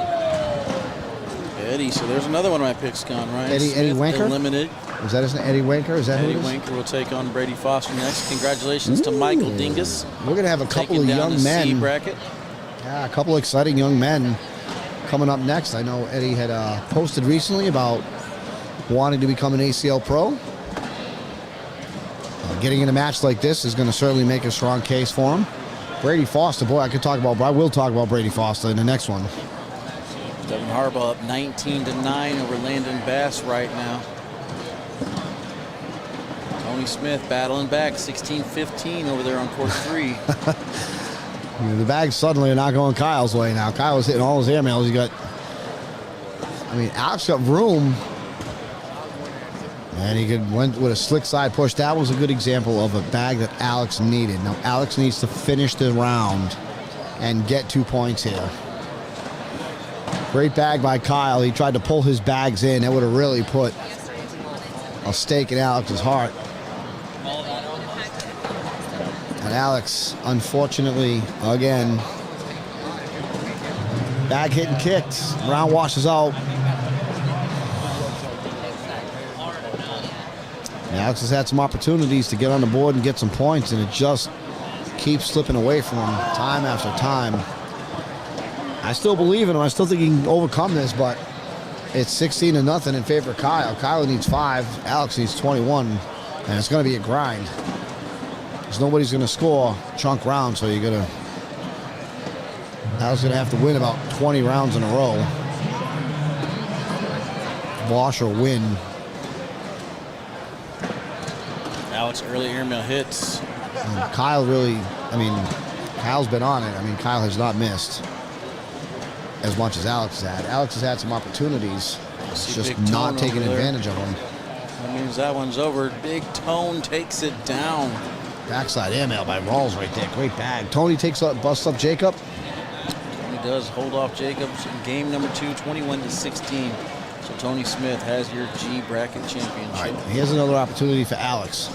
Eddie. So there's another one of my picks gone, right? Eddie Smith, Wanker? Eliminated. Was that his name? Eddie Wanker? Is that Eddie who it is? Wanker will take on Brady Foster next. Congratulations to Michael Dingus. We're going to have a couple taking of down young the men. C bracket. Yeah, a couple of exciting young men coming up next. I know Eddie had posted recently about wanting to become an ACL pro. Getting in a match like this is going to certainly make a strong case for him. Brady Foster, boy, I will talk about Brady Foster in the next one. Devin Harbaugh up 19-9 over Landon Bass right now. Tony Smith battling back 16-15 over there on court 3. The bags suddenly are not going Kyle's way now. Kyle's hitting all his airmails. He got, Alex got room. And he went with a slick side push. That was a good example of a bag that Alex needed. Now, Alex needs to finish the round and get 2 points here. Great bag by Kyle. He tried to pull his bags in. That would have really put a stake in Alex's heart. And Alex, unfortunately, again, bag hit and kicked. Round washes out. And Alex has had some opportunities to get on the board and get some points, and it just keeps slipping away from him time after time. I still believe in him. I still think he can overcome this, but it's 16-0 in favor of Kyle. Kyle needs 5. Alex needs 21, and it's going to be a grind. Because nobody's going to score chunk rounds, so you're going to... Alex going to have to win about 20 rounds in a row. Wash or win. Alex early airmail hits. And Kyle really, Kyle's been on it. Kyle has not missed as much as Alex has had. Alex has had some opportunities. It's just not taking advantage of them. That means that one's over. Big Tone takes it down. Backside airmail by Rawls right there. Great bag. Tony busts up Jacob. Tony does hold off Jacobs in game number 2, 21-16. So Tony Smith has your G bracket championship. All right, here's another opportunity for Alex.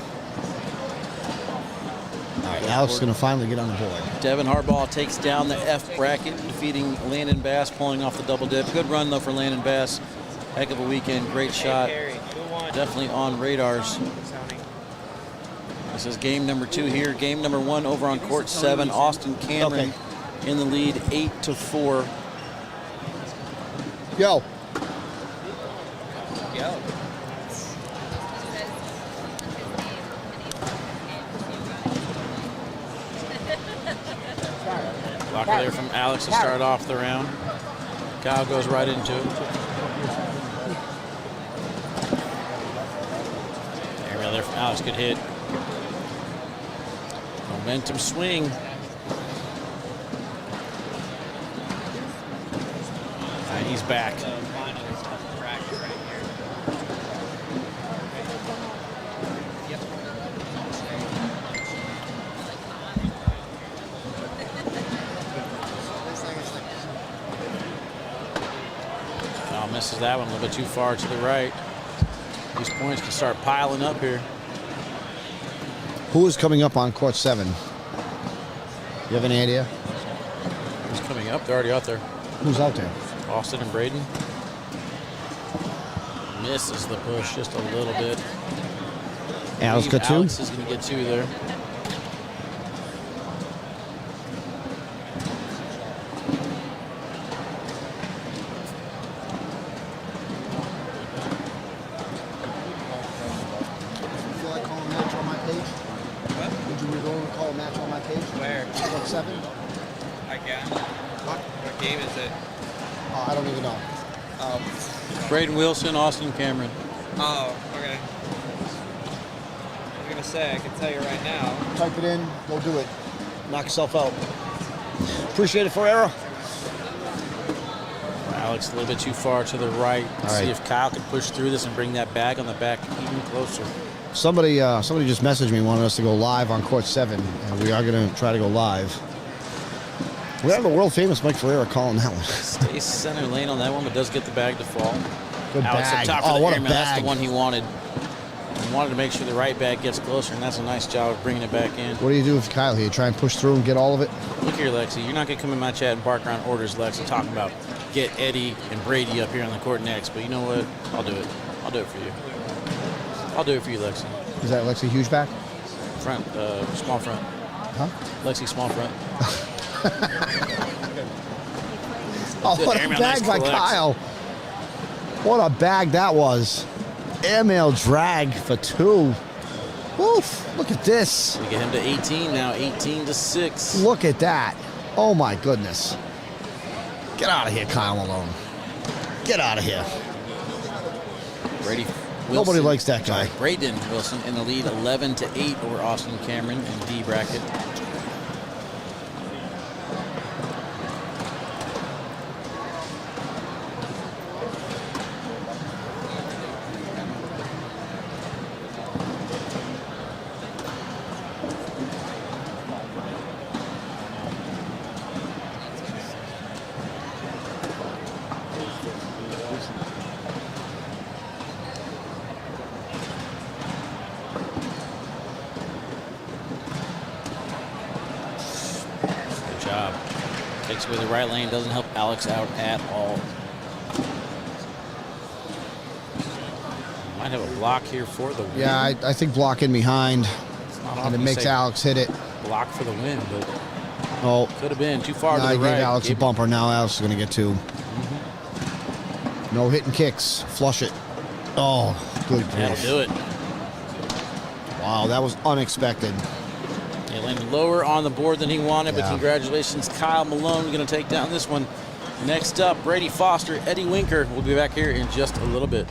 All right, Alex is going to finally get on the board. Devin Harbaugh takes down the F bracket, defeating Landon Bass, pulling off the double dip. Good run, though, for Landon Bass. Heck of a weekend. Great shot. Definitely on radars. This is game number 2 here. Game number 1 over on court 7. Austin Cameron in the lead, 8-4. Yo. Blocker there from Alex to start off the round. Kyle goes right into it. Airmail there from Alex, good hit. Momentum swing. And he's back. Misses that one a little bit too far to the right. These points can start piling up here. Who is coming up on court 7? You have any idea? Who's coming up? They're already out there. Who's out there? Austin and Brady. Misses the push just a little bit. Alex got 2? Alex is going to get 2 there. Braden Wilson, Austin Cameron. Oh, okay. I was gonna say I can tell you right now. Type it in, go do it. Knock yourself out. Appreciate it, Ferreira. Alex a little bit too far to the right. Let's see if Kyle can push through this and bring that bag on the back even closer. Somebody just messaged me, wanted us to go live on court 7, and we are going to try to go live. We have the world famous Mike Ferreira calling that one. Stays center lane on that one, but does get the bag to fall. Good Alex bag. up top for the What a airmail. That's bag. the one he wanted. He wanted to make sure the right bag gets closer, and that's a nice job of bringing it back in. What do you do with Kyle here? Try and push through and get all of it? Look here, Lexi. You're not going to come in my chat and bark around orders, Lex, and talk about get Eddie and Brady up here on the court next. But you know what? I'll do it. I'll do it for you. I'll do it for you, Lexi. Is that Lexi huge back? Front, small front. Huh? Lexi, small front. Oh, Good what airmail, a bag nice by collect. Kyle. What a bag that was. Airmail drag for 2. Woof. Look at this. We get him to 18 now, 18-6. Look at that. Oh, my goodness. Get out of here, Kyle Malone. Get out of here. Brady Wilson. Nobody likes that guy. Braden Wilson in the lead, 11-8 over Austin Cameron in D bracket. Takes away the right lane, doesn't help Alex out at all. Might have a block here for the win. Yeah, I think block in behind, and it makes Alex hit it. block for the win, but Oh, could have been too far to I the gave right. Alex a bumper. Now Alex is going to get 2. No hitting kicks. Flush it. Oh, good grief. That'll do it. Wow, that was unexpected. Yeah, landed lower on the board than he wanted, but Yeah. congratulations, Kyle Malone going to take down this one. Next up, Brady Foster, Eddie Winker. We'll be back here in just a little bit.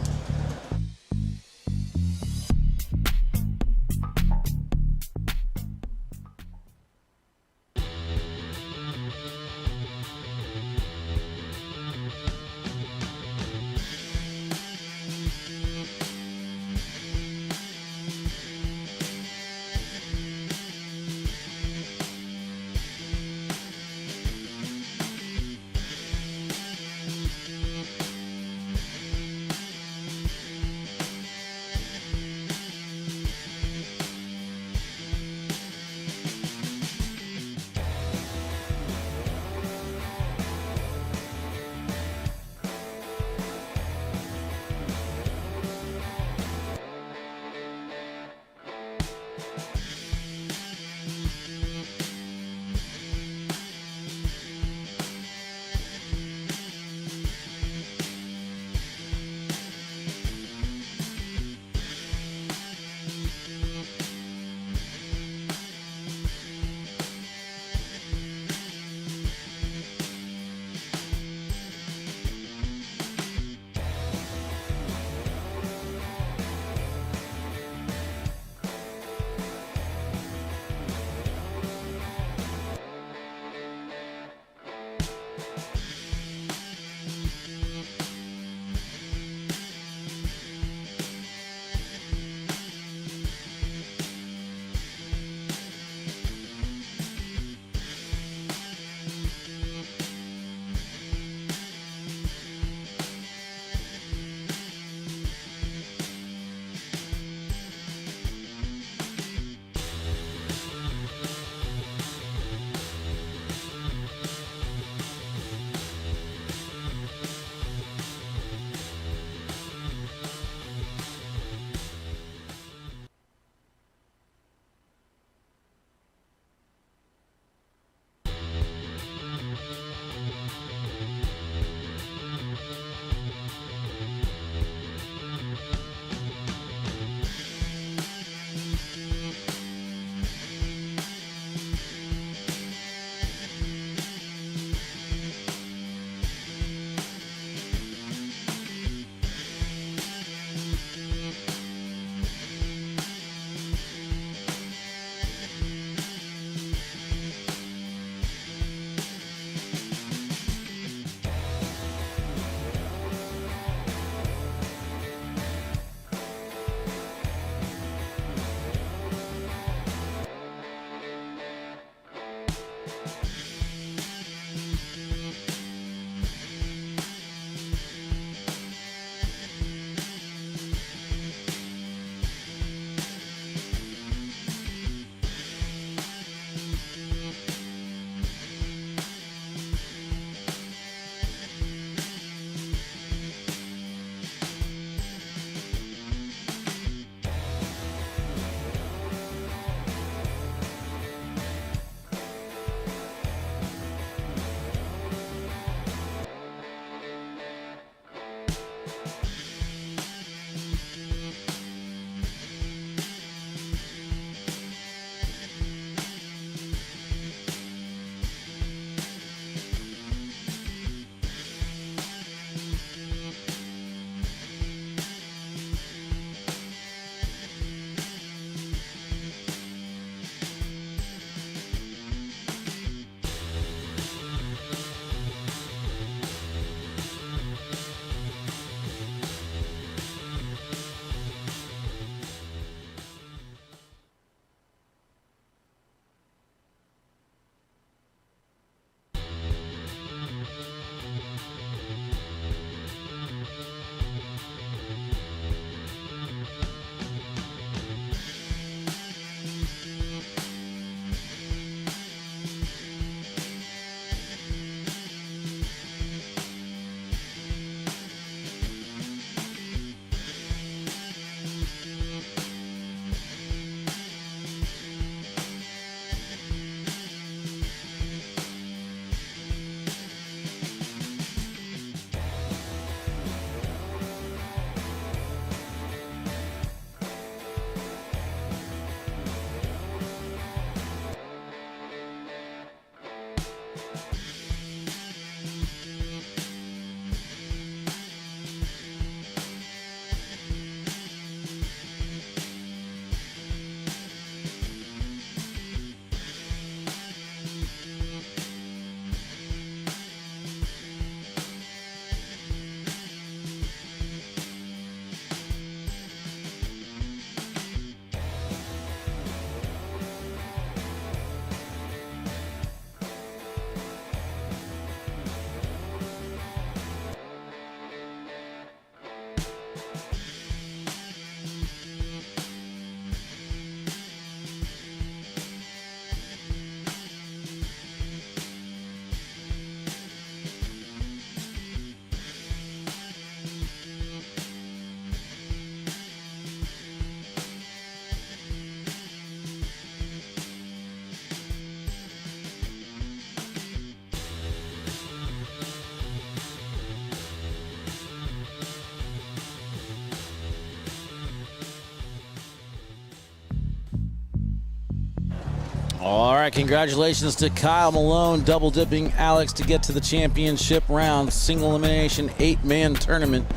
All right, congratulations to Kyle Malone, double dipping Alex to get to the championship round. Single elimination, 8-man tournament.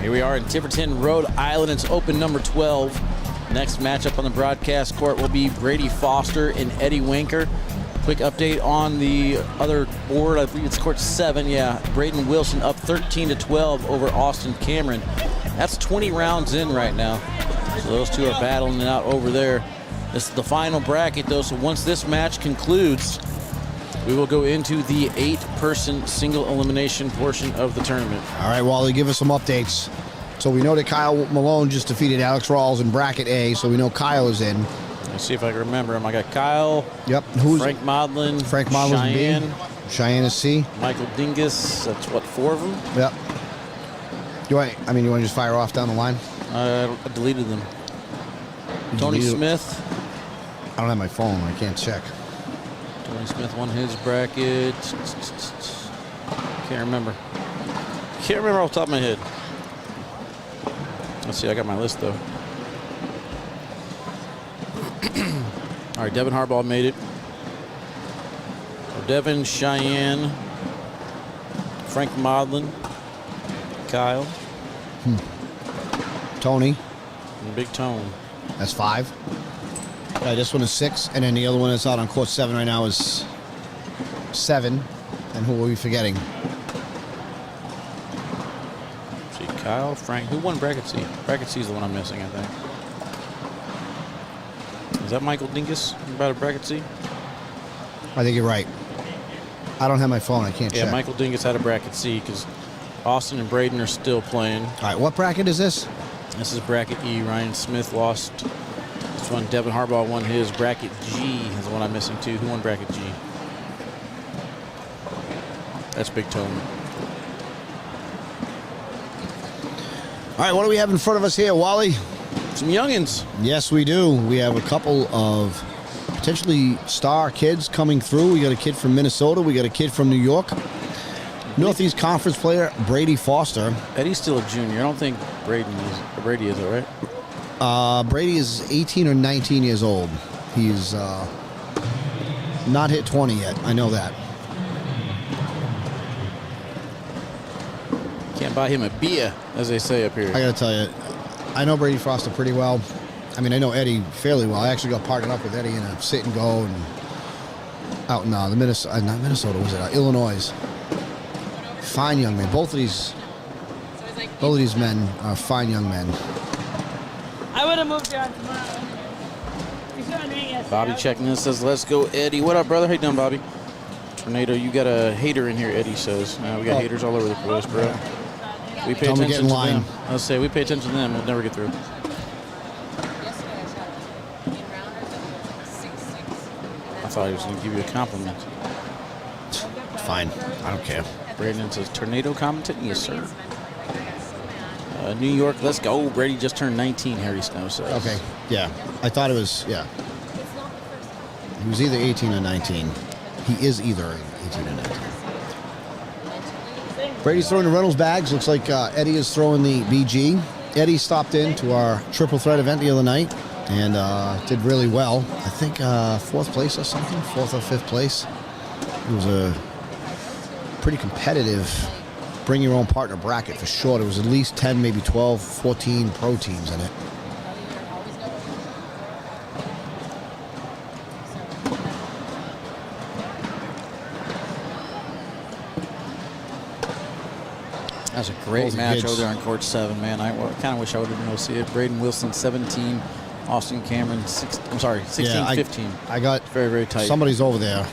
Here we are in Tiverton, Rhode Island. It's open number 12. Next matchup on the broadcast court will be Brady Foster and Eddie Winker. Quick update on the other board. I believe it's court 7. Yeah, Braden Wilson up 13-12 over Austin Cameron. That's 20 rounds in right now. So those two are battling it out over there. This is the final bracket, though, so once this match concludes, we will go into the 8-person single elimination portion of the tournament. All right, Wally, give us some updates. So we know that Kyle Malone just defeated Alex Rawls in bracket A, so we know Kyle is in. Let's see if I can remember him. I got Kyle. Yep. Frank Modlin. Frank Modlin's Cheyenne. B. Cheyenne is C. Michael Dingus. That's what, 4 of them? Yep. You want to just fire off down the line? I deleted them. Tony Smith. I don't have my phone. I can't check. Tony Smith won his bracket. Can't remember. Can't remember off the top of my head. Let's see. I got my list, though. All right, Devin Harbaugh made it. Devin, Cheyenne, Frank Modlin, Kyle. Tony. And Big Tone. That's 5. This one is 6, and then the other one that's out on court 7 right now is 7. And who are we forgetting? See, Kyle, Frank. Who won bracket C? Bracket C is the one I'm missing, I think. Is that Michael Dingus about a bracket C? I think you're right. I don't have my phone. I can't check. Yeah, Michael Dingus had a bracket C because Austin and Braden are still playing. All right, what bracket is this? This is bracket E. Ryan Smith lost this one. Devin Harbaugh won his. Bracket G is the one I'm missing too. Who won bracket G? That's Big Tone. All right, what do we have in front of us here, Wally? Some youngins. Yes, we do. We have a couple of potentially star kids coming through. We got a kid from Minnesota. We got a kid from New York. Northeast Conference player Brady Foster. Eddie's still a junior. I don't think Brady is, all right? Brady is 18 or 19 years old. He's not hit 20 yet. I know that. Can't buy him a beer, as they say up here. I got to tell you, I know Brady Foster pretty well. I mean, I know Eddie fairly well. I actually got partnered up with Eddie in a sit and go and out in the Minnesota, not Minnesota, was it? Illinois. Fine young men. Both of these men are fine young men. I would have moved on tomorrow. Bobby checking in, says, let's go, Eddie. What up, brother? How you doing, Bobby? Tornado, you got a hater in here, Eddie says. We got haters all over the place, bro. We pay attention to them. I'll say, we pay attention to them. We'll never get through. I thought he was going to give you a compliment. Fine. I don't care. Brandon says, tornado commentating? Yes, sir. New York, let's go. Brady just turned 19, Harry Snow says. Okay. Yeah. I thought it was, yeah. He was either 18 or 19. He is either 18 or 19. Brady's throwing the Reynolds bags. Looks like Eddie is throwing the BG. Eddie stopped in to our triple threat event the other night and did really well. I think 4th place or something, 4th or 5th place. It was a pretty competitive bring your own partner bracket for sure. There was at least 10, maybe 12, 14 pro teams in it. That's a great match over there on court 7, man. I kind of wish I would have been able to see it. Braden Wilson, 17. Austin Cameron, 16, 15. I got very, very tight. Somebody's over there.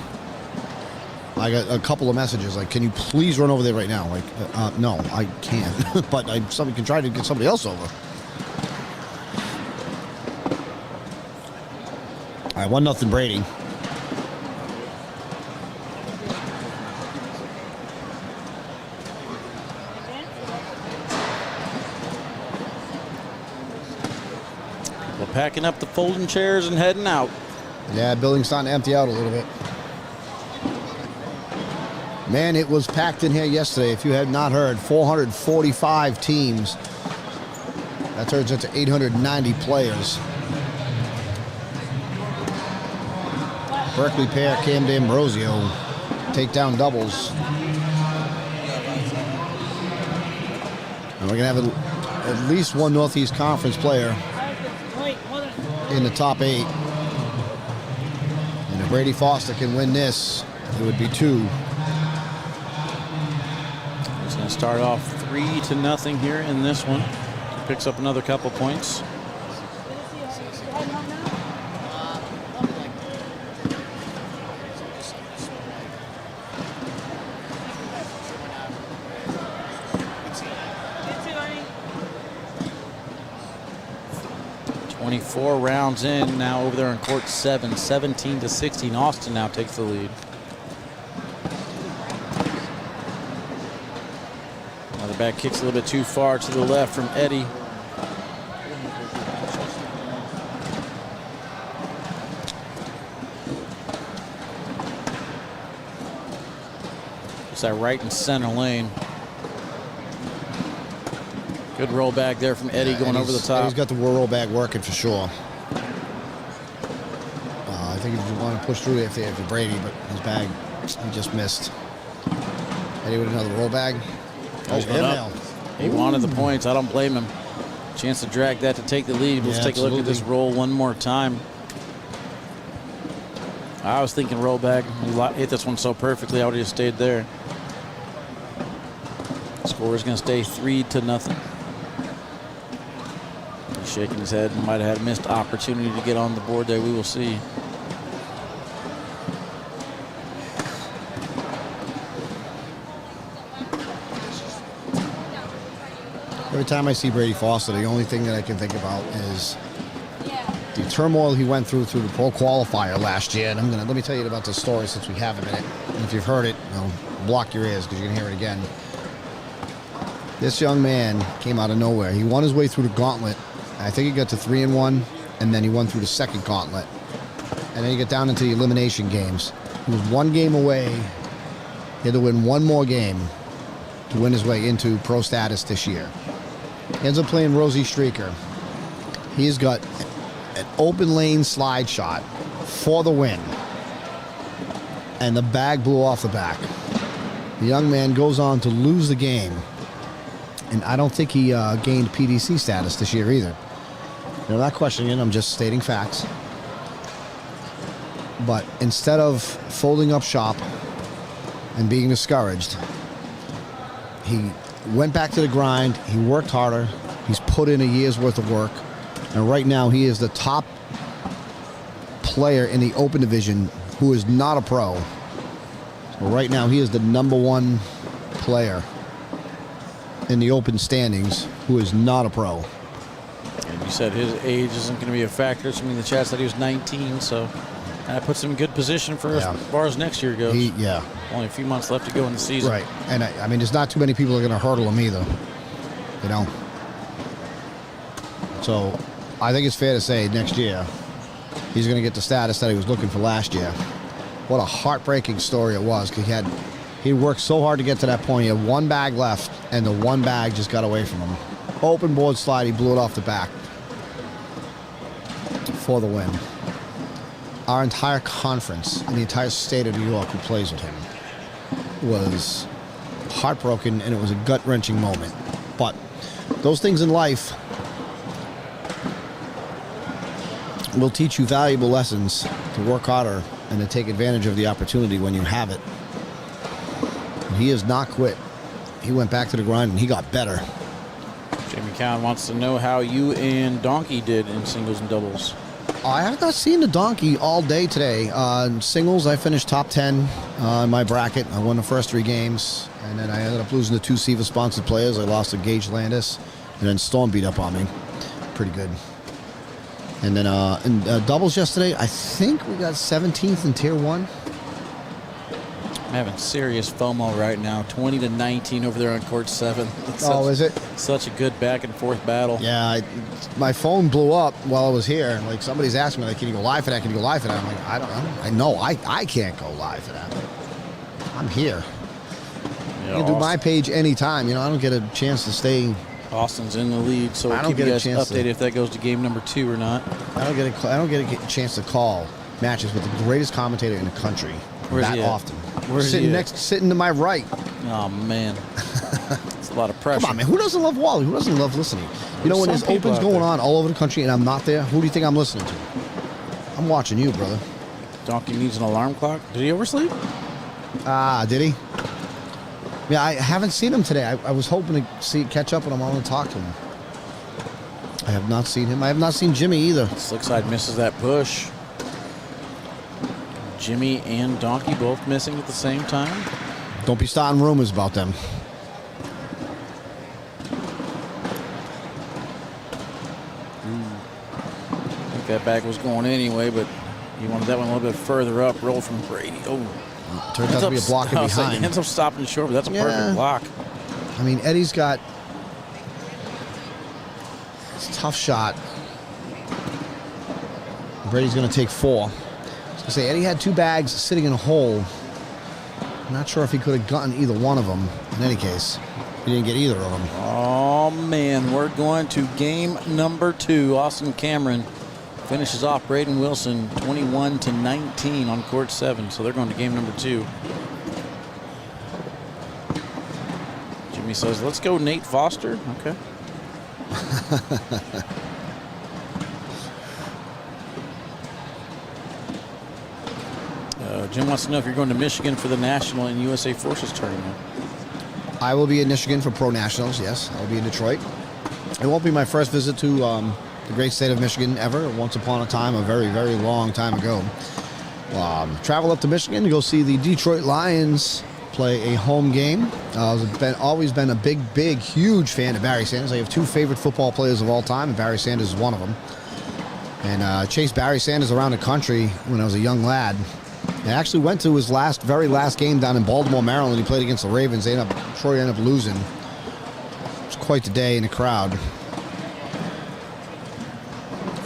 I got a couple of messages like, can you please run over there right now? Like, no, I can't. But somebody can try to get somebody else over. All right, 1-0 Brady. We're packing up the folding chairs and heading out. Yeah, building's starting to empty out a little bit. Man, it was packed in here yesterday. If you had not heard, 445 teams. That turns into 890 players. Berkeley pair, Cam D'Ambrosio, take down doubles. And we're going to have at least one Northeast Conference player in the top 8. And if Brady Foster can win this, it would be 2. He's going to start off 3-0 here in this one. Picks up another couple points. Four rounds in now over there in court 7, 17-16. Austin now takes the lead. Another back kicks a little bit too far to the left from Eddie. It's that right and center lane. Good roll back there from Eddie going over the top. He's got the roll back working for sure. I think if you want to push through if you're Brady, but his bag, he just missed. Eddie with another roll bag. He wanted the points. I don't blame him. Chance to drag that to take the lead. Let's take a look at this roll one more time. I was thinking roll back. He hit this one so perfectly. I would have just stayed there. Score is going to stay 3-0. Shaking his head and might have had a missed opportunity to get on the board there. We will see. Every time I see Brady Foster, the only thing that I can think about is the turmoil he went through the pro qualifier last year. And let me tell you about this story since we have a minute. And if you've heard it, block your ears because you're gonna hear it again. This young man came out of nowhere. He won his way through the gauntlet. I think he got to 3-1, and then he won through the second gauntlet. And then he got down into the elimination games. He was one game away. He had to win one more game to win his way into pro status this year. He ends up playing Rosie Streaker. He's got an open lane slide shot for the win. And the bag blew off the back. The young man goes on to lose the game. And I don't think he gained PDC status this year either. Not questioning it, I'm just stating facts. But instead of folding up shop and being discouraged, he went back to the grind. He worked harder. He's put in a year's worth of work. And right now he is the top player in the Open Division who is not a pro. So right now he is the #1 player in the Open standings who is not a pro. And you said his age isn't going to be a factor. Somebody in the chat said he was 19, so that puts him in good position for as far as next year goes. Only a few months left to go in the season. Right, and I mean, there's not too many people that are going to hurdle him either. So I think it's fair to say next year he's going to get the status that he was looking for last year. What a heartbreaking story it was, because he worked so hard to get to that point. He had one bag left, and the one bag just got away from him. Open board slide, he blew it off the back for the win. Our entire conference and the entire state of New York who plays with him was heartbroken, and it was a gut-wrenching moment. But those things in life will teach you valuable lessons to work harder and to take advantage of the opportunity when you have it. He has not quit. He went back to the grind and he got better. Jamie Cowan wants to know how you and Donkey did in singles and doubles. I have not seen the Donkey all day today. In singles, I finished top 10 in my bracket. I won the first 3 games, and then I ended up losing to 2 SIVA-sponsored players. I lost to Gage Landis, and then Storm beat up on me. Pretty good. And then in doubles yesterday, I think we got 17th in Tier 1. I'm having serious FOMO right now. 20-19 over there on court 7. Is it? Such a good back and forth battle. Yeah, my phone blew up while I was here. Like, somebody's asking me, like, can you go live for that? Can you go live for that? I'm like, I don't know. I know I can't go live for that. I'm here. Yeah, I can do my page anytime. I don't get a chance to stay. Austin's in the lead, so we'll keep you guys updated if that goes to game number 2 or not. I don't get a chance to call. matches with the greatest commentator in the country. Where's that he at? often. Where's he at? Sitting to my right. Oh, man. It's a lot of pressure. Come on, man. Who doesn't love Wally? Who doesn't love listening? You know, when Some there's people opens out going there. on all over the country and I'm not there, who do you think I'm listening to? I'm watching you, brother. Donkey needs an alarm clock. Did he oversleep? Did he? Yeah, I haven't seen him today. I was hoping to catch up with him. I want to talk to him. I have not seen him. I have not seen Jimmy either. Slickside misses that push. Jimmy and Donkey both missing at the same time. Don't be starting rumors about them. I think that bag was going anyway, but he wanted that one a little bit further up. Roll from Brady. Oh. Turns out to be a blocker behind. Ends up stopping short, but that's a perfect block. I mean, Eddie's got... It's a tough shot. Brady's going to take 4. I was going to say, Eddie had 2 bags sitting in a hole. I'm not sure if he could have gotten either one of them. In any case, he didn't get either of them. Oh, man. We're going to game number 2. Austin Cameron finishes off Braden Wilson 21-19 on court 7. So they're going to game number 2. Jimmy says, let's go Nate Foster. Okay. Jim wants to know if you're going to Michigan for the National and USA Forces tournament. I will be in Michigan for Pro Nationals, yes. I'll be in Detroit. It won't be my first visit to the great state of Michigan ever. Once upon a time, a very, very long time ago. Travel up to Michigan to go see the Detroit Lions play a home game. I've always been a big, huge fan of Barry Sanders. I have 2 favorite football players of all time, and Barry Sanders is one of them. And chased Barry Sanders around the country when I was a young lad. I actually went to his very last game down in Baltimore, Maryland. He played against the Ravens. Troy ended up losing. It was quite the day in the crowd.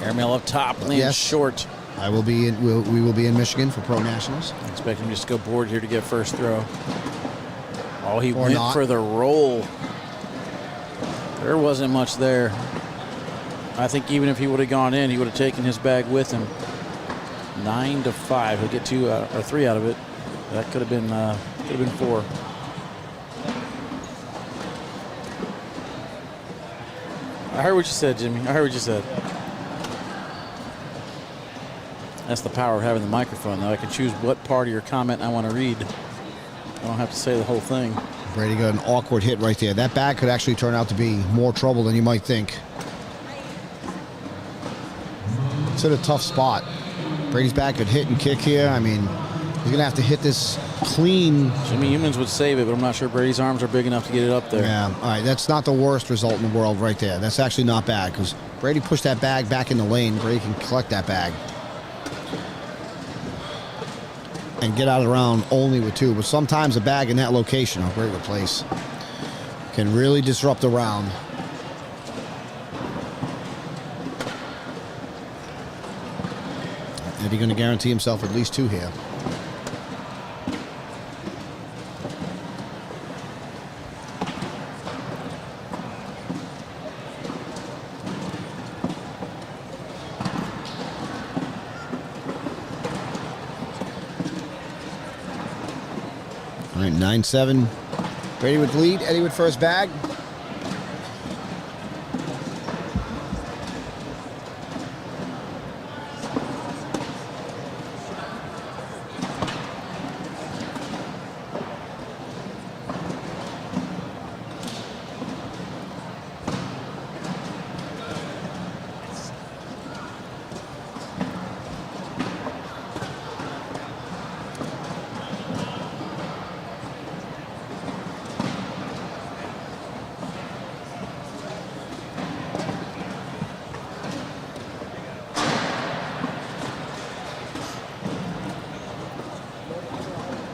Airmail up top, lands short. I will be in. We will be in Michigan for Pro Nationals. I expect him just to go board here to get first throw. Oh, he Or went not. for the roll. There wasn't much there. I think even if he would have gone in, he would have taken his bag with him. 9-5. He'll get 2 or 3 out of it. That could have been 4. I heard what you said, Jimmy. I heard what you said. That's the power of having the microphone, though. I can choose what part of your comment I want to read. I don't have to say the whole thing. Brady got an awkward hit right there. That bag could actually turn out to be more trouble than you might think. It's in a tough spot. Brady's bag could hit and kick here. I mean, he's going to have to hit this clean. Jimmy Humans would save it, but I'm not sure Brady's arms are big enough to get it up there. Yeah, all right. That's not the worst result in the world right there. That's actually not bad because Brady pushed that bag back in the lane. Brady can collect that bag and get out of the round only with 2. But sometimes a bag in that location, a great place, can really disrupt the round. Eddie going to guarantee himself at least 2 here. All right, 9-7. Brady with lead. Eddie with first bag.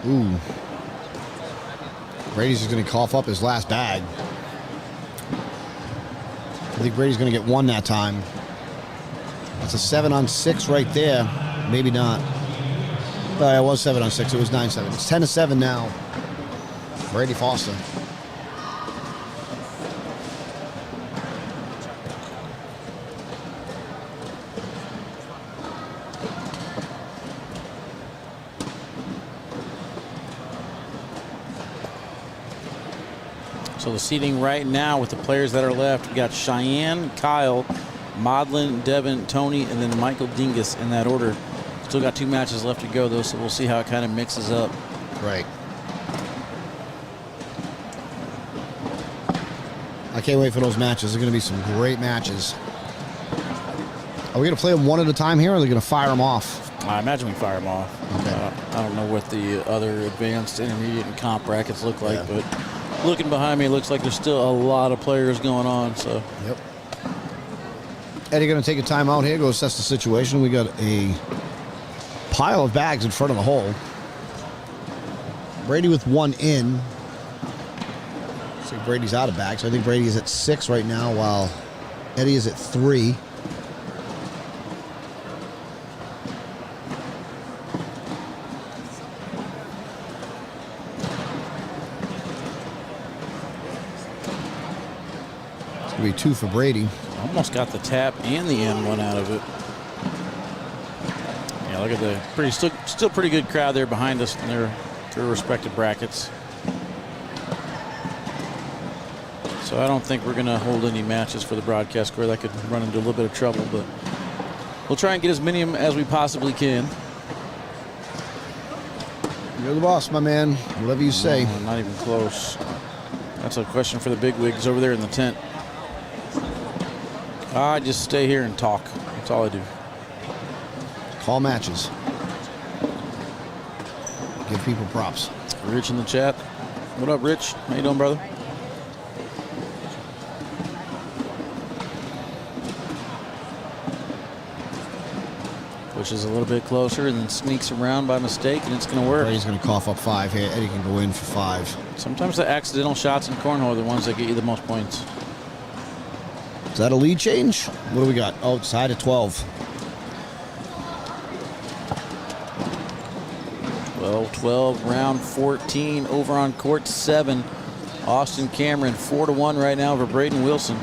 Ooh. Brady's just going to cough up his last bag. I think Brady's going to get 1 that time. That's a 7-on-6 right there. Maybe not. It was 7-on-6. It was 9-7. It's 10-7 now. Brady Foster. So the seating right now with the players that are left, we got Cheyenne, Kyle, Modlin, Devin, Tony, and then Michael Dingus in that order. Still got 2 matches left to go, though, so we'll see how it kind of mixes up. Right. I can't wait for those matches. There's going to be some great matches. Are we going to play them one at a time here, or are they going to fire them off? I imagine we fire them off. Okay. I don't know what the other advanced, intermediate, and comp brackets look like, but looking behind me, it looks like there's still a lot of players going on. So. Yep. Eddie going to take a timeout here, go assess the situation. We got a pile of bags in front of the hole. Brady with 1 in. So Brady's out of bags. I think Brady is at 6 right now, while Eddie is at 3. Be 2 for Brady. Almost got the tap and the end one out of it. Yeah, look at the still pretty good crowd there behind us in their respective brackets. So I don't think we're going to hold any matches for the broadcast score. That could run into a little bit of trouble, but we'll try and get as many of them as we possibly can. You're the boss, my man. Whatever you say. No, not even close. That's a question for the big wigs over there in the tent. I just stay here and talk. That's all I do. Call matches. Give people props. Rich in the chat. What up, Rich? How you doing, brother? Pushes a little bit closer and then sneaks around by mistake, and it's going to work. Brady's going to cough up 5 here. Eddie can go in for 5. Sometimes the accidental shots in cornhole are the ones that get you the most points. Is that a lead change? What do we got? Oh, it's tied at 12. Well, 12, round 14 over on court 7. Austin Cameron 4-1 right now for Braden Wilson.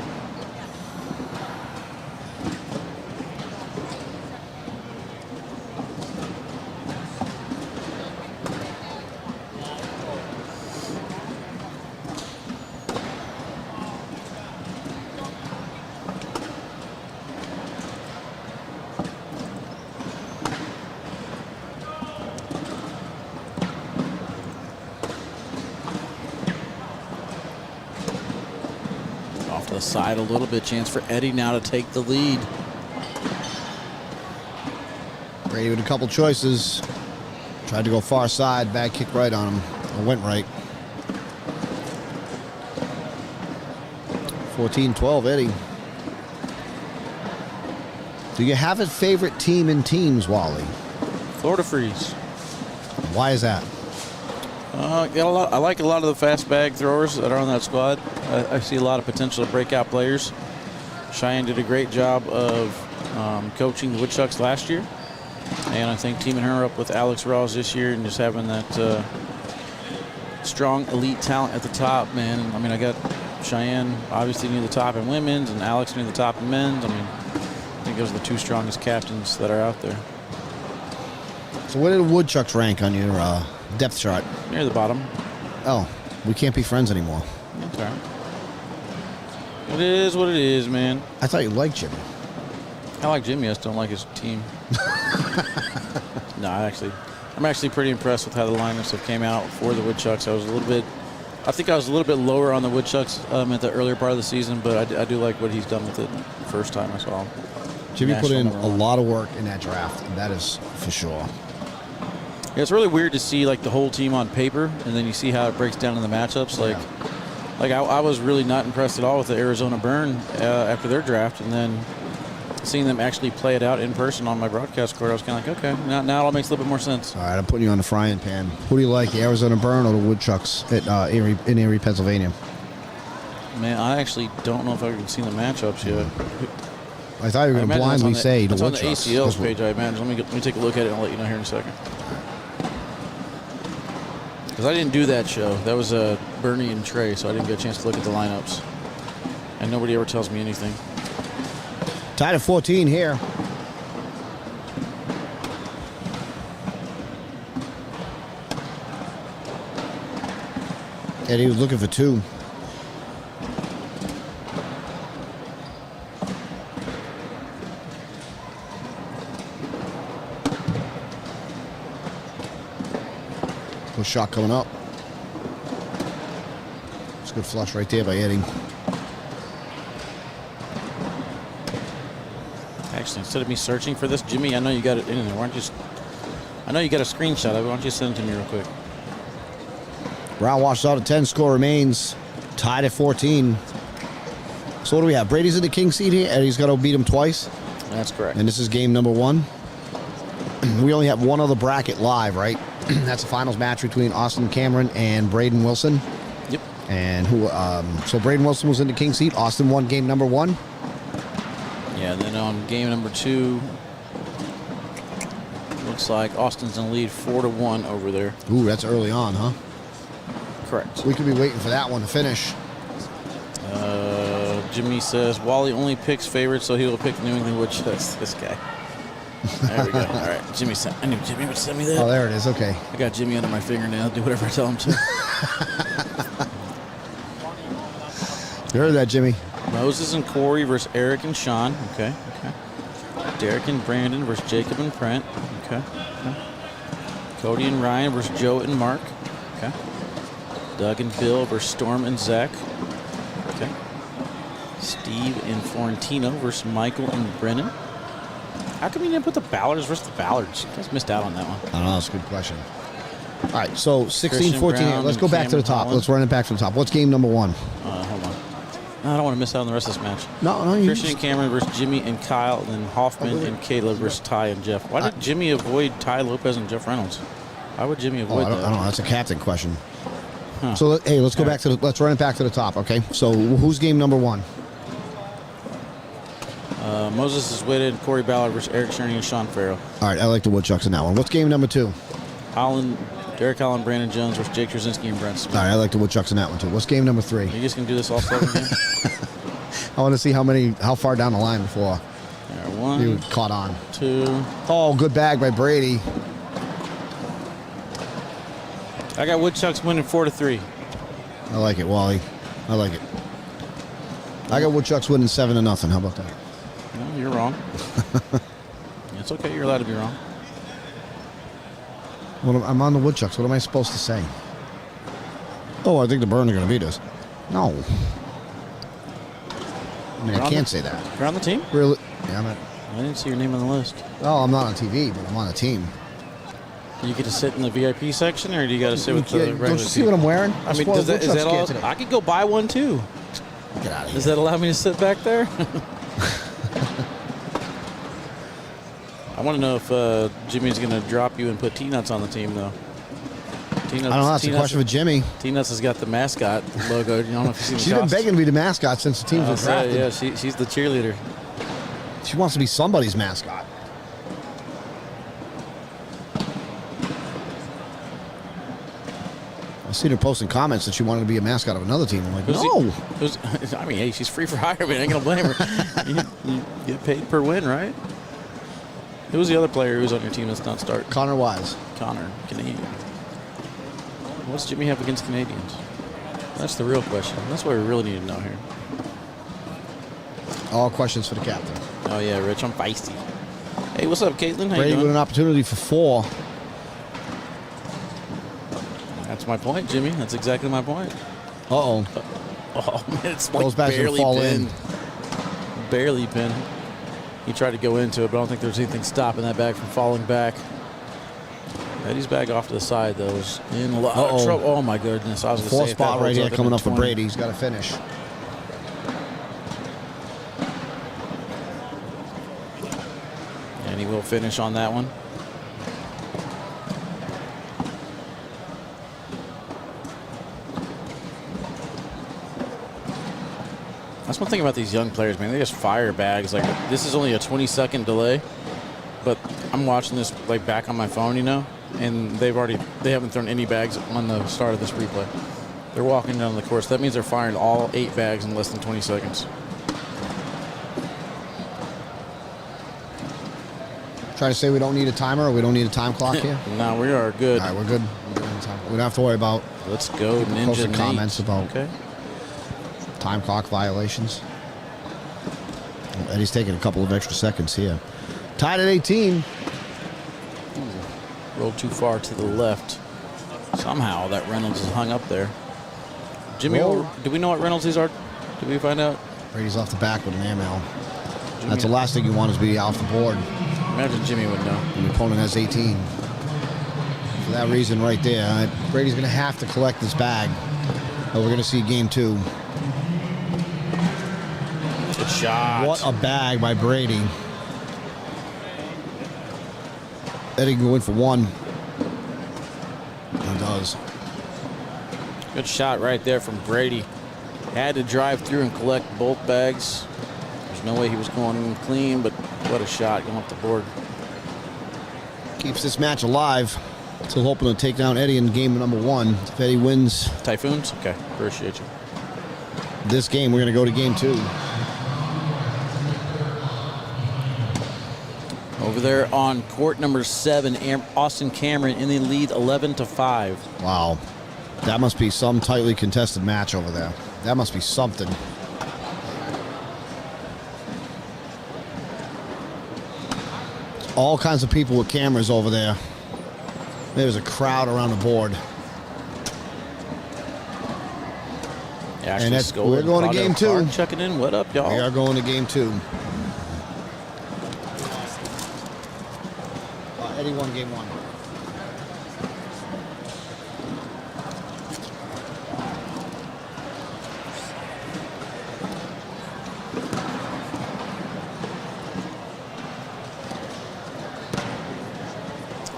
Side a little bit, chance for Eddie now to take the lead. Brady with a couple choices. Tried to go far side, bad kick right on him. Or went right. 14-12, Eddie. Do you have a favorite team in teams, Wally? Florida Freeze. Why is that? I like a lot of the fast bag throwers that are on that squad. I see a lot of potential breakout players. Cheyenne did a great job of coaching the Woodchucks last year. And I think teaming her up with Alex Rawls this year and just having that strong elite talent at the top, man. I mean, I got Cheyenne obviously near the top in women's and Alex near the top in men's. I mean, I think those are the 2 strongest captains that are out there. So where did the Woodchucks rank on your depth chart? Near the bottom. Oh, we can't be friends anymore. That's all right. It is what it is, man. I thought you liked Jimmy. I like Jimmy. I just don't like his team. No, I'm actually pretty impressed with how the lineups have came out for the Woodchucks. I think I was a little bit lower on the Woodchucks at the earlier part of the season, but I do like what he's done with it the first time I saw him. Jimmy put in a lot of work in that draft, and that is for sure. Yeah, it's really weird to see like the whole team on paper, and then you see how it breaks down in the matchups. I was really not impressed at all with the Arizona Burn after their draft, and then seeing them actually play it out in person on my broadcast court, I was kind of like, okay, now it all makes a little bit more sense. All right, I'm putting you on the frying pan. Who do you like, the Arizona Burn or the Woodchucks at in Erie, Pennsylvania? Man, I actually don't know if I've even seen the matchups yet. I thought you were going to blindly say the Woodchucks. Woodchucks. On the ACL's page, I imagine. Let me take a look at it and I'll let you know here in a second. Because I didn't do that show. That was Bernie and Trey, so I didn't get a chance to look at the lineups. And nobody ever tells me anything. Tied at 14 here. Eddie was looking for 2. Push shot coming up. It's a good flush right there by Eddie. Actually, instead of me searching for this, Jimmy, I know you got it in there. Why don't you just, I know you got a screenshot of it. Why don't you send it to me real quick? Round washes out at 10. Score remains tied at 14. So what do we have? Brady's in the king seat here. Eddie's got to beat him twice. That's correct. And this is game number 1. We only have one other bracket live, right? That's a finals match between Austin Cameron and Braden Wilson. Yep. And who? So Braden Wilson was in the king seat. Austin won game number 1. Yeah, then on game number 2, looks like Austin's in the lead 4-1 over there. Ooh, that's early on, huh? Correct. We could be waiting for that one to finish. Jimmy says Wally only picks favorites, so he will pick New England Woodchucks. This guy. There we go. All right, Jimmy sent. I knew Jimmy would send me that. Oh, there it is. Okay. I got Jimmy under my fingernail. Do whatever I tell him to. You heard that, Jimmy? Moses and Corey versus Eric and Sean. Okay. Derek and Brandon versus Jacob and Brent. Okay. Cody and Ryan versus Joe and Mark. Okay. Doug and Bill versus Storm and Zach. Okay. Steve and Florentino versus Michael and Brennan. How come you didn't put the Ballards versus the Ballards? You guys missed out on that one. I don't know. That's a good question. All right, so 16-14. Brown Let's go back to the top. Holland. Let's run it back to the top. What's game number 1? Hold on. I don't want to miss out on the rest of this match. No. Christian and Cameron versus Jimmy and Kyle, and then Hoffman and Caleb versus Ty and Jeff. Why did Jimmy avoid Ty Lopez and Jeff Reynolds? Why would Jimmy avoid that? I don't know. That's a captain question. Huh. So let's go back to let's run it back to the top. Okay. So who's game number 1? Moses is Whitted, Corey Ballard versus Eric Sherney and Sean Farrell. All right, I like the Woodchucks in that one. What's game number 2? Derek Holland, Brandon Jones versus Jake Terezinski and Brent Smith. All right, I like the Woodchucks in that one too. What's game number 3? Are you just gonna do this all 7 games? I want to see how far down the line before you caught on. 2. Oh, good bag by Brady. I got Woodchucks winning 4-3. I like it, Wally. I like it. I got Woodchucks winning 7-0. How about that? No, you're wrong. It's okay. You're allowed to be wrong. Well, I'm on the Woodchucks. What am I supposed to say? Oh, I think the Burn are going to beat us. No. I mean, I can't say that. You're on the team? Really? Yeah, I'm at. I didn't see your name on the list. Oh, I'm not on TV, but I'm on the team. Do you get to sit in the VIP section, or do you got to sit with the regular Don't you see team? what I'm wearing? I mean, is that all? Today. I could go buy one too. Get out of here. Does that allow me to sit back there? I want to know if Jimmy's going to drop you and put T-Nuts on the team, though. I don't know. That's a question for Jimmy. T-Nuts has got the mascot logo. I don't know if you've seen She's been begging to be the mascot since the teams were drafted. Yeah, she's the cheerleader. She wants to be somebody's mascot. I seen her posting comments that she wanted to be a mascot of another team. I'm like, no. I mean, hey, she's free for hire. Man, I ain't gonna blame her. you get paid per win, right? Who was the other player who was on your team that's not starting? Connor Wise. Connor, Canadian. What's Jimmy have against Canadians? That's the real question. That's what we really need to know here. All questions for the captain. Oh yeah, Rich, I'm feisty. Hey, what's up, Caitlin? How Brady you doing? with an opportunity for 4. That's my point, Jimmy. That's exactly my point. Uh-oh. Oh, man, it's Goes like back barely to fall pinned. Barely pinned. He tried to go into it, but I don't think there's anything stopping that bag from falling back. Eddie's bag off to the side, though, is in a lot of trouble. Oh, my goodness. I was going to say, 4th spot right here coming up for Brady. He's got to finish. And he will finish on that one. That's one thing about these young players, man. They just fire bags. Like, this is only a 20-second delay, but I'm watching this like back on my phone, you know, and they haven't thrown any bags on the start of this replay. They're walking down the course. That means they're firing all 8 bags in less than 20 seconds. Trying to say we don't need a timer or we don't need a time clock here? No, we are good. All right, we're good. We don't have to worry about. Let's go, Ninja posting Nate. comments about Okay. time clock violations. Eddie's taking a couple of extra seconds here. Tied at 18. Rolled too far to the left. Somehow that Reynolds is hung up there. Jimmy, Whoa. do we know what Reynolds' are? Did we find out? Brady's off the back with an air mail. That's the last thing you want is to be off the board. Imagine Jimmy would know. And the opponent has 18. For that reason right there, Brady's going to have to collect this bag. But we're going to see game 2. Good shot. What a bag by Brady. Eddie can go in for 1. He does. Good shot right there from Brady. Had to drive through and collect both bags. There's no way he was going clean, but what a shot going up the board. Keeps this match alive. Still hoping to take down Eddie in game number 1. If Eddie wins Typhoons? Okay, appreciate you. this game, we're going to go to game 2. Over there on court number 7, Austin Cameron in the lead 11-5. Wow. That must be some tightly contested match over there. That must be something. All kinds of people with cameras over there. There's a crowd around the board. And we're going to game 2. Checking in. What up, y'all? We are going to game 2. Eddie won game 1.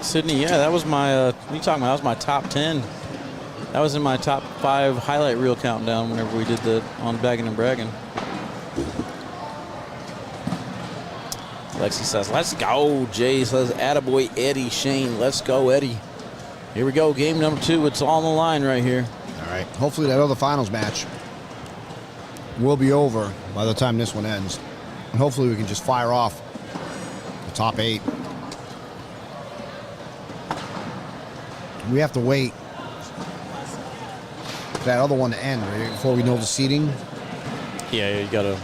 Sydney, yeah, that was my, what are you talking about? That was my top 10. That was in my top 5 highlight reel countdown whenever we did the on Bagging and Bragging. Lexi says, let's go. Jay says, attaboy Eddie. Shane, let's go, Eddie. Here we go, game number 2. It's all on the line right here. All right. Hopefully that other finals match will be over by the time this one ends. And hopefully we can just fire off the top 8. We have to wait for that other one to end, right, before we know the seeding. Yeah, you got to.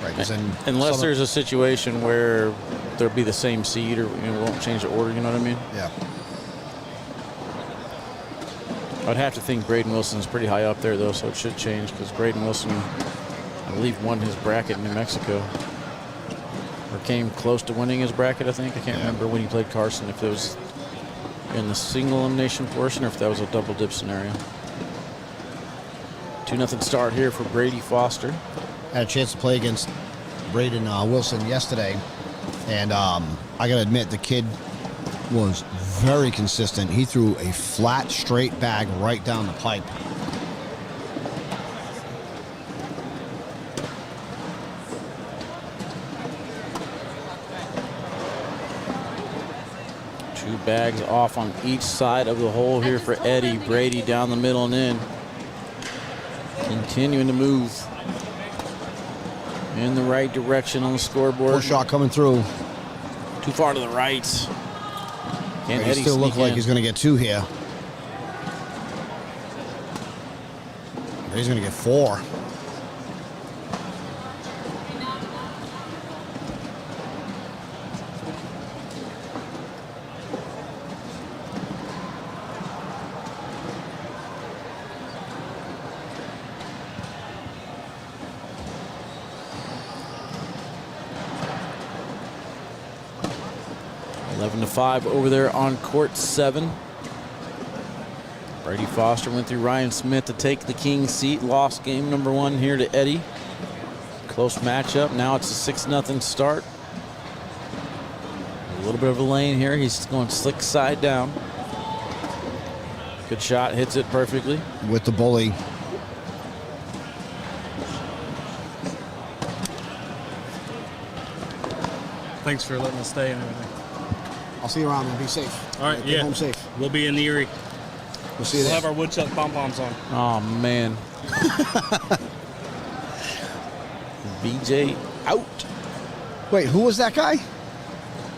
Right, 'cause then unless there's a situation where there'll be the same seed or we won't change the order, you know what I mean? Yeah. I'd have to think Braden Wilson's pretty high up there, though, so it should change because Braden Wilson, I believe, won his bracket in New Mexico. Or came close to winning his bracket, I think. I can't remember when he played Carson, if it was in the single elimination portion or if that was a double dip scenario. 2-0 start here for Brady Foster. Had a chance to play against Braden Wilson yesterday, and I got to admit, the kid was very consistent. He threw a flat, straight bag right down the pipe. Two bags off on each side of the hole here for Eddie. Brady down the middle and in. Continuing to move in the right direction on the scoreboard. Push shot coming through. Too far to the right. Can He Eddie still look sneak like in? he's going to get 2 here. He's going to get 4. To 5 over there on court 7. Brady Foster went through Ryan Smith to take the king seat. Lost game number 1 here to Eddie. Close matchup. Now it's a 6-0 start. A little bit of a lane here. He's going slick side down. Good shot. Hits it perfectly. With the bully. Thanks for letting us stay and everything. I'll see you around and be safe. All right, Get yeah. home safe. We'll be in the Erie. We'll see you We'll there. have our woodchuck pom-poms on. Oh, man. BJ out. Wait, who was that guy?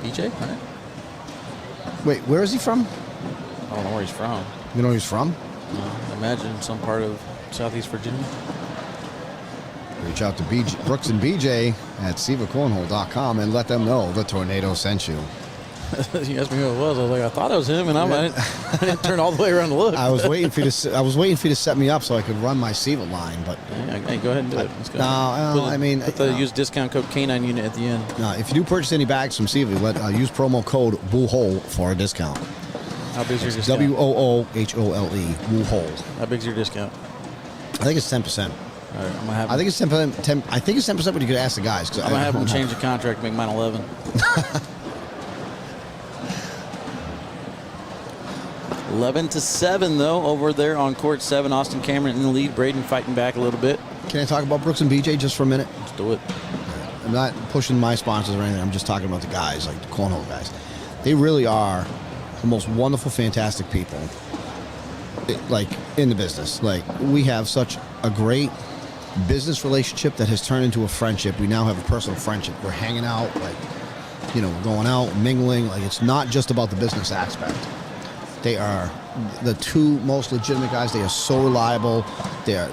BJ, right? Wait, where is he from? I don't know where he's from. You know where he's from? I imagine some part of Southeast Virginia. Reach out to Brooks and BJ at SevaCornhole.com and let them know the tornado sent you. You asked me who it was. I was like, I thought it was him, and I didn't turn all the way around to look. I was waiting for you to set me up so I could run my Seaver line, but hey, go ahead and do it. Let's go. No, put use discount code K9 unit at the end. No, if you do purchase any bags from Seaver, use promo code WooHole for a discount. How big's your discount? WOOHOLE, WooHole. How big's your discount? I think it's 10%. All right, I'm gonna have. I think it's 10%. I think it's 10%, but you could ask the guys. I'm gonna have them change the contract, make mine 11. 11-7 though over there on court 7. Austin Cameron in the lead. Braden fighting back a little bit. Can I talk about Brooks and BJ just for a minute? Let's do it. I'm not pushing my sponsors or anything. I'm just talking about the guys, like the cornhole guys. They really are the most wonderful, fantastic people. Like in the business, like we have such a great business relationship that has turned into a friendship. We now have a personal friendship. We're hanging out, like, you know, going out, mingling. Like, it's not just about the business aspect. They are the two most legitimate guys. They are so reliable. They're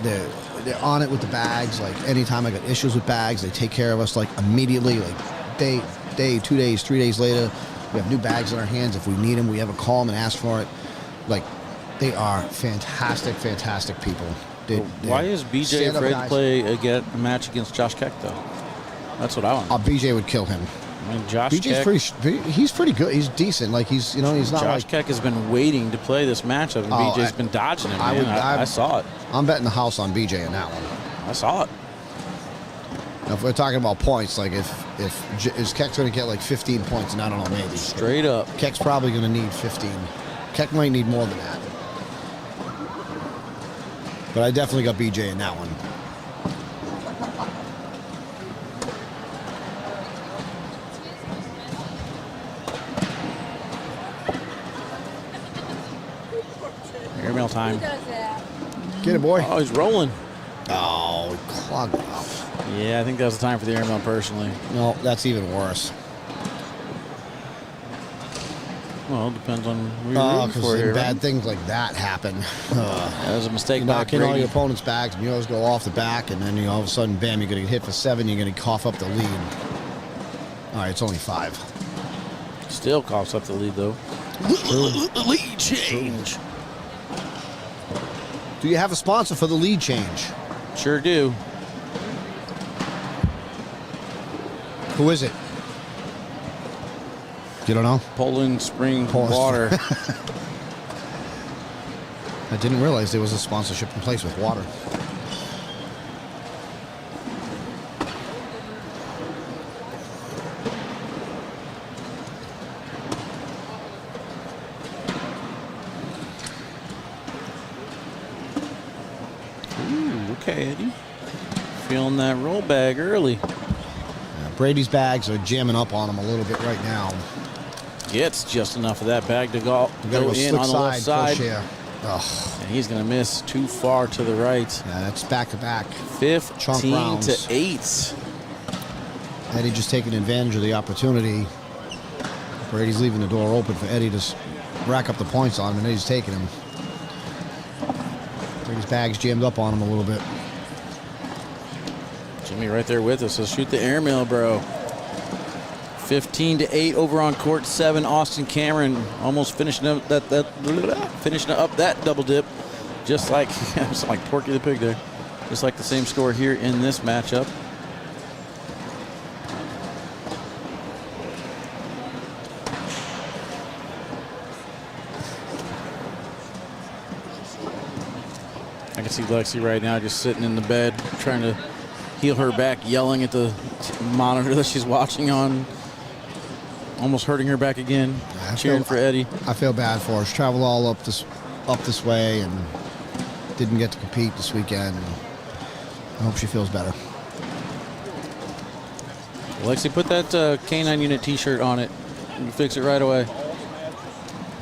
on it with the bags. Like, anytime I got issues with bags, they take care of us, like, immediately. Like, day, 2 days, 3 days later, we have new bags in our hands. If we need them, we ever call them and ask for it. Like, they are fantastic, fantastic people. Why is BJ afraid to play a match against Josh Keck, though? That's what I want. BJ would kill him. I mean, Josh BJ's Keck, he's pretty good. He's decent. Like, he's not Josh like... Keck has been waiting to play this matchup, and BJ's been dodging him, man. I saw it. I'm betting the house on BJ in that one. I saw it. Now, if we're talking about points, like is Keck's going to get like 15 points, and I don't know, maybe. Straight up. Keck's probably going to need 15. Keck might need more than that. But I definitely got BJ in that one. Airmail time. Get it, boy. Oh, he's rolling. Oh, he clogged it up. Yeah, I think that was the time for the airmail personally. No, that's even worse. Well, it depends on who you're rooting for here, bad right? things like that happen. That was a mistake you by knock in Brady. all your opponent's bags, and yours go off the back, and then all of a sudden, bam, you're going to get hit for 7, you're going to cough up the lead. All right, it's only 5. Still coughs up the lead, though. Lead change. Do you have a sponsor for the lead change? Sure do. Who is it? You don't know? Poland Spring Water. I didn't realize there was a sponsorship in place with water. Ooh, okay, Eddie. Feeling that roll bag early. Brady's bags are jamming up on him a little bit right now. Gets just enough of that bag to go in on the left side. And he's going to miss too far to the right. Yeah, that's back-to-back. 15-8. Eddie just taking advantage of the opportunity. Brady's leaving the door open for Eddie to rack up the points on him, and Eddie's taking him. Brady's bag's jammed up on him a little bit. Jimmy right there with us. So shoot the airmail, bro. 15-8 over on court 7. Austin Cameron almost finishing up that double dip, just like it's like Porky the Pig there, just like the same score here in this matchup. I can see Lexi right now just sitting in the bed trying to heal her back, yelling at the monitor that she's watching on. Almost hurting her back again. Cheering for Eddie. I feel bad for her. She traveled all up this way and didn't get to compete this weekend. I hope she feels better. Lexi, put that K9 unit T-shirt on it. You fix it right away.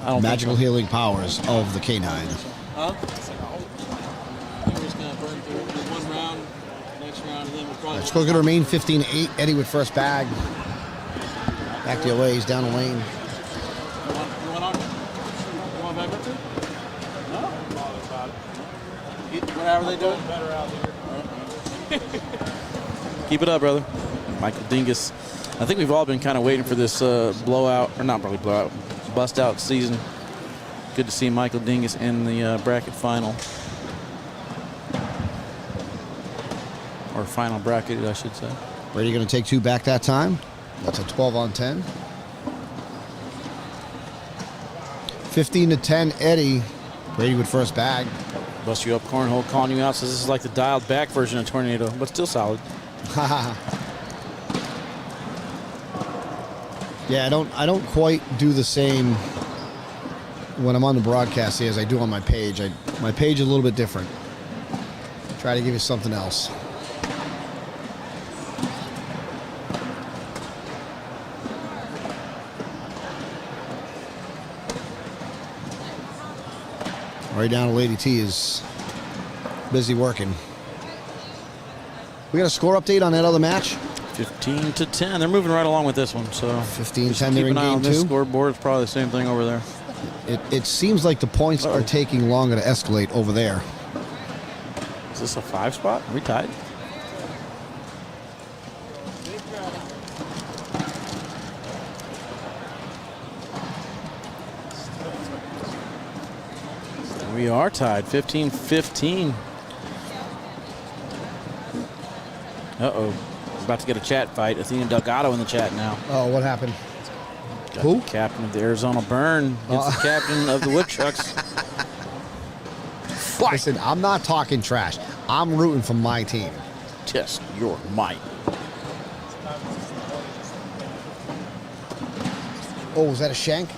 I don't Magical healing powers of the K9. Huh? We're just gonna burn through one round, next round, and then we'll probably. It's going to remain 15-8. Eddie with first bag. Back the way, he's down the lane. You want back up to? No? Whatever they do. Better out here. Keep it up, brother. Michael Dingus I think we've all been kind of waiting for this blowout, or not really blowout, bust out season. Good to see Michael Dingus in the bracket final. Or final bracket, I should say. Brady going to take 2 back that time. That's a 12 on 10. 15-10, Eddie. Brady with first bag. Bust you up cornhole, calling you out. Says this is like the dialed back version of Tornado, but still solid. Yeah, I don't quite do the same when I'm on the broadcast here as I do on my page. My page is a little bit different. Try to give you something else. Right down to Lady T is busy working. We got a score update on that other match. 15-10. They're moving right along with this one. So 15-10. They're in keep an eye on game this 2. scoreboard. It's probably the same thing over there. It seems like the points are taking longer to escalate over there. Is this a 5 spot? Are we tied? We are tied, 15-15. Uh-oh. We're about to get a chat fight. Athena Delgado in the chat now. Oh, what happened? Got Who? The captain of the Arizona Burn against the captain of the Woodchucks. Listen, I'm not talking trash. I'm rooting for my team. Test your might. Oh, was that a shank?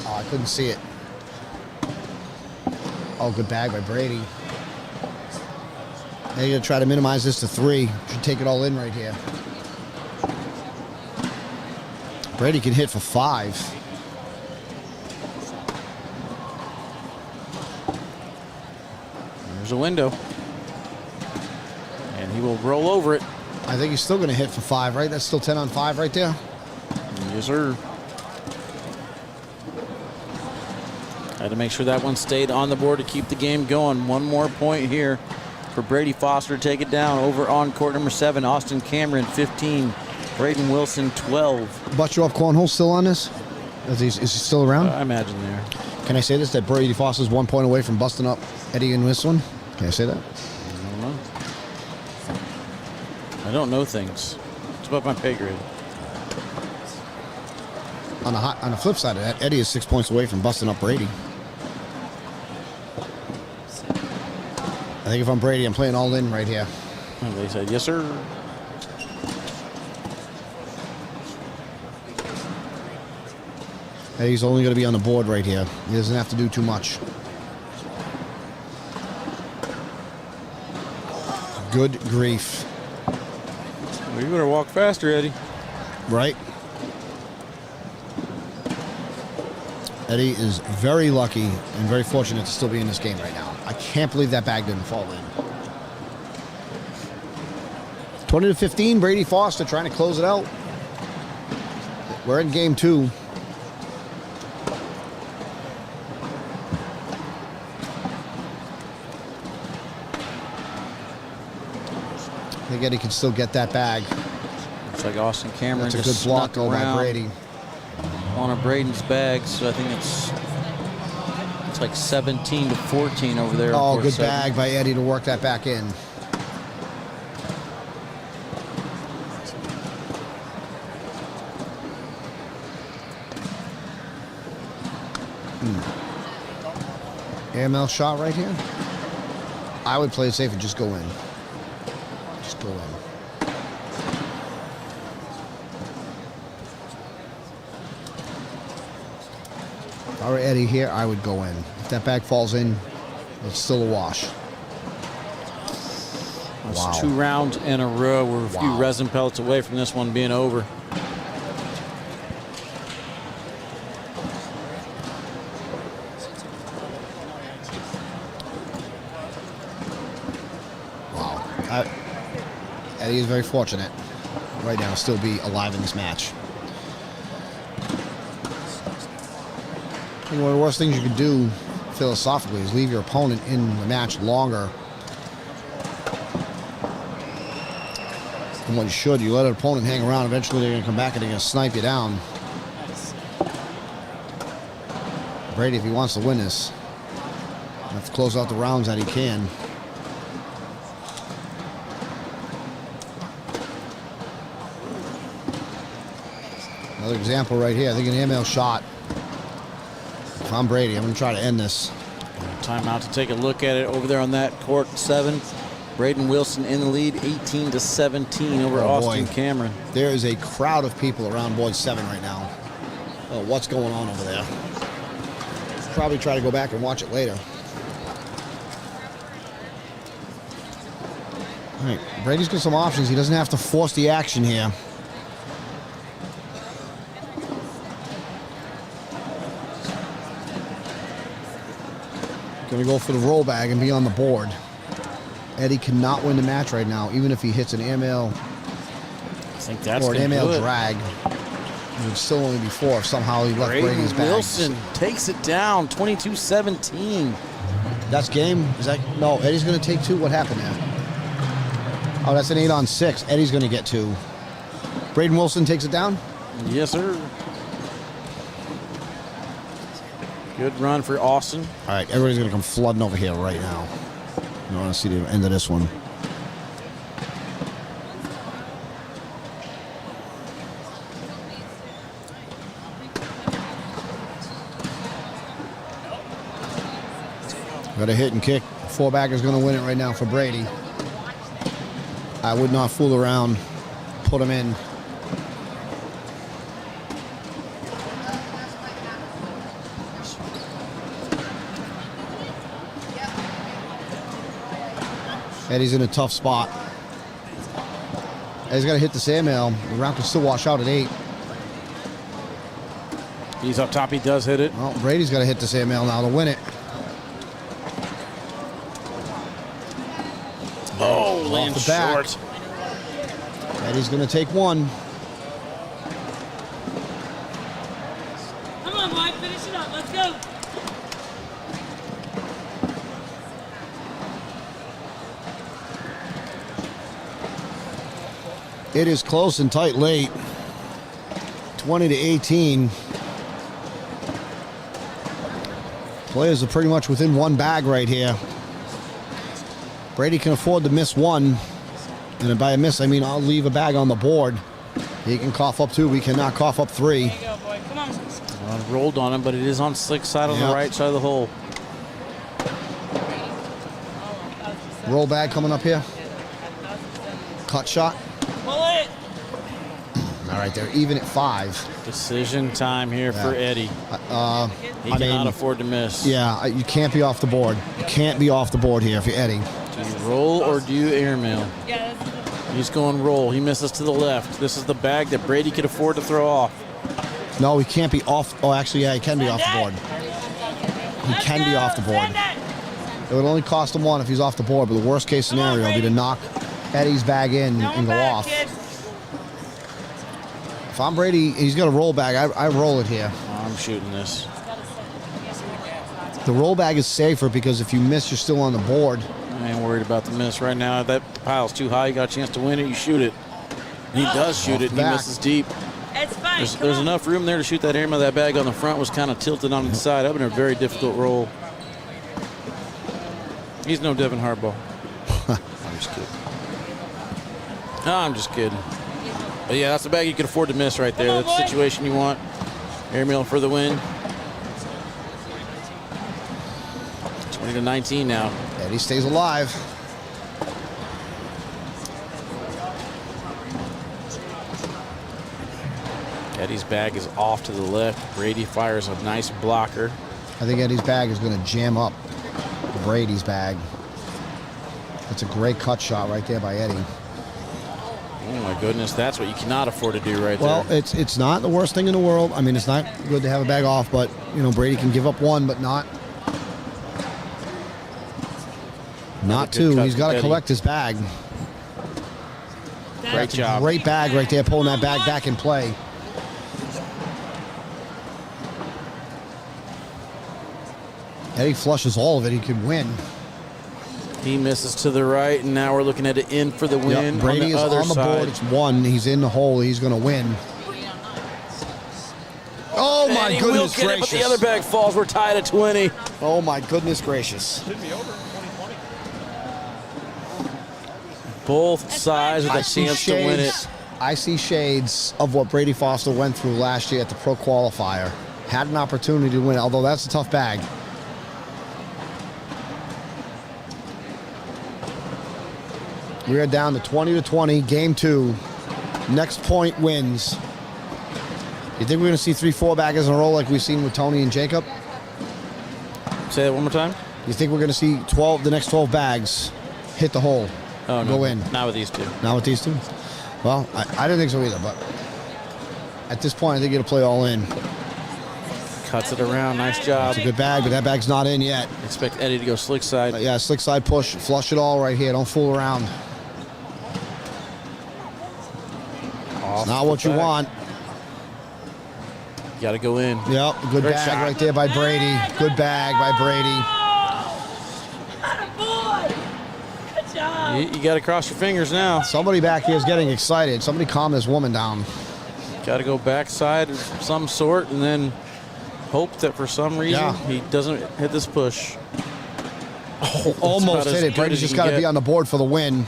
Oh, I couldn't see it. Oh, good bag by Brady. Now you're going to try to minimize this to 3. Should take it all in right here. Brady can hit for 5. There's a window. And he will roll over it. I think he's still going to hit for 5, right? That's still 10 on 5 right there? Yes, sir. Had to make sure that one stayed on the board to keep the game going. One more point here for Brady Foster to take it down. Over on court number 7, Austin Cameron 15, Braden Wilson 12. Bust you off cornhole still on this? Is he still around? I imagine there. Can I say this, that Brady Foster's 1 point away from busting up Eddie in this one? Can I say that? I don't know. I don't know things. It's above my pay grade. On the flip side of that, Eddie is 6 points away from busting up Brady. I think if I'm Brady, I'm playing all in right here. And they said, yes, sir. Eddie's only going to be on the board right here. He doesn't have to do too much. Good grief. Well, you better walk faster, Eddie. Right? Eddie is very lucky and very fortunate to still be in this game right now. I can't believe that bag didn't fall in. 20-15, Brady Foster trying to close it out. We're in game 2. I think Eddie can still get that bag. Looks like Austin Cameron That's a just good block snuck though by around Brady. One of Braden's bags, so I think it's like 17-14 over there. Oh, court good 7. bag by Eddie to work that back in. AML shot right here. I would play it safe and just go in. Just go in. If I were Eddie here, I would go in. If that bag falls in, it's still a wash. That's Wow. 2 rounds in a row. We're a few resin pellets away from this one being over. Eddie is very fortunate right now to still be alive in this match. And one of the worst things you can do philosophically is leave your opponent in the match longer And what you should, you let an opponent hang around. Eventually, they're going to come back and they're going to snipe you down. Brady, if he wants to win this, have to close out the rounds that he can. Another example right here. I think an airmail shot. If I'm Brady, I'm going to try to end this. Timeout to take a look at it over there on that court 7. Braden Wilson in the lead, 18-17 over Austin Cameron. There is a crowd of people around board 7 right now. Oh, what's going on over there? Probably try to go back and watch it later. All right, Brady's got some options. He doesn't have to force the action here. Going to go for the roll bag and be on the board. Eddie cannot win the match right now, even if he hits an airmail or an airmail drag. It would still only be 4 if somehow he left Brady's bag. Wilson takes it down, 22-17. That's game? Is that no? Eddie's going to take 2. What happened there? Oh, that's an 8-on-6. Eddie's going to get 2. Braden Wilson takes it down? Yes, sir. Good run for Austin. All right, everybody's going to come flooding over here right now. I want to see the end of this one. Got a hit and kick. 4-bagger's going to win it right now for Brady. I would not fool around. Put him in. Eddie's in a tough spot. Eddie's got to hit the airmail. The round can still wash out at 8. He's up top. He does hit it. Well, Brady's got to hit the airmail now to win it. Oh, lands short. Eddie's going to take 1. Come on, boy, finish it up. Let's go. It is close and tight late. 20-18. Players are pretty much within 1 bag right here. Brady can afford to miss 1. And by a miss, I mean I'll leave a bag on the board. He can cough up 2. We cannot cough up 3. There you go, boy. Come on. Well, rolled on him, but it is on slick side on the right side of the hole. Roll bag coming up here. Cut shot. Pull it. All right, they're even at 5. Decision time here for Eddie. He cannot afford to miss. Yeah, you can't be off the board. You can't be off the board here if you're Eddie. Do you roll or do you airmail? Yeah, He's going roll. He misses to the left. This is the bag that Brady could afford to throw off. No, he can't be off. Oh, actually, yeah, he can be off the board. He can be off the board. It would only cost him 1 if he's off the board, but the worst case scenario would be to knock Eddie's bag in and go off. If I'm Brady, he's got a roll bag. I roll it here. I'm shooting this. The roll bag is safer because if you miss, you're still on the board. I ain't worried about the miss right now. If that pile's too high, you got a chance to win it, you shoot it. He does shoot it, and he misses deep. It's fine. There's enough room there to shoot that airmail. That bag on the front was kind of tilted on the side. That would have been a very difficult roll. He's no Devin Harbaugh. I'm just kidding. No, I'm just kidding. But yeah, that's the bag you can afford to miss right there. That's the situation you want. Airmail for the win. 20-19 now. Eddie stays alive. Eddie's bag is off to the left. Brady fires a nice blocker. I think Eddie's bag is going to jam up Brady's bag. That's a great cut shot right there by Eddie. Oh my goodness, that's what you cannot afford to do right well, there. Well, it's not the worst thing in the world. I mean, it's not good to have a bag off, but you know, Brady can give up 1, but not 2. He's got to collect his bag. Great job. Great bag right there, pulling that bag back in play. Eddie flushes all of it. He could win. He misses to the right, and now we're looking at it in for the win. Brady on the is other on the side. board. It's 1. He's in the hole. He's going to win. Oh, my and he goodness will get gracious. it, but the other bag falls. We're tied at 20. Oh, my goodness gracious. Both sides with a chance to win it. I see shades of what Brady Foster went through last year at the Pro Qualifier. Had an opportunity to win, although that's a tough bag. We are down to 20-20, game 2. Next point wins. You think we're going to see 3-4 baggers in a row like we've seen with Tony and Jacob? Say that one more time. You think we're going to see the next 12 bags hit the hole? Oh, go no, in? not with these two. Not with these two? Well, I didn't think so either, but at this point, I think it'll play all in. Cuts it around. Nice job. It's a good bag, but that bag's not in yet. Expect Eddie to go slick side. Yeah, slick side push. Flush it all right here. Don't fool around. It's not what you want. Got to go in. Yep, good Great bag shot. right there by Brady. Good bag by Brady. Good job. You got to cross your fingers now. Somebody back here is getting excited. Somebody calm this woman down. Got to go backside of some sort and then hope that for some reason he doesn't hit this push. Oh, Almost hit it. Brady's just got to be on the board for the win.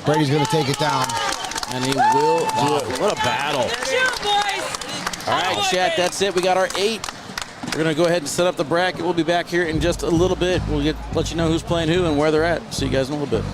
Brady's going to take it down. And he will do it. What a battle. All right, chat, that's it. We got our 8. We're going to go ahead and set up the bracket. We'll be back here in just a little bit. We'll let you know who's playing who and where they're at. See you guys in a little bit.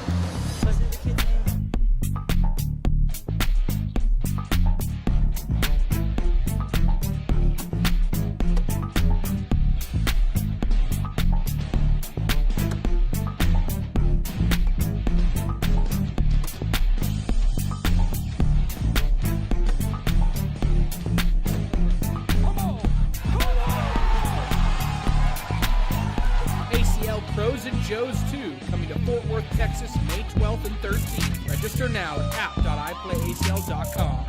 ACL Pros and Joes 2 coming to Fort Worth, Texas, May 12th and 13th. Register now at app.iplayacl.com.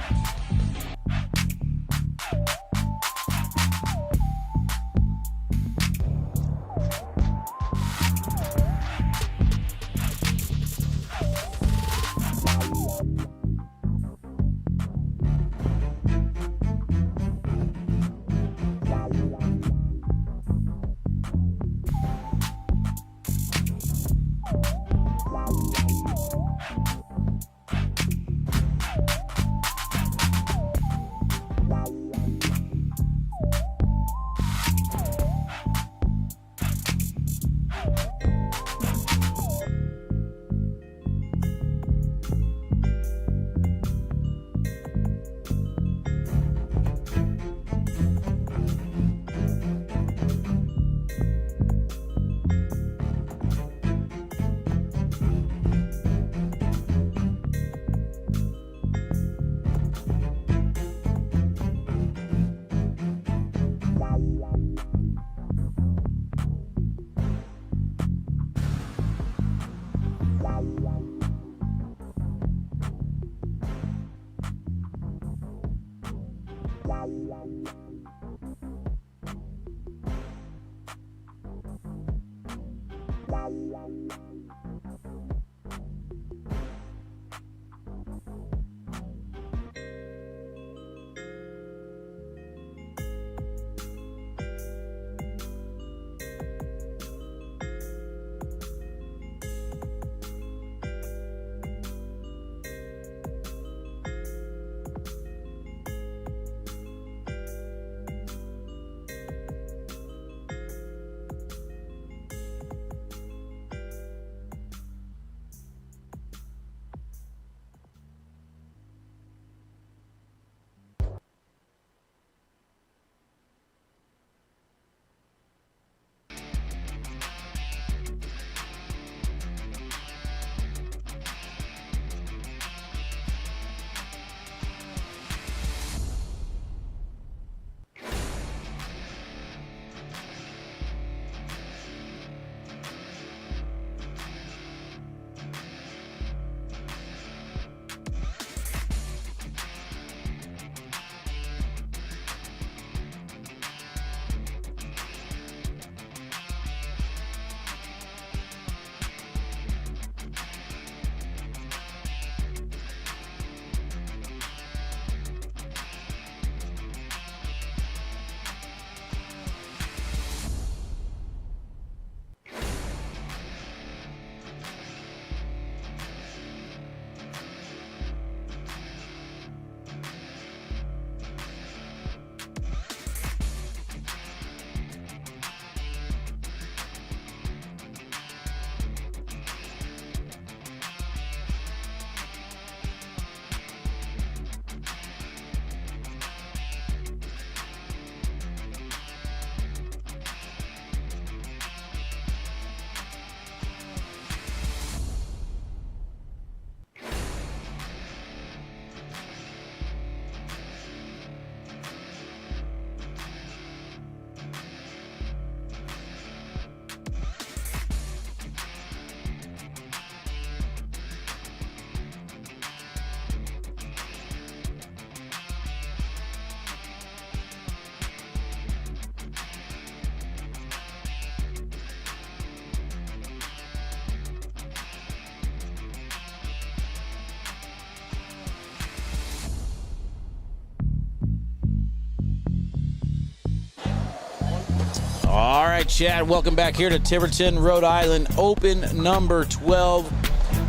All right, Chad, welcome back here to Tiverton, Rhode Island, Open number 12.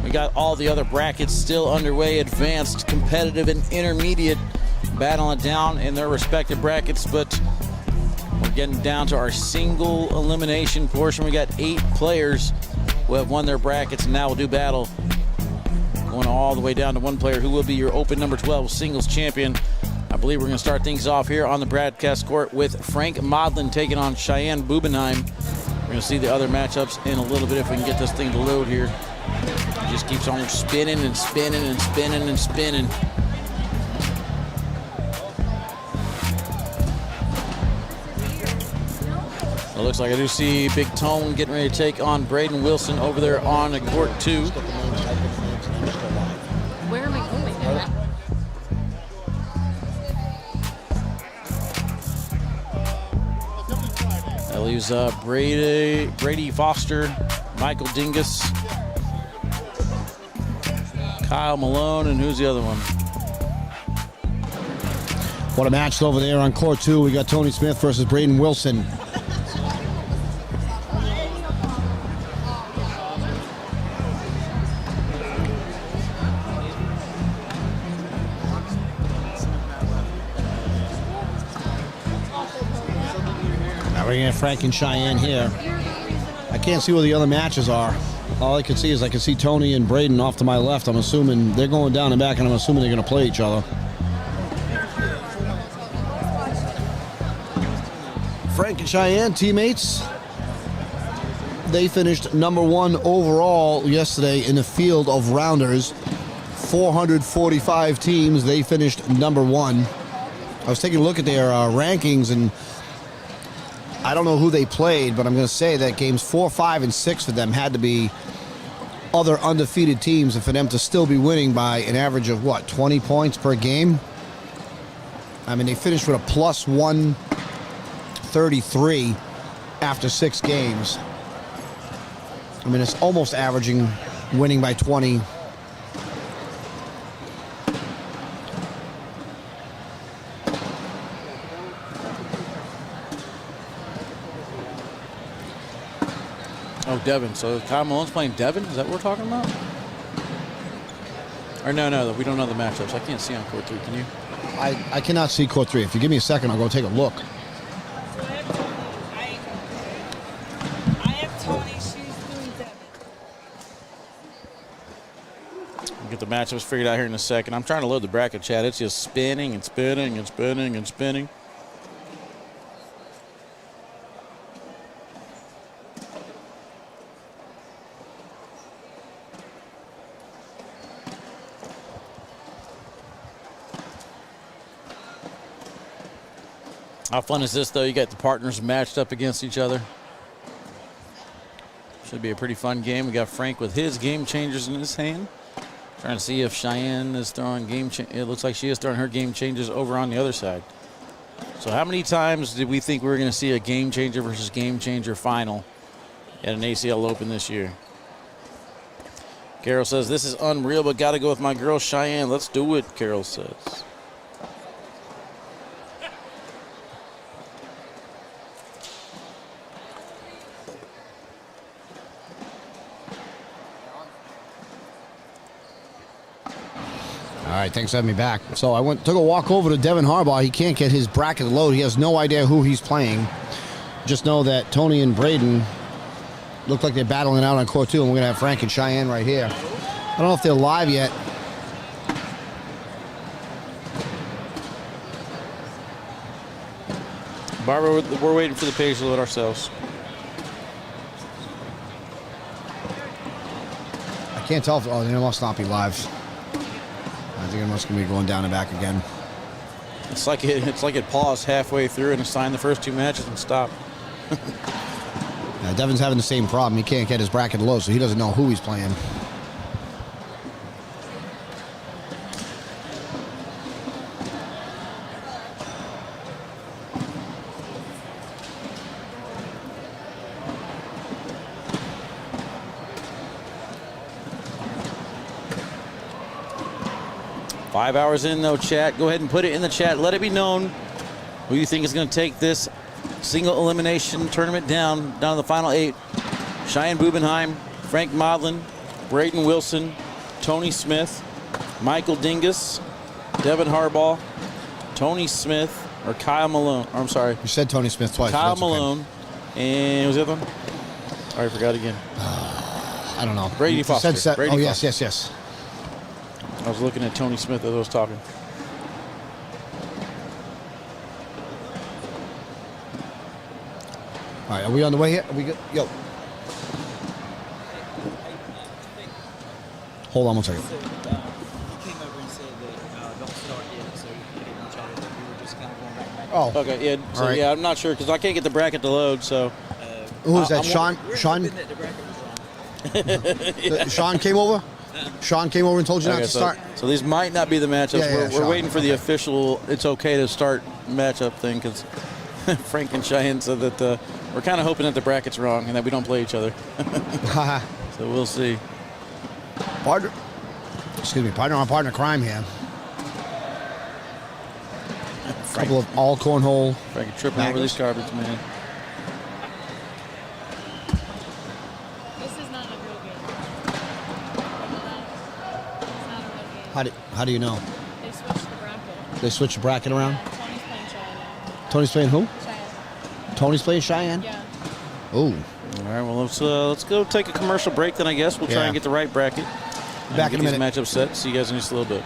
We got all the other brackets still underway, advanced, competitive, and intermediate battling down in their respective brackets, but we're getting down to our single elimination portion. We got 8 players who have won their brackets, and now we'll do battle. Going all the way down to 1 player who will be your Open number 12 singles champion. I believe we're going to start things off here on the broadcast court with Frank Modlin taking on Cheyenne Bubenheim. We're going to see the other matchups in a little bit if we can get this thing to load here. It just keeps on spinning and spinning and spinning and spinning. It looks like I do see Big Tone getting ready to take on Braden Wilson over there on court 2. Where am I going? That leaves Brady Foster, Michael Dingus, Kyle Malone, and who's the other one? What a match over there on court 2. We got Tony Smith versus Braden Wilson. Now we're going to have Frank and Cheyenne here. I can't see where the other matches are. All I can see is I can see Tony and Braden off to my left. I'm assuming they're going down and back, and I'm assuming they're going to play each other. Frank and Cheyenne, teammates. They finished number 1 overall yesterday in the field of rounders. 445 teams, they finished number 1. I was taking a look at their rankings, and I don't know who they played, but I'm going to say that games 4, 5, and 6 for them had to be other undefeated teams, and for them to still be winning by an average of, 20 points per game? I mean, they finished with a plus 133 after 6 games. I mean, it's almost averaging winning by 20. Oh, Devin. So Kyle Malone's playing Devin? Is that what we're talking about? Or no, we don't know the matchups. I can't see on court 3. Can you? I cannot see court 3. If you give me a second, I'll go take a look. I have Tony. She's doing Devin. We'll get the matchups figured out here in a second. I'm trying to load the bracket, chat. It's just spinning and spinning and spinning and spinning. How fun is this, though? You got the partners matched up against each other. Should be a pretty fun game. We got Frank with his game changers in his hand. Trying to see if Cheyenne is throwing it looks like she is throwing her game changers over on the other side. So how many times did we think we were going to see a game changer versus game changer final at an ACL Open this year? Carol says, this is unreal, but got to go with my girl Cheyenne. Let's do it, Carol says. All right, thanks for having me back. So I took a walk over to Devin Harbaugh. He can't get his bracket load. He has no idea who he's playing. Just know that Tony and Braden look like they're battling out on court 2, and we're going to have Frank and Cheyenne right here. I don't know if they're live yet. Barbara, we're waiting for the page to load ourselves. I can't tell if, they must not be live. I think it must be going down and back again. It's like it paused halfway through and assigned the first 2 matches and stopped. Devin's having the same problem. He can't get his bracket low, so he doesn't know who he's playing. Five hours in, though, chat. Go ahead and put it in the chat. Let it be known who you think is going to take this single elimination tournament down to the final 8. Cheyenne Bubenheim, Frank Modlin, Braden Wilson, Tony Smith, Michael Dingus, Devin Harbaugh, Tony Smith, or Kyle Malone. I'm sorry. You said Tony Smith twice. Kyle That's okay. Malone. And what was the other one? I already forgot again. I don't know. Brady You Foster. said Brady Foster. yes. I was looking at Tony Smith as I was talking. All right, are we on the way here? Are we good? Yo. Hold on one second. He came over and said that don't start yet, so you didn't tell that we were just kind of going back. Oh. Okay, yeah. So, All right. yeah, I'm not sure because I can't get the bracket to load, so. Who is that? I'm- Sean Sean came over? Sean came over and told you not Okay, to start? So these might not be the matchups. Yeah, we're Sean. waiting for the official, it's okay to start matchup thing because Frank and Cheyenne said that we're kind of hoping that the bracket's wrong and that we don't play each other. So we'll see. Partner on partner crime here. A couple of all cornhole. Frank tripping over these carpets, man. This is not a real game. It's not a real game. How do you know? They switched the bracket. They switched the bracket around? Tony's playing Cheyenne. Tony's playing who? Cheyenne. Tony's playing Cheyenne? Yeah. Oh. All right, well, let's go take a commercial break then, I guess. We'll try Yeah. and get the right bracket. Back in a minute. Matchup set. See you guys in just a little bit.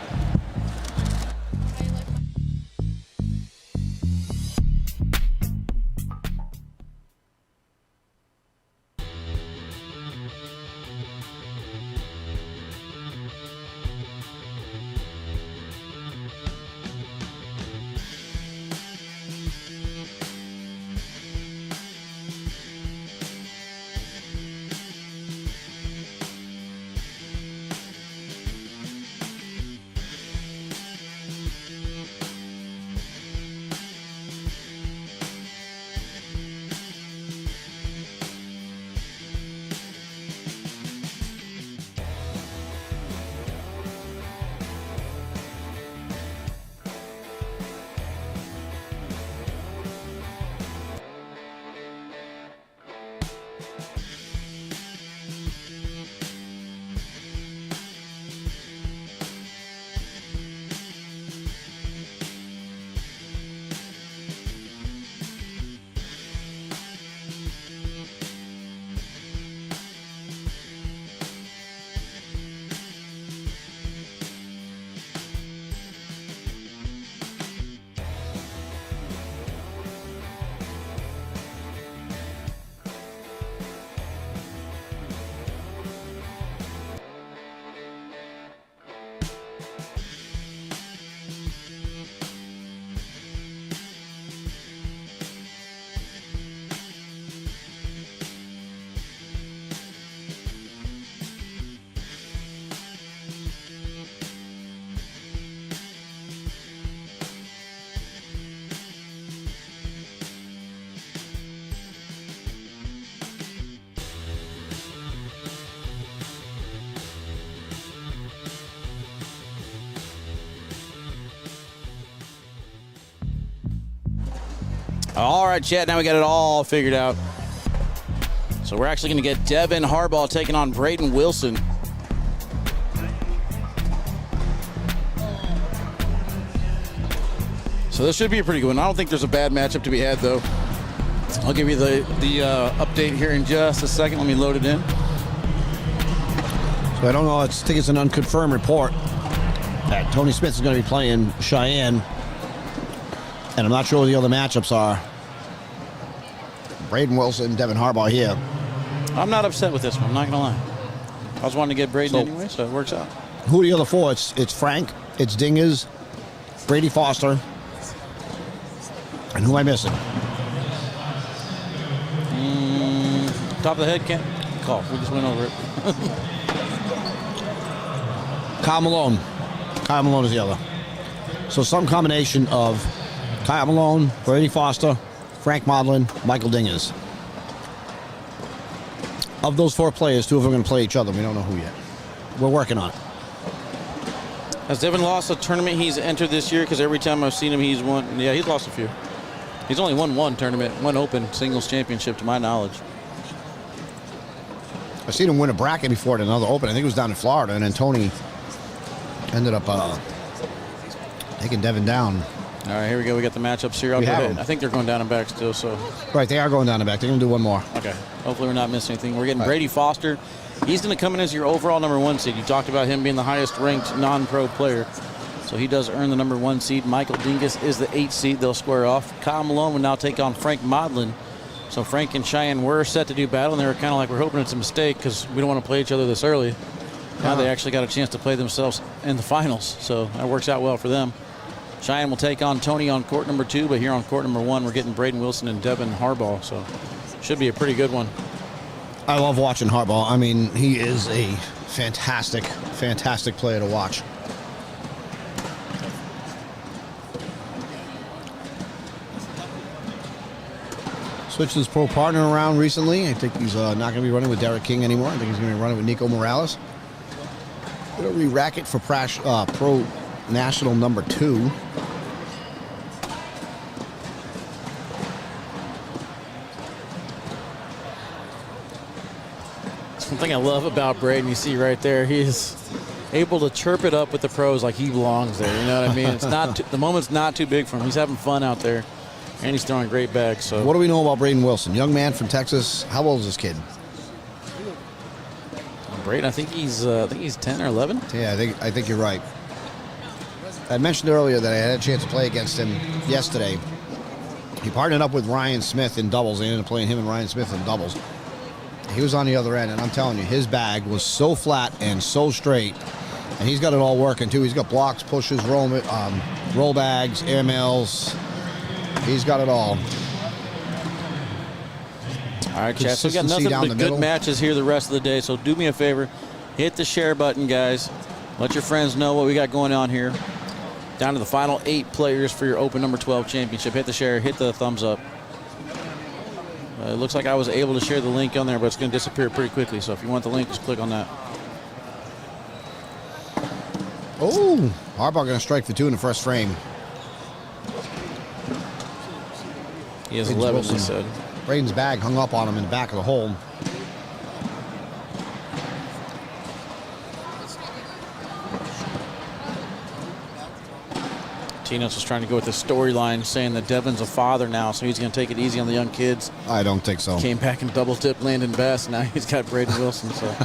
All right, chat. Now we got it all figured out. So we're actually going to get Devin Harbaugh taking on Braden Wilson. So this should be a pretty good one. I don't think there's a bad matchup to be had, though. I'll give you the update here in just a second. Let me load it in. So I don't know. I think it's an unconfirmed report that Tony Smith is going to be playing Cheyenne. And I'm not sure what the other matchups are. Braden Wilson, Devin Harbaugh here. I'm not upset with this one. I'm not going to lie. I was wanting to get Braden anyway, so it works out. Who are the other four? It's Frank, it's Dinges, Brady Foster, and who am I missing? Top of the head, can't call. We just went over it. Kyle Malone. Kyle Malone is the other. So some combination of Kyle Malone, Brady Foster, Frank Modlin, Michael Dinges. Of those four players, two of them are going to play each other. We don't know who yet. We're working on it. Has Devin lost a tournament he's entered this year? Because every time I've seen him, he's won. Yeah, he's lost a few. He's only won one tournament, one Open singles championship to my knowledge. I've seen him win a bracket before at another Open. I think it was down in Florida, and then Tony ended up taking Devin down. All right, here we go. We got the matchups here. I'll We go have ahead. them. I think they're going down and back still, so. Right, they are going down the back. They're going to do one more. Okay. Hopefully we're not missing anything. We're getting Brady Foster. He's going to come in as your overall number 1 seed. You talked about him being the highest ranked non-pro player. So he does earn the number 1 seed. Michael Dingus is the 8th seed. They'll square off. Kyle Malone will now take on Frank Modlin. So Frank and Cheyenne were set to do battle, and they were kind of like, we're hoping it's a mistake because we don't want to play each other this early. Now they actually got a chance to play themselves in the finals. So that works out well for them. Cheyenne will take on Tony on court number 2, but here on court number 1, we're getting Braden Wilson and Devin Harbaugh. So should be a pretty good one. I love watching Harbaugh. I mean, he is a fantastic, fantastic player to watch. Switched his pro partner around recently. I think he's not going to be running with Derek King anymore. I think he's going to be running with Nico Morales. Going to re-racket for pro national number 2. Something I love about Braden, you see right there, he's able to chirp it up with the pros like he belongs there. You know what I mean? It's not the moment's not too big for him. He's having fun out there, and he's throwing great bags. So What do we know about Braden Wilson? Young man from Texas. How old is this kid? Braden, I think he's 10 or 11. Yeah, I think you're right. I mentioned earlier that I had a chance to play against him yesterday. He partnered up with Ryan Smith in doubles. I ended up playing him and Ryan Smith in doubles. He was on the other end, and I'm telling you, his bag was so flat and so straight, and he's got it all working too. He's got blocks, pushes, roll bags, air mails. He's got it all. All right, chat. So we got nothing but good matches here the rest of the day. So do me a favor, hit the share button, guys. Let your friends know what we got going on here. Down to the final 8 players for your Open number 12 championship. Hit the share, hit the thumbs up. It looks like I was able to share the link on there, but it's going to disappear pretty quickly. So if you want the link, just click on that. Oh, Harbaugh going to strike for 2 in the first frame. He has 11, he said. Braden's bag hung up on him in the back of the hole. Tino's was trying to go with the storyline, saying that Devin's a father now, so he's going to take it easy on the young kids. I don't think so. Came back and double tipped Landon Bass. Now he's got Braden Wilson. So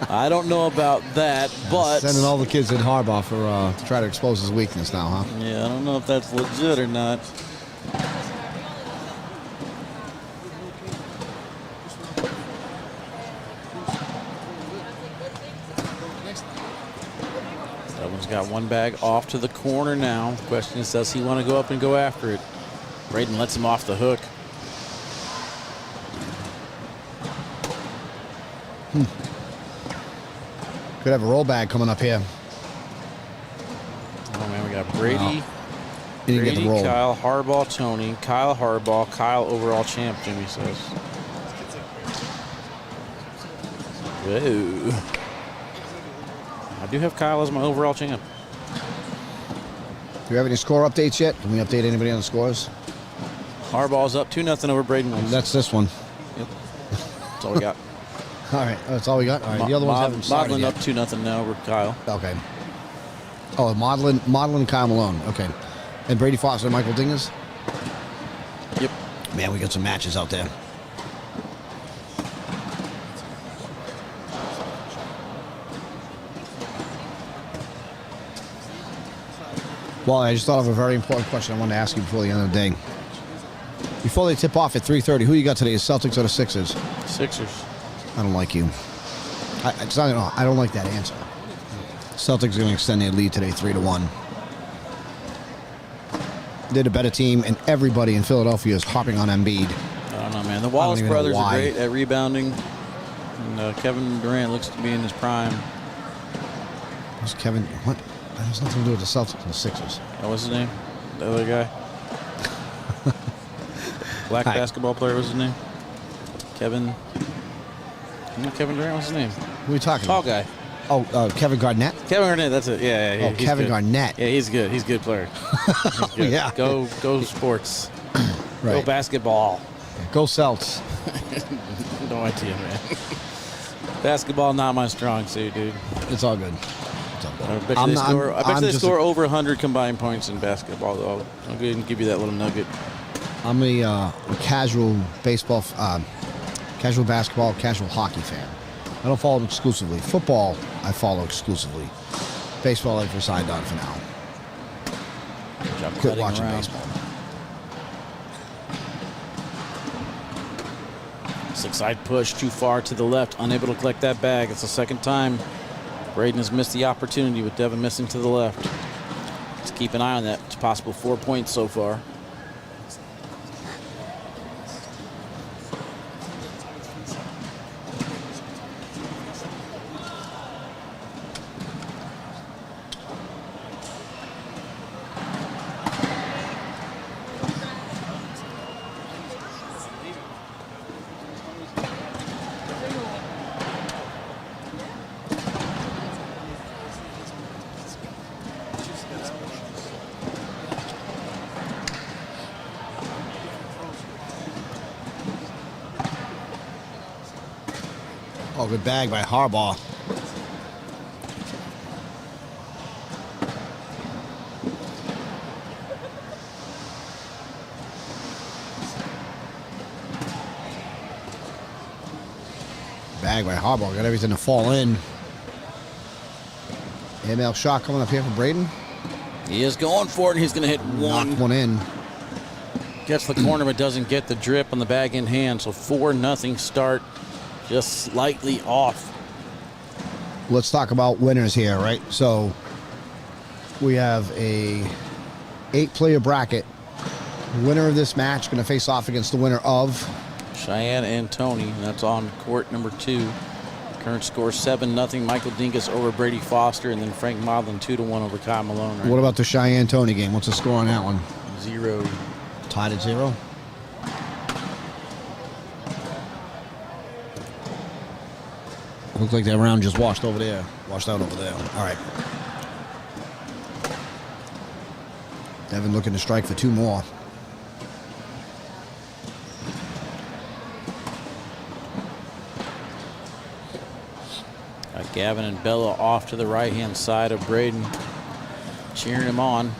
I don't know about that, but sending all the kids in Harbaugh for to try to expose his weakness now, huh? Yeah, I don't know if that's legit or not. Devin's got one bag off to the corner now. The question is, does he want to go up and go after it? Braden lets him off the hook. Could have a roll bag coming up here. Oh man, we got Brady. He didn't get the roll. Kyle, Harbaugh, Tony, Kyle Harbaugh, Kyle overall champ, Jimmy says. Whoa. I do have Kyle as my overall champ. Do you have any score updates yet? Can we update anybody on the scores? Harbaugh's up 2-0 over Braden Wilson. That's this one. Yep. That's all we got. All right, that's all we got. All right, the other ones haven't started Modlin yet. up 2-0 now over Kyle. Okay. Oh, Modlin and Kyle Malone. Okay. And Brady Foster and Michael Dingus? Yep. Man, we got some matches out there. Well, I just thought of a very important question I wanted to ask you before the end of the day. Before they tip off at 3:30, who you got today? Is Celtics or the Sixers? Sixers. I don't like you. I don't like that answer. Celtics are going to extend their lead today 3-1. They're the better team, and everybody in Philadelphia is harping on Embiid. I don't know, man. The Wallace brothers are great at rebounding. And Kevin Durant looks to be in his prime. Who's Kevin? What? That has nothing to do with the Celtics and the Sixers. Oh, what's his name? The other guy? Black basketball player, what's his name? Kevin. Kevin Durant, what's his name? Who are we talking Tall about? guy. Oh, Kevin Garnett? Kevin Garnett, that's it. Yeah. Kevin Garnett. Yeah, he's good. He's a good player. He's good. Yeah. Go sports. Go basketball. Go Celts. No idea, man. Basketball not my strong suit, dude. It's all good. I bet they score over 100 combined points in basketball, though. I'll go ahead and give you that little nugget. I'm a casual baseball, casual basketball, casual hockey fan. I don't follow it exclusively. Football, I follow exclusively. Baseball, I've signed on for now. Quit watching baseball. Six side push too far to the left, unable to collect that bag. It's the second time Braden has missed the opportunity with Devin missing to the left. Let's keep an eye on that. It's possible 4 points so far. Oh, good bag by Harbaugh. Bag by Harbaugh. Got everything to fall in. ML shot coming up here for Braden. He is going for it, and he's going to hit one. Knocked one in. Gets the corner, but doesn't get the drip on the bag in hand. So 4-0 start. Just slightly off. Let's talk about winners here, right? So we have a 8-player bracket. Winner of this match going to face off against the winner of Cheyenne and Tony. That's on court number 2. Current score 7-0. Michael Dingus over Brady Foster, and then Frank Modlin 2-1 over Kyle Malone. Right? What about the Cheyenne Tony game? What's the score on that one? 0. Tied at 0. Looks like that round just washed out over there. All right. Devin looking to strike for 2 more. Got Gavin and Bella off to the right-hand side of Braden, cheering him on.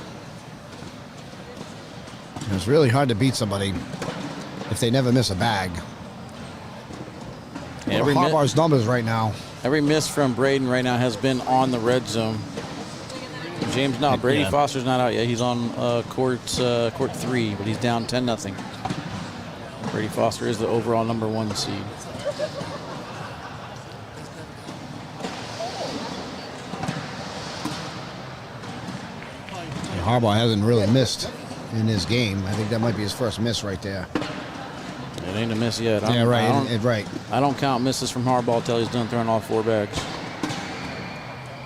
It's really hard to beat somebody if they never miss a bag. Every Harbaugh's numbers right now. Every miss from Braden right now has been on the red zone. Brady Foster's not out yet. He's on court 3, but he's down 10-0. Brady Foster is the overall number 1 seed. Harbaugh hasn't really missed in this game. I think that might be his first miss right there. It ain't a miss yet. Right. I don't count misses from Harbaugh until he's done throwing all 4 bags.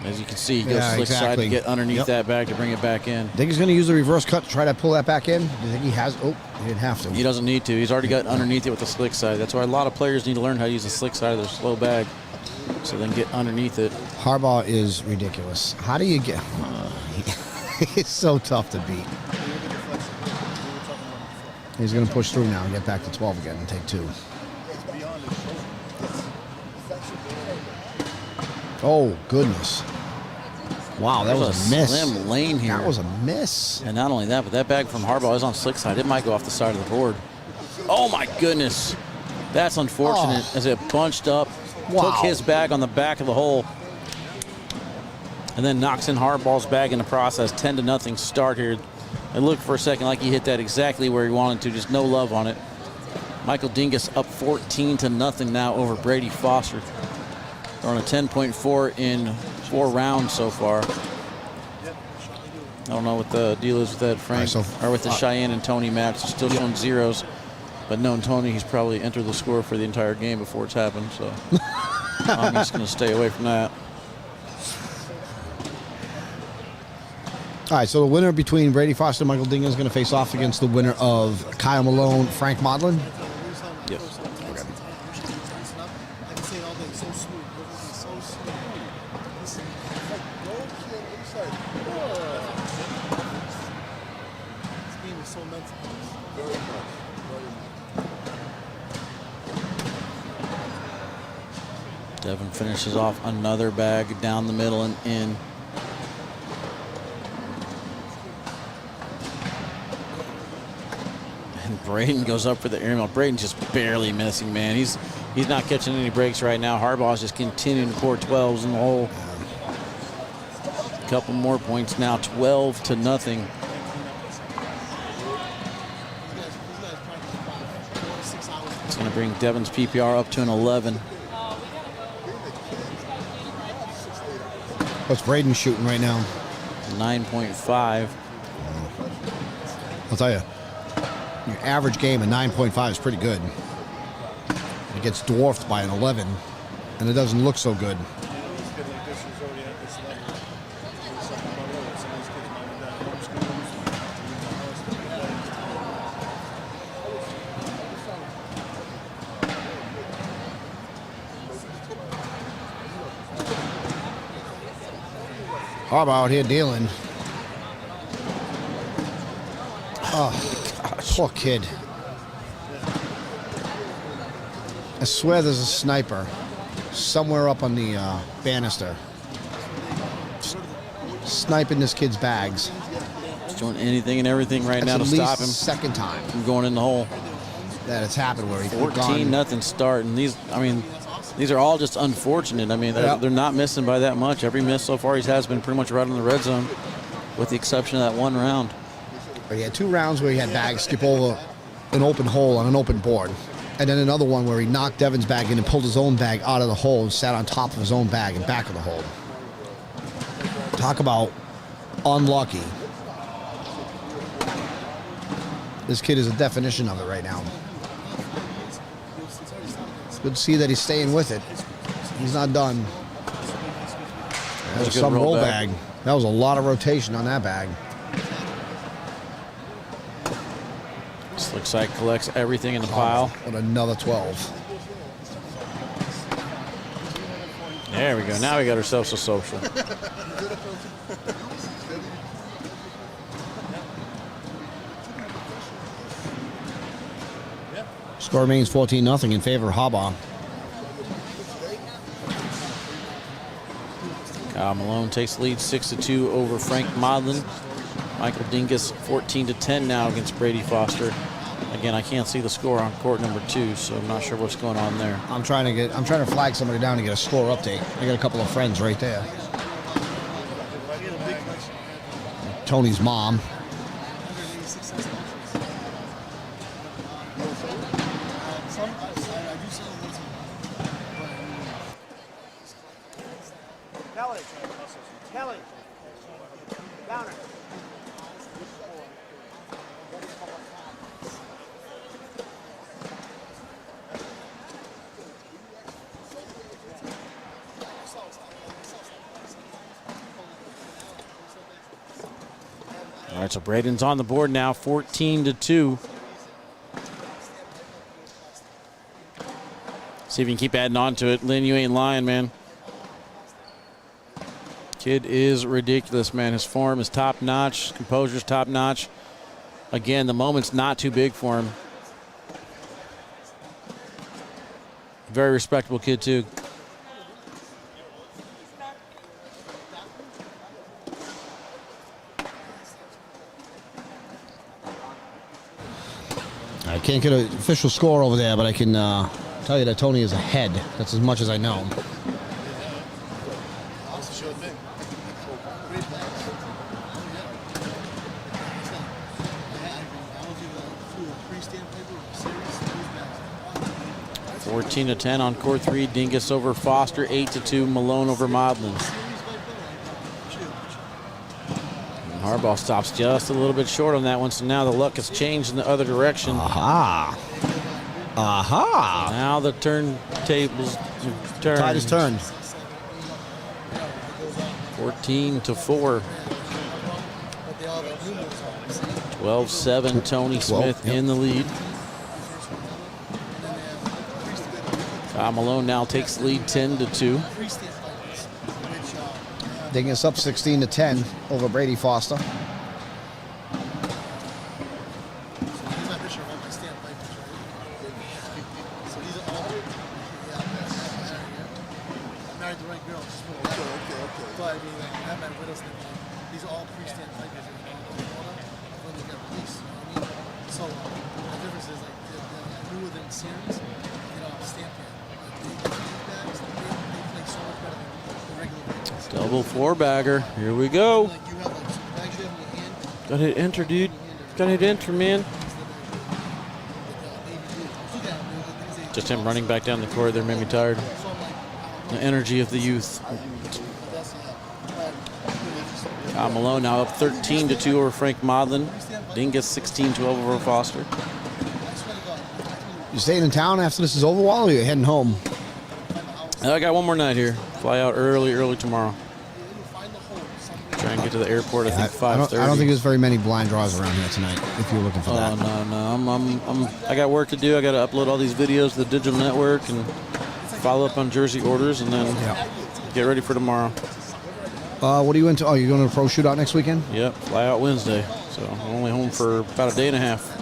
As you can see, he goes slick side to get underneath that bag to bring it back in. Think he's going to use the reverse cut to try to pull that back in? Do you think he has? Oh, he didn't have to. He doesn't need to. He's already got underneath it with the slick side. That's why a lot of players need to learn how to use the slick side of their slow bag so they can get underneath it. Harbaugh is ridiculous. How do you get... It's so tough to beat. He's going to push through now and get back to 12 again and take 2. Oh, goodness. Wow, that was a miss. Slim lane here. That was a miss. And not only that, but that bag from Harbaugh is on slick side. It might go off the side of the board. Oh, my goodness. That's unfortunate as it bunched up, took his bag on the back of the hole, and then knocks in Harbaugh's bag in the process. 10-0 start here. It looked for a second like he hit that exactly where he wanted to, just no love on it. Michael Dingus up 14-0 now over Brady Foster. They're on a 10.4 in 4 rounds so far. I don't know what the deal is with that, Frank, or with the Cheyenne and Tony match. It's still showing 0s, but knowing Tony, he's probably entered the score for the entire game before it's happened, so I'm just going to stay away from that. All right, so the winner between Brady Foster and Michael Dingus is going to face off against the winner of Kyle Malone, Frank Modlin. Yep. Devin finishes off another bag down the middle and in. And Braden goes up for the airmail. Braden's just barely missing, man. He's not catching any breaks right now. Harbaugh's just continuing to pour 12s in the hole. A couple more points now, 12-0. It's going to bring Devin's PPR up to an 11. What's Braden shooting right now? 9.5. I'll tell you, your average game of 9.5 is pretty good. It gets dwarfed by an 11, and it doesn't look so good. Harbaugh out here dealing. Oh, poor kid. I swear there's a sniper somewhere up on the banister. Sniping this kid's bags. He's doing anything and everything right now to That's at stop him. least second time from going in the hole. That it's happened where he's 14-0 start, and these are all just unfortunate. I mean, they're not missing by that much. Every miss so far he has been pretty much right in the red zone, with the exception of that one round. But he had 2 rounds where he had bags skip over an open hole on an open board. And then another one where he knocked Devin's bag in and pulled his own bag out of the hole and sat on top of his own bag and back of the hole. Talk about unlucky. This kid is a definition of it right now. It's good to see that he's staying with it. He's not done. That was some roll bag. That was a lot of rotation on that bag. This looks like collects everything in the pile. And another 12. There we go. Now we got ourselves a social. Score remains 14-0 in favor of Harbaugh. Malone takes the lead 6-2 over Frank Modlin. Michael Dingus 14-10 now against Brady Foster. Again, I can't see the score on court number 2, so I'm not sure what's going on there. I'm trying to flag somebody down to get a score update. I got a couple of friends right there. Tony's mom. Kelly. Downer. All right, so Braden's on the board now, 14-2. See if you can keep adding on to it. Lynn, you ain't lying, man. Kid is ridiculous, man. His form is top-notch. Composure's top-notch. Again, the moment's not too big for him. Very respectable kid, too. I can't get an official score over there, but I can tell you that Tony is ahead. That's as much as I know. to 10 on court 3. Dingus over Foster. 8-2. Malone over Modlin. And Harbaugh stops just a little bit short on that one, so now the luck has changed in the other direction. Aha! Aha! Now the turntables turn. Tide is turned. 14-4. 12-7. Tony Smith in the lead. Malone now takes the lead 10-2. Dingus up 16-10 over Brady Foster. just put it that way. But I mean, like, I have my widows and these are all pre-stand fighters and all that when they got released. You know what I mean? So the difference is like the newer than series, you know, stamp it. They play so much better than the regular bags. Double four-bagger. Here we go. Like you have like some bags you have in your hand. Gotta hit enter, dude. Gotta hit enter, man. Just him running back down the court there made me tired. The energy of the youth. Malone now up 13-2 over Frank Modlin. Dingus 16-12 over Foster. You staying in town after this is over, Wall, or you heading home? I got one more night here. Fly out early tomorrow. Try and get to the airport. I think 5:30. I don't think there's very many blind draws around here tonight. If you're looking for that. No. I got work to do. I got to upload all these videos to the digital network and follow up on jersey orders, and then get ready for tomorrow. What are you into? Oh, you're going to the pro shootout next weekend? Yep, fly out Wednesday. So I'm only home for about a day and a half.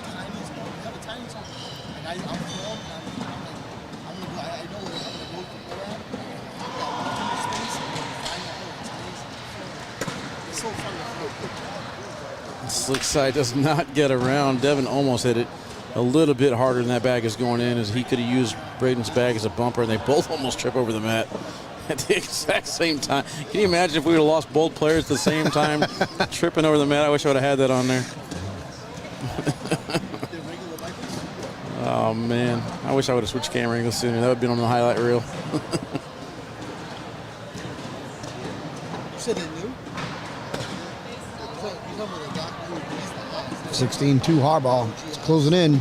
Slick side does not get around. Devin almost hit it a little bit harder than that bag is going in, as he could have used Braden's bag as a bumper, and they both almost trip over the mat at the exact same time. Can you imagine if we would have lost both players at the same time tripping over the mat? I wish I would have had that on there. Oh, man. I wish I would have switched camera angles sooner. That would have been on the highlight reel. You said they knew? 16-2 Harbaugh. It's closing in.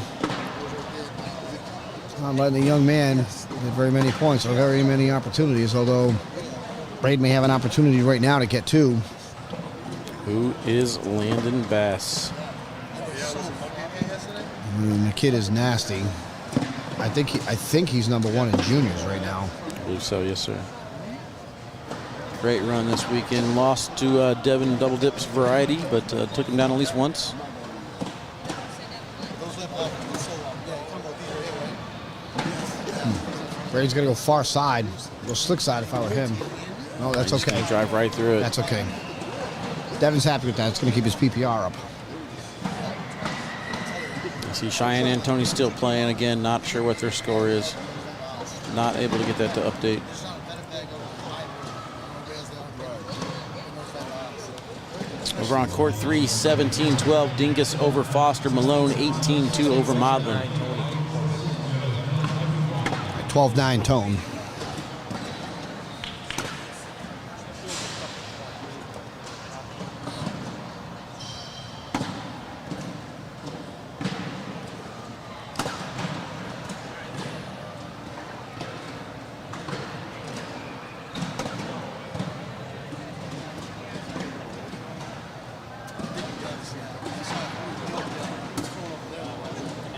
Not letting the young man get very many points or very many opportunities, although Brady may have an opportunity right now to get two. Who is Landon Bass? The kid is nasty. I think he's number one in juniors right now. I believe so, yes, sir. Great run this weekend. Lost to Devin Double Dips Variety, but took him down at least once. Brady's got to go far side. Go slick side if I were him. No, that's okay. Drive right through it. That's okay. Devin's happy with that. It's going to keep his PPR up. You see Cheyenne and Tony still playing. Again, not sure what their score is. Not able to get that to update. Over on court 3, 17-12. Dingus over Foster. Malone 18-2 over Modlin. 12-9 Tone.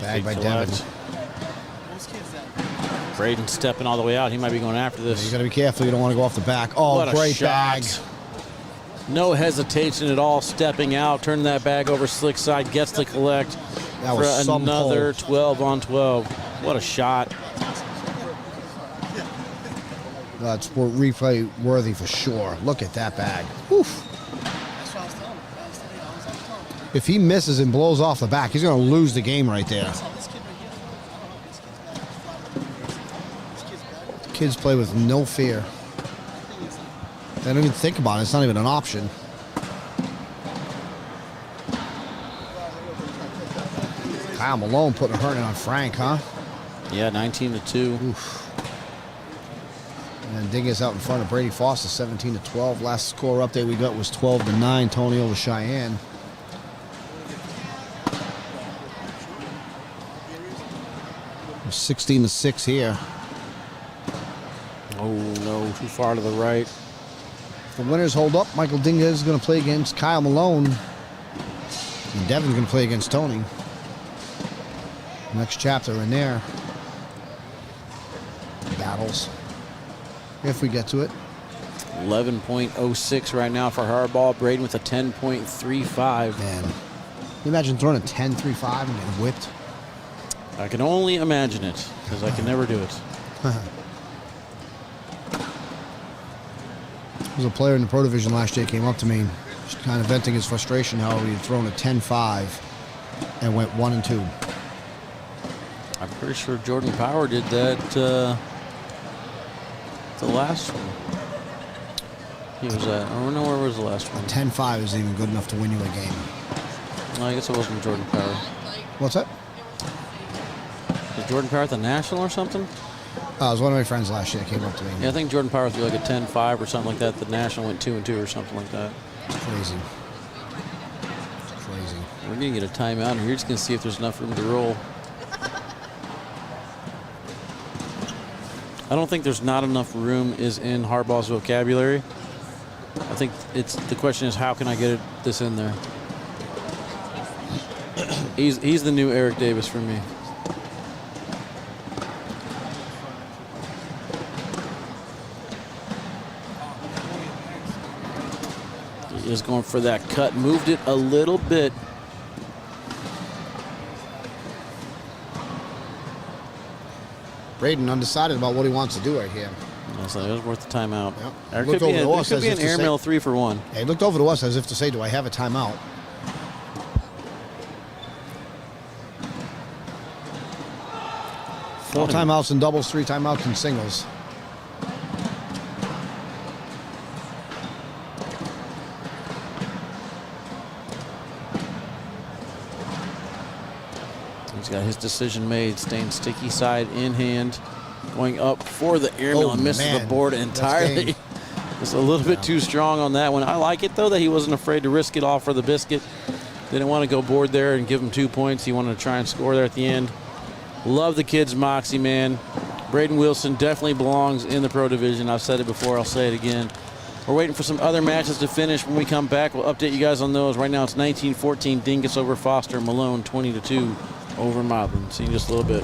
Bag by Devin. Braden stepping all the way out. He might be going after this. You got to be careful. You don't want to go off the back. Oh, what great shot. bag. No hesitation at all. Stepping out, turning that bag over slick side, gets the collect That for was some another pull. 12 on 12. What a shot. That's replay worthy for sure. Look at that bag. Oof. If he misses and blows off the back, he's going to lose the game right there. Kids play with no fear. They don't even think about it. It's not even an option. Kyle Malone putting a hurting on Frank, huh? Yeah, 19-2. Oof. And Dingus out in front of Brady Foster, 17-12. Last score update we got was 12-9. Tony over Cheyenne. We're 16-6 here. Oh, no, too far to the right. If the winners hold up, Michael Dingus is going to play against Kyle Malone. And Devin's going to play against Tony. Next chapter in there. Battles. If we get to it. 11.06 right now for Harbaugh. Braden with a 10.35. Man, can you imagine throwing a 10-3-5 and getting whipped? I can only imagine it, because I can never do it. was a player in the Pro Division last year, came up to me, just kind of venting his frustration how he had thrown a 10-5 and went 1-2. I'm pretty sure Jordan Power did that the last one. He was at, I don't know where was the last one. 10-5 is even good enough to win you a game. No, I guess it wasn't Jordan Power. What's that? Was Jordan Power at the National or something? It was one of my friends last year came up to me. Yeah, I think Jordan Power threw like a 10-5 or something like that. The National went 2-2 or something like that. It's crazy. It's crazy. We're going to get a timeout, and you're just going to see if there's enough room to roll. I don't think there's not enough room is in Harbaugh's vocabulary. I think the question is, how can I get this in there? He's the new Eric Davis for me. He is going for that cut, moved it a little bit. Braden undecided about what he wants to do right here. So it was worth the timeout. Yep. There could be an airmail 3-for-1. Yeah, he looked over to us as if to say, do I have a timeout? Four timeouts in doubles, 3 timeouts in singles. He's got his decision made, staying sticky side in hand, going up for the airmail and misses the board entirely. Just a little bit too strong on that one. I like it, though, that he wasn't afraid to risk it all for the biscuit. Didn't want to go board there and give him 2 points. He wanted to try and score there at the end. Love the kid's moxie, man. Braden Wilson definitely belongs in the Pro Division. I've said it before. I'll say it again. We're waiting for some other matches to finish. When we come back, we'll update you guys on those. Right now, it's 19-14 Dingus over Foster. Malone 20-2 over Modlin. See you in just a little bit.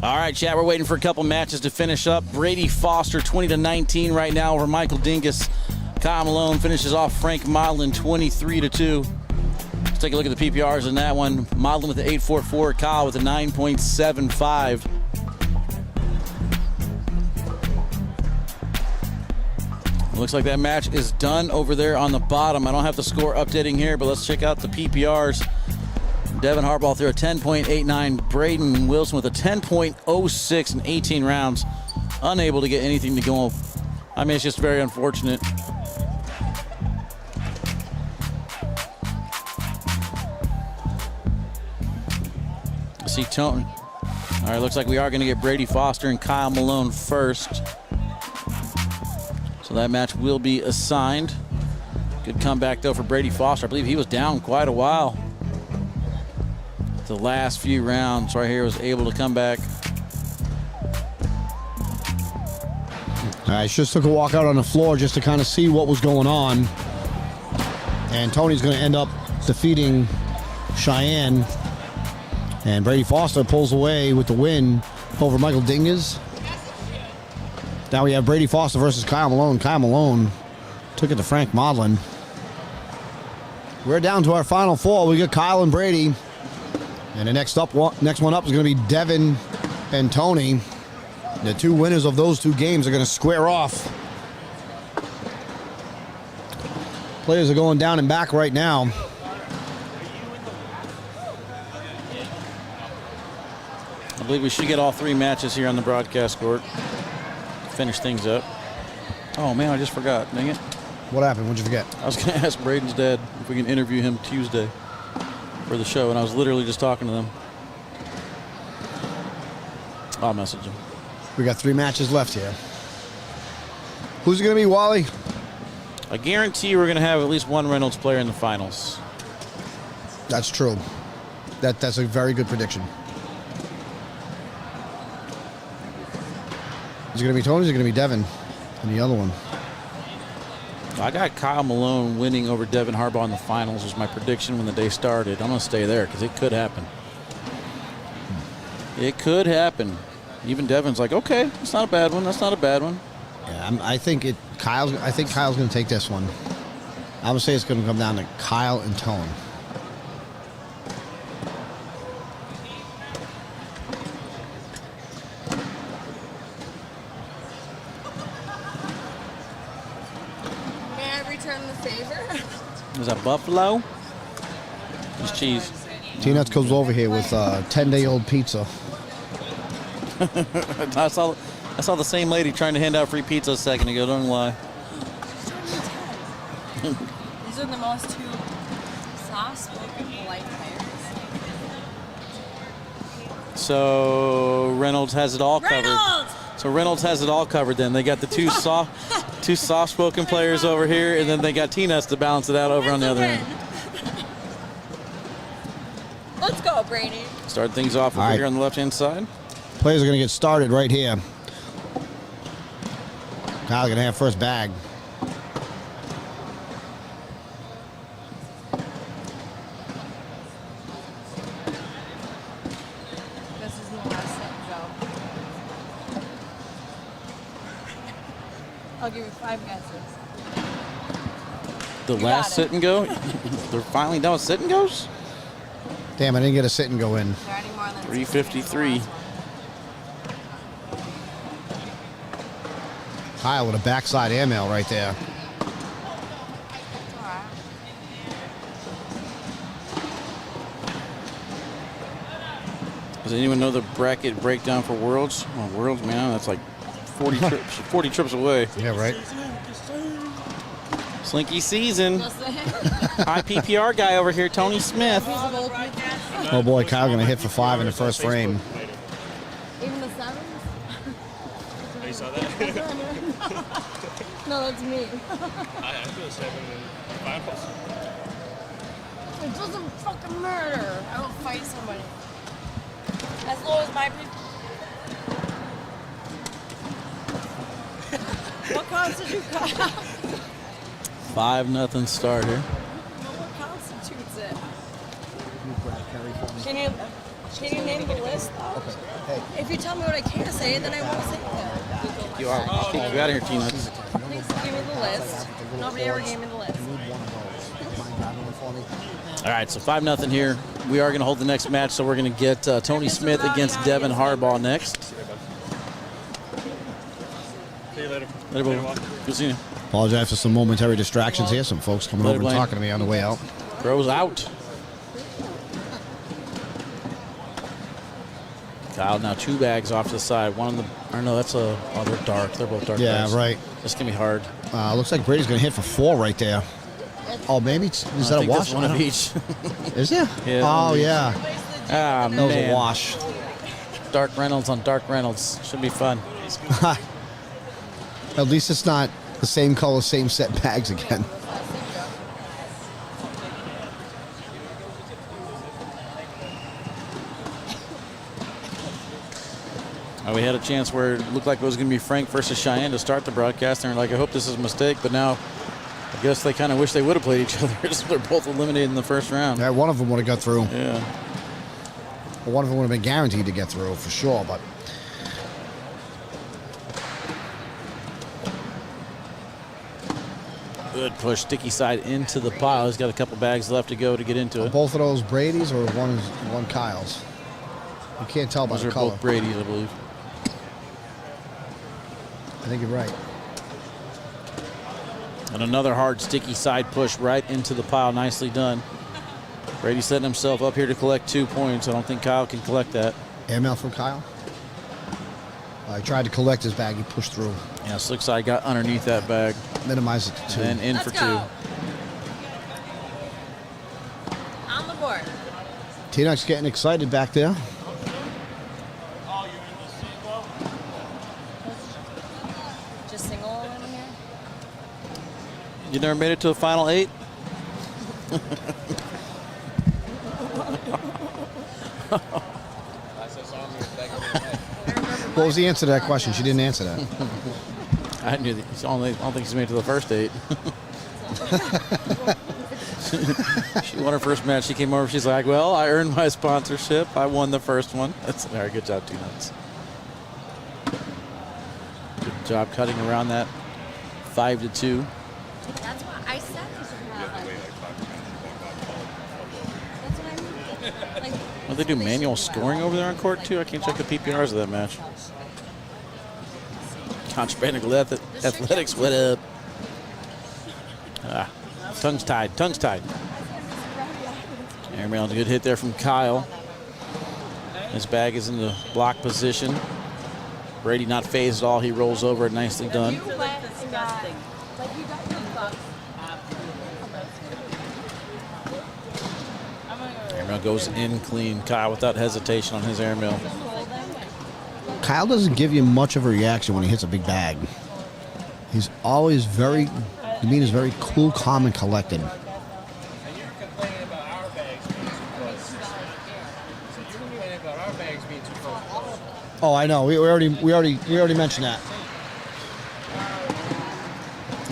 All right, chat, we're waiting for a couple matches to finish up. Brady Foster, 20-19 right now over Michael Dingus. Kyle Malone finishes off Frank Modlin, 23-2. Let's take a look at the PPRs in that one. Modlin with the 8.44, Kyle with a 9.75. Looks like that match is done over there on the bottom. I don't have the score updating here, but let's check out the PPRs. Devin Harbaugh threw a 10.89. Braden Wilson with a 10.06 in 18 rounds. Unable to get anything to go. I mean, it's just very unfortunate. Let's see Tony. All right, looks like we are going to get Brady Foster and Kyle Malone first. So that match will be assigned. Good comeback, though, for Brady Foster. I believe he was down quite a while. The last few rounds right here was able to come back. All right, just took a walk out on the floor just to kind of see what was going on. And Tony's going to end up defeating Cheyenne. And Brady Foster pulls away with the win over Michael Dingus. Now we have Brady Foster versus Kyle Malone. Kyle Malone took it to Frank Modlin. We're down to our final four. We got Kyle and Brady. And the next one up is going to be Devin and Tony. The two winners of those two games are going to square off. Players are going down and back right now. I believe we should get all three matches here on the broadcast court. Finish things up. Oh man, I just forgot. Dang it. What happened? What'd you forget? I was going to ask Braden's dad if we can interview him Tuesday for the show, and I was literally just talking to them. I'll message him. We got 3 matches left here. Who's it going to be, Wally? I guarantee we're going to have at least one Reynolds player in the finals. That's true. That's a very good prediction. Is it going to be Tony or is it going to be Devin and the other one? I got Kyle Malone winning over Devin Harbaugh in the finals was my prediction when the day started. I'm going to stay there because it could happen. It could happen. Even Devin's like, okay, that's not a bad one. That's not a bad one. Yeah, I think Kyle's going to take this one. I'm going to say it's going to come down to Kyle and Tone. May I return the favor? Is that buffalo? It's cheese. T-Nuts comes over here with 10-day-old pizza. I saw the same lady trying to hand out free pizza a second ago. Don't lie. These are the most two soft-spoken, polite players. So Reynolds has it all covered. So Reynolds has it all covered. Then they got the two soft-spoken players over here, and then they got T-Nuts to balance it out over on the other end. Let's go, Brady. Start things off over here on the left-hand side. Players are going to get started right here. Kyle's going to have first bag. This is the last set, Joe. I'll give you 5 guesses. The last sit and go? They're finally done with sit and goes? Damn, I didn't get a sit and go in. 353. Kyle with a backside airmail right there. Does anyone know the bracket breakdown for Worlds? Oh, Worlds, man, that's like 40 trips away. Yeah, right. Slinky season. IPPR guy over here, Tony Smith. Oh boy, Kyle going to hit for 5 in the first frame. Even the 7s? You saw that? No, that's me. I feel 7 in finals. It doesn't fucking matter. I will fight somebody. As low as my people. What constitutes it? 5-0 start here. What constitutes it? Can you? Can you name the list, though? Hey. If you tell me what I can't say, then I won't say it. You are. I'll kick you out of here, T-Nuts. Please give me the list. Nobody ever gave me the list. All right, so 5-0 here. We are going to hold the next match, so we're going to get Tony Smith against Devin Harbaugh next. See you later. Later, bro. Good seeing you. Apologize for some momentary distractions here. Some folks coming Later, over and Blaine. talking to me on the way out. Throws out. Kyle now 2 bags off to the side. One on the, or no, that's a, oh, they're dark. They're both dark. Yeah, bags. right. This can be hard. Looks like Brady's going to hit for 4 right there. Oh, maybe is that a wash? That's one of each. Is there? Yeah, oh, one of each. yeah. Ah, That was man. a wash. Dark Reynolds on Dark Reynolds. Should be fun. At least it's not the same color, same set bags again. We had a chance where it looked like it was going to be Frank versus Cheyenne to start the broadcast. And they're like, I hope this is a mistake. But now I guess they kind of wish they would have played each other. So they're both eliminated in the first round. Yeah, one of them would have got through. Yeah. Well, one of them would have been guaranteed to get through for sure. But Good push, sticky side into the pile. He's got a couple bags left to go to get into it. both of those Brady's or one Kyle's? You can't tell by Those the are color. both Brady's, I believe. I think you're right. And another hard, sticky side push right into the pile. Nicely done. Brady setting himself up here to collect 2 points. I don't think Kyle can collect that. Airmail from Kyle. I tried to collect his bag. He pushed through. Yeah, slick side got underneath that bag. Minimize it to 2. And in for 2. On the board. T-Nuck's getting excited back there. Just single in here. You never made it to a final 8? What was the answer to that question? She didn't answer that. I knew that. I don't think she's made it to the first 8. She won her first match. She came over. She's like, well, I earned my sponsorship. I won the first one. That's all right. Good job, T-Nuts. Good job cutting around that 5-2. That's what I said. Well, they do manual scoring over there on court, too. I can't check the PPRs of that match. Contraband athletics, what up? Tongue's tied. Tongue's tied. Airmail, a good hit there from Kyle. His bag is in the block position. Brady not phased at all. He rolls over it. Nicely done. Airmail goes in clean. Kyle without hesitation on his airmail. Kyle doesn't give you much of a reaction when he hits a big bag. He's always demeanor's very cool, calm, and collected. Oh, I know. We already mentioned that.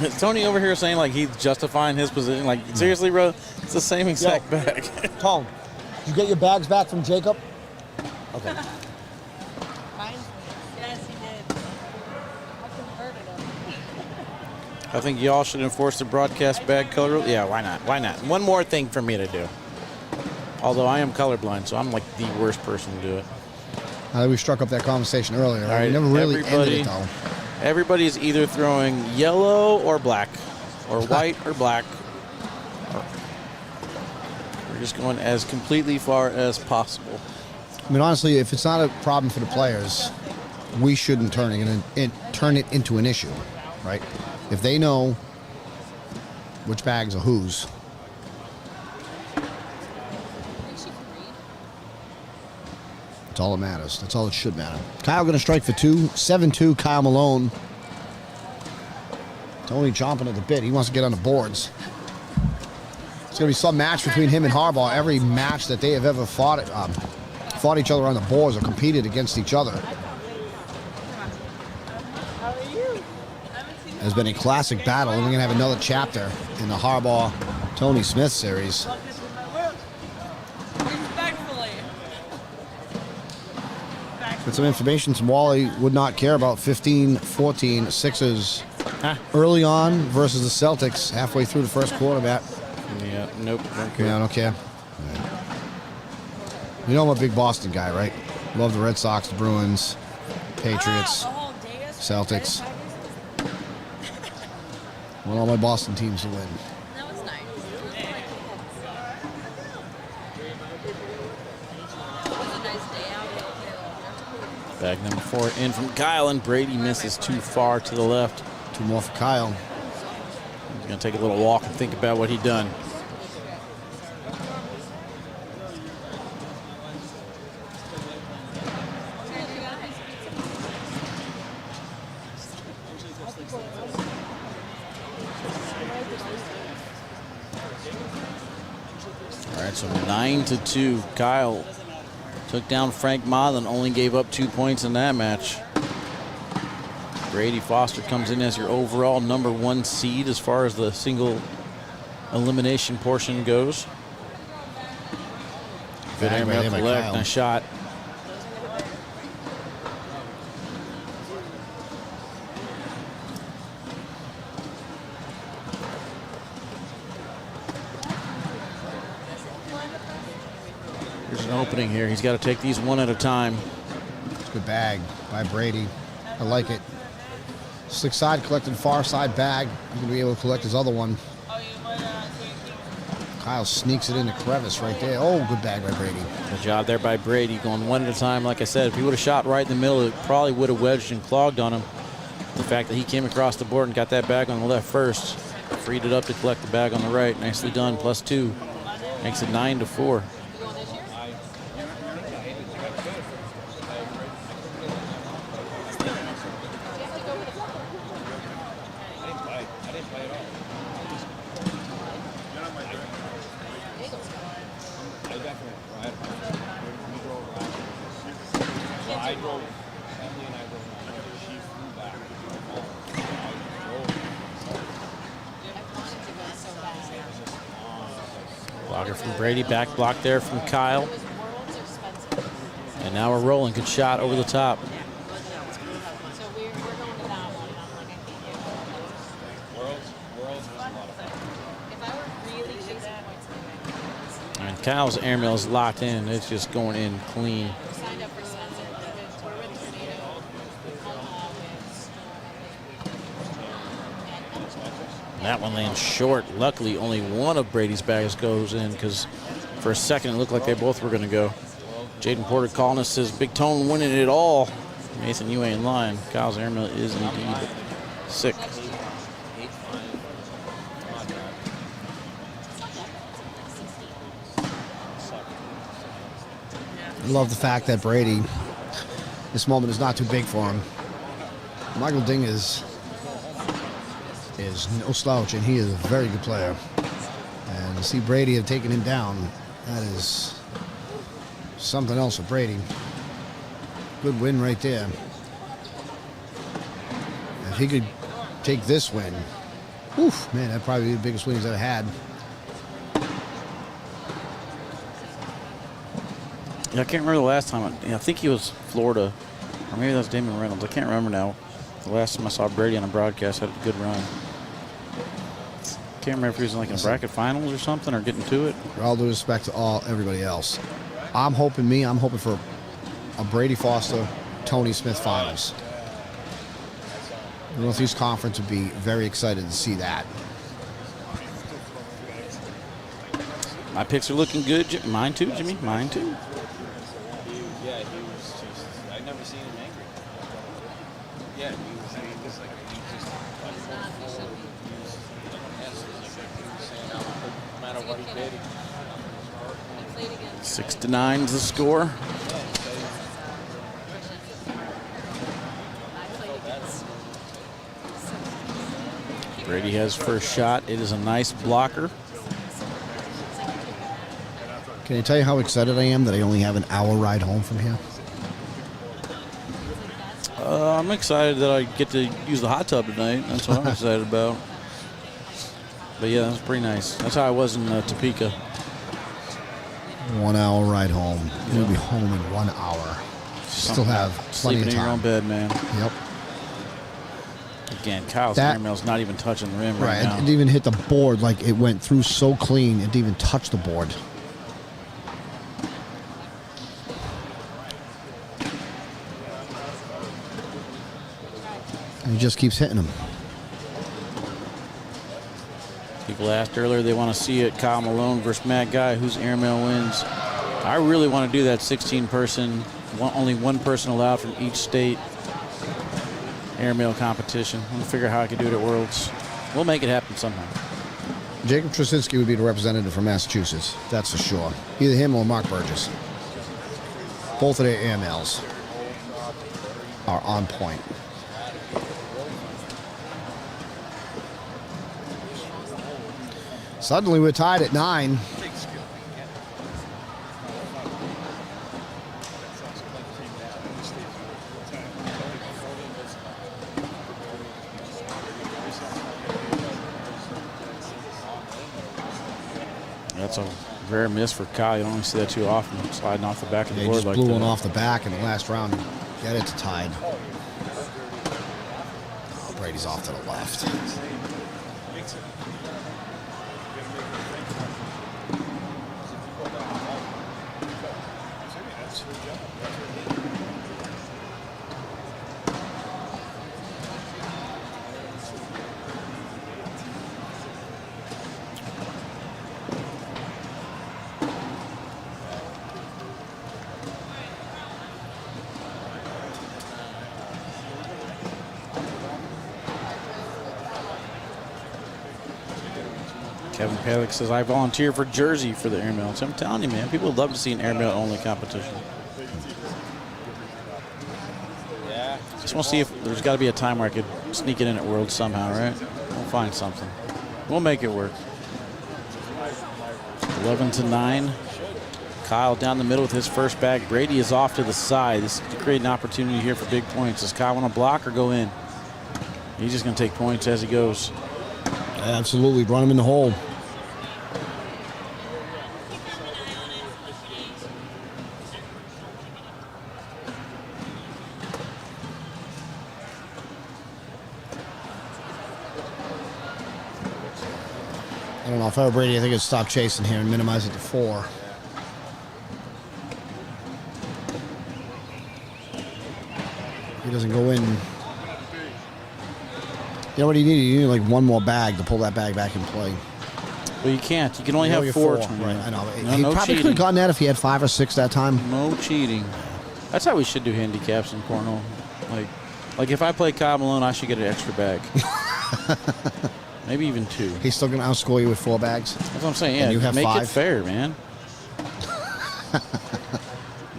Is Tony over here saying like he's justifying his position? Like seriously, bro, it's the same exact bag. Tone, did you get your bags back from Jacob? Okay. Yes, he did. I converted him. I think y'all should enforce the broadcast bag color rule. Yeah, why not? Why not? One more thing for me to do. Although I am colorblind, so I'm like the worst person to do it. We struck up that conversation earlier. All right, We never really ended it, though. Everybody is either throwing yellow or black, or white or black. We're just going as completely far as possible. I mean, honestly, if it's not a problem for the players, we shouldn't turn it into an issue, right? If they know which bags are whose. That's all that matters. That's all that should matter. Kyle going to strike for 2. 7-2, Kyle Malone. Tony chomping at the bit. He wants to get on the boards. It's going to be some match between him and Harbaugh. Every match that they have ever fought each other on the boards or competed against each other has been a classic battle. And we're going to have another chapter in the Harbaugh-Tony Smith series. Respectfully. Got some information. Wally would not care about 15-14 Sixers early on versus the Celtics halfway through the first quarter, Matt. Yeah, nope, don't care. Yeah, I don't care. You know I'm a big Boston guy, right? Love the Red Sox, the Bruins, Patriots, Celtics. Want all my Boston teams to win. That was nice. It was a nice day out. Bag number 4 in from Kyle, and Brady misses too far to the left. 2 more for Kyle. He's going to take a little walk and think about what he done. All right, so 9-2. Kyle took down Frank Modlin, only gave up 2 points in that match. Brady Foster comes in as your overall number 1 seed as far as the single elimination portion goes. Good aim up the left, nice shot. There's an opening here. He's got to take these one at a time. It's a good bag by Brady. I like it. Slick side collected far side bag. He's going to be able to collect his other one. Kyle sneaks it in the crevice right there. Oh, good bag by Brady. Good job there by Brady, going one at a time. Like I said, if he would have shot right in the middle, it probably would have wedged and clogged on him. The fact that he came across the board and got that bag on the left first, freed it up to collect the bag on the right. Nicely done, +2. Makes it 9-4. Blocker from Brady, back block there from Kyle. And now we're rolling. Good shot over the top. And Kyle's airmail is locked in. It's just going in clean. That one lands short. Luckily, only one of Brady's bags goes in because for a second it looked like they both were going to go. Jaden Porter calling us, says Big Tone winning it all. Mason, you ain't in line. Kyle's airmail is indeed sick. I love the fact that Brady, this moment is not too big for him. Michael Ding is no slouch, and he is a very good player. And to see Brady have taken him down, that is something else for Brady. Good win right there. If he could take this win, oof, man, that'd probably be the biggest win he's ever had. Yeah, I can't remember the last time. I think he was Florida, or maybe that was Damon Reynolds. I can't remember now. The last time I saw Brady on a broadcast had a good run. Can't remember if he was in like a bracket finals or something or getting to it. For all due respect to everybody else, I'm hoping for a Brady Foster, Tony Smith finals. The Northeast Conference would be very excited to see that. My picks are looking good. Mine too, Jimmy. Mine too. Yeah, he was just, I'd never seen him angry. Yeah, he was just like, he just, no matter what he did. 6-9 is the score. Brady has first shot. It is a nice blocker. Can I tell you how excited I am that I only have an hour ride home from here? I'm excited that I get to use the hot tub tonight. That's what I'm excited about. But yeah, that's pretty nice. That's how I was in Topeka. 1 hour ride home. You'll be home in 1 hour. Still have plenty sleeping of in your own time. bed, man. Yep. Again, Kyle's airmail's not even touching the rim right now. It didn't even hit the board. Like, it went through so clean, it didn't even touch the board. And he just keeps hitting them. People asked earlier they want to see it, Kyle Malone versus Matt Guy, whose airmail wins. I really want to do that 16-person, only one person allowed from each state airmail competition. I'm going to figure out how I can do it at Worlds. We'll make it happen somehow. Jacob Terezinski would be the representative from Massachusetts, that's for sure. Either him or Mark Burgess. Both of their airmails are on point. Suddenly we're tied at 9. That's a rare miss for Kyle. You don't see that too often, sliding off the back of the They board just like blew that. one off the back in the last round and get it to tied. Oh, Brady's off to the left. Kevin Palick says, I volunteer for Jersey for the airmail. So I'm telling you, man, people would love to see an airmail only competition. Yeah. Just want to see if there's got to be a time where I could sneak it in at Worlds somehow, right? We'll find something. We'll make it work. 11-9. Kyle down the middle with his first bag. Brady is off to the side. This is to create an opportunity here for big points. Does Kyle want to block or go in? He's just going to take points as he goes. Absolutely, run him in the hole. I don't know, if I were Brady, I think I'd stop chasing here and minimize it to 4. He doesn't go in. You know what you need? You need like one more bag to pull that bag back in play. Well, you can't. You can only have 4. Right, I know. No, He no probably could cheating. have gotten that if he had 5 or 6 that time. No cheating. That's how we should do handicaps in cornhole. Like if I play Kyle Malone, I should get an extra bag. Maybe even 2. He's still going to outscore you with 4 bags? That's what I'm saying. Yeah, And you have make 5? it fair, man.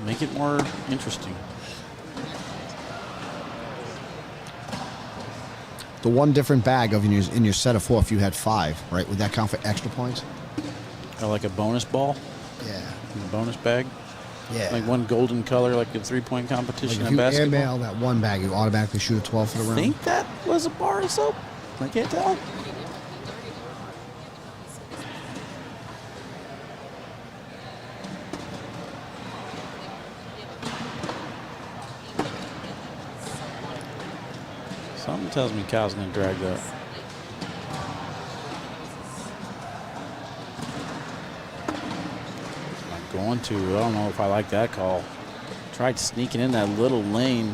Make it more interesting. The one different bag of in your set of 4, if you had 5, right? Would that count for extra points? Or like a bonus ball? Yeah. A bonus bag? Yeah. Like one golden color, like a 3-point competition Like if in you basketball? airmail that one bag, you automatically shoot a 12 for the I round. think that was a bar of soap. I can't tell. Something tells me Kyle's going to drag that. I'm going to. I don't know if I like that call. Tried sneaking in that little lane.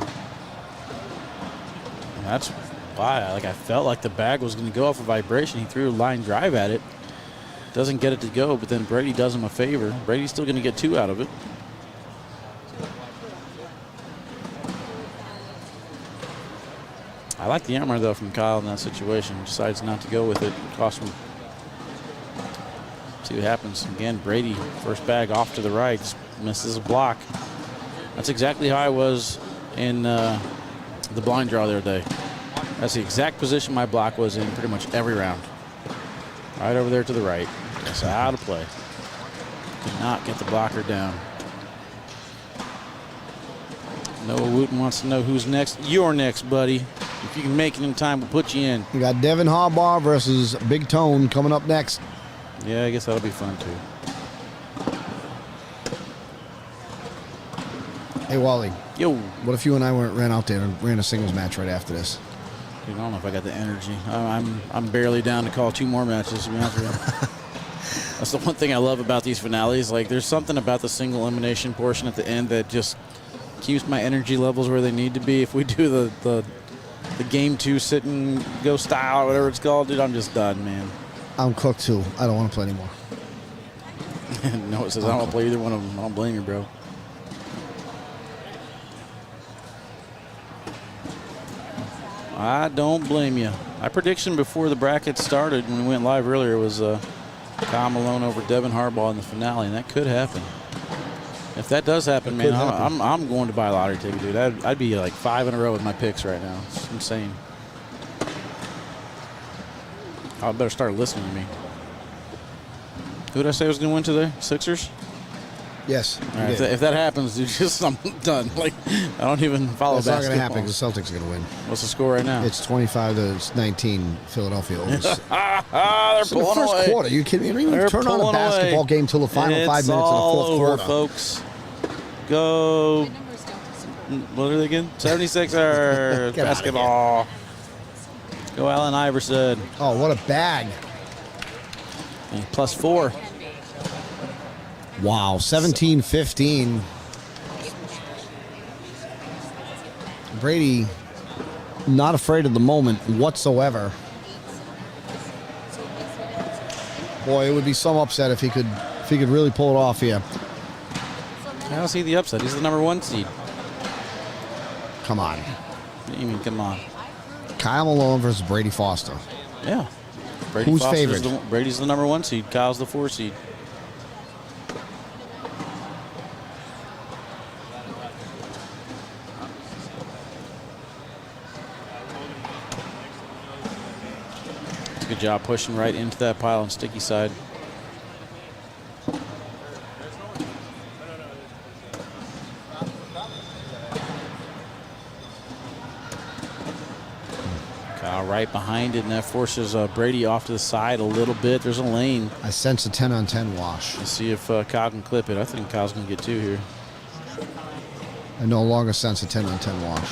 And that's why I felt like the bag was going to go off a vibration. He threw a line drive at it. Doesn't get it to go, but then Brady does him a favor. Brady's still going to get 2 out of it. I like the armor, though, from Kyle in that situation. Decides not to go with it. Cost him. See what happens. Again, Brady, first bag off to the right. Misses a block. That's exactly how I was in the blind draw the other day. That's the exact position my block was in pretty much every round. Right over there to the right. That's how to play. Could not get the blocker down. Noah Wooten wants to know who's next. You're next, buddy. If you can make it in time, we'll put you in. You got Devin Harbaugh versus Big Tone coming up next. Yeah, I guess that'll be fun, too. Hey, Wally. Yo. What if you and I ran out there and ran a singles match right after this? Dude, I don't know if I got the energy. I'm barely down to call 2 more matches, to be honest with you. That's the one thing I love about these finales. Like, there's something about the single elimination portion at the end that just keeps my energy levels where they need to be. If we do the game 2 sit and go style or whatever it's called, dude, I'm just done, man. I'm cooked, too. I don't want to play anymore. No, it says I don't want to play either one of them. I don't blame you, bro. I don't blame you. My prediction before the bracket started when we went live earlier was Kyle Malone over Devin Harbaugh in the finale, and that could happen. If that does happen, man, I'm going to buy a lottery ticket, dude. I'd be like 5 in a row with my picks right now. It's insane. I better start listening to me. Who did I say was going to win today? Sixers? Yes. All right, if that happens, dude, I'm done. Like, I don't even follow It's basketball. not going to happen because the Celtics are going to win. What's the score right now? It's 25-19 Philadelphia over. They're So pulling the first away. quarter. You kidding me? You don't even turn on a basketball game until the final 5 minutes of the fourth over, quarter. Folks. Go. What are they again? 76ers Get basketball. Go Allen Iverson. Oh, what a bag. And +4. Wow, 17-15. Brady not afraid of the moment whatsoever. Boy, it would be some upset if he could really pull it off here. I don't see the upset. He's the number 1 seed. Come on. What do you mean, come on? Kyle Malone versus Brady Foster. Yeah. Brady Who's Foster's favored? Brady's the number 1 seed. Kyle's the 4 seed. Good job pushing right into that pile on sticky side. Kyle right behind it, and that forces Brady off to the side a little bit. There's a lane. I sense a 10-on-10 wash. Let's see if Kyle can clip it. I think Kyle's going to get 2 here. I no longer sense a 10-on-10 wash.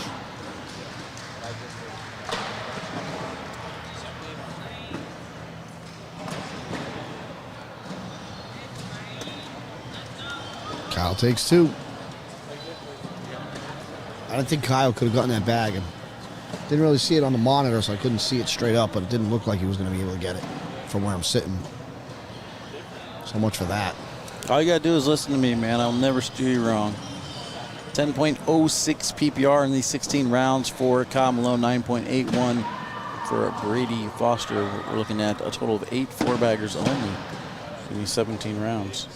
Kyle takes 2. I don't think Kyle could have gotten that bag. And didn't really see it on the monitor, so I couldn't see it straight up, but it didn't look like he was going to be able to get it from where I'm sitting. So much for that. All you got to do is listen to me, man. I'll never steer you wrong. 10.06 PPR in these 16 rounds for Kyle Malone, 9.81 for Brady Foster. We're looking at a total of 8 4-baggers only in these 17 rounds.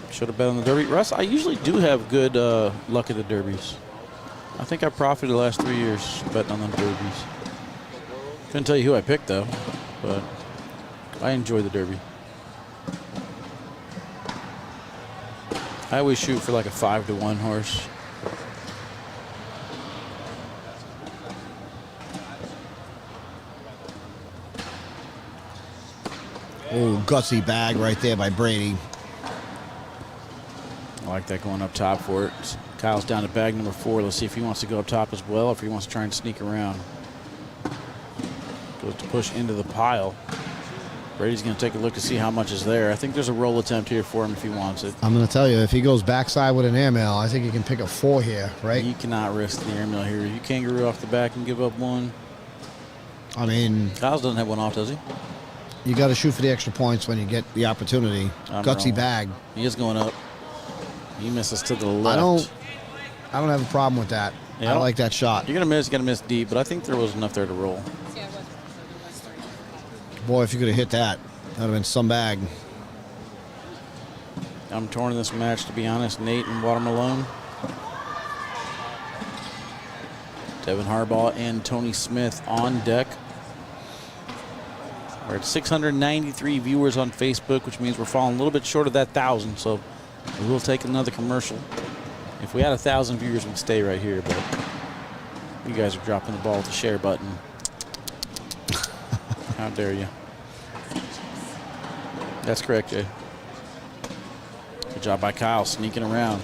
Should have bet on the Derby. Russ, I usually do have good luck at the Derbies. I think I profited the last 3 years betting on the Derbies. Couldn't tell you who I picked, though, but I enjoy the Derby. I always shoot for like a 5-to-1 horse. Oh, gutsy bag right there by Brady. I like that going up top for it. Kyle's down to bag number 4. Let's see if he wants to go up top as well, or if he wants to try and sneak around. Goes to push into the pile. Brady's going to take a look to see how much is there. I think there's a roll attempt here for him if he wants it. I'm going to tell you, if he goes backside with an airmail, I think he can pick up 4 here, right? He cannot risk the airmail here. You kangaroo off the back and give up 1. I mean, Kyle's doesn't have 1 off, does he? You got to shoot for the extra points when you get the opportunity. Gutsy wrong. bag. He is going up. He misses to the left. I don't have a problem with that. Yeah. I like that shot. You're going to miss. You're going to miss deep, but I think there was enough there to roll. Boy, if you could have hit that, that would have been some bag. I'm torn in this match, to be honest. Nate and Malone. Devin Harbaugh and Tony Smith on deck. We're at 693 viewers on Facebook, which means we're falling a little bit short of that 1,000. So we will take another commercial. If we had 1,000 viewers, we'd stay right here. But you guys are dropping the ball with the share button. How dare you? That's correct, Jay. Good job by Kyle sneaking around.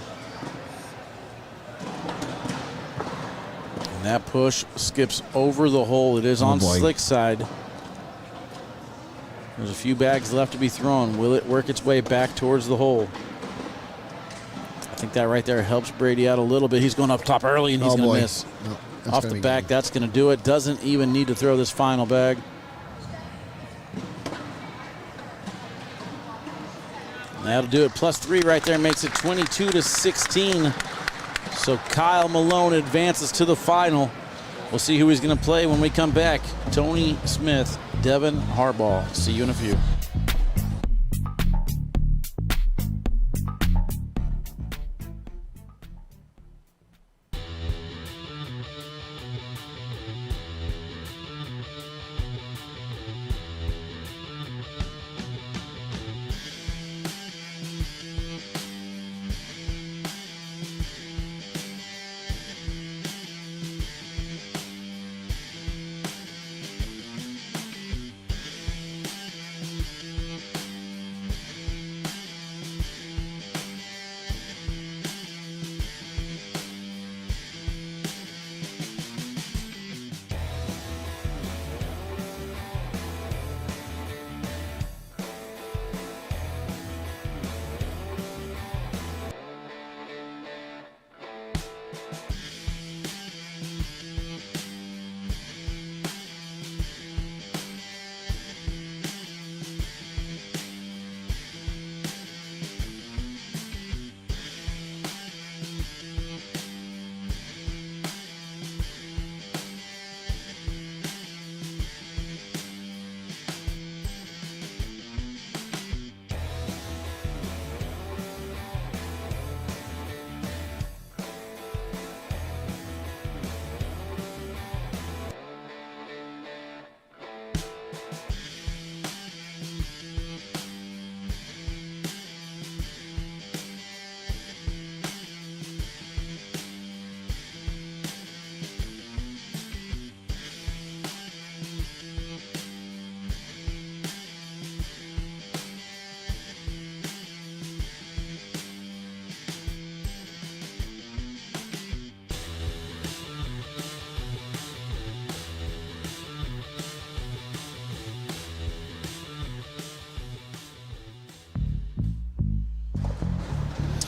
And that push skips over the hole. It is on Slick's side. There's a few bags left to be thrown. Will it work its way back towards the hole? I think that right there helps Brady out a little bit. He's going up top early, and he's going to miss. No, off the back, that's going to do it. Doesn't even need to throw this final bag. That'll do it. +3 right there makes it 22-16. So Kyle Malone advances to the final. We'll see who he's going to play when we come back. Tony Smith, Devin Harbaugh. See you in a few.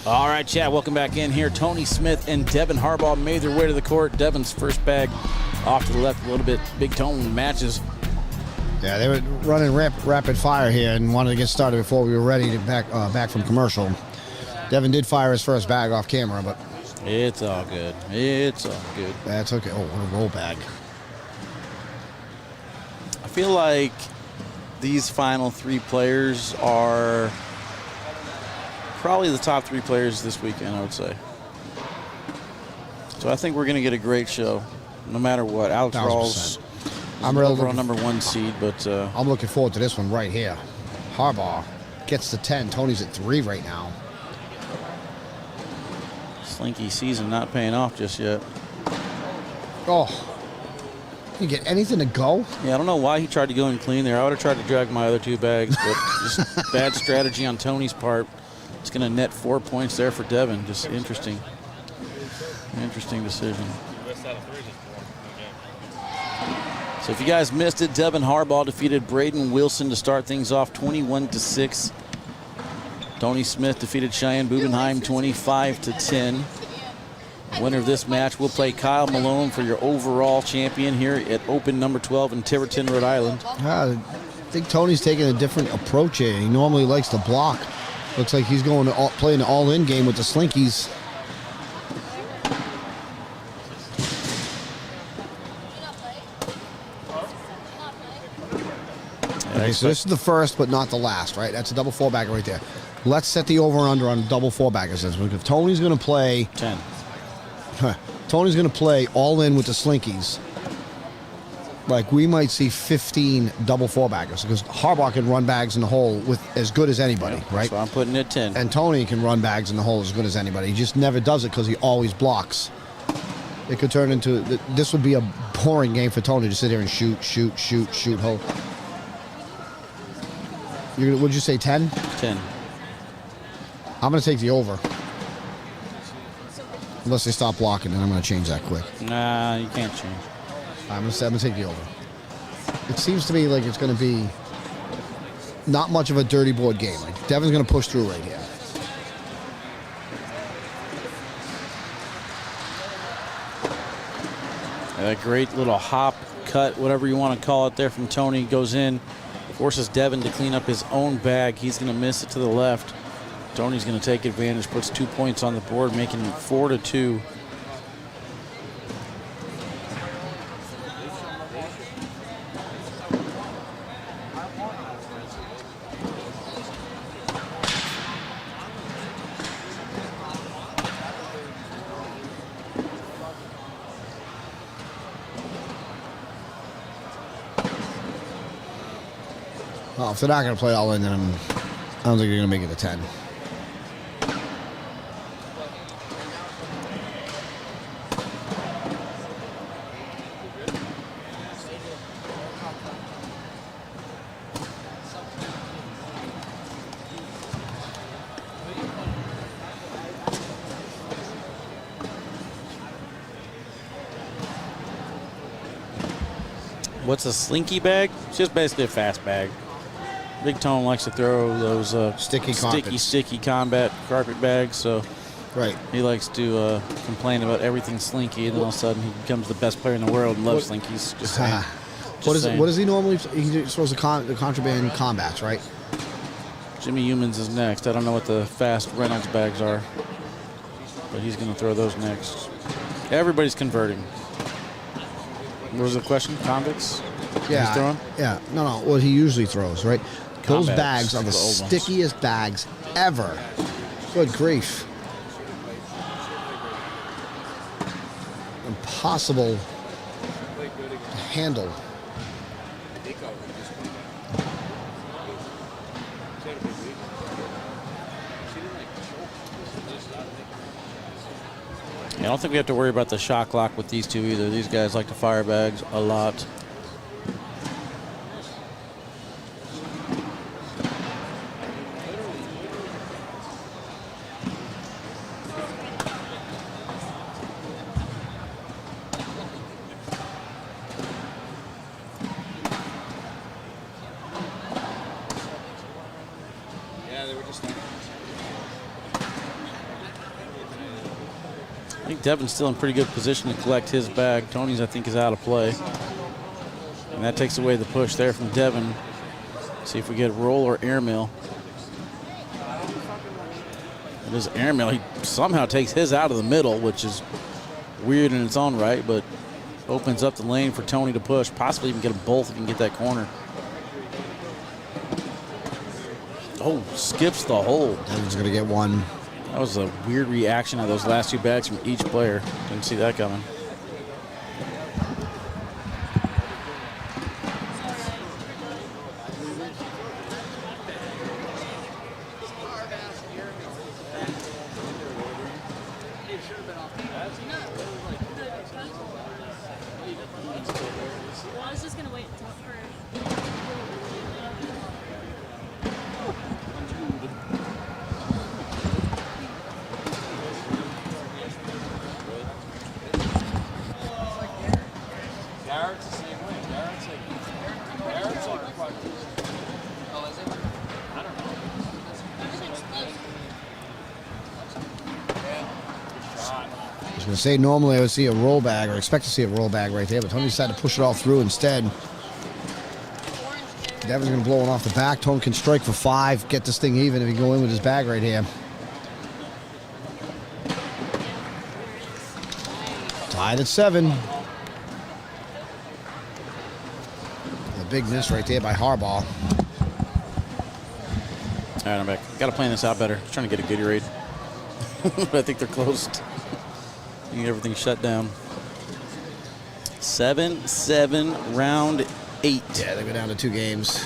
All right, chat, welcome back in here. Tony Smith and Devin Harbaugh made their way to the court. Devin's first bag off to the left a little bit. Big Tone matches. Yeah, they were running rapid fire here and wanted to get started before we were ready to back from commercial. Devin did fire his first bag off camera, but... It's all good. It's all good. That's okay. Oh, what a roll bag. I feel like these final three players are probably the top three players this weekend, I would say. So I think we're going to get a great show, no matter what. Alex Rawls, I'm really overall number one seed, but I'm looking forward to this one right here. Harbaugh gets to 10. Tony's at 3 right now. Slinky season not paying off just yet. Oh, you get anything to go? Yeah, I don't know why he tried to go in clean there. I would have tried to drag my other two bags, but just bad strategy on Tony's part. It's going to net 4 points there for Devin. Just interesting. Interesting decision. So if you guys missed it, Devin Harbaugh defeated Braden Wilson to start things off 21-6. Tony Smith defeated Cheyenne Bubenheim 25-10. Winner of this match will play Kyle Malone for your overall champion here at Open number 12 in Tiverton, Rhode Island. I think Tony's taking a different approach here. He normally likes to block. Looks like he's going to play an all-in game with the Slinkies. Okay, so this is the first, but not the last, right? That's a double four-bagger right there. Let's set the over and under on double four-baggers. If Tony's going to play 10, Tony's going to play all in with the Slinkies. Like, we might see 15 double four-baggers because Harbaugh can run bags in the hole with as good as anybody, right? So I'm putting it 10. And Tony can run bags in the hole as good as anybody. He just never does it because he always blocks. It could turn into, this would be a boring game for Tony to sit here and shoot, hole. Would you say 10? 10. I'm going to take the over. Unless they stop blocking, then I'm going to change that quick. Nah, you can't change. I'm going to take the over. It seems to me like it's going to be not much of a dirty board game. Like Devin's going to push through right here. A great little hop, cut, whatever you want to call it there from Tony. Goes in, forces Devin to clean up his own bag. He's going to miss it to the left. Tony's going to take advantage, puts 2 points on the board, making it 4-2. Well, if they're not going to play all in, then I don't think they're going to make it a 10. What's a slinky bag? It's just basically a fast bag. Big Tone likes to throw those sticky combat carpet bags, so right. He likes to complain about everything slinky, and then all of a sudden he becomes the best player in the world and loves slinkies. Just saying. What does he normally? He throws the contraband combats, right? Jimmy Humans is next. I don't know what the fast Reynolds bags are, but he's going to throw those next. Everybody's converting. What was the question? Convicts? Yeah. He's throwing? Yeah. No. What he usually throws, right? Those Combats, bags are the stickiest bags ever. Good grief. Impossible to handle. I don't think we have to worry about the shock lock with these two either. These guys like to fire bags a lot. I think Devin's still in pretty good position to collect his bag. Tony's, I think, is out of play. And that takes away the push there from Devin. See if we get roll or airmail. It is airmail. He somehow takes his out of the middle, which is weird in its own right, but opens up the lane for Tony to push. Possibly even get them both if he can get that corner. Oh, skips the hole. Devin's going to get one. That was a weird reaction of those last two bags from each player. Didn't see that coming. I was just gonna wait until Garrett's the same way. Garrett's like oh, is it? I don't know. I was going to say normally I would see a roll bag or expect to see a roll bag right there, but Tony decided to push it all through instead. Devin's going to blow it off the back. Tony can strike for 5, get this thing even if he go in with his bag right here. Tied at 7. A big miss right there by Harbaugh. All right, I'm back. Got to plan this out better. Just trying to get a good rate. But I think they're close. You get everything shut down. 7-7, round 8. Yeah, they go down to 2 games.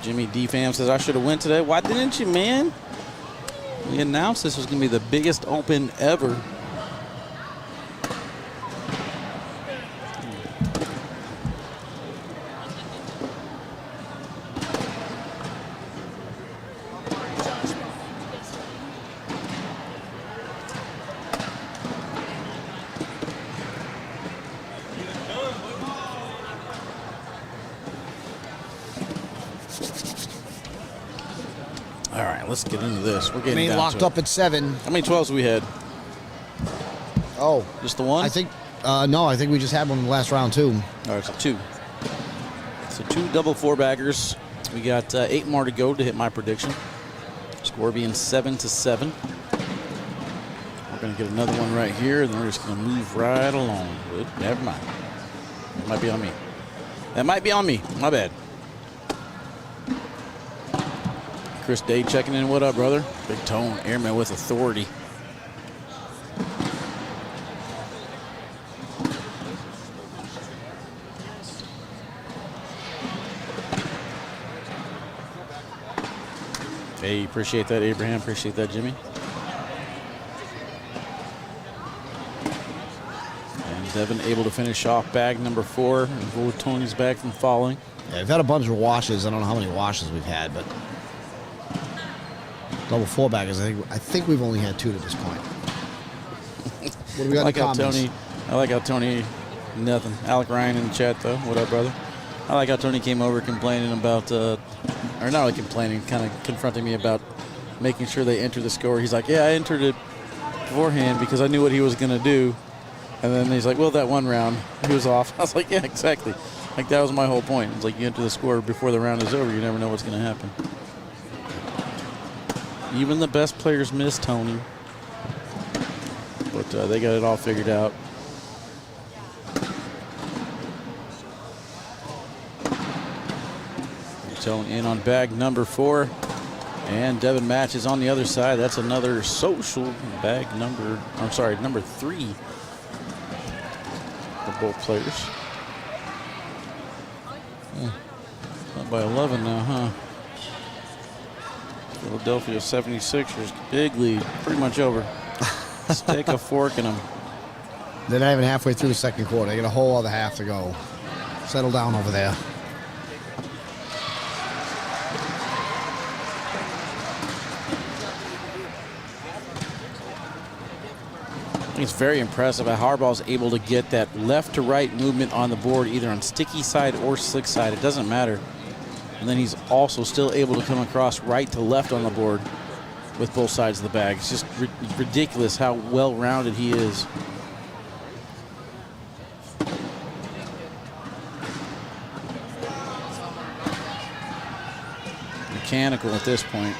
Jimmy D-Fam says, I should have went today. Why didn't you, man? We announced this was going to be the biggest open ever. All right, let's get into this. We're getting Main down locked to up at 7. How many 12s we had? Oh. Just the one? I think, no, I think we just had one in the last round, too. All right, so 2. So 2 double 4-baggers. We got 8 more to go to hit my prediction. Score being 7-7. We're going to get another one right here, and then we're just going to move right along. Good. Never mind. That might be on me. That might be on me. My bad. Chris Day checking in. What up, brother? Big Tone, airman with authority. Hey, appreciate that, Abraham. Appreciate that, Jimmy. And Devin able to finish off bag number 4 and avoid Tony's bag from falling. Yeah, we've had a bunch of washes. I don't know how many washes we've had, but double 4-baggers, I think we've only had 2 to this point. What do we got in the comments? I like how Tony, nothing. Alec Ryan in the chat, though. What up, brother? I like how Tony came over complaining about, or not really complaining, kind of confronting me about making sure they enter the score. He's like, yeah, I entered it beforehand because I knew what he was going to do. And then he's like, well, that one round, he was off. I was like, yeah, exactly. Like, that was my whole point. It's like you enter the score before the round is over. You never know what's going to happen. Even the best players miss, Tony. But they got it all figured out. Tone in on bag number 4. And Devin Match is on the other side. That's another social bag number, I'm sorry, number 3 for both players. Up by 11 now, huh? Philadelphia 76ers, big lead, pretty much over. Stick a fork in them. They're not even halfway through the second quarter. They got a whole other half to go. Settle down over there. I think it's very impressive how Harbaugh's able to get that left to right movement on the board, either on sticky side or slick side. It doesn't matter. And then he's also still able to come across right to left on the board with both sides of the bag. It's just ridiculous how well-rounded he is. Mechanical at this point.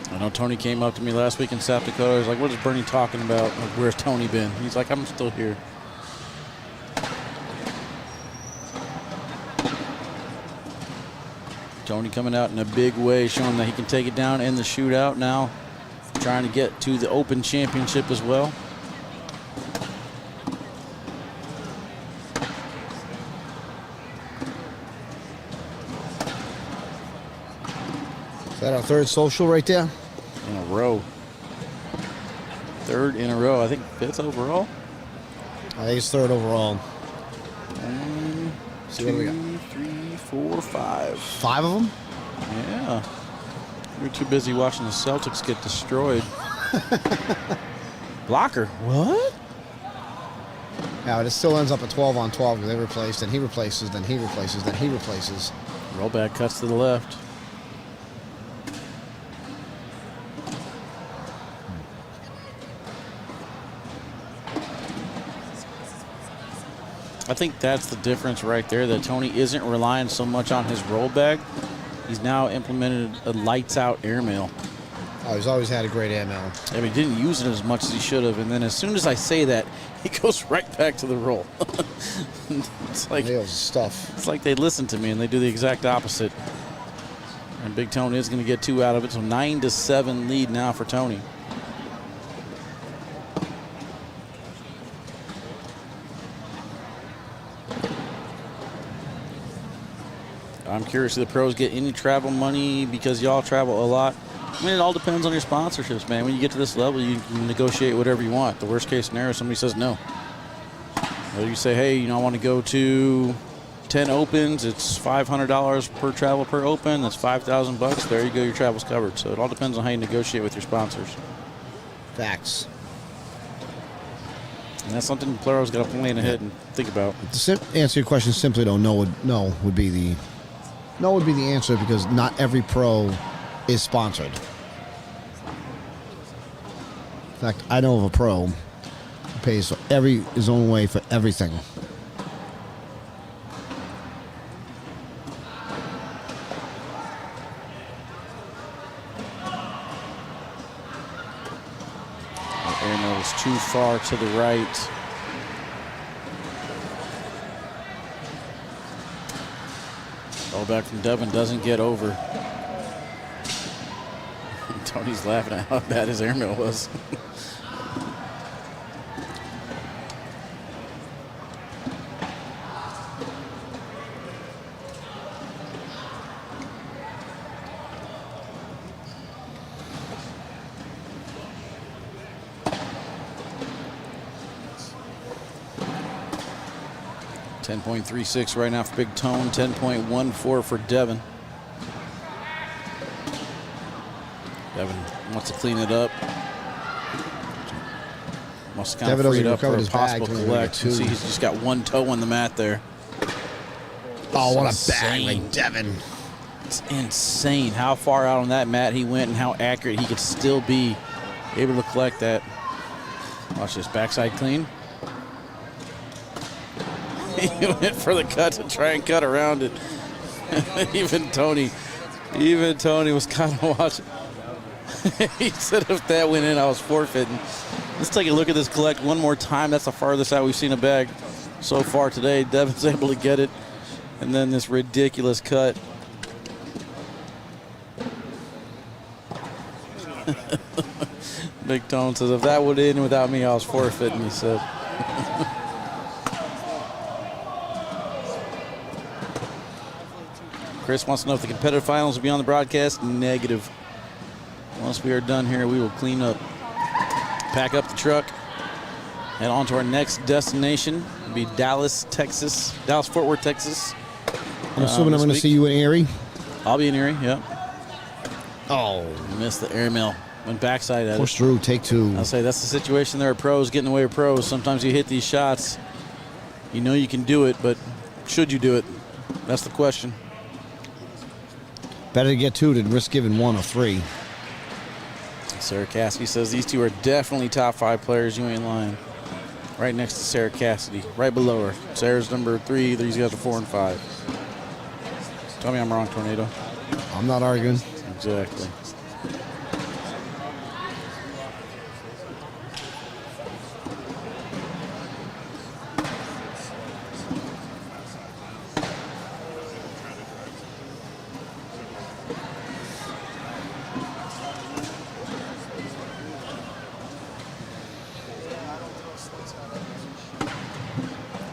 I know Tony came up to me last week in South Dakota. He was like, what is Bernie talking about? Like, where's Tony been? He's like, I'm still here. Tony coming out in a big way, showing that he can take it down in the shootout now. Trying to get to the Open Championship as well. Is that our third social right there? In a row. Third in a row. I think 5th overall. I think it's 3rd overall. 1, See what do we got? 2, 3, 4, 5. 5 of them? Yeah. You're too busy watching the Celtics get destroyed. Blocker. What? Now it still ends up at 12 on 12 because they replaced, then he replaces, then he replaces, then he replaces. Rollback cuts to the left. I think that's the difference right there, that Tony isn't relying so much on his rollback. He's now implemented a lights-out airmail. Oh, he's always had a great airmail. I mean, he didn't use it as much as he should have, and then as soon as I say that, he goes right back to the roll. It's like stuff. It's like they listen to me and they do the exact opposite. And Big Tony is going to get 2 out of it, so 9-7 lead now for Tony. I'm curious, do the pros get any travel money because y'all travel a lot? I mean, it all depends on your sponsorships, man. When you get to this level, you can negotiate whatever you want. The worst case scenario, somebody says no. Or you say, hey, you know, I want to go to 10 opens, it's $500 per travel per open. That's $5,000. There you go, your travel's covered. So it all depends on how you negotiate with your sponsors. Facts. And that's something the player's got to plan ahead and think about. To answer your question simply, though, no would be the answer, because not every pro is sponsored. In fact, I know of a pro who pays his own way for everything. Air is too far to the right. Ball back from Devin, doesn't get over. Tony's laughing at how bad his airmail was. .36 right now for Big Tone, 10.14 for Devin. Devin wants to clean it up. Wants to kind of free it up for a possible collect. See, he's just got one toe on the mat there. Oh, what a bag by Devin. It's insane how far out on that mat he went and how accurate he could still be able to collect that. Watch this backside clean. He went for the cut to try and cut around it. Even Tony was kind of watching. He said if that went in, I was forfeiting. Let's take a look at this collect one more time. That's the farthest out we've seen a bag so far today. Devin's able to get it. And then this ridiculous cut. Big Tone says, if that would in without me, I was forfeiting, he said. Chris wants to know if the competitive finals will be on the broadcast. Negative. Once we are done here, we will clean up, pack up the truck, head on to our next destination. It'll be Dallas, Texas. Dallas-Fort Worth, Texas. I'm assuming I'm going to see you in Erie. I'll be in Erie, yep. Oh. Missed the airmail. Went backside at Push it. through, take two. I'll say that's the situation there. Pros getting in the way of pros. Sometimes you hit these shots. You know you can do it, but should you do it? That's the question. Better to get two than risk giving one or three. Sarah Cassidy says these two are definitely top 5 players. You ain't lying. Right next to Sarah Cassidy, right below her. Sarah's number 3. These guys are 4 and 5. Tell me I'm wrong, Tornado. I'm not arguing. Exactly.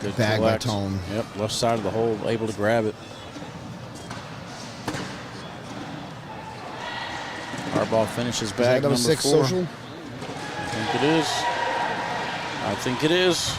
Good bag by Tone. Yep, left side of the hole, able to grab it. Harbaugh finishes bag number 6 4. social? I think it is. I think it is.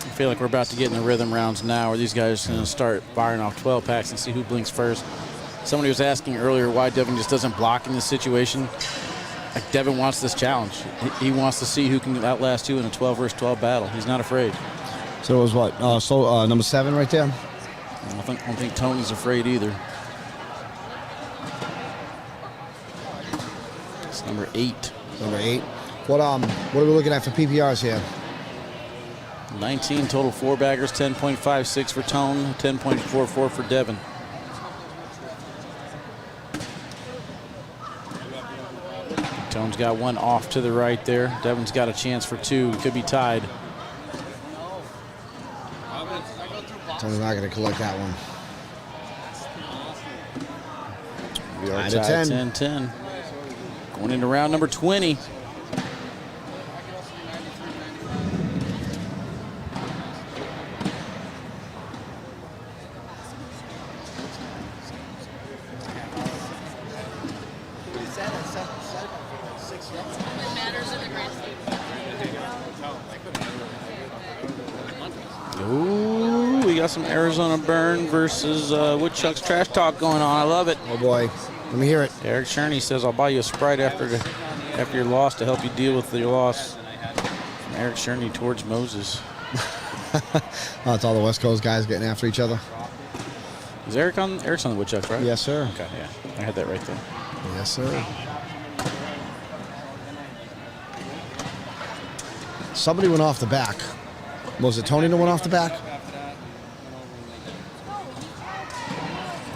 I feel like we're about to get in the rhythm rounds now where these guys are going to start firing off 12 packs and see who blinks first. Somebody was asking earlier why Devin just doesn't block in this situation. Like, Devin wants this challenge. He wants to see who can outlast you in a 12 versus 12 battle. He's not afraid. So it was what? Number 7 right there? I don't think Tony's afraid either. It's number 8. Number 8. What are we looking at for PPRs here? 19 total 4-baggers, 10.56 for Tone, 10.44 for Devin. got one off to the right there. Devin's got a chance for 2. Could be tied. Tony's not going to collect that one. We are 9 to tied 10. 10-10. Going into round number 20. Ooh, we got some Arizona Burn versus Woodchuck's Trash Talk going on. I love it. Oh, boy. Let me hear it. Eric Cherney says, I'll buy you a Sprite after your loss to help you deal with your loss. From Eric Cherney towards Moses. Oh, it's all the West Coast guys getting after each other. Is Eric's on the Woodchucks, right? Yes, sir. Okay, yeah. I had that right there. Yes, sir. Somebody went off the back. Was it Tony that went off the back?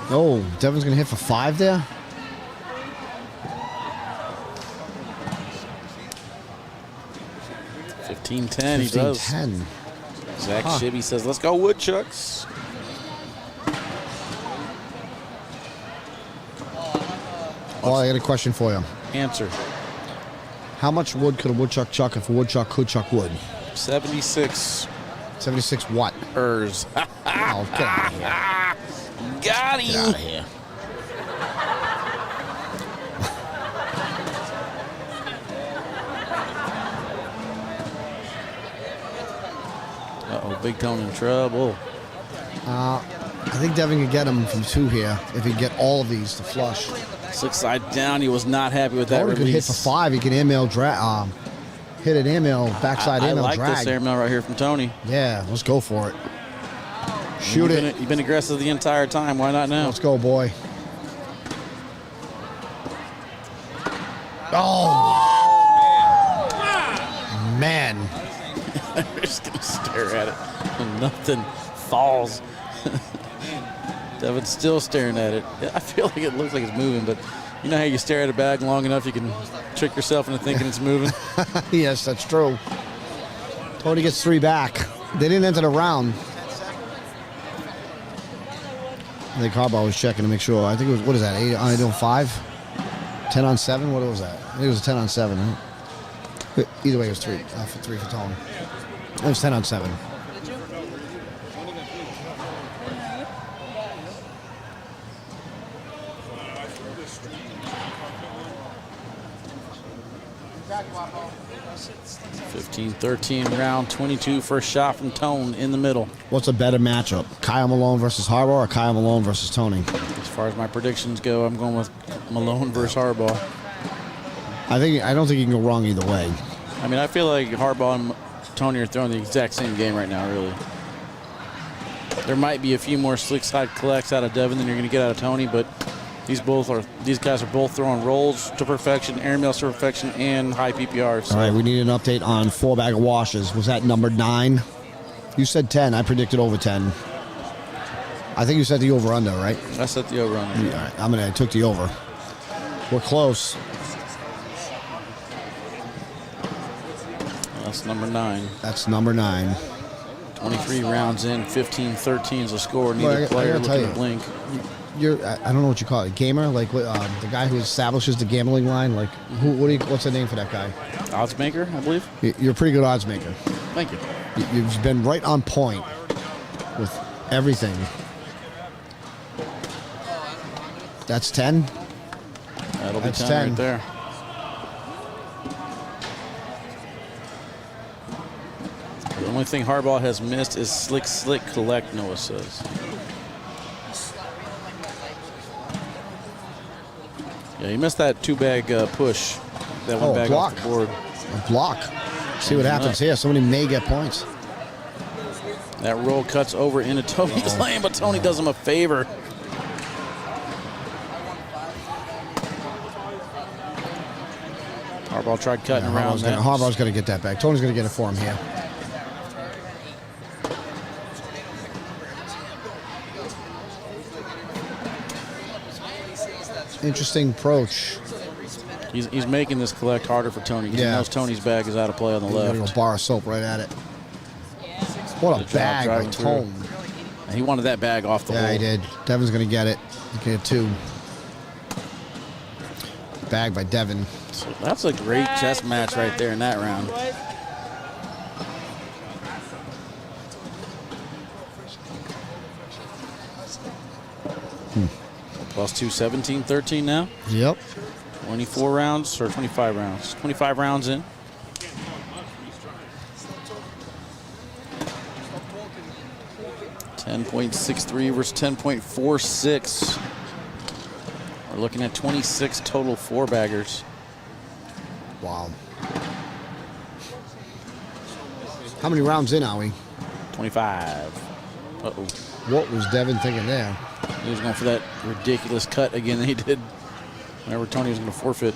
Oh, Devin's going to hit for 5 there? $15-10, he does. 15-10. Zach Shibby says, let's go Woodchucks. Oh, I got a question for you. Answer. How much wood could a woodchuck chuck if a woodchuck could chuck wood? 76. 76 what? Ers. Oh, get out of here. Got him. Get out of here. Uh-oh, Big Tone in trouble. I think Devin could get him from 2 here if he could get all of these to flush. Slick side down. He was not happy with that Or he release. could hit for 5. He can airmail drag. Hit an airmail, backside I airmail like drag. this airmail right here from Tony. Yeah, let's go for it. Shoot it. You've been aggressive the entire time. Why not now? Let's go, boy. Oh! Man. They're just going to stare at it. And nothing falls. Devin's still staring at it. I feel like it looks like it's moving, but you know how you stare at a bag long enough, you can trick yourself into thinking it's moving? Yes, that's true. Tony gets 3 back. They didn't enter the round. I think Harbaugh was checking to make sure. I think it was, what is that, 8 on 5? 10 on 7? What was that? I think it was a 10 on 7, right? Either way, it was 3 for Tony. It was 10 on 7. $15-13 round 22. First shot from Tone in the middle. What's a better matchup? Kyle Malone versus Harbaugh or Kyle Malone versus Tony? As far as my predictions go, I'm going with Malone versus Harbaugh. I don't think you can go wrong either way. I mean, I feel like Harbaugh and Tony are throwing the exact same game right now, really. There might be a few more slick side collects out of Devin than you're going to get out of Tony, but these guys are both throwing rolls to perfection, airmails to perfection, and high PPR. So. All right, we need an update on 4-bag of washes. Was that number 9? You said 10. I predicted over 10. I think you said the over-under, right? I set the over-under. All right, I took the over. We're close. That's number 9. That's number 9. 23 rounds in, 15-13 is the score. Neither player looking to blink. I don't know what you call it, gamer, like the guy who establishes the gambling line. Like, what's the name for that guy? Odds maker, I believe. You're a pretty good odds maker. Thank you. You've been right on point with everything. That's 10. That'll That's be 10 10 right there. The only thing Harbaugh has missed is slick collect, Noah says. Yeah, he missed that 2-bag push. That one bag block. off the board. A block. See what happens here. Somebody may get points. That roll cuts over into Tony's lane, but Tony does him a favor. Harbaugh tried cutting around that. Harbaugh's going to get that back. Tony's going to get it for him here. Interesting approach. He's making this collect harder for Tony. He knows Tony's bag is out of play on the He's left. gonna go bar of soap right at it. What a bag by Tone. He wanted that bag off the hole. Yeah, he did. Devin's gonna get it. He's gonna get 2. Bag by Devin. So that's a great chess match right there in that round. Plus 2, 17-13 now. Yep. 24 rounds or 25 rounds? 25 rounds in. .63 versus 10.46. We're looking at 26 total 4-baggers. Wow. How many rounds in are we? 25. Uh-oh. What was Devin thinking there? He was going for that ridiculous cut again that he did whenever Tony was going to forfeit.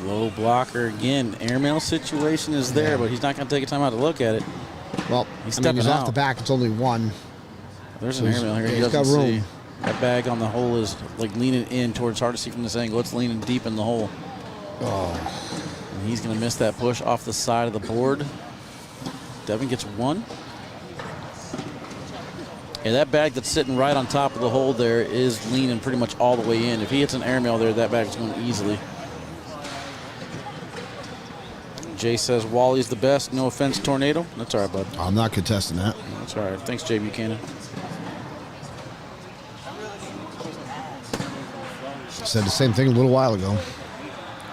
Low blocker again. Airmail situation is there, but he's not going to take a time out to look at it. Well, he's he's stepping off out. the back. It's only 1. There's an airmail here. Yeah, He he's doesn't got room. see. That bag on the hole is like leaning in towards, hard to see from this angle. It's leaning deep in the hole. Oh. And he's going to miss that push off the side of the board. Devin gets 1. Yeah, that bag that's sitting right on top of the hole there is leaning pretty much all the way in. If he hits an airmail there, that bag is going easily. Jay says Wally's the best. No offense, Tornado. That's all right, bud. I'm not contesting that. That's all right. Thanks, Jay Buchanan. Said the same thing a little while ago.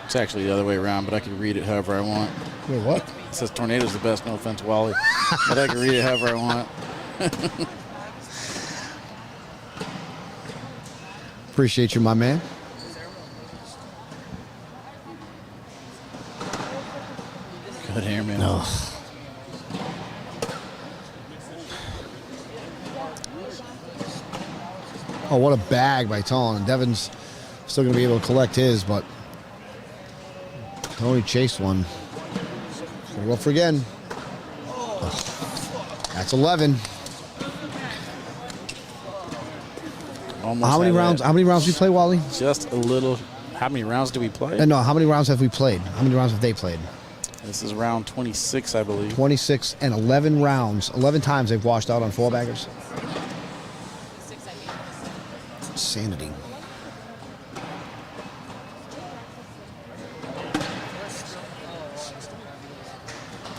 It's actually the other way around, but I can read it however I want. Wait, what? It says Tornado's the best. No offense, Wally. But I can read it however I want. Appreciate you, my man. Good airmail. No. Oh, what a bag by Tone. Devin's still going to be able to collect his, but Tony chased one. Gonna go for again. Oh, that's 11. Almost How many had rounds? that. How many rounds we play, Wally? Just a little. How many rounds do we play? No, how many rounds have we played? How many rounds have they played? This is round 26, I believe. 26 and 11 rounds. 11 times they've washed out on 4-baggers. Sanity.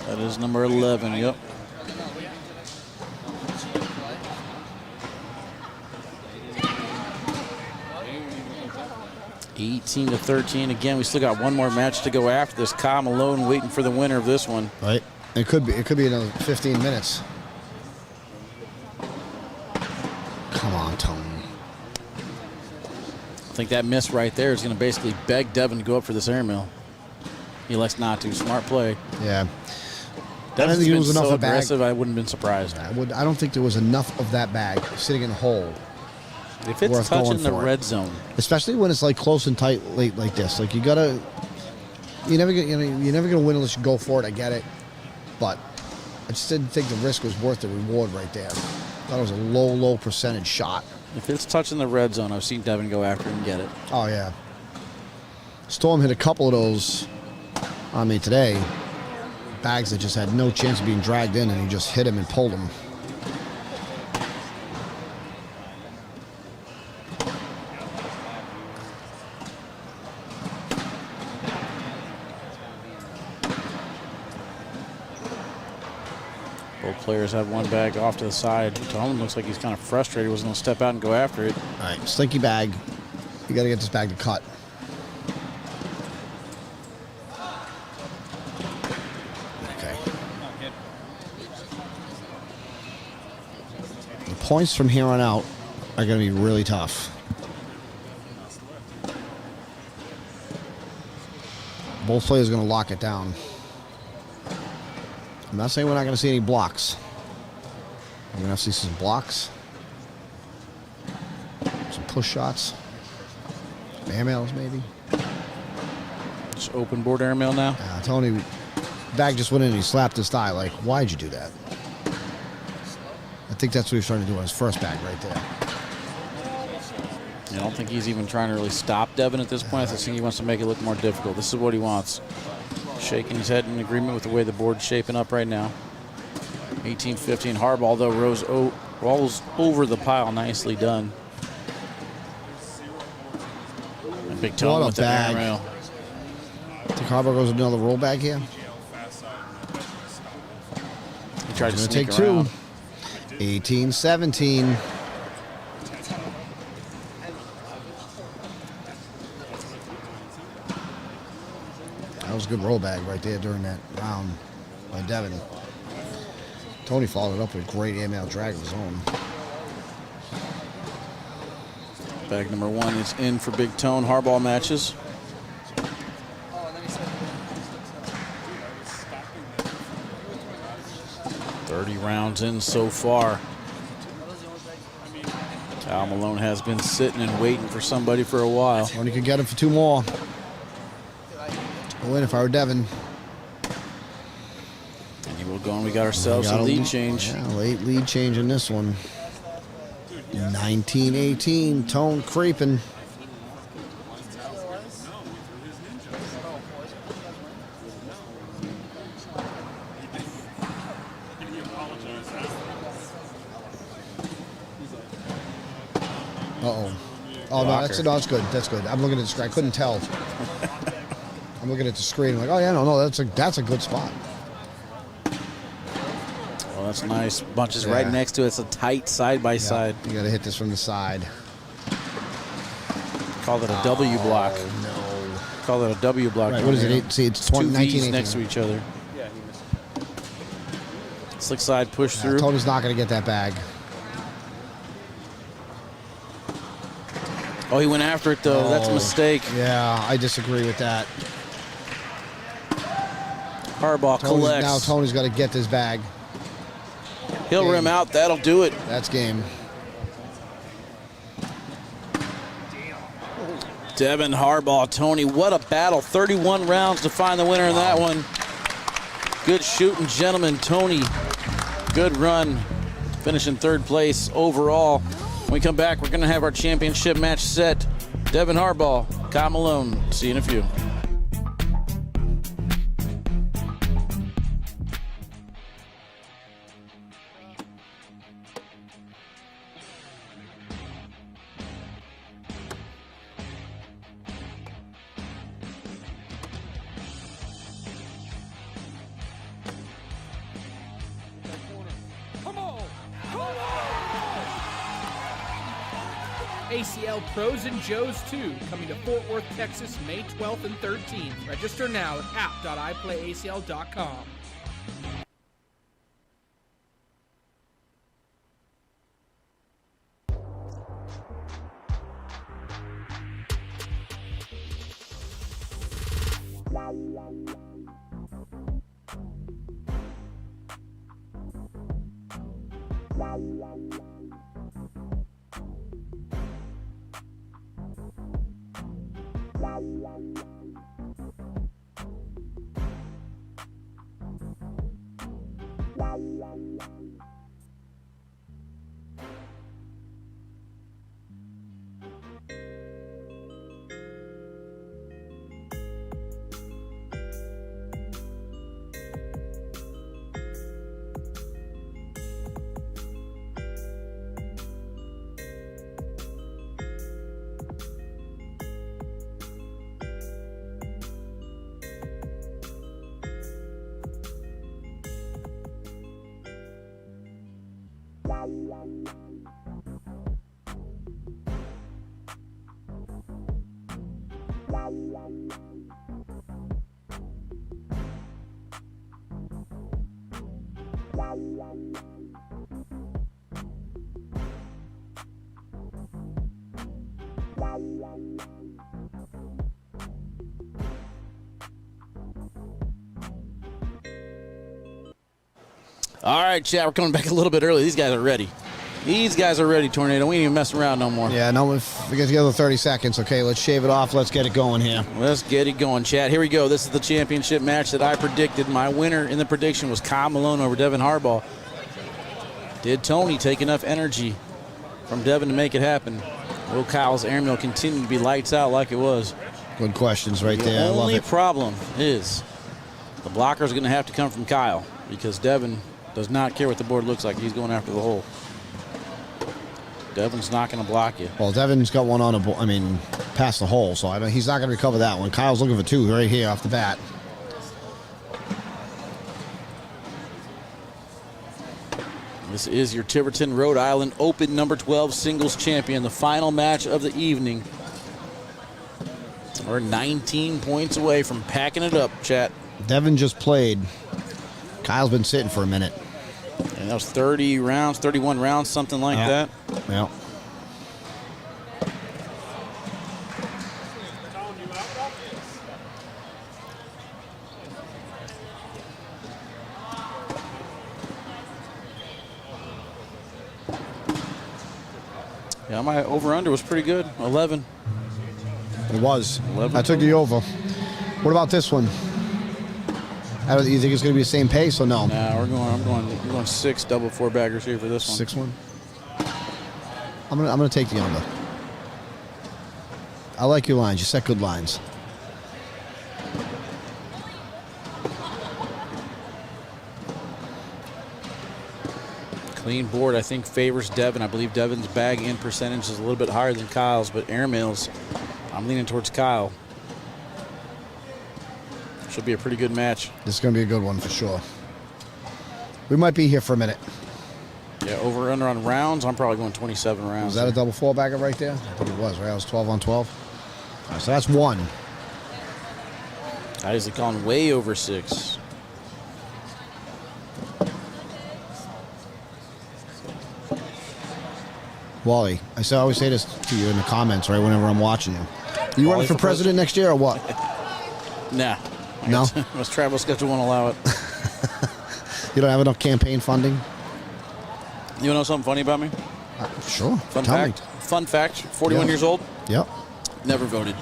That is number 11, yep. (18-13). Again, we still got one more match to go after this. Kyle Malone waiting for the winner of this one. Right. It could be another 15 minutes. Come on, Tony. I think that miss right there is going to basically beg Devin to go up for this airmail. He elects not to. Smart play. Yeah. I Devin's don't think been it was enough so of bag. aggressive, I wouldn't have been surprised. I don't think there was enough of that bag sitting in the hole. If it's worth going touching the for it. red zone. Especially when it's like close and tight late like this. Like you're never gonna win unless you go for it. I get it, but I just didn't think the risk was worth the reward right there. That was a low percentage shot. If it's touching the red zone, I've seen Devin go after it and get it. Oh yeah. Storm hit a couple of those on me today. Bags that just had no chance of being dragged in, and he just hit him and pulled him. Both players have one bag off to the side. Tone looks like he's kind of frustrated. He wasn't going to step out and go after it. All right, slinky bag. You got to get this bag to cut. Okay. The points from here on out are going to be really tough. Both players are going to lock it down. I'm not saying we're not going to see any blocks. I'm going to see some blocks. Some push shots. Some airmails, maybe. Just open board airmail now. Tony, bag just went in and he slapped his thigh. Like, why'd you do that? I think that's what he was trying to do on his first bag right there. I don't think he's even trying to really stop Devin at this point. I think he wants to make it look more difficult. This is what he wants. Shaking his head in agreement with the way the board's shaping up right now. 18-15. Harbaugh, though, rolls over the pile. Nicely done. And Big Tone with the air rail. I think Harbaugh goes with another roll bag here. He tried to sneak take around. 18-17. That was a good roll bag right there during that round by Devin. Tony followed it up with a great air-mail drag of his own. Bag number 1 is in for Big Tone. Harbaugh matches. Rounds in so far. Malone has been sitting and waiting for somebody for a while. Tony could get him for 2 more. I'll win if I were Devin. And he will go, and we got ourselves a lead change. Yeah, late lead change in this one. 19-18. Tone creeping. Oh, no, that's good. That's good. I'm looking at the screen. I couldn't tell. I'm looking at the screen. I'm like, oh, yeah, no, that's a good spot. Well, that's nice. Bunches right next to it. It's a tight side-by-side. You got to hit this from the side. Call it a W block. No. Call it a W block. Right, what is it? See, it's 2 19, V's next to each other. Slick side push through. Tony's not going to get that bag. Oh, he went after it, though. That's a mistake. Yeah, I disagree with that. Harbaugh collects. Now Tony's got to get this bag. He'll rim out. That'll do it. That's game. Devin, Harbaugh, Tony. What a battle. 31 rounds to find the winner in that one. Good shooting, gentlemen. Tony, good run. Finishing 3rd place overall. When we come back, we're going to have our championship match set. Devin Harbaugh, Kyle Malone. See you in a few. ACL Pros and Joes 2, coming to Fort Worth, Texas, May 12th and 13th. Register now at app.iplayacl.com. All right, chat, we're coming back a little bit early. These guys are ready. These guys are ready, Tornado. We ain't even messing around no more. Yeah, no, if we get together 30 seconds, okay, let's shave it off. Let's get it going here. Let's get it going, chat. Here we go. This is the championship match that I predicted. My winner in the prediction was Kyle Malone over Devin Harbaugh. Did Tony take enough energy from Devin to make it happen? Will Kyle's airmail continue to be lights out like it was? Good questions right there. The I love only it. problem is the blocker is going to have to come from Kyle because Devin does not care what the board looks like. He's going after the hole. Devin's not going to block you. Well, Devin's got one on past the hole, so he's not going to recover that one. Kyle's looking for 2 right here off the bat. This is your Tiverton, Rhode Island Open number 12 singles champion, the final match of the evening. We're 19 points away from packing it up, chat. Devin just played. Kyle's been sitting for a minute. And that was 30 rounds, 31 rounds, something like that. Yeah. Yeah, my over-under was pretty good, 11. It was. 11 I took the over. What about this one? You think it's going to be the same pace or no? Nah, I'm going 6 double 4-baggers here for this one. 6-1. I'm gonna take the under. I like your lines. You set good lines. Clean board, I think, favors Devin. I believe Devin's bag in percentage is a little bit higher than Kyle's, but airmails, I'm leaning towards Kyle. Should be a pretty good match. This is going to be a good one for sure. We might be here for a minute. Yeah, over under on rounds, I'm probably going 27 rounds. Was that a double 4-bagger right there? I think it was, right? I was 12 on 12. All right, so that's 1. I usually calling way over 6. Wally, I always say this to you in the comments, right, whenever I'm watching you. You running for president next year or what? Nah. No? Must travel schedule won't allow it. You don't have enough campaign funding? You know something funny about me? Sure. Fun Tell fact. me. Fun fact. 41 Yeah. years old. Yep. Never voted.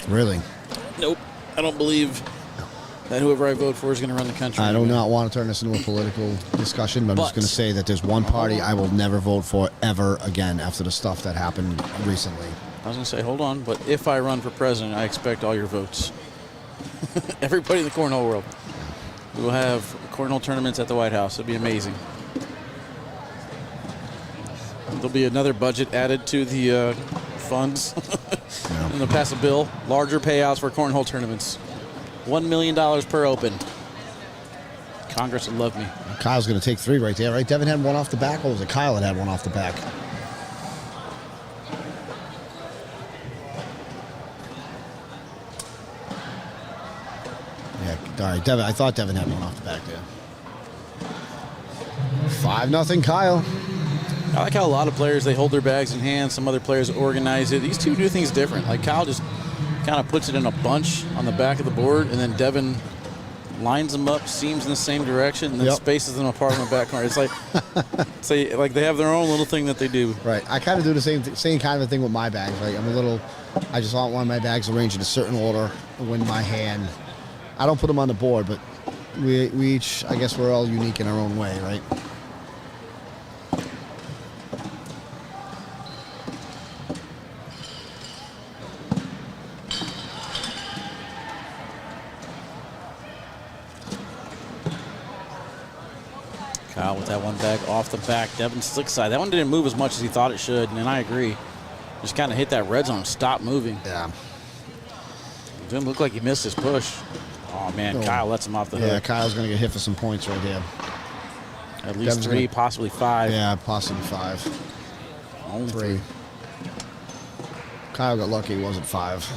Really? Nope. I don't believe that whoever I vote for is going to run the country. I do not want to turn this into a political discussion, but I'm just going to say that there's one party I will never vote for ever again after the stuff that happened recently. I was going to say, hold on, but if I run for president, I expect all your votes. Everybody in the cornhole world. We will have cornhole tournaments at the White House. It'll be amazing. There'll be another budget added to the funds. And they'll pass a bill. Larger payouts for cornhole tournaments. $1 million per open. Congress would love me. Kyle's going to take 3 right there, right? Devin had one off the back, or was it Kyle that had one off the back? Yeah, all right, Devin. I thought Devin had one off the back there. 5-0 Kyle. I like how a lot of players, they hold their bags in hand. Some other players organize it. These two do things different. Like Kyle just kind of puts it in a bunch on the back of the board, and then Devin lines them up, seams in the same direction, and then spaces them apart in the back corner. It's like, like they have their own little thing that they do. Right. I kind of do the same kind of thing with my bags. Like I just want one of my bags arranged in a certain order when my hand. I don't put them on the board, but we each, I guess we're all unique in our own way, right? Kyle with that one bag off the back. Devin's slick side. That one didn't move as much as he thought it should, and I agree. Just kind of hit that red zone, stop moving. Yeah. It didn't look like he missed his push. Oh, man, Kyle lets him off the hook. Yeah, Kyle's going to get hit for some points right here. At least Devin's 3, possibly 5. Yeah, possibly 5. Only 3. Kyle got lucky. It wasn't 5.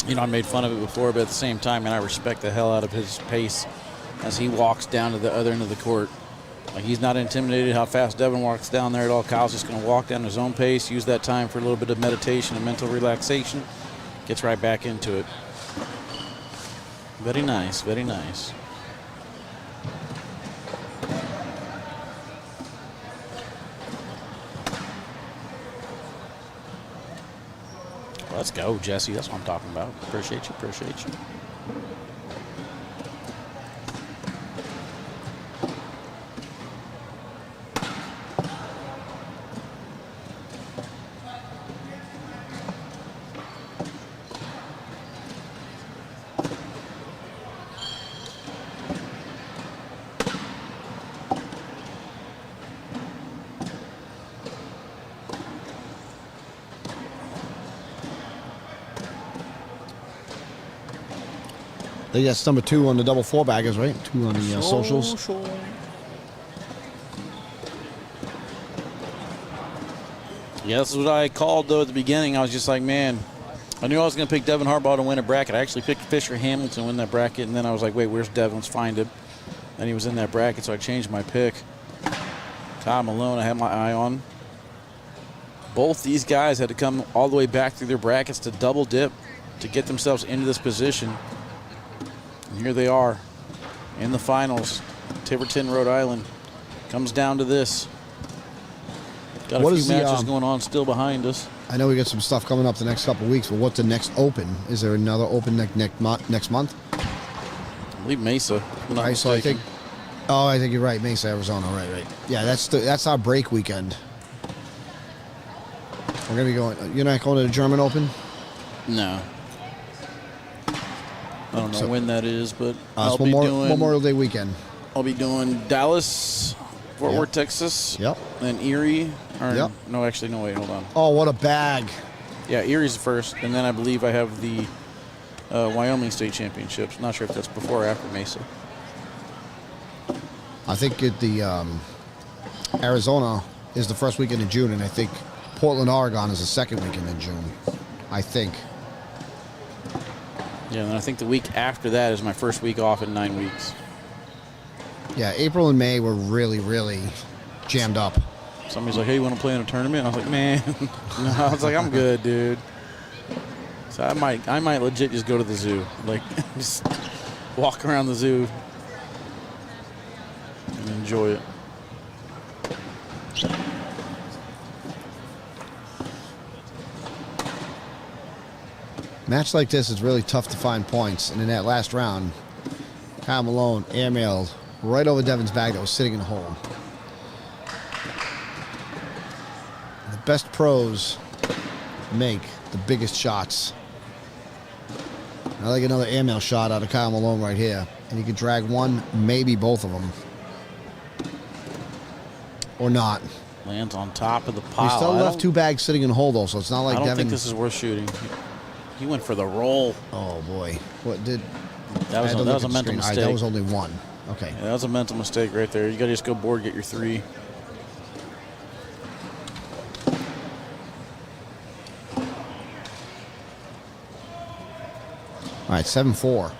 You know, I made fun of it before, but at the same time, and I respect the hell out of his pace as he walks down to the other end of the court. Like, he's not intimidated how fast Devin walks down there at all. Kyle's just going to walk down his own pace, use that time for a little bit of meditation and mental relaxation. Gets right back into it. Very nice, very nice. Let's go, Jesse. That's what I'm talking about. Appreciate you, appreciate you. I think that's number 2 on the double 4-baggers, right? 2 on the socials. Yeah, this is what I called, though, at the beginning. I was just like, man, I knew I was going to pick Devin Harbaugh to win a bracket. I actually picked Fisher Hamilton to win that bracket, and then I was like, wait, where's Devin? Let's find him. And he was in that bracket, so I changed my pick. Kyle Malone, I had my eye on. Both these guys had to come all the way back through their brackets to double dip to get themselves into this position. And here they are in the finals. Tiverton, Rhode Island. Comes down to this. Got a few matches going on still behind us. I know we got some stuff coming up the next couple of weeks, but what's the next Open? Is there another Open next month? I believe Mesa. Right, so I think you're right. Mesa, Arizona. Right. Yeah, that's our break weekend. We're gonna be going. You're not going to the German Open? No. I don't know when that is, but I'll be doing Memorial Day weekend. I'll be doing Dallas, Fort Worth, Texas. Yep. Then Erie. Yep. No, actually, no. Wait, hold on. Oh, what a bag! Yeah, Erie's first, and then I believe I have the Wyoming State Championships. Not sure if that's before or after Mesa. I think the Arizona is the first weekend in June, and I think Portland, Oregon is the second weekend in June. I think. Yeah, and I think the week after that is my first week off in 9 weeks. Yeah, April and May were really, really jammed up. Somebody's like, hey, you want to play in a tournament? I was like, man. No, I was like, I'm good, dude. So I might legit just go to the zoo. Like, just walk around the zoo and enjoy it. Match like this is really tough to find points. And in that last round, Kyle Malone airmailed right over Devin's bag that was sitting in the hole. The best pros make the biggest shots. I like another airmail shot out of Kyle Malone right here. And he could drag one, maybe both of them. Or not. Lands on top of the pile. He still left 2 bags sitting in the hole, though, so it's not like I don't Devin... think this is worth shooting. He went for the roll. Oh, boy. What did... That was a mental mistake. That was only 1. Okay. Yeah, that was a mental mistake right there. You got to just go board, get your 3. All right, 7-4.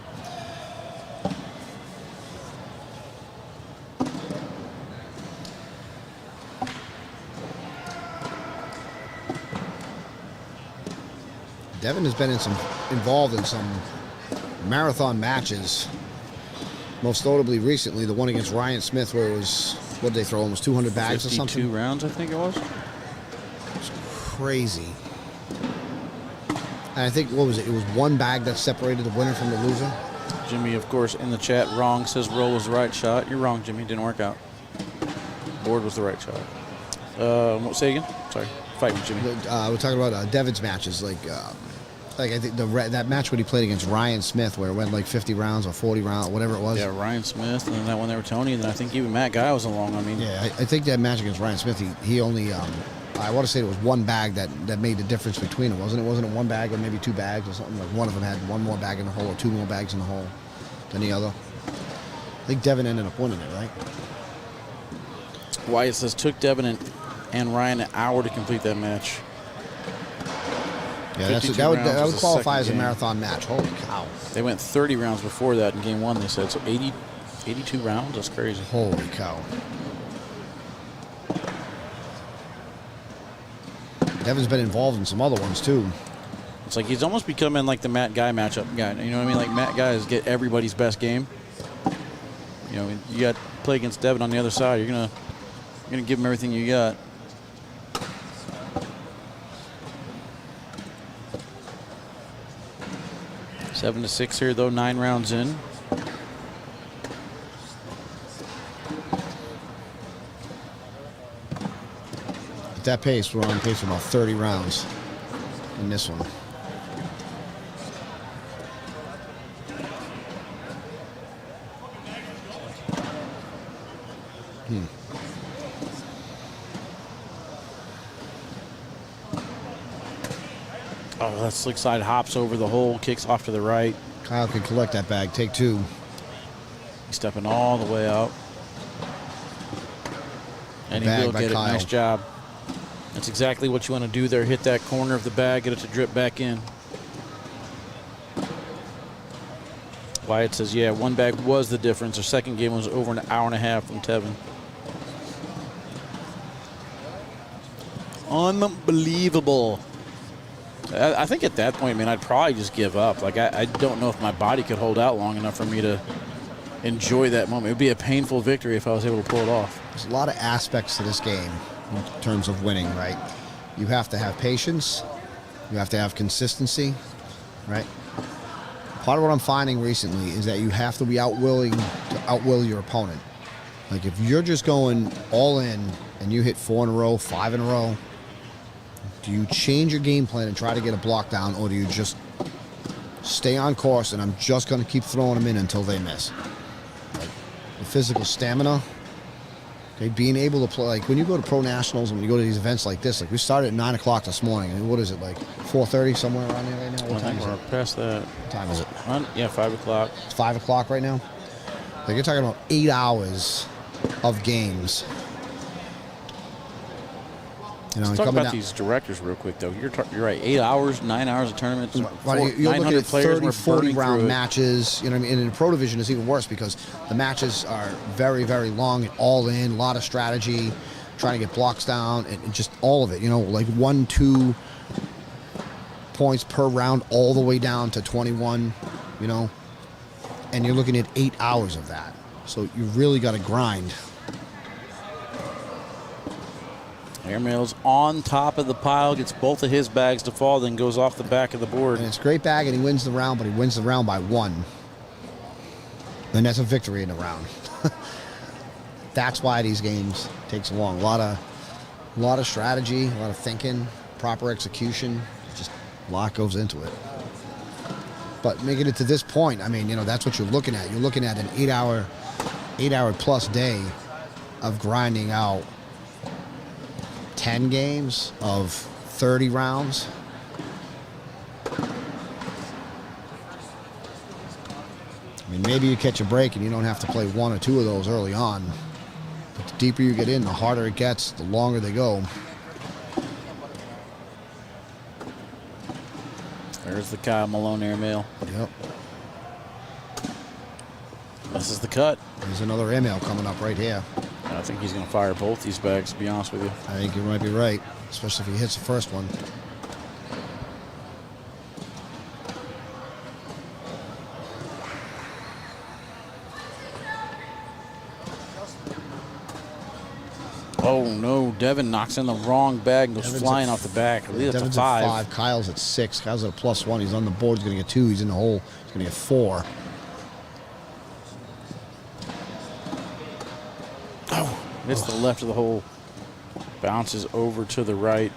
Devin has been involved in some marathon matches. Most notably recently, the one against Ryan Smith, where it was, what did they throw, almost 200 bags or something? 52 rounds, I think it was. It's crazy. And I think, what was it? It was 1 bag that separated the winner from the loser. Jimmy, of course, in the chat, wrong, says roll was the right shot. You're wrong, Jimmy. Didn't work out. Board was the right shot. Say again? Sorry. Fight me, Jimmy. We're talking about Devin's matches. Like I think that match when he played against Ryan Smith, where it went like 50 rounds or 40 rounds, whatever it was. Yeah, Ryan Smith, and then that one there with Tony, and then I think even Matt Guy was along. I mean, yeah, I think that match against Ryan Smith, he only, I want to say it was 1 bag that made the difference between them, wasn't it? Wasn't it 1 bag or maybe 2 bags or something? Like one of them had 1 more bag in the hole or 2 more bags in the hole than the other. I think Devin ended up winning it, right? Wyatt says took Devin and Ryan an hour to complete that match. Yeah, that would qualify as a marathon match. Holy cow. They went 30 rounds before that in game 1, they said. So 82 rounds? That's crazy. Holy cow. Devin's been involved in some other ones, too. It's like he's almost becoming like the Matt Guy matchup guy. You know what I mean? Like Matt Guy is get everybody's best game. You know, you got to play against Devin on the other side. You're gonna give him everything you got. Seven to 6 here, though, 9 rounds in. At that pace, we're on pace for about 30 rounds in this one. Oh, that slick side hops over the hole, kicks off to the right. Kyle can collect that bag. Take 2. He's stepping all the way out. And he Bag will by get it. Kyle. Nice job. That's exactly what you want to do there. Hit that corner of the bag, get it to drip back in. Wyatt says, yeah, one bag was the difference. Our second game was over an hour and a half from Tevin. Unbelievable. I think at that point, man, I'd probably just give up. Like, I don't know if my body could hold out long enough for me to enjoy that moment. It would be a painful victory if I was able to pull it off. There's a lot of aspects to this game in terms of winning, right? You have to have patience. You have to have consistency, right? Part of what I'm finding recently is that you have to be outwilling to outwill your opponent. Like, if you're just going all in and you hit 4 in a row, 5 in a row, do you change your game plan and try to get a block down, or do you just stay on course and I'm just going to keep throwing them in until they miss? Like, the physical stamina, okay, being able to play, like when you go to pro nationals and when you go to these events like this, like we started at 9 o'clock this morning. And what is it, like 4:30, somewhere around there right now? What time is We're it? past that. What time is it? Yeah, 5 o'clock. It's 5 o'clock right now. Like, you're talking about 8 hours of games. You know, Let's talk coming about down- these directors real quick, though. You're right. 8 hours, 9 hours of tournaments. Right, you're looking at 30, 40 40 round matches. You know what I mean? And in the pro division, it's even worse because the matches are very, very long, all in, a lot of strategy, trying to get blocks down, and just all of it. You know, like 1-2 points per round, all the way down to 21. You know, and you're looking at 8 hours of that. So you really got to grind. Airmail's on top of the pile, gets both of his bags to fall, then goes off the back of the board. And it's a great bag, and he wins the round, but he wins the round by 1. Then that's a victory in the round. That's why these games take so long. A lot of strategy, a lot of thinking, proper execution. Just a lot goes into it. But making it to this point, I mean, you know, that's what you're looking at. You're looking at an 8 hour plus day of grinding out 10 games of 30 rounds. I mean, maybe you catch a break and you don't have to play 1 or 2 of those early on. But the deeper you get in, the harder it gets, the longer they go. There's the Kyle Malone airmail. Yep. This is the cut. There's another airmail coming up right here. I think he's going to fire both these bags, to be honest with you. I think you might be right, especially if he hits the first one. Oh, no. Devin knocks in the wrong bag and goes Devin's flying at- off the back. I believe that's Devin's a at 5. 5. Kyle's at 6. Kyle's at a +1. He's on the board. He's going to get 2. He's in the hole. He's going to get 4. Oh, hits the left of the hole. Bounces over to the right.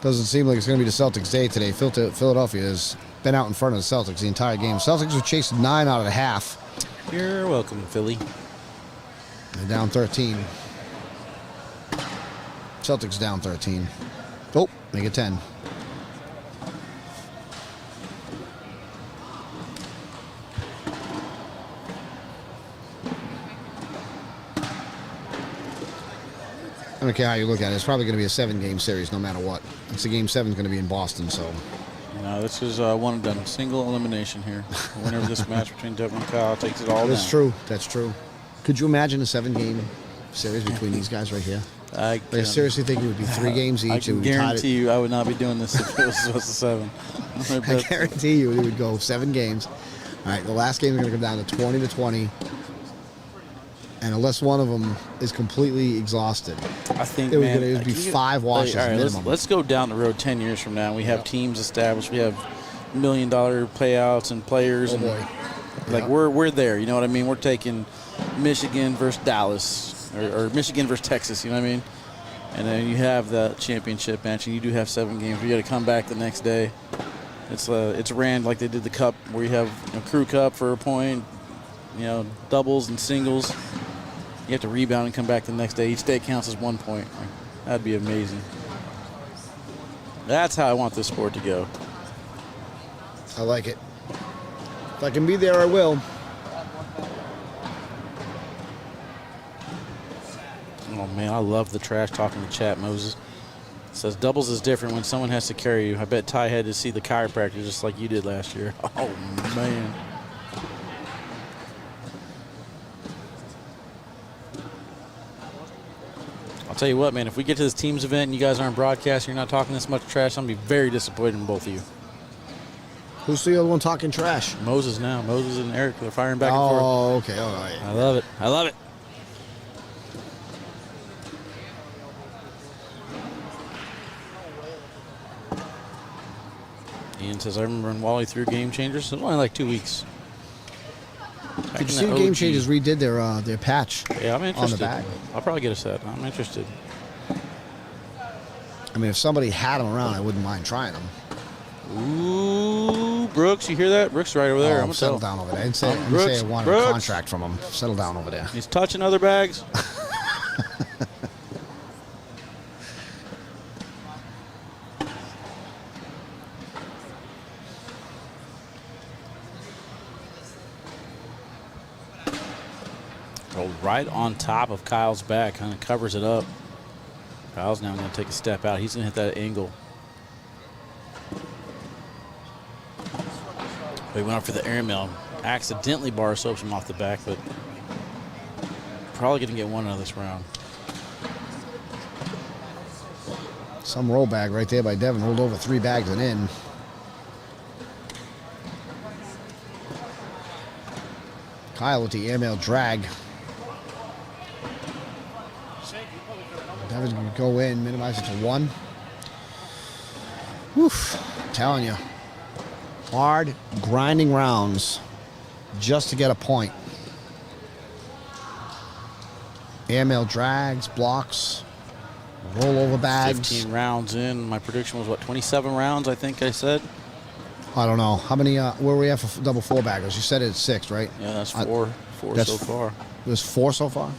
Doesn't seem like it's going to be the Celtics' day today. Philadelphia has been out in front of the Celtics the entire game. Celtics were chasing 9 out of the half. You're welcome, Philly. They're down 13. Celtics down 13. Oh, they get 10. I don't care how you look at it. It's probably going to be a 7-game series no matter what. It's a game 7 is going to be in Boston, so. No, this is one and done. Single elimination here. The winner of this match between Devin and Kyle takes it all That's down. true. That's true. Could you imagine a 7-game series between these guys right here? I seriously think it would be 3 games each. I It can would be tied guarantee you I would not be doing this if it was supposed to 7. I guarantee you it would go 7 games. All right, the last game is going to come down to 20-20. And unless one of them is completely exhausted, I think it man, would be 5 washes all right, minimum. let's go down the road 10 years from now. We have teams established. We have $1 million payouts and players. Oh, and boy. Like, we're there. You know what I mean? We're taking Michigan versus Dallas or Michigan versus Texas. You know what I mean? And then you have the championship match, and you do have 7 games. You got to come back the next day. It's ran like they did the Cup, where you have crew cup for a point, doubles and singles. You have to rebound and come back the next day. Each day counts as 1 point. That'd be amazing. That's how I want this sport to go. I like it. If I can be there, I will. Oh, man, I love the trash talking in the chat, Moses. It says doubles is different when someone has to carry you. I bet Ty had to see the chiropractor just like you did last year. Oh, man. I'll tell you what, man, if we get to this teams event and you guys aren't broadcasting, you're not talking this much trash, I'm going to be very disappointed in both of you. Who's the other one talking trash? Moses now. Moses and Eric, they're firing back and forth. Oh, okay. All right. I love it. I love it. Ian says, I remember when Wally threw Game Changers. It was only like 2 weeks. Did you see Game Changers redid their patch? Yeah, I'm interested. On the back. I'll probably get a set. I'm interested. I mean, if somebody had them around, I wouldn't mind trying them. Ooh, Brooks, you hear that? Brooks right over there. I'm settle down over there. I didn't say I wanted a contract from him. Settle down over there. He's touching other bags. Rolled right on top of Kyle's back, kind of covers it up. Kyle's now going to take a step out. He's going to hit that angle. He went up for the airmail. Accidentally bar soaps him off the back, but probably going to get one out of this round. Some roll bag right there by Devin. Rolled over 3 bags and in. Kyle with the airmail drag. Devin's going to go in, minimize it to 1. Woof. I'm telling you. Hard, grinding rounds just to get a point. Airmail drags, blocks, rollover bags. 15 rounds in. My prediction was, what, 27 rounds, I think I said? I don't know. How many, where were we at for double 4-baggers? You said it's 6, right? Yeah, that's 4. 4 so far. There's 4 so far?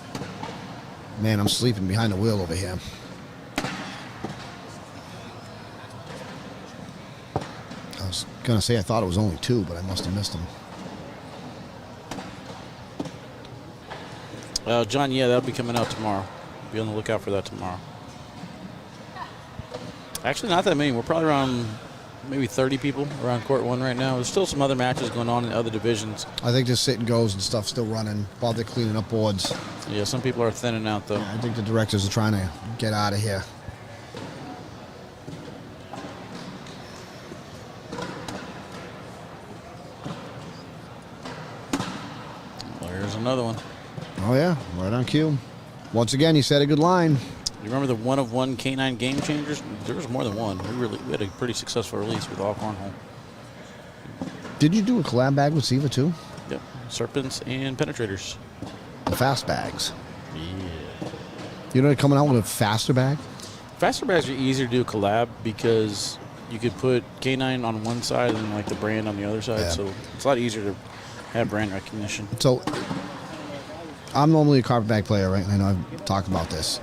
Man, I'm sleeping behind the wheel over here. I was going to say I thought it was only 2, but I must have missed them. John, yeah, that'll be coming out tomorrow. Be on the lookout for that tomorrow. Actually, not that many. We're probably around maybe 30 people around Court 1 right now. There's still some other matches going on in other divisions. I think just sit and goes and stuff still running while they're cleaning up boards. Yeah, some people are thinning out, though. Yeah, I think the directors are trying to get out of here. Well, here's another one. Oh, yeah, right on cue. Once again, he said a good line. You remember the 1-of-1 K9 Game Changers? There was more than one. We had a pretty successful release with all cornhole. Did you do a collab bag with Siva too? Yep. Serpents and penetrators. The fast bags. Yeah. You know, coming out with a faster bag? Faster bags are easier to do a collab because you could put K9 on one side and like the brand on the other side. Yeah. So it's a lot easier to have brand recognition. So I'm normally a carpet bag player, right? I know I've talked about this.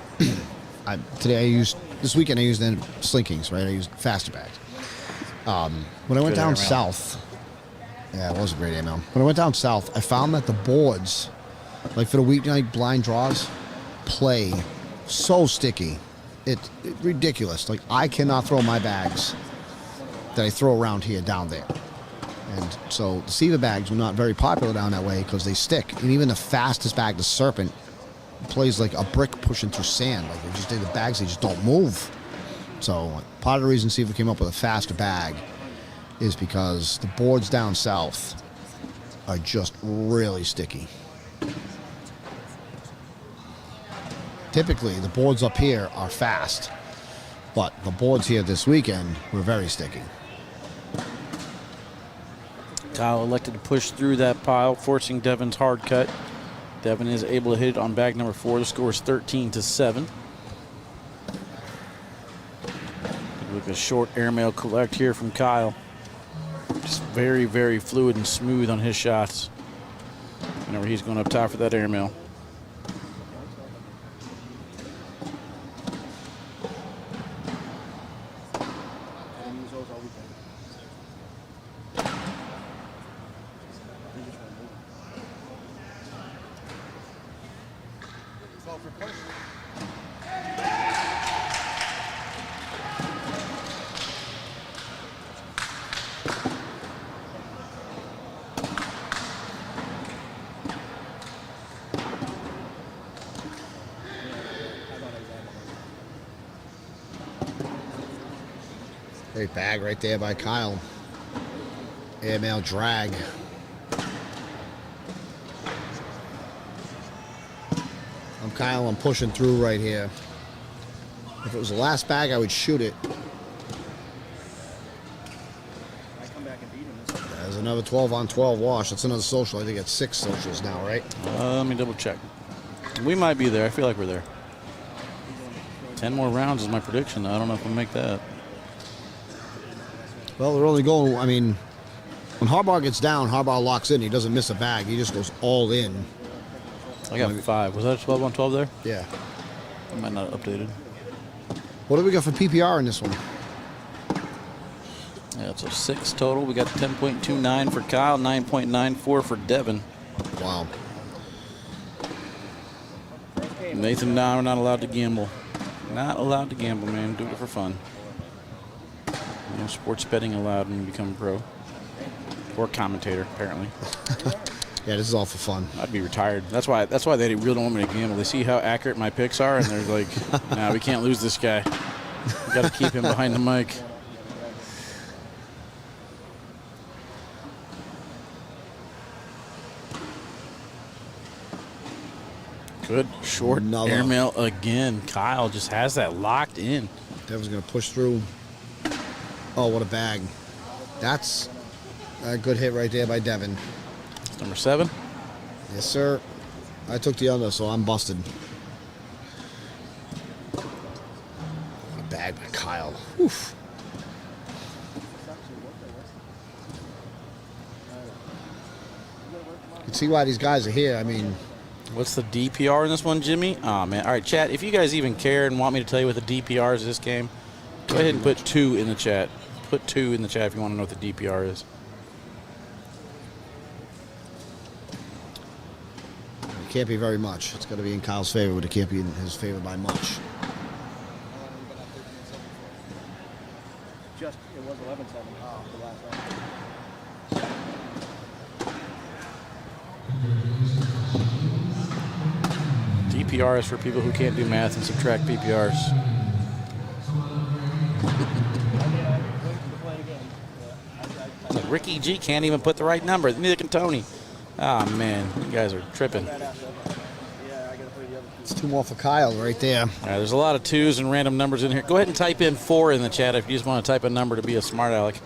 This weekend I used slinkings, right? I used faster bags. When I went down south, yeah, it was a great airmail. When I went down south, I found that the boards, like for the weeknight blind draws, play so sticky. It's ridiculous. Like, I cannot throw my bags that I throw around here down there. And so the Siva bags were not very popular down that way because they stick. And even the fastest bag, the Serpent, plays like a brick pushing through sand. Like the bags, they just don't move. So part of the reason Siva came up with a faster bag is because the boards down south are just really sticky. Typically, the boards up here are fast, but the boards here this weekend were very sticky. Kyle elected to push through that pile, forcing Devin's hard cut. Devin is able to hit it on bag number 4. The score is 13-7. Look at a short airmail collect here from Kyle. Just very, very fluid and smooth on his shots whenever he's going up top for that airmail. Great bag right there by Kyle. Airmail drag. I'm Kyle. I'm pushing through right here. If it was the last bag, I would shoot it. There's another 12-on-12 wash. That's another social. I think it's 6 socials now, right? Let me double check. We might be there. I feel like we're there. 10 more rounds is my prediction. I don't know if we'll make that. Well, they're only going, I mean, when Harbaugh gets down, Harbaugh locks in. He doesn't miss a bag. He just goes all in. I got 5. Was that a 12-on-12 there? Yeah. I might not have updated. What do we got for PPR in this one? Yeah, it's a 6 total. We got 10.29 for Kyle, 9.94 for Devin. Wow. Nathan, no, we're not allowed to gamble. Not allowed to gamble, man. Do it for fun. No sports betting allowed when you become a pro. Or commentator, apparently. Yeah, this is all for fun. I'd be retired. That's why they really don't want me to gamble. They see how accurate my picks are, and they're like, nah, we can't lose this guy. We got to keep him behind the mic. Good short airmail again. Kyle just has that locked in. Devin's going to push through. Oh, what a bag. That's a good hit right there by Devin. Number 7? Yes, sir. I took the under, so I'm busted. A bag by Kyle. Oof. You can see why these guys are here. I mean, what's the DPR in this one, Jimmy? Oh, man. All right, chat, if you guys even care and want me to tell you what the DPR is of this game, go ahead and put 2 in the chat. Put 2 in the chat if you want to know what the DPR is. it can't be very much. It's got to be in Kyle's favor, but it can't be in his favor by much. It was 11-7 the last round. DPR is for people who can't do math and subtract PPRs. Ricky G can't even put the right number. Neither can Tony. Oh, man. You guys are tripping. It's 2 more for Kyle right there. All right, there's a lot of 2s and random numbers in here. Go ahead and type in 4 in the chat if you just want to type a number to be a smart aleck.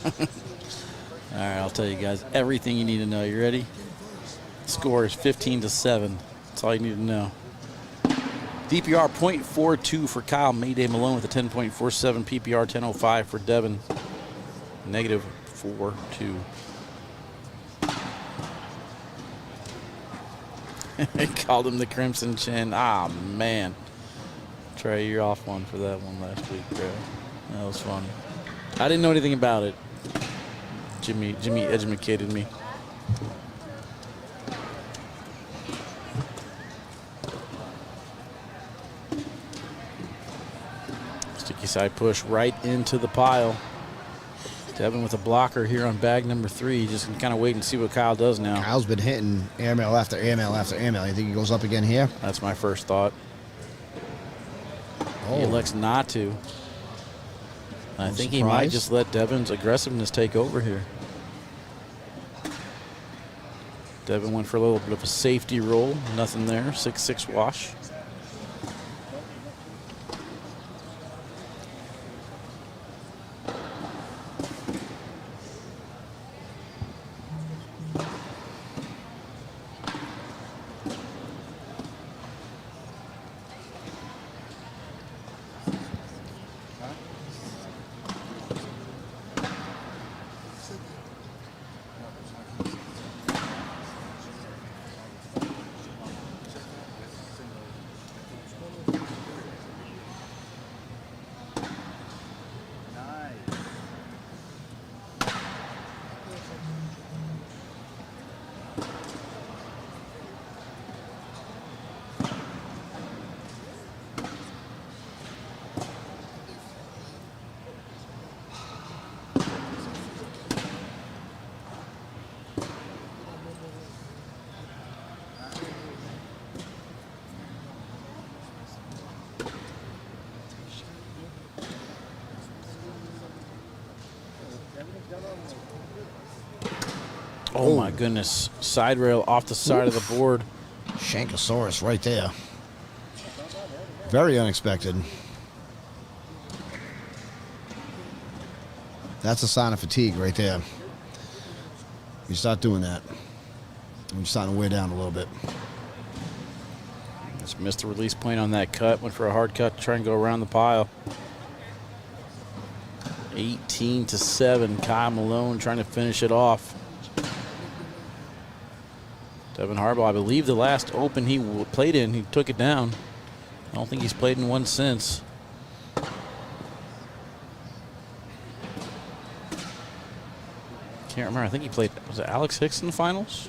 All right, I'll tell you guys everything you need to know. You ready? Score is 15-7. That's all you need to know. DPR 0.42 for Kyle. Mayday Malone with a 10.47. PPR 10.05 for Devin. Negative 4-2. They called him the Crimson Chin. Ah, man. Trey, you're off one for that one last week, bro. That was fun. I didn't know anything about it. Jimmy educated me. Sticky side push right into the pile. Devin with a blocker here on bag number 3. Just can kind of wait and see what Kyle does now. Kyle's been hitting airmail after airmail after airmail. You think he goes up again here? That's my first thought. He elects not to. I think he might just let Devin's aggressiveness take over here. Devin went for a little bit of a safety roll. Nothing there. 6-6 wash. Oh, my goodness. Side rail off the side of the board. Shankosaurus right there. Very unexpected. That's a sign of fatigue right there. You start doing that, you're starting to wear down a little bit. Just missed the release point on that cut. Went for a hard cut to try and go around the pile. 18-7. Kyle Malone trying to finish it off. Devin Harbaugh, I believe the last Open he played in, he took it down. I don't think he's played in one since. Can't remember. I think he played, was it Alex Hicks in the finals?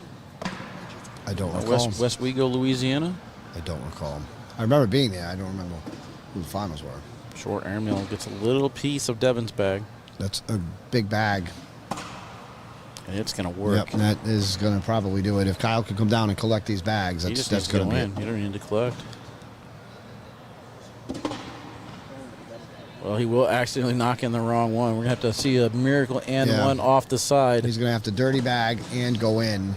I don't recall. West Wego, Louisiana? I don't recall. I remember being there. I don't remember who the finals were. Short airmail gets a little piece of Devin's bag. That's a big bag. And it's going to work. Yep, and that is going to probably do it. If Kyle could come down and collect these bags, that's going to be it. You don't need to collect. Well, he will accidentally knock in the wrong one. We're going to have to see a miracle and one off the side. He's going to have to dirty bag and go in.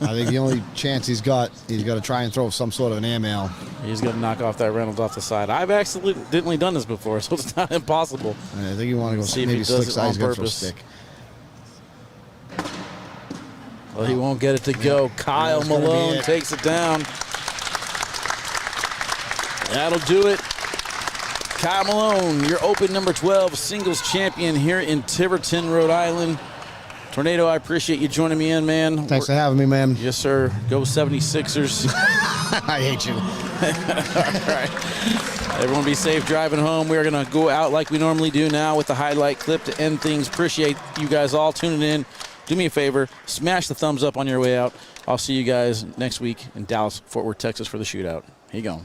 I think the only chance he's got to try and throw some sort of an airmail. He's going to knock off that Reynolds off the side. I've accidentally done this before, so it's not impossible. I think you want to go see maybe if he does slick it on size, go for a purpose. stick. Well, he won't get it to go. Kyle Malone takes it down. That'll do it. Kyle Malone, your Open number 12 singles champion here in Tiverton, Rhode Island. Tornado, I appreciate you joining me in, man. Thanks for having me, man. Yes, sir. Go 76ers. I hate you. All right. Everyone be safe driving home. We are going to go out like we normally do now with the highlight clip to end things. Appreciate you guys all tuning in. Do me a favor, smash the thumbs up on your way out. I'll see you guys next week in Dallas, Fort Worth, Texas for the shootout. Here you go.